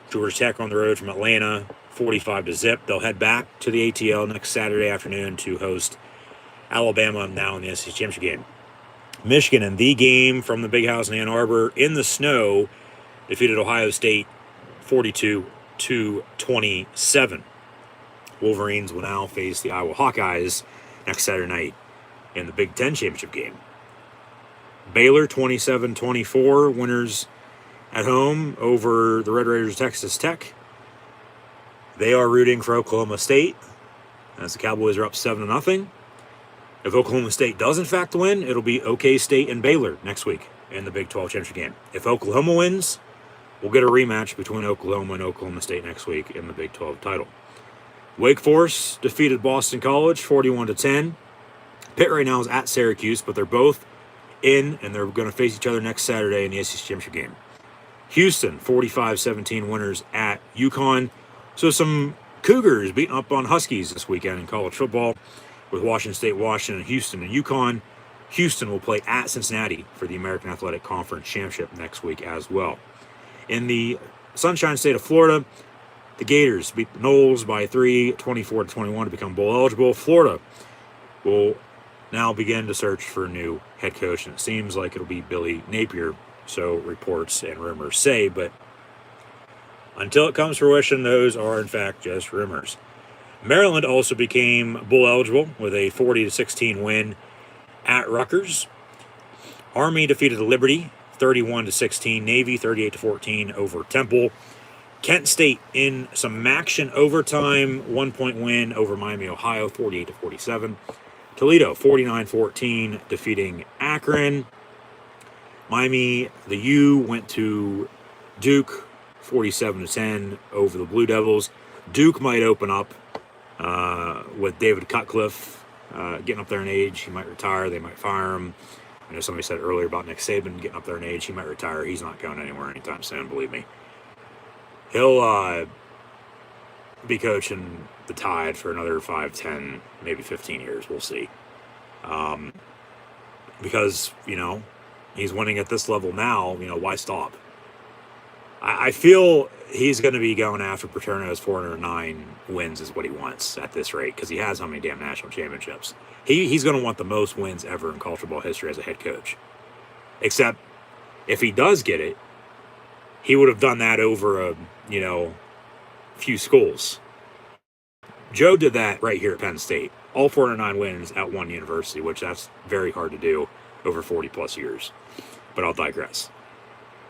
C: Georgia Tech on the road from Atlanta, 45-0. They'll head back to the ATL next Saturday afternoon to host Alabama now in the SEC championship game. Michigan in the game from the Big House in Ann Arbor in the snow defeated Ohio State 42-27. Wolverines will now face the Iowa Hawkeyes next Saturday night in the Big Ten championship game. Baylor 27-24, winners at home over the Red Raiders of Texas Tech. They are rooting for Oklahoma State as the Cowboys are up 7-0. If Oklahoma State does in fact win, it'll be OK State and Baylor next week in the Big 12 championship game. If Oklahoma wins, we'll get a rematch between Oklahoma and Oklahoma State next week in the Big 12 title. Wake Forest defeated Boston College 41-10. Pitt right now is at Syracuse, but they're both in, and they're going to face each other next Saturday in the SEC championship game. Houston 45-17 winners at UConn. So some Cougars beating up on Huskies this weekend in college football with Washington State, Washington, Houston, and UConn. Houston will play at Cincinnati for the American Athletic Conference Championship next week as well. In the Sunshine State of Florida, the Gators beat the Noles by 3, 24-21 to become bowl eligible. Florida will now begin to search for a new head coach, and it seems like it'll be Billy Napier, so reports and rumors say, but until it comes to fruition, those are in fact just rumors. Maryland also became bowl eligible with a 40-16 win at Rutgers. Army defeated Liberty 31-16. Navy 38-14 over Temple. Kent State in some action overtime, 1-point win over Miami, Ohio, 48-47. Toledo 49-14 defeating Akron. Miami, the U, went to Duke 47-10 over the Blue Devils. Duke might open up with David Cutcliffe getting up there in age. He might retire. They might fire him. I know somebody said earlier about Nick Saban getting up there in age. He might retire. He's not going anywhere anytime soon, believe me. He'll be coaching the Tide for another 5, 10, maybe 15 years. We'll see. Because, he's winning at this level now. Why stop? I feel he's going to be going after Paterno's 409 wins is what he wants at this rate, because he has how many damn national championships. He's going to want the most wins ever in college football history as a head coach. Except if he does get it, he would have done that over a few schools. Joe did that right here at Penn State. All 409 wins at one university, which that's very hard to do over 40 plus years. But I'll digress.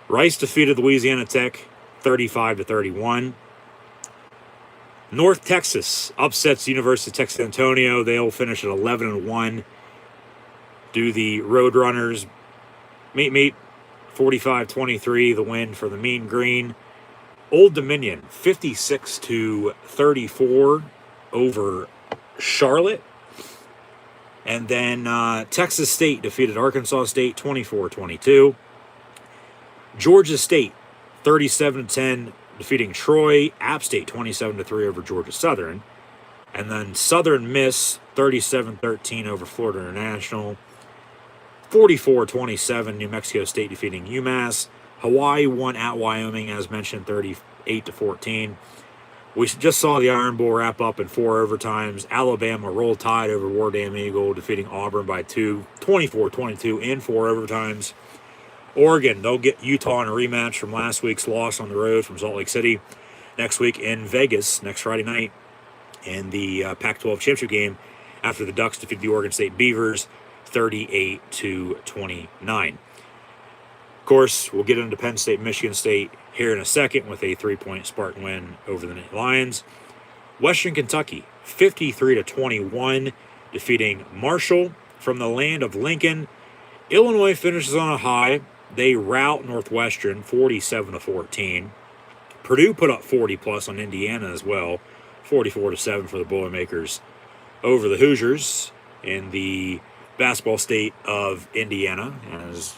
C: Rice defeated Louisiana Tech 35-31. North Texas upsets University of Texas San Antonio. They'll finish at 11-1. Do the Roadrunners meet 45-23, the win for the Mean Green. Old Dominion 56-34 over Charlotte. And then Texas State defeated Arkansas State 24-22. Georgia State 37-10 defeating Troy. App State 27-3 over Georgia Southern. And then Southern Miss 37-13 over Florida International. 44-27 New Mexico State defeating UMass. Hawaii won at Wyoming, as mentioned, 38-14. We just saw the Iron Bowl wrap up in 4 overtimes. Alabama rolled Tide over War Damn Eagle, defeating Auburn by 2, 24-22 in 4 overtimes. Oregon, they'll get Utah in a rematch from last week's loss on the road from Salt Lake City next week in Vegas, next Friday night, in the Pac-12 championship game after the Ducks defeated the Oregon State Beavers 38-29. Of course, we'll get into Penn State, Michigan State here in a second with a 3-point Spartan win over the Lions. Western Kentucky, 53-21, defeating Marshall from the land of Lincoln. Illinois finishes on a high. They rout Northwestern 47-14. Purdue put up 40+ on Indiana as well, 44-7 for the Boilermakers over the Hoosiers in the basketball state of Indiana, as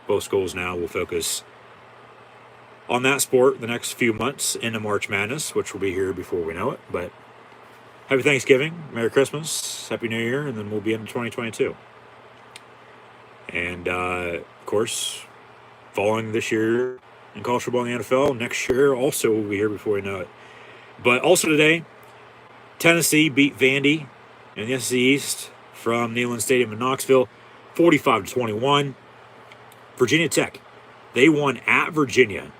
C: both schools now will focus on that sport the next few months into March Madness, which will be here before we know it. But happy Thanksgiving, Merry Christmas, Happy New Year, and then we'll be into 2022. And, of course, following this year in college football in the NFL, next year also will be here before we know it. But also today, Tennessee beat Vandy in the SEC East from Neyland Stadium in Knoxville, 45-21. Virginia Tech, they won at Virginia,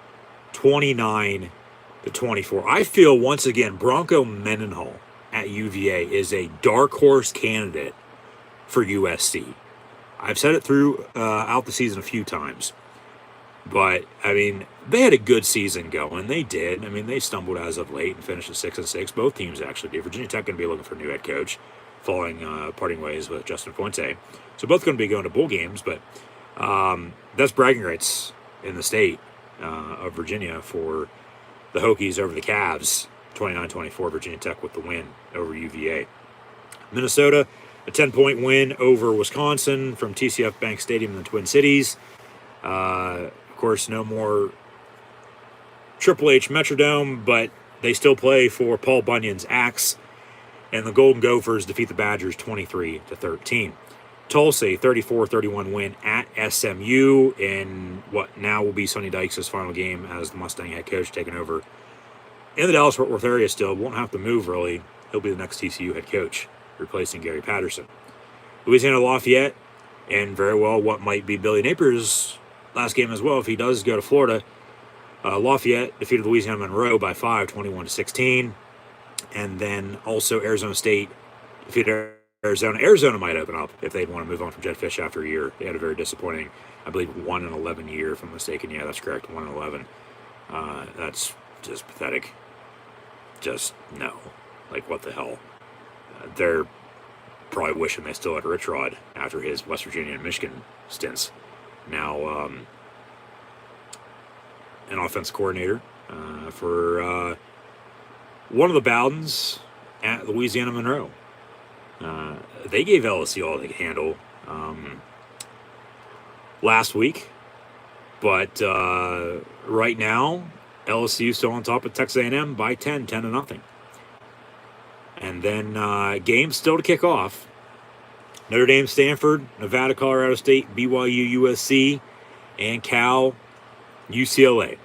C: 29-24. I feel, once again, Bronco Mendenhall at UVA is a dark horse candidate for USC. I've said it throughout the season a few times. But, they had a good season going. They did. They stumbled as of late and finished at 6-6. Both teams actually did. Virginia Tech going to be looking for a new head coach, following parting ways with Justin Fuente. So both going to be going to bowl games, but that's bragging rights in the state of Virginia for the Hokies over the Cavs. 29-24, Virginia Tech with the win over UVA. Minnesota, a 10-point win over Wisconsin from TCF Bank Stadium in the Twin Cities. Of course, no more Triple H Metrodome, but they still play for Paul Bunyan's Axe. And the Golden Gophers defeat the Badgers 23-13. Tulsa, 34-31 win at SMU in what now will be Sonny Dykes' final game as the Mustang head coach, taking over in the Dallas-Fort Worth area still. Won't have to move, really. He'll be the next TCU head coach, replacing Gary Patterson. Louisiana Lafayette, and very well what might be Billy Napier's last game as well if he does go to Florida. Lafayette defeated Louisiana Monroe by 5, 21-16. And then also Arizona State defeated Arizona. Arizona might open up if they'd want to move on from Jedd Fisch after a year. They had a very disappointing, I believe, 1-11 year, if I'm mistaken. Yeah, that's correct, 1-11. That's just pathetic. Just no. Like, what the hell? They're probably wishing they still had Rich Rod after his West Virginia and Michigan stints. Now, an offense coordinator for one of the Bowdens at Louisiana Monroe. They gave LSU all they could handle last week, but right now LSU still on top of Texas A&M by 10 to nothing. And then games still to kick off. Notre Dame, Stanford, Nevada, Colorado State, BYU, USC, and Cal, UCLA.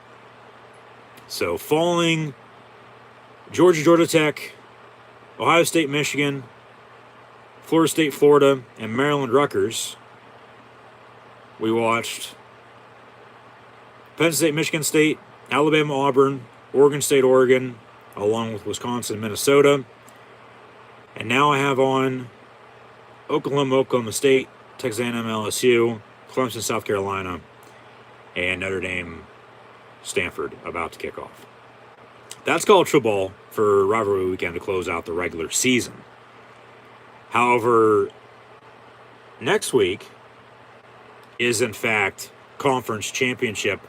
C: So following Georgia, Georgia Tech, Ohio State, Michigan, Florida State, Florida, and Maryland, Rutgers, we watched Penn State, Michigan State, Alabama, Auburn, Oregon State, Oregon, along with Wisconsin, Minnesota. And now I have on Oklahoma, Oklahoma State, Texas A&M, LSU, Clemson, South Carolina, and Notre Dame, Stanford about to kick off. That's college football for rivalry weekend to close out the regular season. However, next week is in fact conference championship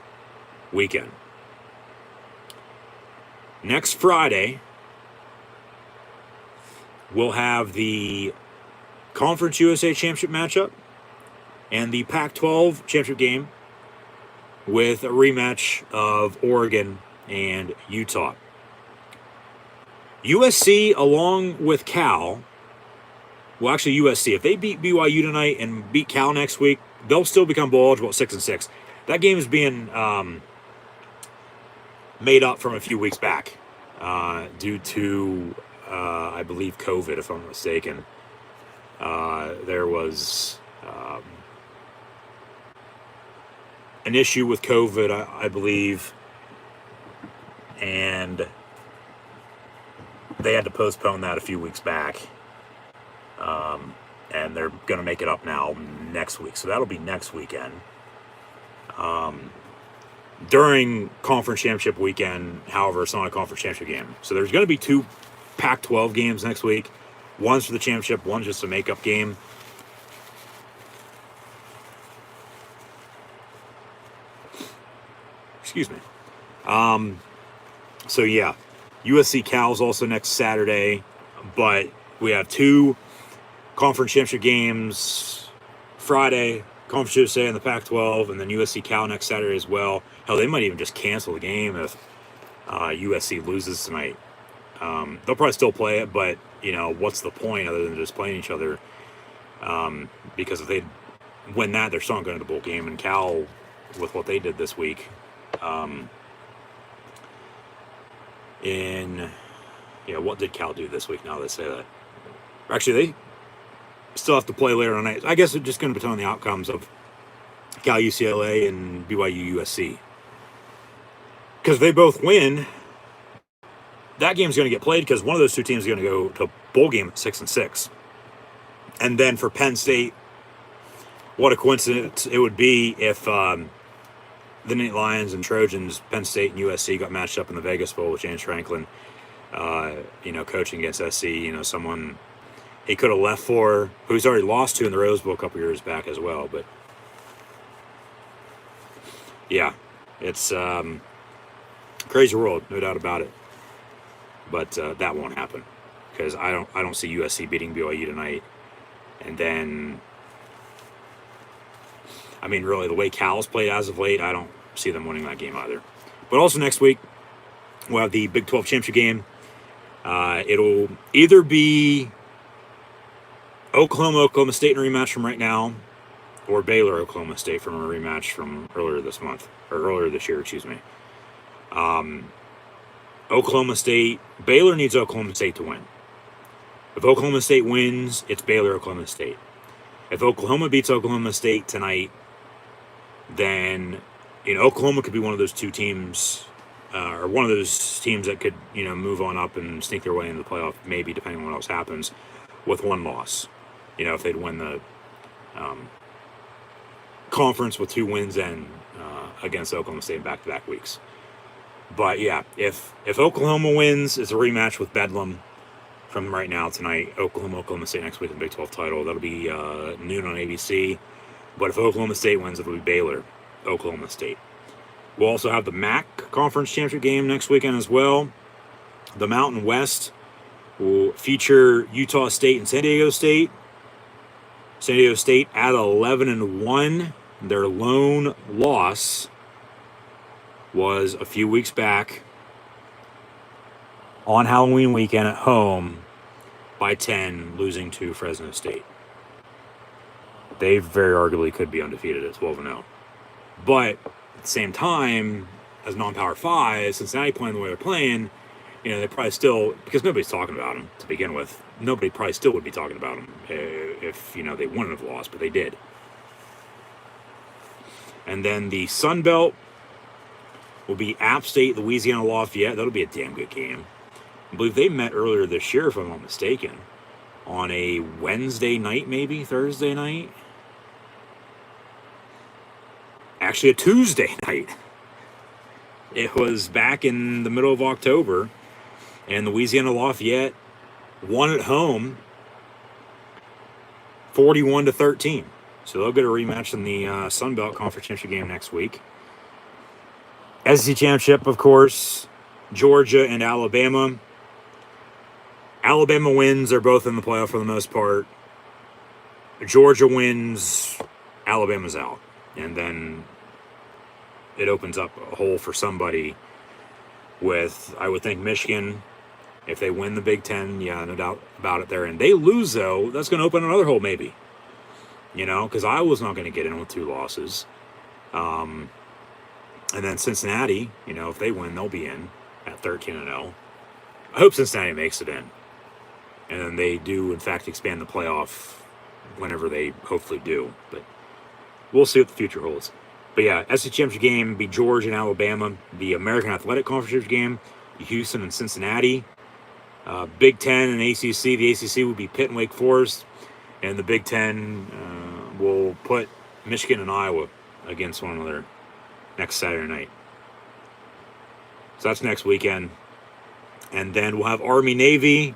C: weekend. Next Friday, we'll have the Conference USA Championship matchup and the Pac-12 championship game with a rematch of Oregon and Utah. USC along with Cal, well actually USC, if they beat BYU tonight and beat Cal next week, they'll still become bowl eligible at 6-6. That game is being made up from a few weeks back due to, I believe, COVID, if I'm not mistaken. There was an issue with COVID, I believe, and they had to postpone that a few weeks back. And they're going to make it up now next week. So that'll be next weekend. During conference championship weekend, however, it's not a conference championship game. So there's going to be 2 Pac-12 games next week. One's for the championship, one's just a makeup game. Excuse me. So yeah, USC Cal's also next Saturday, but we have 2 conference championship games Friday, Conference USA and the Pac-12, and then USC Cal next Saturday as well. Hell, they might even just cancel the game if USC loses tonight. They'll probably still play it, but you know, what's the point other than just playing each other? Because if they win that, they're still not going to the bowl game. And Cal, with what they did this week, what did Cal do this week? Now they say that. Actually, they still have to play later tonight. I guess it's just going to depend on the outcomes of Cal, UCLA, and BYU, USC. Because if they both win, that game's going to get played because one of those 2 teams is going to go to bowl game at 6-6. And then for Penn State, what a coincidence it would be if the Nittany Lions and Trojans, Penn State and USC got matched up in the Vegas Bowl with James Franklin, coaching against SC, someone he could have left for, who he's already lost to in the Rose Bowl a couple years back as well. But yeah, it's crazy world, no doubt about it. But that won't happen because I don't see USC beating BYU tonight. And then, I mean, really, the way Cal's played as of late, I don't see them winning that game either. But also next week, we'll have the Big 12 championship game. It'll either be Oklahoma State in a rematch from right now, or Baylor, Oklahoma State from a rematch from earlier this year, excuse me. Oklahoma State, Baylor needs Oklahoma State to win. If Oklahoma State wins, it's Baylor, Oklahoma State. If Oklahoma beats Oklahoma State tonight, then Oklahoma could be one of those 2 teams, or one of those teams that could move on up and sneak their way into the playoff, maybe depending on what else happens, with 1 loss. If they'd win the conference with 2 wins and against Oklahoma State in back-to-back weeks. But yeah, if Oklahoma wins, it's a rematch with Bedlam from right now tonight. Oklahoma State next week in the Big 12 title. That'll be noon on ABC. But if Oklahoma State wins, it'll be Baylor, Oklahoma State. We'll also have the MAC Conference Championship game next weekend as well. The Mountain West will feature Utah State and San Diego State. San Diego State at 11-1. Their lone loss was a few weeks back on Halloween weekend at home by 10, losing to Fresno State. They very arguably could be undefeated at 12-0. But at the same time, as non-power 5, Cincinnati playing the way they're playing, they probably still, because nobody's talking about them to begin with, nobody probably still would be talking about them if they wouldn't have lost, but they did. And then the Sun Belt will be App State, Louisiana Lafayette. That'll be a damn good game. I believe they met earlier this year, if I'm not mistaken, on a Wednesday night, maybe Thursday night. Actually, a Tuesday night. It was back in the middle of October, and Louisiana Lafayette won at home 41-13. So they'll get a rematch in the Sun Belt Conference Championship game next week. SEC Championship, of course, Georgia and Alabama. Alabama wins, they're both in the playoff for the most part. Georgia wins, Alabama's out. And then it opens up a hole for somebody with, I would think, Michigan. If they win the Big Ten, yeah, no doubt about it there. And they lose, though, that's going to open another hole maybe. Because Iowa's not going to get in with 2 losses. And then Cincinnati, if they win, they'll be in at 13-0. I hope Cincinnati makes it in. And then they do, in fact, expand the playoff whenever they hopefully do. But we'll see what the future holds. But yeah, SEC Championship game be Georgia and Alabama. The American Athletic Conference game, Houston and Cincinnati. Big Ten and ACC. The ACC will be Pitt and Wake Forest. And the Big Ten will put Michigan and Iowa against one another next Saturday night. So that's next weekend. And then we'll have Army-Navy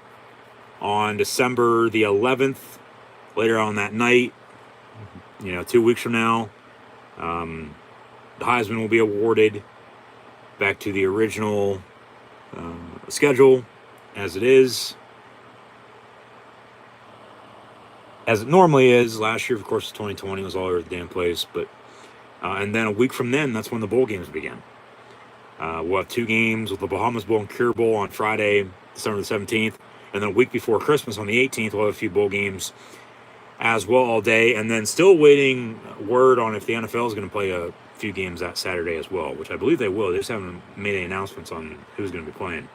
C: on December the 11th. Later on that night, 2 weeks from now, the Heisman will be awarded back to the original schedule as it is. As it normally is. Last year, of course, 2020 was all over the damn place. But and then a week from then, that's when the bowl games begin. We'll have 2 games with the Bahamas Bowl and Cure Bowl on Friday, December the 17th. And then a week before Christmas on the 18th, we'll have a few bowl games as well all day. And then still waiting word on if the NFL is going to play a few games that Saturday as well, which I believe they will. They just haven't made any announcements on who's going to be playing.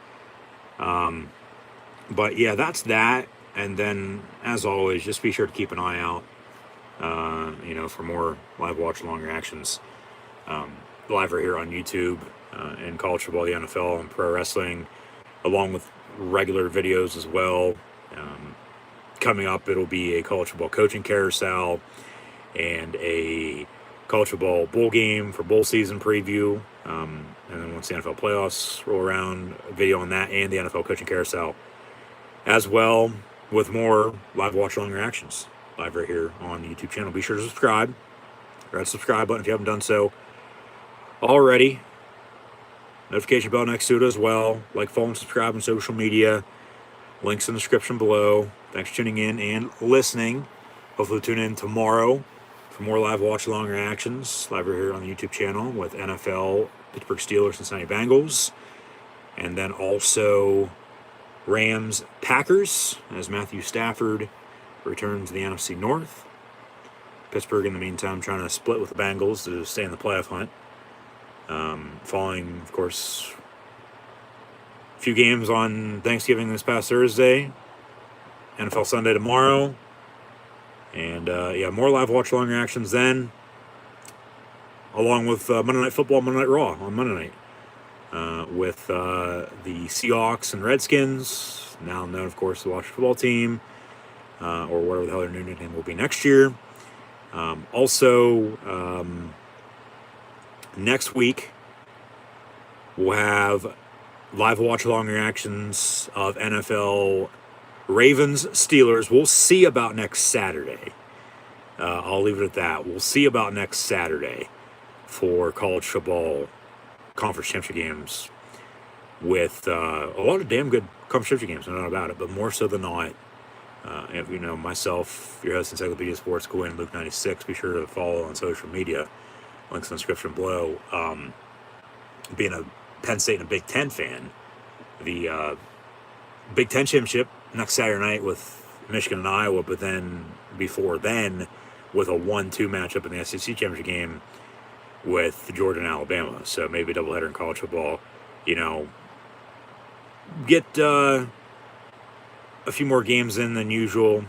C: But yeah, that's that. And then, as always, just be sure to keep an eye out, for more live watch-along reactions. Live right here on YouTube, in college football, the NFL, and pro wrestling, along with regular videos as well. Coming up, it'll be a college football coaching carousel and a college football bowl game for bowl season preview. And then once the NFL playoffs roll around, a video on that and the NFL coaching carousel as well, with more live watch-along reactions live right here on the YouTube channel. Be sure to subscribe. Hit the subscribe button if you haven't done so already. Notification bell next to it as well. Like, follow, and subscribe on social media. Links in the description below. Thanks for tuning in and listening. Hopefully tune in tomorrow for more live watch-along reactions live right here on the YouTube channel with NFL, Pittsburgh Steelers, Cincinnati Bengals, and then also Rams, Packers, as Matthew Stafford returns to the NFC North. Pittsburgh, in the meantime, trying to split with the Bengals to stay in the playoff hunt. Following, of course, a few games on Thanksgiving this past Thursday. NFL Sunday tomorrow. And, more live watch-along reactions then. Along with Monday Night Football, Monday Night Raw on Monday night. With the Seahawks and Redskins, now known, of course, the Washington football team, or whatever the hell their new nickname will be next year. Next week, we'll have live watch-along reactions of NFL Ravens, Steelers. We'll see about next Saturday. I'll leave it at that. We'll see about next Saturday for college football conference championship games with a lot of damn good conference championship games, no doubt about it. But more so than not, if, you know, myself, your host, Encyclopedia Sports, Quinn, Luke 96. Be sure to follow on social media. Links in the description below. Being a Penn State and a Big Ten fan, the Big Ten championship next Saturday night with Michigan and Iowa, but then before then with a 1-2 matchup in the SEC championship game with Georgia and Alabama. So maybe a doubleheader in college football. You know, get a few more games in than usual.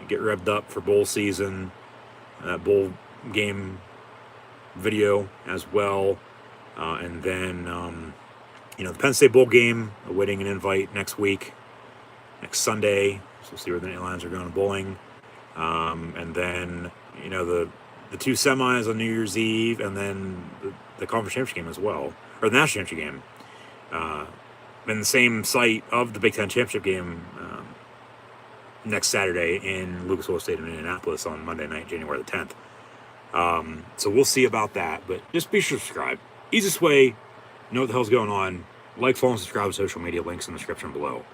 C: Get revved up for bowl season. Bowl game video as well. And then, you know, the Penn State Bowl game, awaiting an invite next week, next Sunday. So we'll see where the Nittany Lions are going bowling. And then, you know, the two semis on New Year's Eve, and then the conference championship game as well, or the national championship game, in the same site of the Big Ten championship game next Saturday in Lucas Oil Stadium in Indianapolis on Monday night, January the 10th. So we'll see about that, but just be sure to subscribe. Easiest way, know what the hell's going on. Like, follow, and subscribe to social media, links in the description below.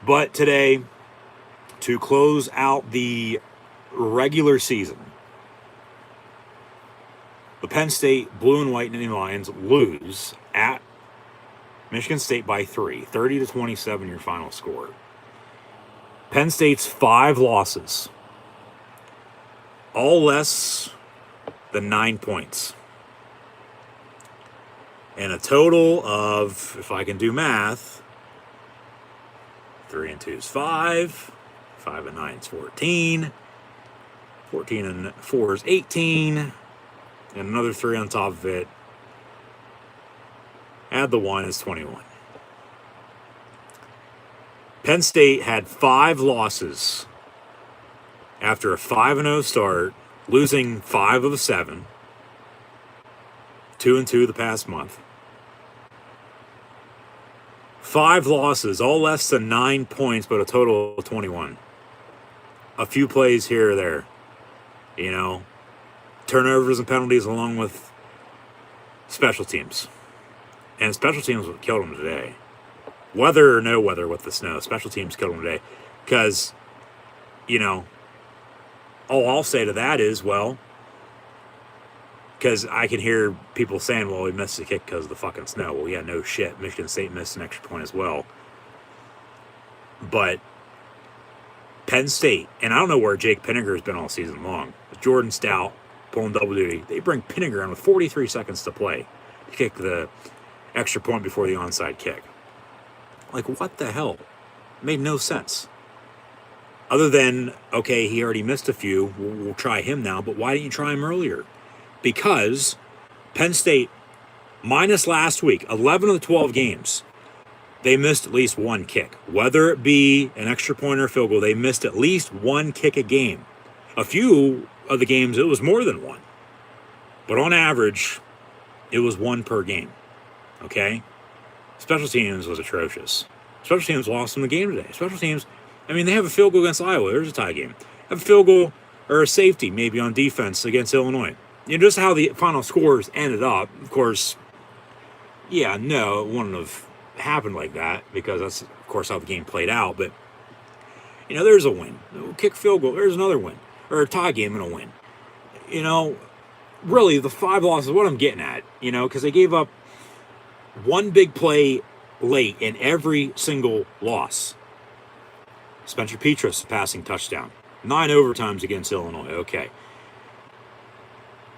C: But today, to close out the regular season, the Penn State Blue and White Nittany Lions lose at Michigan State by 3, 30-27 your final score. Penn State's 5 losses, all less than 9 points. And a total of, if I can do math, 3 and 2 is 5, 5 and 9 is 14, 14 and 4 is 18, and another 3 on top of it. Add the 1 is 21. Penn State had 5 losses after a 5-0 start, losing 5 of 7, 2 and 2 the past month. 5 losses, all less than 9 points, but a total of 21. A few plays here or there. You know, turnovers and penalties along with special teams. And special teams killed them today. Weather or no weather with the snow, special teams killed them today. Because, you know, all I'll say to that is, well, because I can hear people saying, well, we missed the kick because of the fucking snow. Well, yeah, no shit. Michigan State missed an extra point as well. But Penn State, and I don't know where Jake Pinniger has been all season long. With Jordan Stout pulling double duty, they bring Pinniger in with 43 seconds to play to kick the extra point before the onside kick. Like, what the hell? It made no sense. Other than, okay, he already missed a few. We'll try him now, but why didn't you try him earlier? Because Penn State, minus last week, 11 of the 12 games, they missed at least one kick. Whether it be an extra point or a field goal, they missed at least one kick a game. A few of the games, it was more than one. But on average, it was 1 per game. Okay? Special teams was atrocious. Special teams lost them the game today. Special teams, I mean, they have a field goal against Iowa. There's a tie game. Have a field goal or a safety maybe on defense against Illinois. You know, just how the final scores ended up. Of course, yeah, no, it wouldn't have happened like that because that's, of course, how the game played out. But, you know, there's a win. Kick field goal, there's another win. Or a tie game and a win. You know, really, the 5 losses, what I'm getting at, you know, because they gave up one big play late in every single loss. Spencer Petras, passing touchdown. 9 overtimes against Illinois. Okay.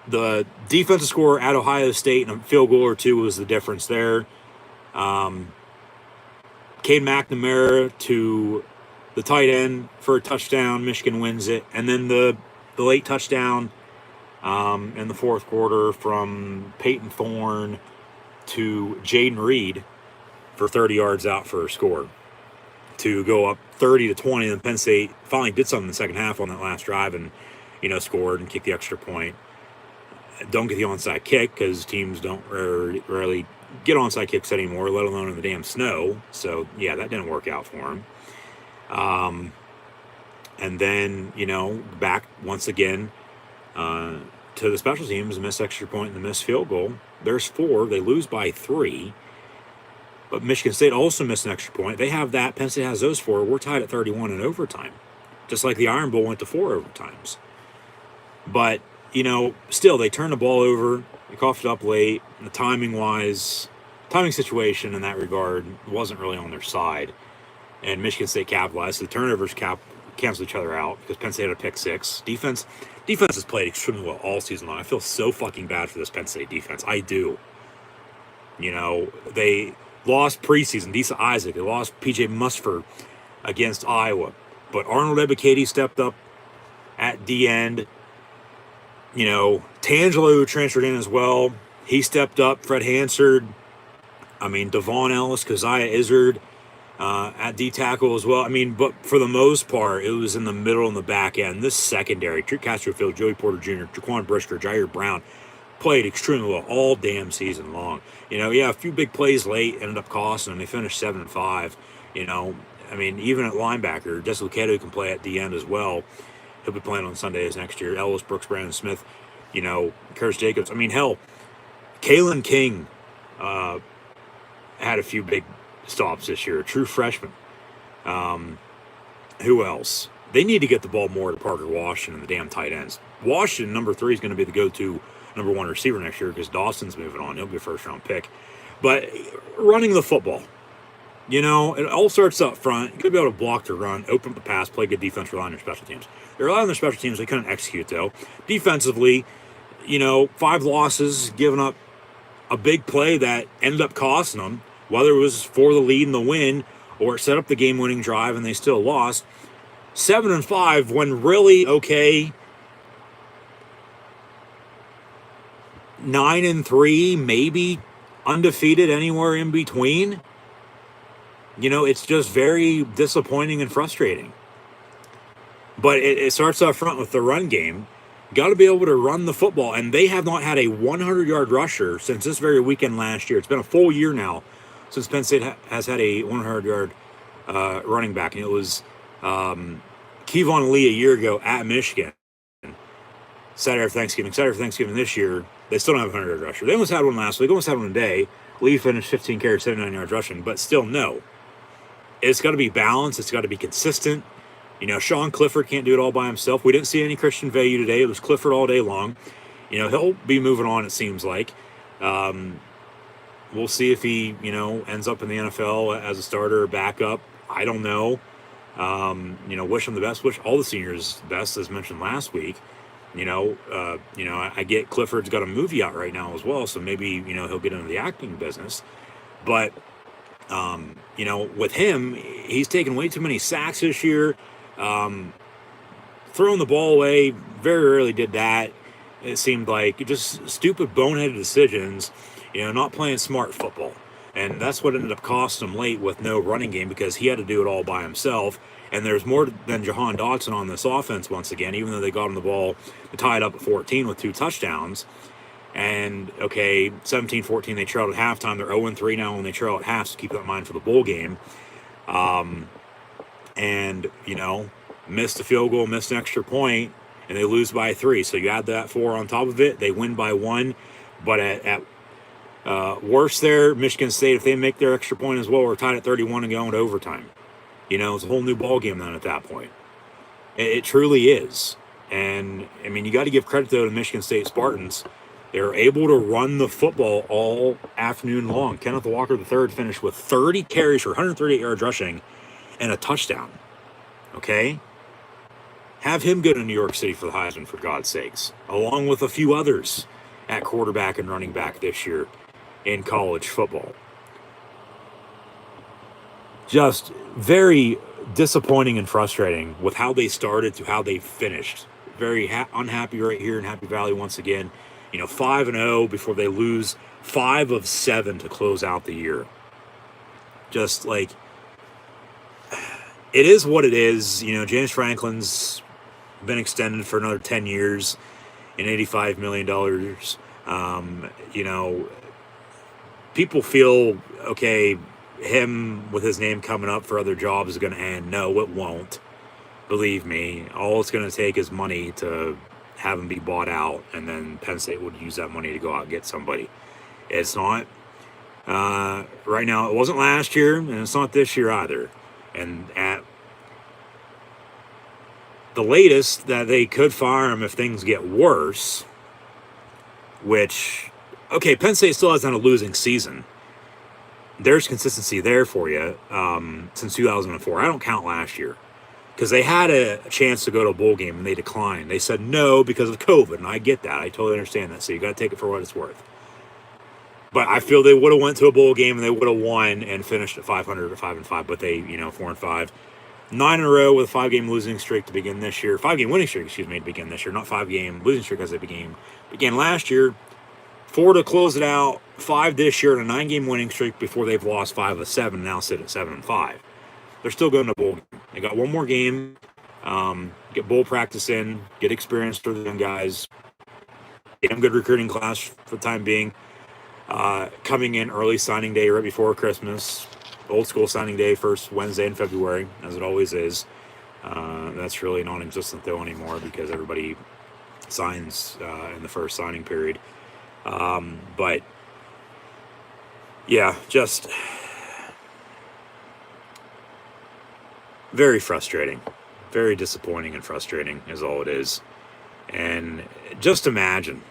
C: The defensive score at Ohio State and a field goal or 2 was the difference there. Cade McNamara to the tight end for a touchdown. Michigan wins it. And then the late touchdown in the fourth quarter from Peyton Thorne to Jaden Reed for 30 yards out for a score to go up 30-20. And Penn State finally did something in the second half on that last drive and, you know, scored and kicked the extra point. Don't get the onside kick because teams don't rarely get onside kicks anymore, let alone in the damn snow. So, yeah, that didn't work out for them. And then, you know, back once again to the special teams, missed extra point and the missed field goal. There's 4. They lose by 3. But Michigan State also missed an extra point. They have that. Penn State has those 4. We're tied at 31 in overtime, just like the Iron Bowl went to 4 overtimes. But, still, they turned the ball over. They coughed it up late. The timing situation in that regard wasn't really on their side. And Michigan State capitalized. The turnovers canceled each other out because Penn State had a pick 6. Defense has played extremely well all season long. I feel so fucking bad for this Penn State defense. I do. They lost preseason, Disa Isaac. They lost P.J. Musford against Iowa. But Arnold Ebiketie stepped up at the end. Tangelo transferred in as well. He stepped up. Fred Hansard. Devon Ellis, Keziah Izzard at D tackle as well. But for the most part, it was in the middle and the back end. This secondary, Drew Castrofield, Joey Porter Jr., Jaquan Brisker, Jair Brown, played extremely well all damn season long. A few big plays late ended up costing them. They finished 7-5. Even at linebacker, Deslucato can play at the end as well. He'll be playing on Sundays next year. Ellis, Brooks, Brandon Smith, Curtis Jacobs. Hell, Kalen King had a few big stops this year. True freshman. Who else? They need to get the ball more to Parker Washington and the damn tight ends. Washington, number 3, is going to be the go-to number 1 receiver next year because Dawson's moving on. He'll be a first-round pick. But running the football, it all starts up front. You could be able to block the run, open up the pass, play good defense, rely on your special teams. They rely on their special teams. They couldn't execute, though. Defensively, 5 losses, giving up a big play that ended up costing them, whether it was for the lead and the win or set up the game-winning drive and they still lost. 7-5 when really, 9-3, maybe undefeated anywhere in between. It's just very disappointing and frustrating. But it starts up front with the run game. Got to be able to run the football. And they have not had a 100-yard rusher since this very weekend last year. It's been a full year now since Penn State has had a 100-yard running back. And it was Kevon Lee a year ago at Michigan. Saturday after Thanksgiving this year, they still don't have a 100-yard rusher. They almost had one last week, almost had one today. Lee finished 15 carries, 79 yards rushing. But still, no. It's got to be balanced. It's got to be consistent. Sean Clifford can't do it all by himself. We didn't see any Christian Veilleux today. It was Clifford all day long. He'll be moving on, it seems like. We'll see if he, ends up in the NFL as a starter or backup. I don't know. Wish him the best. Wish all the seniors the best, as mentioned last week. I get Clifford's got a movie out right now as well, so maybe, he'll get into the acting business. But, with him, he's taken way too many sacks this year. Throwing the ball away, very rarely did that. It seemed like just stupid, boneheaded decisions, not playing smart football. And that's what ended up costing him late with no running game because he had to do it all by himself. And there's more than Jahan Dotson on this offense once again, even though they got him the ball to tie it up at 14 with 2 touchdowns. And, 17-14, they trailed at halftime. They're 0-3 now when they trail at half, so keep that in mind for the bowl game. Missed a field goal, missed an extra point, and they lose by 3. So you add that 4 on top of it, they win by 1. But at worst there, Michigan State, if they make their extra point as well, we're tied at 31 and going to overtime. It's a whole new ball game then at that point. It truly is. And, you got to give credit, though, to Michigan State Spartans. They were able to run the football all afternoon long. Kenneth Walker III finished with 30 carries for 138 yards rushing and a touchdown. Okay? Have him go to New York City for the Heisman, for God's sakes, along with a few others at quarterback and running back this year in college football. Just very disappointing and frustrating with how they started to how they finished. Very unhappy right here in Happy Valley once again. 5-0 before they lose 5 of 7 to close out the year. Just like, it is what it is. James Franklin's been extended for another 10 years and $85 million. People feel, him with his name coming up for other jobs is going to end. No, it won't. Believe me. All it's going to take is money to have him be bought out, and then Penn State would use that money to go out and get somebody. It's not Right now, it wasn't last year, and it's not this year either. And at the latest that they could fire him if things get worse, which, okay, Penn State still hasn't had a losing season. There's consistency there for you since 2004. I don't count last year because they had a chance to go to a bowl game and they declined. They said no because of COVID, and I get that. I totally understand that. So you got to take it for what it's worth. But I feel they would have went to a bowl game and they would have won and finished at 500 or 5-5. But they, 4-5, 9 in a row with a 5-game losing streak to begin this year. 5-game winning streak, to begin this year. Not 5-game losing streak as they began last year. 4 to close it out. 5 this year and a 9-game winning streak before they've lost 5 of the 7. Now sit at 7-5. They're still going to bowl game. They got one more game. Get bowl practice in. Get experience for the young guys. Damn good recruiting class for the time being. Coming in early signing day right before Christmas. Old school signing day, first Wednesday in February, as it always is. That's really non-existent though anymore because everybody signs in the first signing period. But yeah, just very frustrating, very disappointing and frustrating is all it is. And just imagine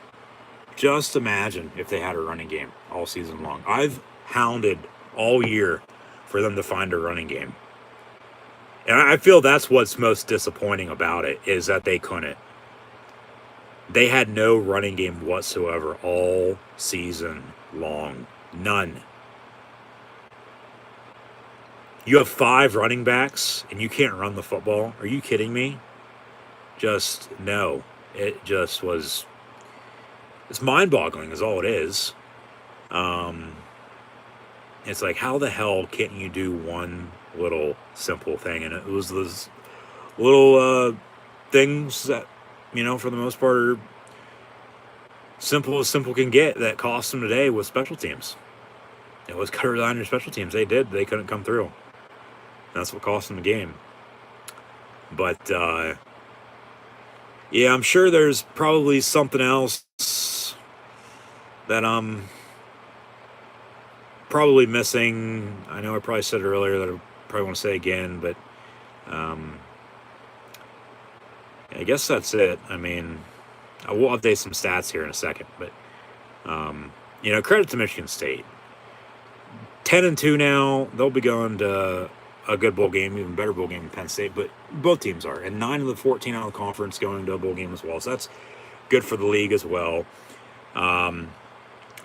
C: if they had a running game all season long. I've hounded all year for them to find a running game. And I feel that's what's most disappointing about it is that they couldn't. They had no running game whatsoever all season long. None. You have 5 running backs and you can't run the football. Are you kidding me? Just no. It just was... It's mind-boggling is all it is. It's like, how the hell can't you do one little simple thing? And it was those little things that, for the most part are simple as simple can get that cost them today with special teams. It was cut on your special teams. They couldn't come through. That's what cost them the game. But, yeah, I'm sure there's probably something else that I'm probably missing. I know I probably said it earlier that I probably want to say again, but I guess that's it. I mean, I will update some stats here in a second, but credit to Michigan State. 10-2 now. They'll be going to a good bowl game, even better bowl game than Penn State, but both teams are. And 9 of the 14 out of the conference going to a bowl game as well. So that's good for the league as well.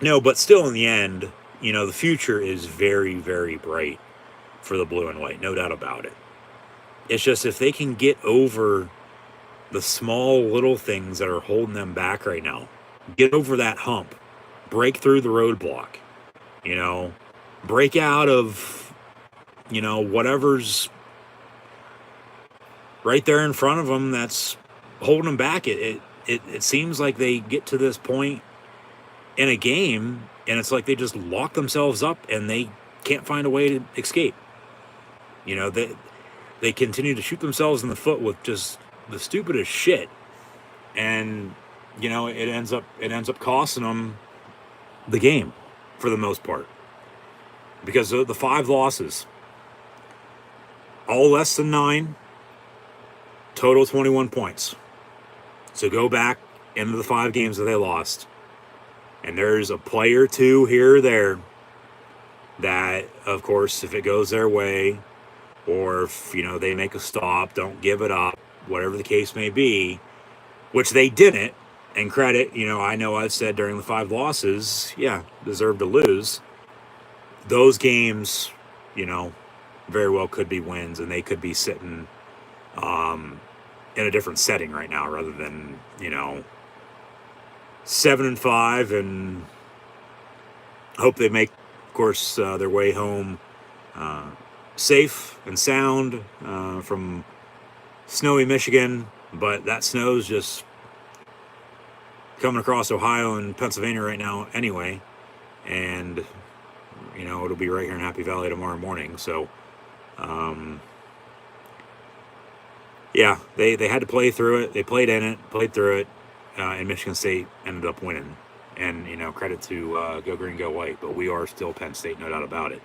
C: No, but still in the end, the future is very, very bright for the blue and white. No doubt about it. It's just if they can get over the small little things that are holding them back right now, get over that hump, break through the roadblock, break out of, whatever's right there in front of them that's holding them back. It seems like they get to this point in a game and it's like they just lock themselves up and they can't find a way to escape. They continue to shoot themselves in the foot with just the stupidest shit. And, it ends up costing them the game for the most part. Because of the 5 losses, all less than 9, total 21 points. So go back into the 5 games that they lost. And there's a play or two here or there that, of course, if it goes their way, or if, they make a stop, don't give it up, whatever the case may be, which they didn't, and credit, I know I've said during the 5 losses, deserve to lose. Those games, very well could be wins, and they could be sitting in a different setting right now rather than, 7-5, and hope they make, of course, their way home safe and sound from snowy Michigan. But that snow's just coming across Ohio and Pennsylvania right now anyway. And, it'll be right here in Happy Valley tomorrow morning. So, they had to play through it. They played in it, played through it. And Michigan State ended up winning. And, credit to Go Green, Go White. But we are still Penn State, no doubt about it.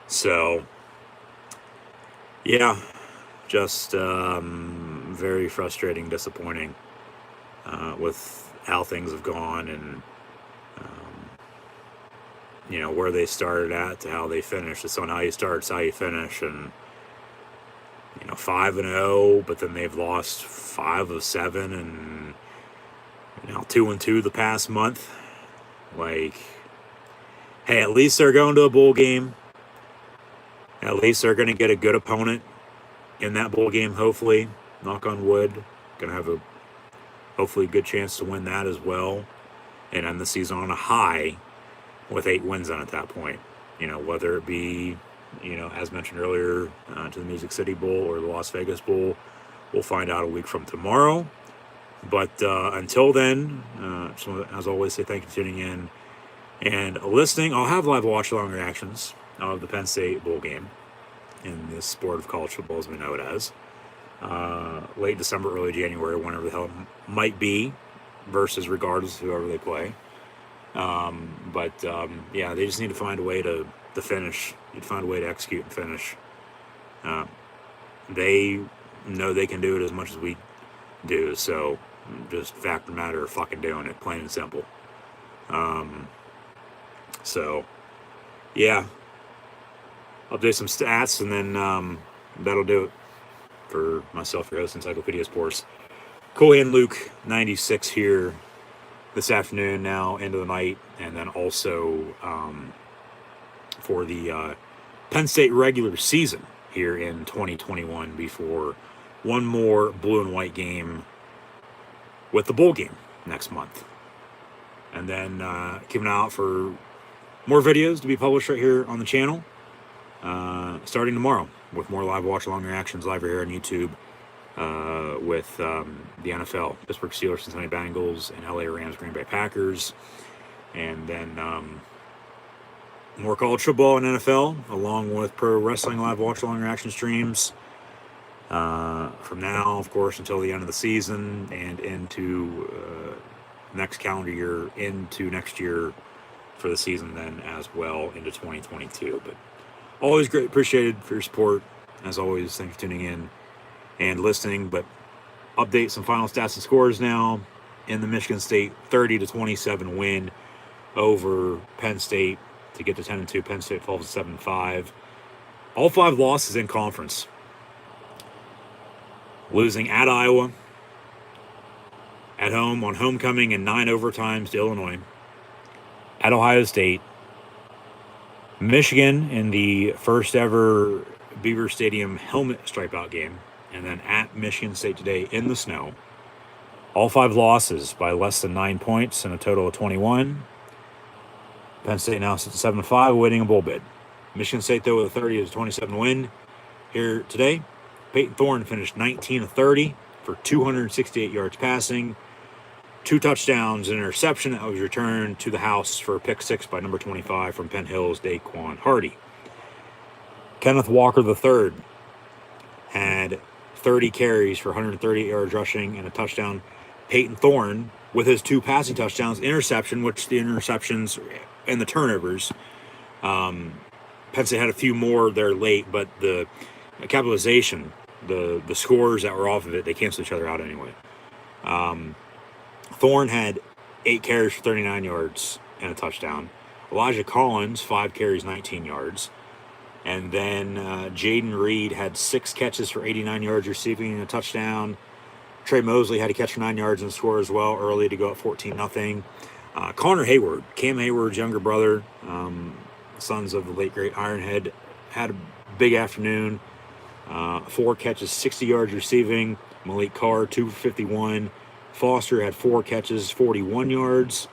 C: So, yeah, just very frustrating, disappointing with how things have gone and, where they started at to how they finished. It's on how you start, it's how you finish. And, 5-0, but then they've lost 5 of 7 and, 2-2 the past month. Like, hey, at least they're going to a bowl game. At least they're going to get a good opponent in that bowl game, hopefully. Knock on wood. Going to have a hopefully good chance to win that as well. And end the season on a high with 8 wins on at that point. Whether it be, as mentioned earlier, to the Music City Bowl or the Las Vegas Bowl. We'll find out a week from tomorrow. But until then, so as always, say thank you for tuning in and listening. I'll have live watch-along reactions of the Penn State Bowl game in this sport of college football as we know it as. Late December, early January, whenever the hell it might be, versus regardless of whoever they play. Yeah, they just need to find a way to finish. Need to find a way to execute and finish. They know they can do it as much as we do, so just fact of the matter of fucking doing it, plain and simple. Yeah. Update some stats, and then that'll do it for myself, your host, Encyclopedia Sports. Cohen Luke 96 here this afternoon, now into the night, and then also for the Penn State regular season here in 2021 before one more blue and white game with the bowl game next month. And then keeping an eye out for more videos to be published right here on the channel starting tomorrow with more live watch-along reactions live here on YouTube with the NFL, Pittsburgh Steelers, Cincinnati Bengals, and LA Rams, Green Bay Packers. And then more college football and NFL, along with pro wrestling live watch-along reaction streams from now, of course, until the end of the season and into next calendar year, into next year for the season then as well into 2022. But always great appreciated for your support. As always, thanks for tuning in and listening. But update some final stats and scores now in the Michigan State 30-27 win over Penn State to get to 10-2. Penn State falls to 7-5. All 5 losses in conference. Losing at Iowa, at home on homecoming and 9 overtimes to Illinois, at Ohio State, Michigan in the first ever Beaver Stadium helmet stripeout game, and then at Michigan State today in the snow. All 5 losses by less than 9 points and a total of 21. Penn State now sits at 7-5, awaiting a bowl bid. Michigan State, though, with a 30-27 win here today. Peyton Thorne finished 19-30 for 268 yards passing, 2 touchdowns, an interception that was returned to the house for a pick 6 by number 25 from Penn Hill's Daquan Hardy. Kenneth Walker III had 30 carries for 138 yards rushing and a touchdown. Peyton Thorne, with his 2 passing touchdowns, interception, which the interceptions and the turnovers, Penn State had a few more there late, but the capitalization, the scores that were off of it, they canceled each other out anyway. Thorne had 8 carries for 39 yards and a touchdown. Elijah Collins, 5 carries, 19 yards. And then Jaden Reed had 6 catches for 89 yards receiving and a touchdown. Trey Mosley had a catch for 9 yards and score as well early to go up 14-0. Connor Hayward, Cam Hayward's younger brother, sons of the late great Ironhead, had a big afternoon. 4 catches, 60 yards receiving. Malik Carr, 2 for 51. Foster had 4 catches, 41 yards.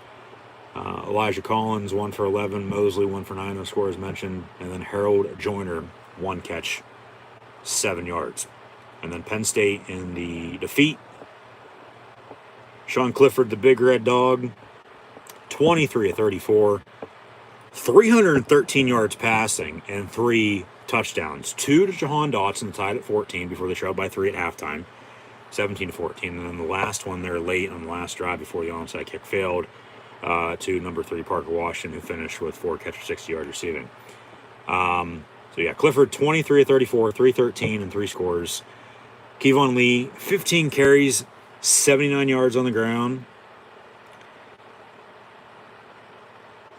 C: Elijah Collins, 1 for 11. Mosley, 1 for 9, no score as mentioned. And then Harold Joyner, 1 catch, 7 yards. And then Penn State in the defeat. Sean Clifford, the big red dog, 23-34. 313 yards passing and 3 touchdowns. 2 to Jahan Dotson, tied at 14 before they trailed by 3 at halftime. 17-14. And then the last one there late on the last drive before the onside kick failed to number 3 Parker Washington, who finished with 4 catches, 60 yards receiving. So yeah, Clifford 23 of 34, 313 and 3 scores. Kevon Lee 15 carries, 79 yards on the ground.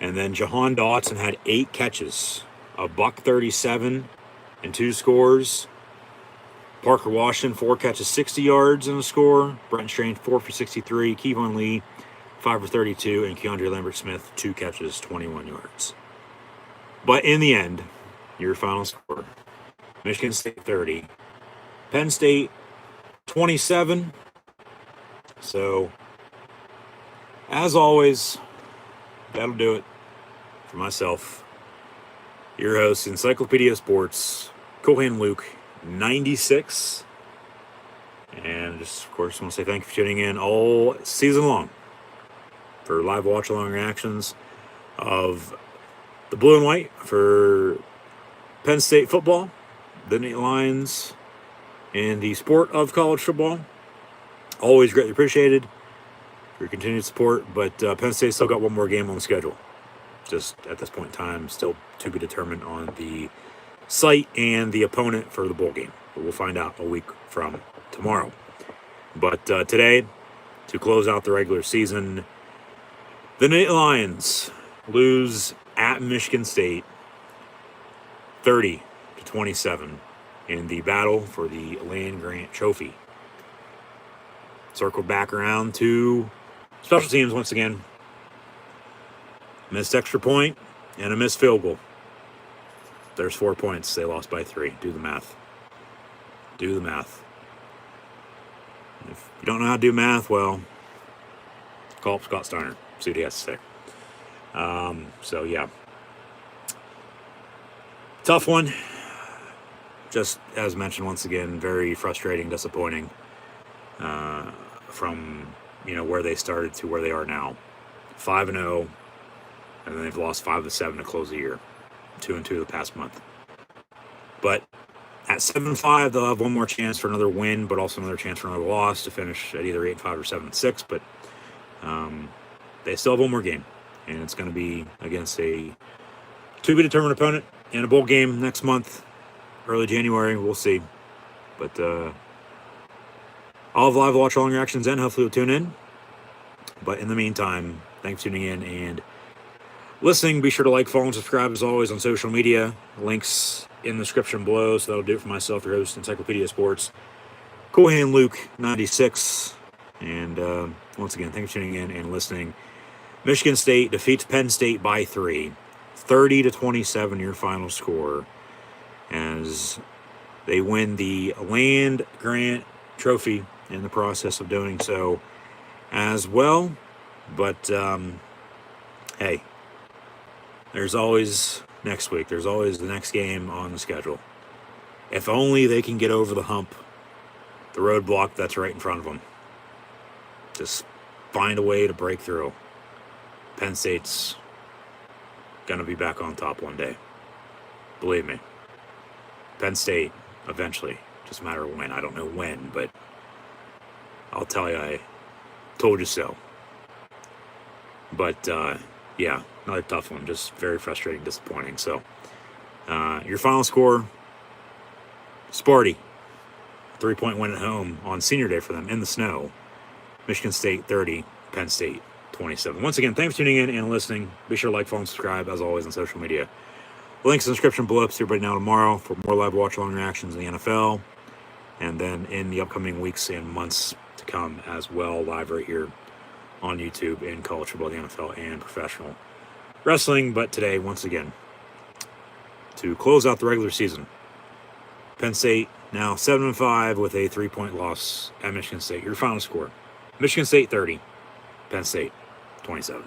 C: And then Jahan Dotson had 8 catches, a $137 and 2 scores. Parker Washington 4 catches, 60 yards and a score. Brent Strange 4 for 63. Kevon Lee 5 for 32, and Keandre Lambert-Smith 2 catches, 21 yards. But in the end, your final score: Michigan State 30, Penn State 27. So, as always, that'll do it for myself, your host, Encyclopedia Sports, Cohan Luke, 96. And just, of course, want to say thank you for tuning in all season long for live watch-along reactions of the blue and white for Penn State football, the Nittany Lions, and the sport of college football. Always greatly appreciated for your continued support, but Penn State still got one more game on the schedule. Just at this point in time, still to be determined on the site and the opponent for the bowl game. But we'll find out a week from tomorrow. But today, to close out the regular season, the Nittany Lions lose at Michigan State 30-27 in the battle for the land-grant trophy. Circled back around to special teams once again. Missed extra point and a missed field goal. There's 4 points. They lost by 3. Do the math. Do the math. If you don't know how to do math, well, call up Scott Steiner. See what he has to say. So, yeah. Tough one. Just as mentioned, once again, very frustrating, disappointing from, where they started to where they are now. 5-0, and then they've lost 5 of the 7 to close the year. 2-2 the past month. But at 7-5, they'll have one more chance for another win, but also another chance for another loss to finish at either 8-5 or 7-6. But they still have one more game, and it's going to be against a to-be-determined opponent in a bowl game next month, early January. We'll see. But I'll have live watch-along reactions and hopefully you'll tune in. But in the meantime, thanks for tuning in and listening. Be sure to like, follow, and subscribe as always on social media. Links in the description below. So that'll do it for myself, your host, Encyclopedia Sports, Cohan Luke, 96. And once again, thanks for tuning in and listening. Michigan State defeats Penn State by 3. 30-27, your final score, as they win the land grant trophy in the process of doing so as well. But hey, there's always next week. There's always the next game on the schedule. If only they can get over the hump, the roadblock that's right in front of them. Just find a way to break through. Penn State's going to be back on top one day. Believe me. Penn State, eventually. Just a matter of when. I don't know when, but I'll tell you, I told you so. But, yeah, another tough one. Just very frustrating, disappointing. So, your final score, Sparty. 3-point win at home on senior day for them in the snow. Michigan State 30, Penn State 27. Once again, thanks for tuning in and listening. Be sure to like, follow, and subscribe, as always, on social media. Links in the description below. See everybody now tomorrow for more live watch-along reactions in the NFL. And then in the upcoming weeks and months to come as well, live right here on YouTube in college football, the NFL, and professional wrestling. But today, once again, to close out the regular season, Penn State now 7-5 with a 3-point loss at Michigan State. Your final score, Michigan State 30, Penn State 27.